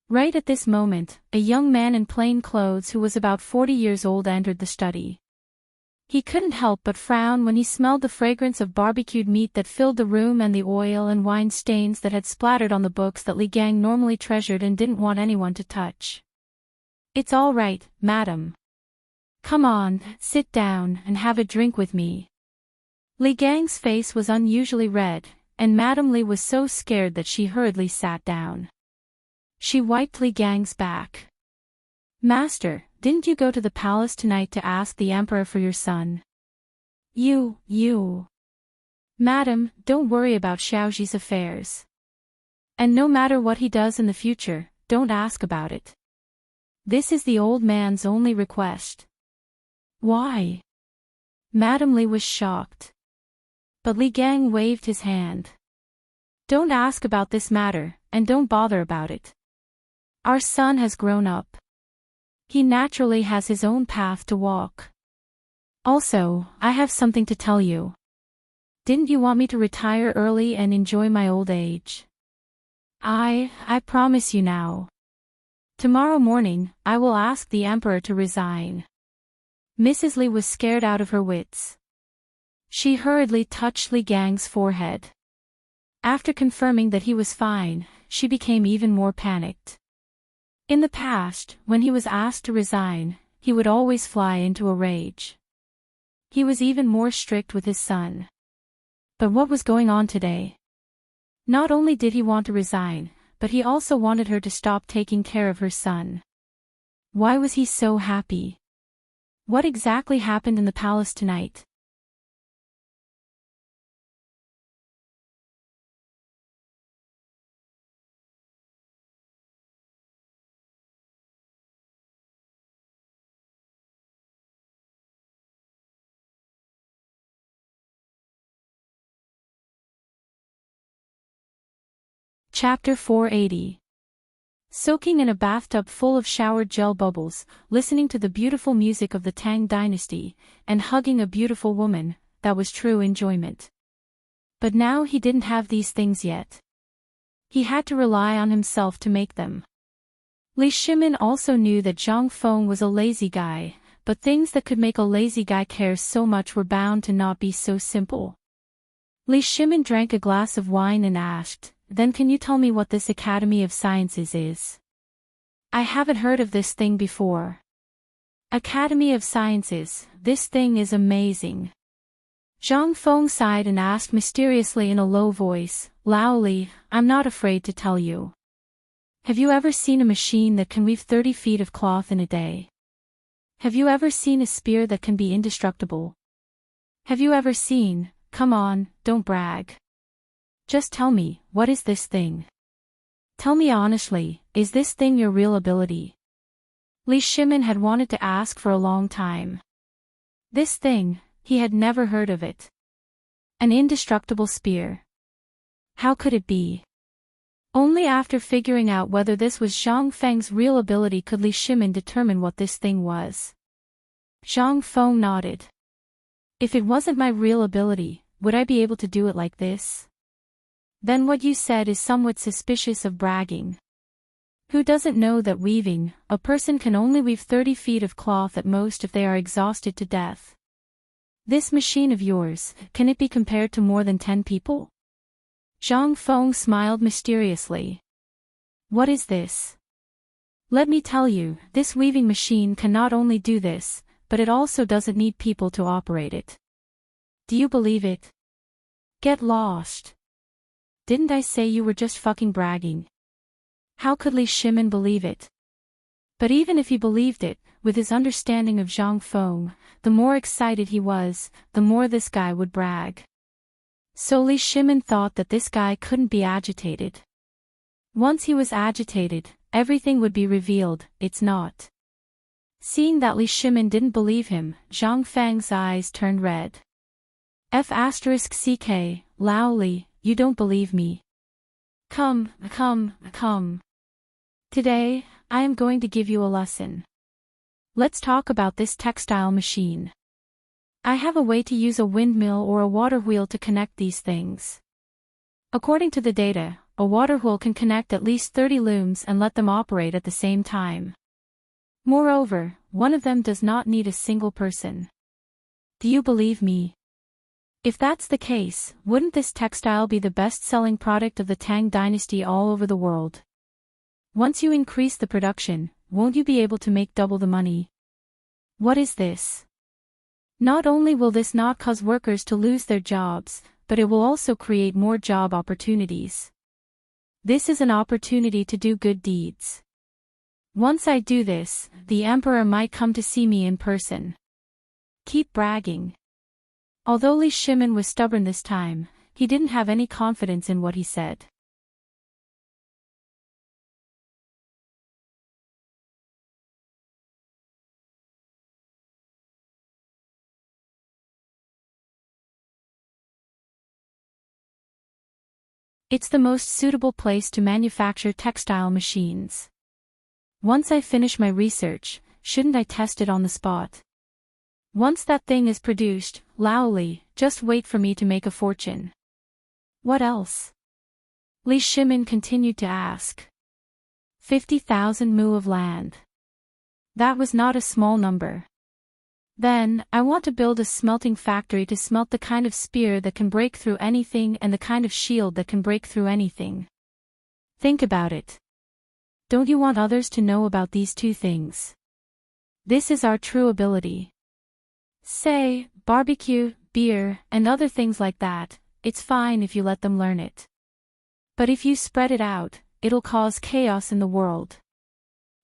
Right at this moment, a young man in plain clothes who was about 40 years old entered the study. He couldn't help but frown when he smelled the fragrance of barbecued meat that filled the room and the oil and wine stains that had splattered on the books that Li Gang normally treasured and didn't want anyone to touch. "It's all right, madam. Come on, sit down and have a drink with me." Li Gang's face was unusually red, and Madame Li was so scared that she hurriedly sat down. She wiped Li Gang's back. "Master, didn't you go to the palace tonight to ask the emperor for your son?" You. Madam, don't worry about Xiaoji's affairs. And no matter what he does in the future, don't ask about it. This is the old man's only request." "Why?" Madame Li was shocked. But Li Gang waved his hand. "Don't ask about this matter, and don't bother about it. Our son has grown up. He naturally has his own path to walk. Also, I have something to tell you. Didn't you want me to retire early and enjoy my old age? I promise you now. Tomorrow morning, I will ask the emperor to resign." Mrs. Li was scared out of her wits. She hurriedly touched Li Gang's forehead. After confirming that he was fine, she became even more panicked. In the past, when he was asked to resign, he would always fly into a rage. He was even more strict with his son. But what was going on today? Not only did he want to resign, but he also wanted her to stop taking care of her son. Why was he so happy? What exactly happened in the palace tonight? Chapter 480. Soaking in a bathtub full of showered gel bubbles, listening to the beautiful music of the Tang Dynasty, and hugging a beautiful woman, that was true enjoyment. But now he didn't have these things yet. He had to rely on himself to make them. Li Shimin also knew that Zhang Feng was a lazy guy, but things that could make a lazy guy care so much were bound to not be so simple. Li Shimin drank a glass of wine and asked, "Then can you tell me what this Academy of Sciences is? I haven't heard of this thing before." "Academy of Sciences, this thing is amazing." Zhang Feng sighed and asked mysteriously in a low voice, "Lao Li, I'm not afraid to tell you. Have you ever seen a machine that can weave 30 feet of cloth in a day? Have you ever seen a spear that can be indestructible? Have you ever seen, come on, don't brag. Just tell me, what is this thing? Tell me honestly, is this thing your real ability?" Li Shimin had wanted to ask for a long time. This thing, he had never heard of it. An indestructible spear. How could it be? Only after figuring out whether this was Zhang Feng's real ability could Li Shimin determine what this thing was. Zhang Feng nodded. "If it wasn't my real ability, would I be able to do it like this? Then what you said is somewhat suspicious of bragging. Who doesn't know that weaving, a person can only weave 30 feet of cloth at most if they are exhausted to death? This machine of yours, can it be compared to more than 10 people?" Zhang Feng smiled mysteriously. "What is this?" "Let me tell you, this weaving machine can not only do this, but it also doesn't need people to operate it. Do you believe it? Get lost. Didn't I say you were just fucking bragging? How could Li Shimin believe it? But even if he believed it, with his understanding of Zhang Feng, the more excited he was, the more this guy would brag. So Li Shimin thought that this guy couldn't be agitated. Once he was agitated, everything would be revealed. It's not. Seeing that Li Shimin didn't believe him, Zhang Feng's eyes turned red. F***ck, Lao Li, you don't believe me. Come. Today, I am going to give you a lesson. Let's talk about this textile machine. I have a way to use a windmill or a water wheel to connect these things. According to the data, a water wheel can connect at least 30 looms and let them operate at the same time. Moreover, one of them does not need a single person. Do you believe me? If that's the case, wouldn't this textile be the best-selling product of the Tang Dynasty all over the world? Once you increase the production, won't you be able to make double the money? What is this? Not only will this not cause workers to lose their jobs, but it will also create more job opportunities. This is an opportunity to do good deeds. Once I do this, the emperor might come to see me in person. Keep bragging. Although Li Shimin was stubborn this time, he didn't have any confidence in what he said. It's the most suitable place to manufacture textile machines. Once I finish my research, shouldn't I test it on the spot? Once that thing is produced, Lao Li, just wait for me to make a fortune. What else? Li Shimin continued to ask. 50,000 mu of land. That was not a small number. Then, I want to build a smelting factory to smelt the kind of spear that can break through anything and the kind of shield that can break through anything. Think about it. Don't you want others to know about these two things? This is our true ability. Say, barbecue, beer, and other things like that, it's fine if you let them learn it. But if you spread it out, it'll cause chaos in the world.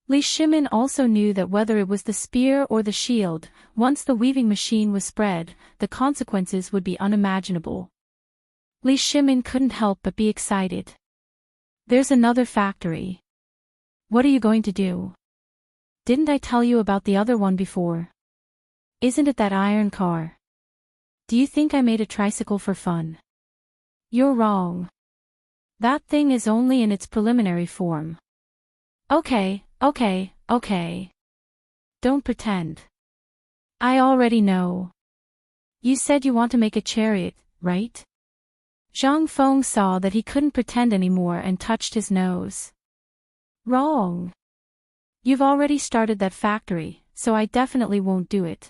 Li Shimin also knew that whether it was the spear or the shield, once the weaving machine was spread, the consequences would be unimaginable. Li Shimin couldn't help but be excited. There's another factory. What are you going to do? Didn't I tell you about the other one before? Isn't it that iron car? Do you think I made a tricycle for fun? You're wrong. That thing is only in its preliminary form. Okay. Don't pretend. I already know. You said you want to make a chariot, right? Zhang Feng saw that he couldn't pretend anymore and touched his nose. Wrong. You've already started that factory, so I definitely won't do it.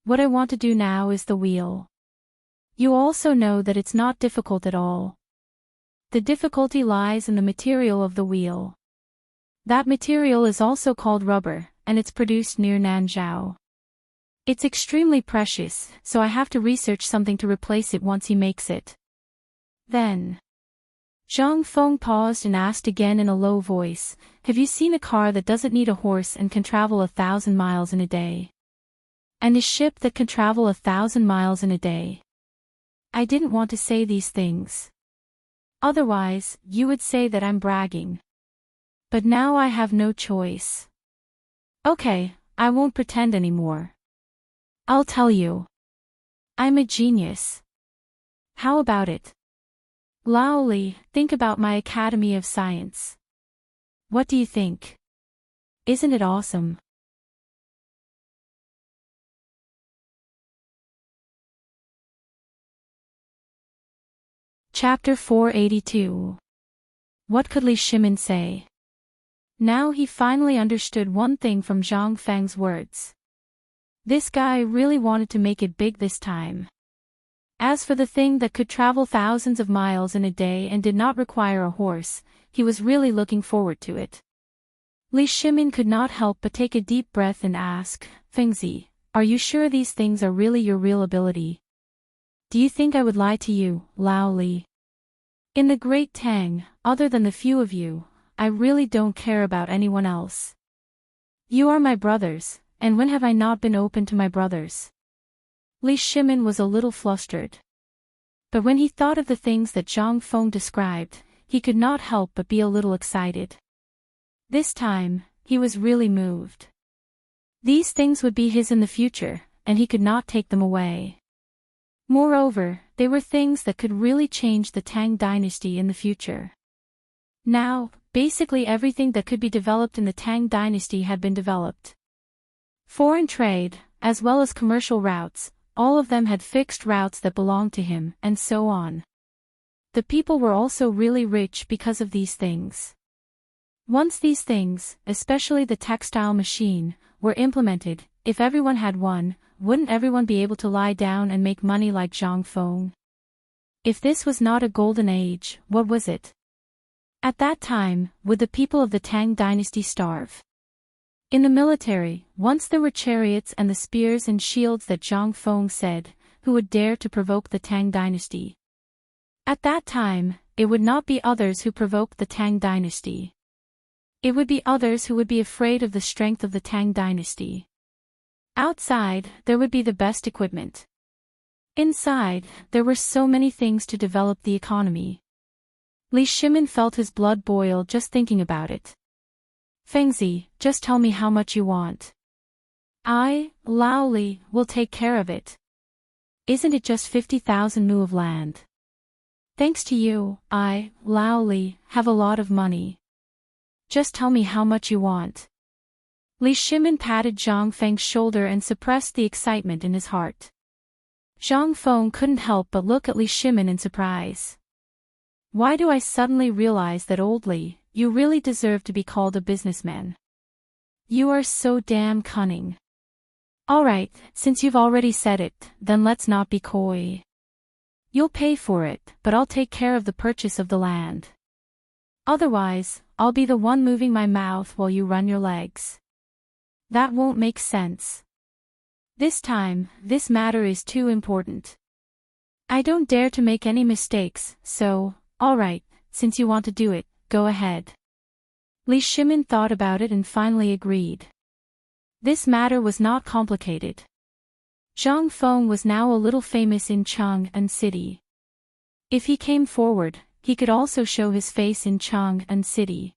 What I want to do now is the wheel. You also know that it's not difficult at all. The difficulty lies in the material of the wheel. That material is also called rubber, and it's produced near Nanzhao. It's extremely precious, so I have to research something to replace it once he makes it. Then, Zhang Feng paused and asked again in a low voice, have you seen a car that doesn't need a horse and can travel 1,000 miles in a day? And a ship that can travel 1,000 miles in a day? I didn't want to say these things. Otherwise, you would say that I'm bragging. But now I have no choice. Okay, I won't pretend anymore. I'll tell you. I'm a genius. How about it? Lao Li, think about my Academy of Science. What do you think? Isn't it awesome? Chapter 482. What could Li Shimin say? Now he finally understood one thing from Zhang Feng's words. This guy really wanted to make it big this time. As for the thing that could travel thousands of miles in a day and did not require a horse, he was really looking forward to it. Li Shimin could not help but take a deep breath and ask, Fengzi, Are you sure these things are really your real ability? Do you think I would lie to you, Lao Li? In the great Tang, other than the few of you, I really don't care about anyone else. You are my brothers, and when have I not been open to my brothers? Li Shimin was a little flustered. But when he thought of the things that Zhang Feng described, he could not help but be a little excited. This time, he was really moved. These things would be his in the future, and he could not take them away. Moreover, they were things that could really change the Tang Dynasty in the future. Now, basically everything that could be developed in the Tang Dynasty had been developed. Foreign trade, as well as commercial routes, all of them had fixed routes that belonged to him, and so on. The people were also really rich because of these things. Once these things, especially the textile machine, were implemented, if everyone had one, wouldn't everyone be able to lie down and make money like Zhang Feng? If this was not a golden age, what was it? At that time, would the people of the Tang Dynasty starve? In the military, once there were chariots and the spears and shields that Zhang Feng said, who would dare to provoke the Tang Dynasty? At that time, it would not be others who provoked the Tang Dynasty. It would be others who would be afraid of the strength of the Tang Dynasty. Outside, there would be the best equipment. Inside, there were so many things to develop the economy. Li Shimin felt his blood boil just thinking about it. Fengzi, just tell me how much you want. I, Lao Li, will take care of it. Isn't it just 50,000 mu of land? Thanks to you, I, Lao Li, have a lot of money. Just tell me how much you want. Li Shimin patted Zhang Feng's shoulder and suppressed the excitement in his heart. Zhang Feng couldn't help but look at Li Shimin in surprise. Why do I suddenly realize that old Li, you really deserve to be called a businessman? You are so damn cunning. Alright, since you've already said it, then let's not be coy. You'll pay for it, but I'll take care of the purchase of the land. Otherwise, I'll be the one moving my mouth while you run your legs. That won't make sense. This time, this matter is too important. I don't dare to make any mistakes, so, alright, since you want to do it, go ahead. Li Shimin thought about it and finally agreed. This matter was not complicated. Zhang Feng was now a little famous in Chang'an City. If he came forward, he could also show his face in Chang'an City.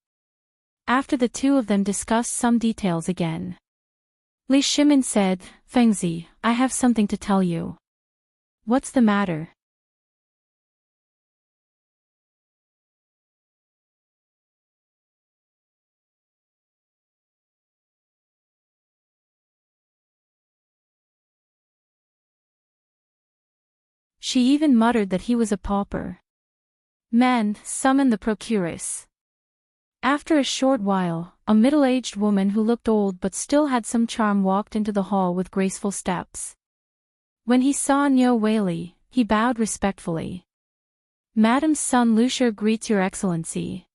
After the two of them discussed some details again, Li Shimin said, Fengzi, I have something to tell you. What's the matter? She even muttered that he was a pauper. Men, summon the procuress. After a short while, a middle-aged woman who looked old but still had some charm walked into the hall with graceful steps. When he saw Niu Weili, he bowed respectfully. Madam's son Lucier greets your excellency.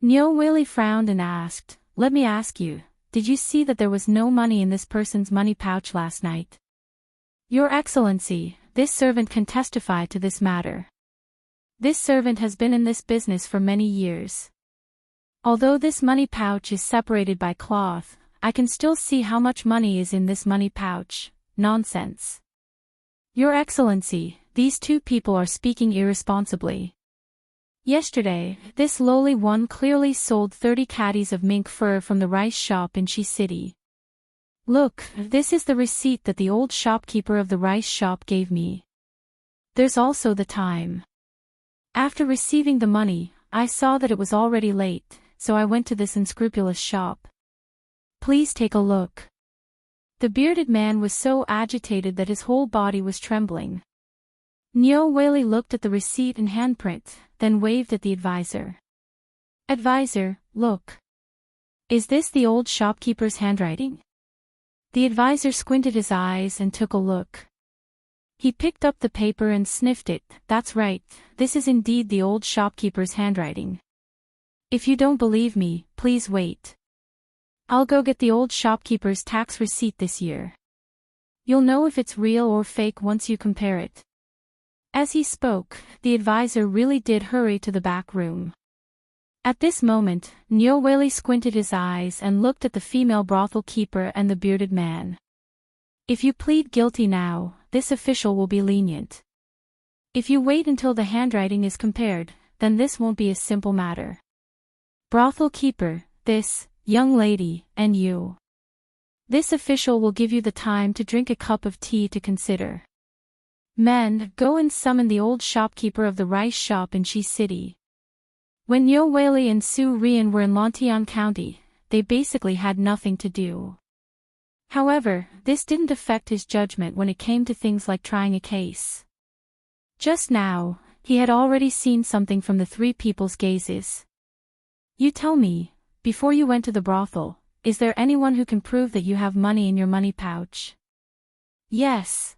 Niu Weili frowned and asked, let me ask you, did you see that there was no money in this person's money pouch last night? Your excellency, this servant can testify to this matter. This servant has been in this business for many years. Although this money pouch is separated by cloth, I can still see how much money is in this money pouch. Nonsense. Your Excellency, these two people are speaking irresponsibly. Yesterday, this lowly one clearly sold 30 caddies of mink fur from the rice shop in Shi City. Look, this is the receipt that the old shopkeeper of the rice shop gave me. There's also the time. After receiving the money, I saw that it was already late, so I went to this unscrupulous shop. Please take a look. The bearded man was so agitated that his whole body was trembling. Niu Weili looked at the receipt and handprint, then waved at the advisor. Advisor, look. Is this the old shopkeeper's handwriting? The advisor squinted his eyes and took a look. He picked up the paper and sniffed it. That's right, this is indeed the old shopkeeper's handwriting. If you don't believe me, please wait. I'll go get the old shopkeeper's tax receipt this year. You'll know if it's real or fake once you compare it. As he spoke, the advisor really did hurry to the back room. At this moment, Nyoweli squinted his eyes and looked at the female brothel keeper and the bearded man. If you plead guilty now, this official will be lenient. If you wait until the handwriting is compared, then this won't be a simple matter. Brothel keeper, this, young lady, and you. This official will give you the time to drink a cup of tea to consider. Men, go and summon the old shopkeeper of the rice shop in Shi City. When Nyoweli and Su Rian were in Lontian County, they basically had nothing to do. However, this didn't affect his judgment when it came to things like trying a case. Just now, he had already seen something from the three people's gazes. You tell me, before you went to the brothel, is there anyone who can prove that you have money in your money pouch? Yes.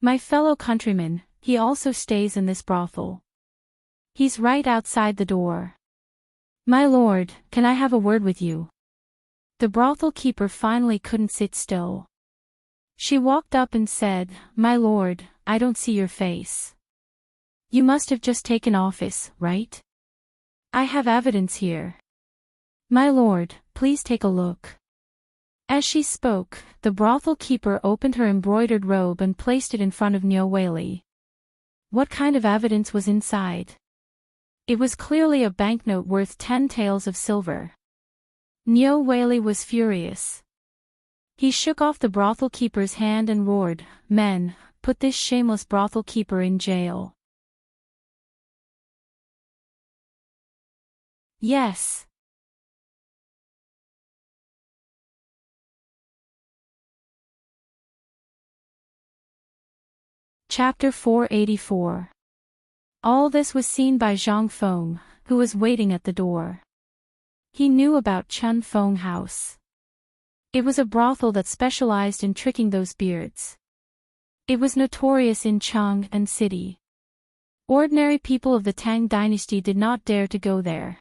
My fellow countryman, he also stays in this brothel. He's right outside the door. My lord, can I have a word with you? The brothel keeper finally couldn't sit still. She walked up and said, My lord, I don't see your face. You must have just taken office, right? I have evidence here. My lord, please take a look. As she spoke, the brothel keeper opened her embroidered robe and placed it in front of Nyoweli. What kind of evidence was inside? It was clearly a banknote worth 10 taels of silver. Nyoweli was furious. He shook off the brothel keeper's hand and roared, Men, put this shameless brothel keeper in jail. Yes. Chapter 484. All this was seen by Zhang Feng, who was waiting at the door. He knew about Chun Feng House. It was a brothel that specialized in tricking those beards. It was notorious in Chang and City. Ordinary people of the Tang Dynasty did not dare to go there.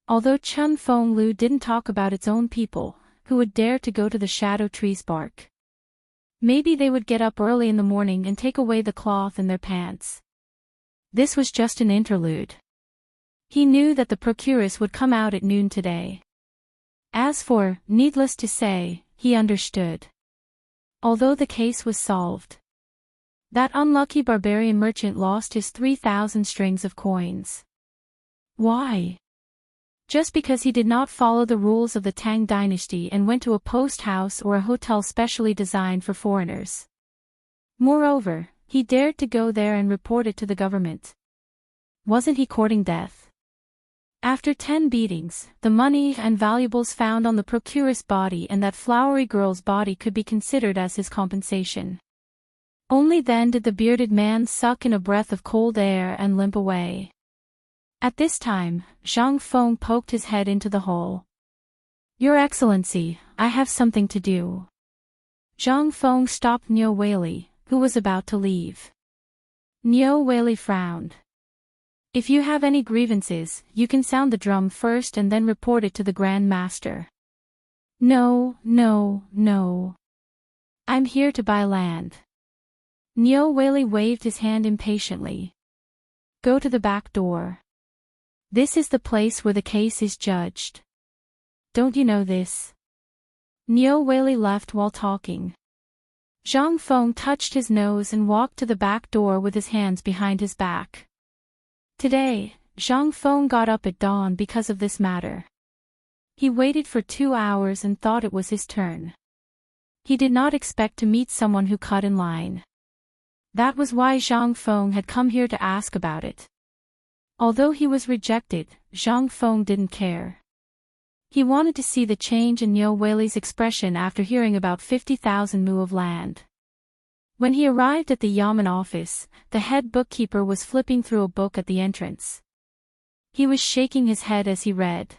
Although Chun Feng Lu didn't talk about its own people, who would dare to go to the shadow tree's bark. Maybe they would get up early in the morning and take away the cloth in their pants. This was just an interlude. He knew that the procuress would come out at noon today. As for, needless to say, he understood. Although the case was solved. That unlucky barbarian merchant lost his 3,000 strings of coins. Why? Just because he did not follow the rules of the Tang Dynasty and went to a post house or a hotel specially designed for foreigners. Moreover, he dared to go there and report it to the government. Wasn't he courting death? After 10 beatings, the money and valuables found on the procuress' body and that flowery girl's body could be considered as his compensation. Only then did the bearded man suck in a breath of cold air and limp away. At this time, Zhang Feng poked his head into the hole. Your Excellency, I have something to do. Zhang Feng stopped Nyoweli, who was about to leave. Nyoweli frowned. If you have any grievances, you can sound the drum first and then report it to the Grand Master. No. I'm here to buy land. Nyoweli waved his hand impatiently. Go to the back door. This is the place where the case is judged. Don't you know this? Nyoweli left while talking. Zhang Feng touched his nose and walked to the back door with his hands behind his back. Today, Zhang Feng got up at dawn because of this matter. He waited for 2 hours and thought it was his turn. He did not expect to meet someone who cut in line. That was why Zhang Feng had come here to ask about it. Although he was rejected, Zhang Feng didn't care. He wanted to see the change in Nyoweli's expression after hearing about 50,000 mu of land. When he arrived at the Yamen office, the head bookkeeper was flipping through a book at the entrance. He was shaking his head as he read.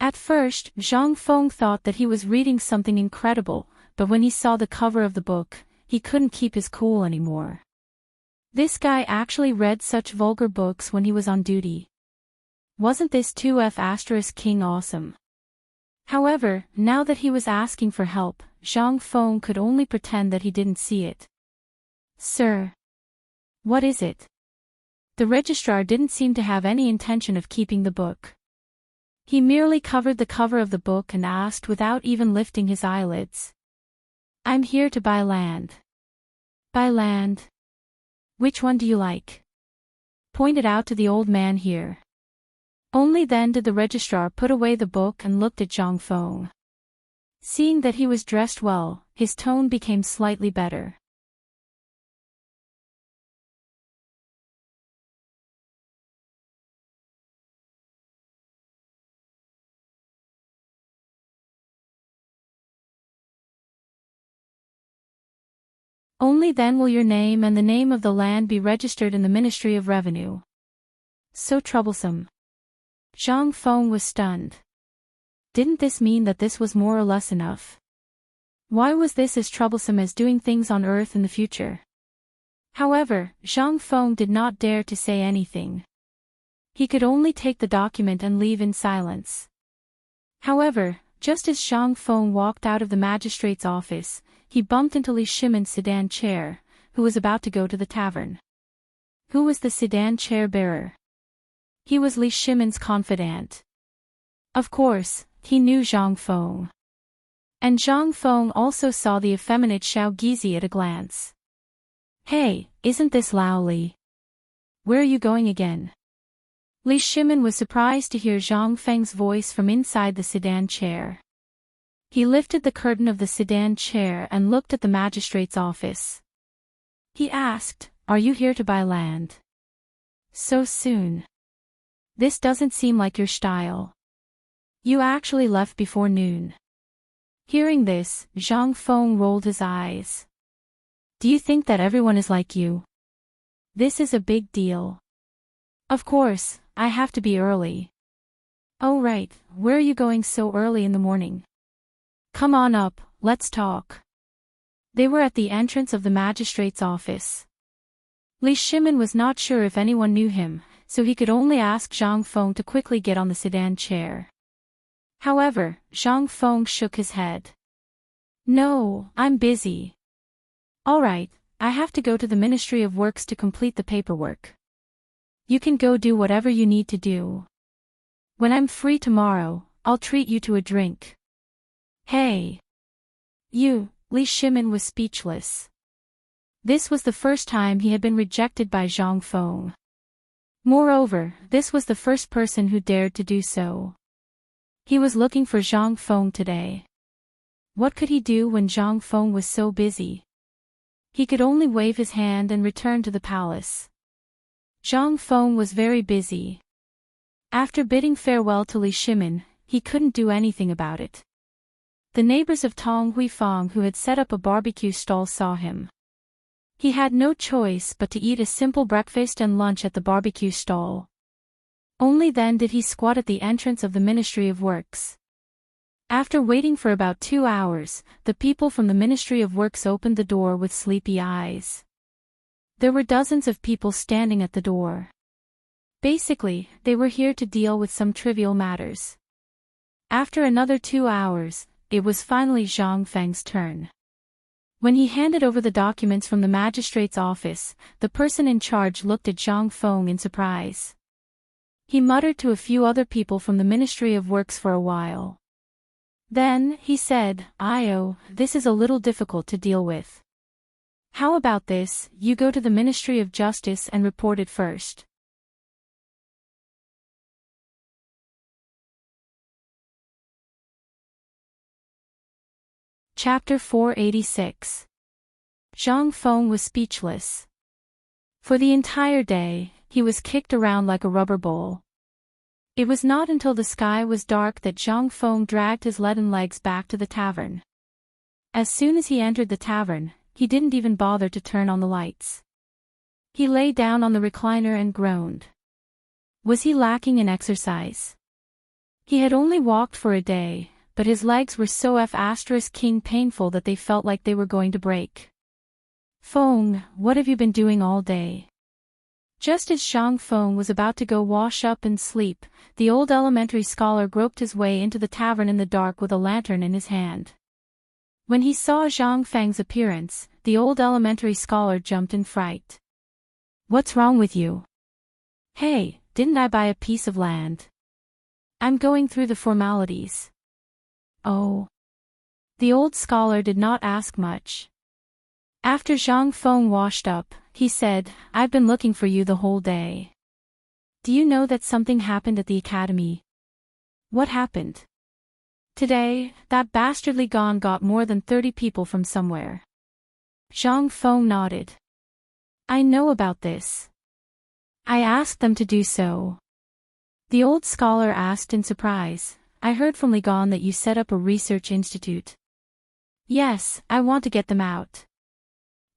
At first, Zhang Feng thought that he was reading something incredible, but when he saw the cover of the book, he couldn't keep his cool anymore. This guy actually read such vulgar books when he was on duty. Wasn't this 2F** King awesome? However, now that he was asking for help, Zhang Feng could only pretend that he didn't see it. "Sir. What is it?" The registrar didn't seem to have any intention of keeping the book. He merely covered the cover of the book and asked without even lifting his eyelids. "I'm here to buy land." "Buy land? Which one do you like?" Pointed out to the old man here. Only then did the registrar put away the book and looked at Zhang Feng. Seeing that he was dressed well, his tone became slightly better. "Only then will your name and the name of the land be registered in the Ministry of Revenue." So troublesome. Zhang Feng was stunned. Didn't this mean that this was more or less enough? Why was this as troublesome as doing things on Earth in the future? However, Zhang Feng did not dare to say anything. He could only take the document and leave in silence. However, just as Zhang Feng walked out of the magistrate's office, he bumped into Li Shimon's sedan chair, who was about to go to the tavern. Who was the sedan chair bearer? He was Li Shimon's confidant. Of course, he knew Zhang Feng. And Zhang Feng also saw the effeminate Xiao Gizi at a glance. "Hey, isn't this Lao Li? Where are you going again?" Li Shimon was surprised to hear Zhang Feng's voice from inside the sedan chair. He lifted the curtain of the sedan chair and looked at the magistrate's office. He asked, "Are you here to buy land? So soon? This doesn't seem like your style. You actually left before noon." Hearing this, Zhang Feng rolled his eyes. "Do you think that everyone is like you? This is a big deal. Of course, I have to be early." "Oh right, where are you going so early in the morning? Come on up, let's talk." They were at the entrance of the magistrate's office. Li Shimon was not sure if anyone knew him, so he could only ask Zhang Feng to quickly get on the sedan chair. However, Zhang Feng shook his head. "No, I'm busy." "All right, I have to go to the Ministry of Works to complete the paperwork. You can go do whatever you need to do. When I'm free tomorrow, I'll treat you to a drink." "Hey! You," Li Shimon was speechless. This was the first time he had been rejected by Zhang Feng. Moreover, this was the first person who dared to do so. He was looking for Zhang Feng today. What could he do when Zhang Feng was so busy? He could only wave his hand and return to the palace. Zhang Feng was very busy. After bidding farewell to Li Shimon, he couldn't do anything about it. The neighbors of Tong Huifang who had set up a barbecue stall saw him. He had no choice but to eat a simple breakfast and lunch at the barbecue stall. Only then did he squat at the entrance of the Ministry of Works. After waiting for about 2 hours, the people from the Ministry of Works opened the door with sleepy eyes. There were dozens of people standing at the door. Basically, they were here to deal with some trivial matters. After another 2 hours, it was finally Zhang Feng's turn. When he handed over the documents from the magistrate's office, the person in charge looked at Zhang Feng in surprise. He muttered to a few other people from the Ministry of Works for a while. Then, he said, "Io, this is a little difficult to deal with. How about this, you go to the Ministry of Justice and report it first." Chapter 486. Zhang Feng was speechless. For the entire day, he was kicked around like a rubber ball. It was not until the sky was dark that Zhang Feng dragged his leaden legs back to the tavern. As soon as he entered the tavern, he didn't even bother to turn on the lights. He lay down on the recliner and groaned. Was he lacking in exercise? He had only walked for a day, but his legs were so king painful that they felt like they were going to break. "Feng, what have you been doing all day?" Just as Zhang Feng was about to go wash up and sleep, the old elementary scholar groped his way into the tavern in the dark with a lantern in his hand. When he saw Zhang Feng's appearance, the old elementary scholar jumped in fright. What's wrong with you? Hey, didn't I buy a piece of land? I'm going through the formalities. Oh. The old scholar did not ask much. After Zhang Feng washed up, he said, I've been looking for you the whole day. Do you know that something happened at the academy? What happened? Today, that bastard Li Gan got more than 30 people from somewhere. Zhang Feng nodded. I know about this. I asked them to do so. The old scholar asked in surprise, I heard from Li Gan that you set up a research institute. Yes, I want to get them out.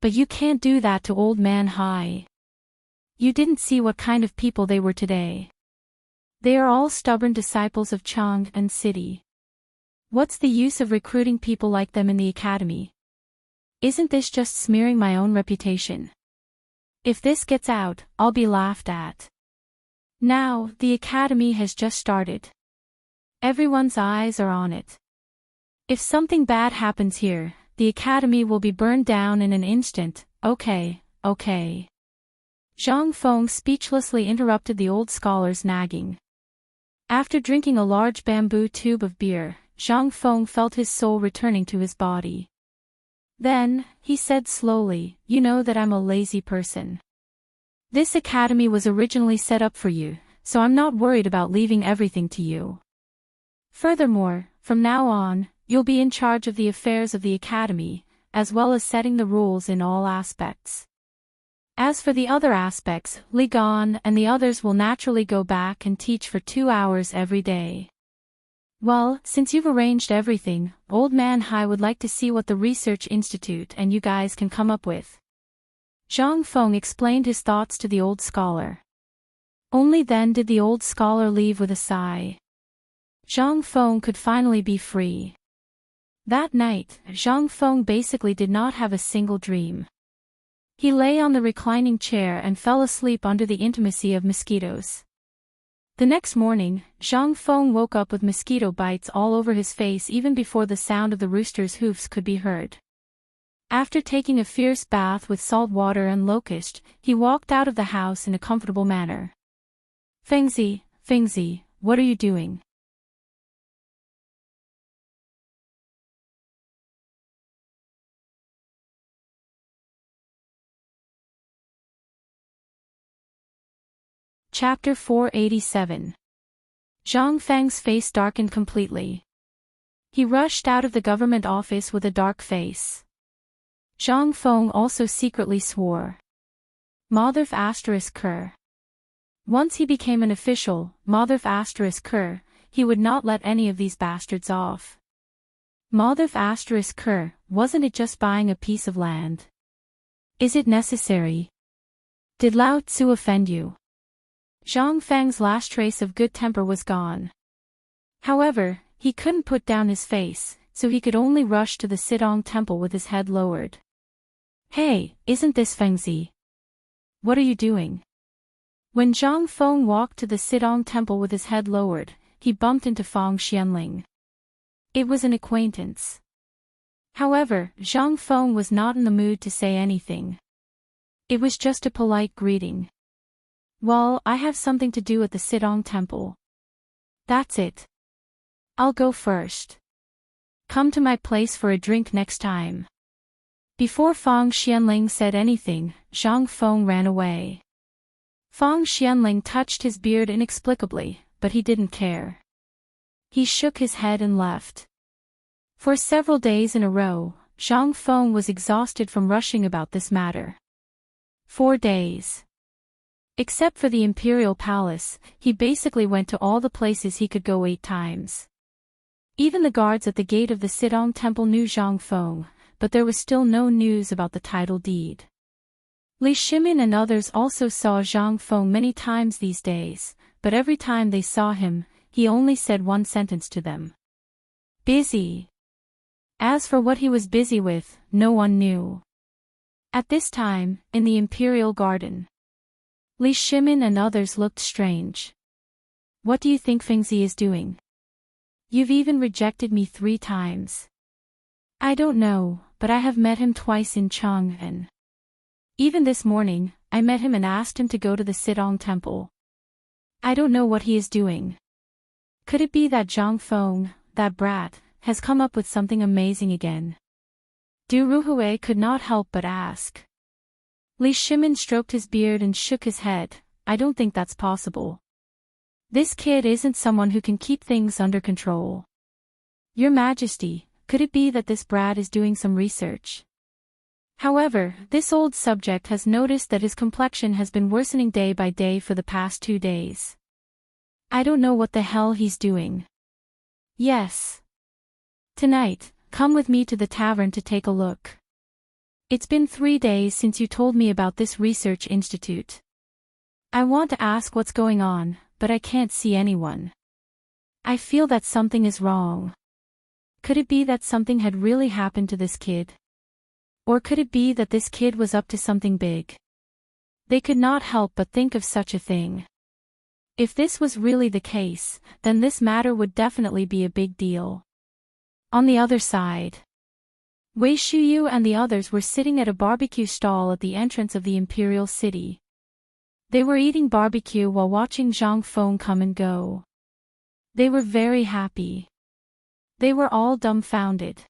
But you can't do that to Old Man Hai. You didn't see what kind of people they were today. They are all stubborn disciples of Chang and City. What's the use of recruiting people like them in the academy? Isn't this just smearing my own reputation? If this gets out, I'll be laughed at. Now, the academy has just started. Everyone's eyes are on it. If something bad happens here, the academy will be burned down in an instant. Okay. Zhang Feng speechlessly interrupted the old scholar's nagging. After drinking a large bamboo tube of beer, Zhang Feng felt his soul returning to his body. Then, he said slowly, you know that I'm a lazy person. This academy was originally set up for you, so I'm not worried about leaving everything to you. Furthermore, from now on, you'll be in charge of the affairs of the academy, as well as setting the rules in all aspects. As for the other aspects, Li Gan and the others will naturally go back and teach for 2 hours every day. Well, since you've arranged everything, Old Man Hai would like to see what the Research Institute and you guys can come up with. Zhang Feng explained his thoughts to the old scholar. Only then did the old scholar leave with a sigh. Zhang Feng could finally be free. That night, Zhang Feng basically did not have a single dream. He lay on the reclining chair and fell asleep under the intimacy of mosquitoes. The next morning, Zhang Feng woke up with mosquito bites all over his face even before the sound of the rooster's hoofs could be heard. After taking a fierce bath with salt water and locust, he walked out of the house in a comfortable manner. Fengzi, what are you doing? Chapter 487. Zhang Feng's face darkened completely. He rushed out of the government office with a dark face. Zhang Feng also secretly swore. Motherf ****. Once he became an official, Motherf ****, he would not let any of these bastards off. Motherf ****, wasn't it just buying a piece of land? Is it necessary? Did Lao Tzu offend you? Zhang Feng's last trace of good temper was gone. However, he couldn't put down his face, so he could only rush to the Sidong temple with his head lowered. Hey, isn't this Fengzi? What are you doing? When Zhang Feng walked to the Sidong temple with his head lowered, he bumped into Fang Xianling. It was an acquaintance. However, Zhang Feng was not in the mood to say anything. It was just a polite greeting. Well, I have something to do at the Sidong temple. That's it. I'll go first. Come to my place for a drink next time. Before Fang Xianling said anything, Zhang Feng ran away. Fang Xianling touched his beard inexplicably, but he didn't care. He shook his head and left. For several days in a row, Zhang Feng was exhausted from rushing about this matter. 4 days. Except for the imperial palace, he basically went to all the places he could go 8 times. Even the guards at the gate of the Sidong temple knew Zhang Feng, but there was still no news about the title deed. Li Shimin and others also saw Zhang Feng many times these days, but every time they saw him, he only said one sentence to them. Busy. As for what he was busy with, no one knew. At this time, in the imperial garden, Li Shimin and others looked strange. What do you think Fengzi is doing? You've even rejected me 3 times. I don't know, but I have met him twice in Chang'an. Even this morning, I met him and asked him to go to the Sidong temple. I don't know what he is doing. Could it be that Zhang Feng, that brat, has come up with something amazing again? Du Ruhui could not help but ask. Li Shimin stroked his beard and shook his head. I don't think that's possible. This kid isn't someone who can keep things under control. Your Majesty, could it be that this brat is doing some research? However, this old subject has noticed that his complexion has been worsening day by day for the past 2 days. I don't know what the hell he's doing. Yes. Tonight, come with me to the tavern to take a look. It's been 3 days since you told me about this research institute. I want to ask what's going on, but I can't see anyone. I feel that something is wrong. Could it be that something had really happened to this kid? Or could it be that this kid was up to something big? They could not help but think of such a thing. If this was really the case, then this matter would definitely be a big deal. On the other side, Wei Shuyu and the others were sitting at a barbecue stall at the entrance of the imperial city. They were eating barbecue while watching Zhang Feng come and go. They were very happy. They were all dumbfounded.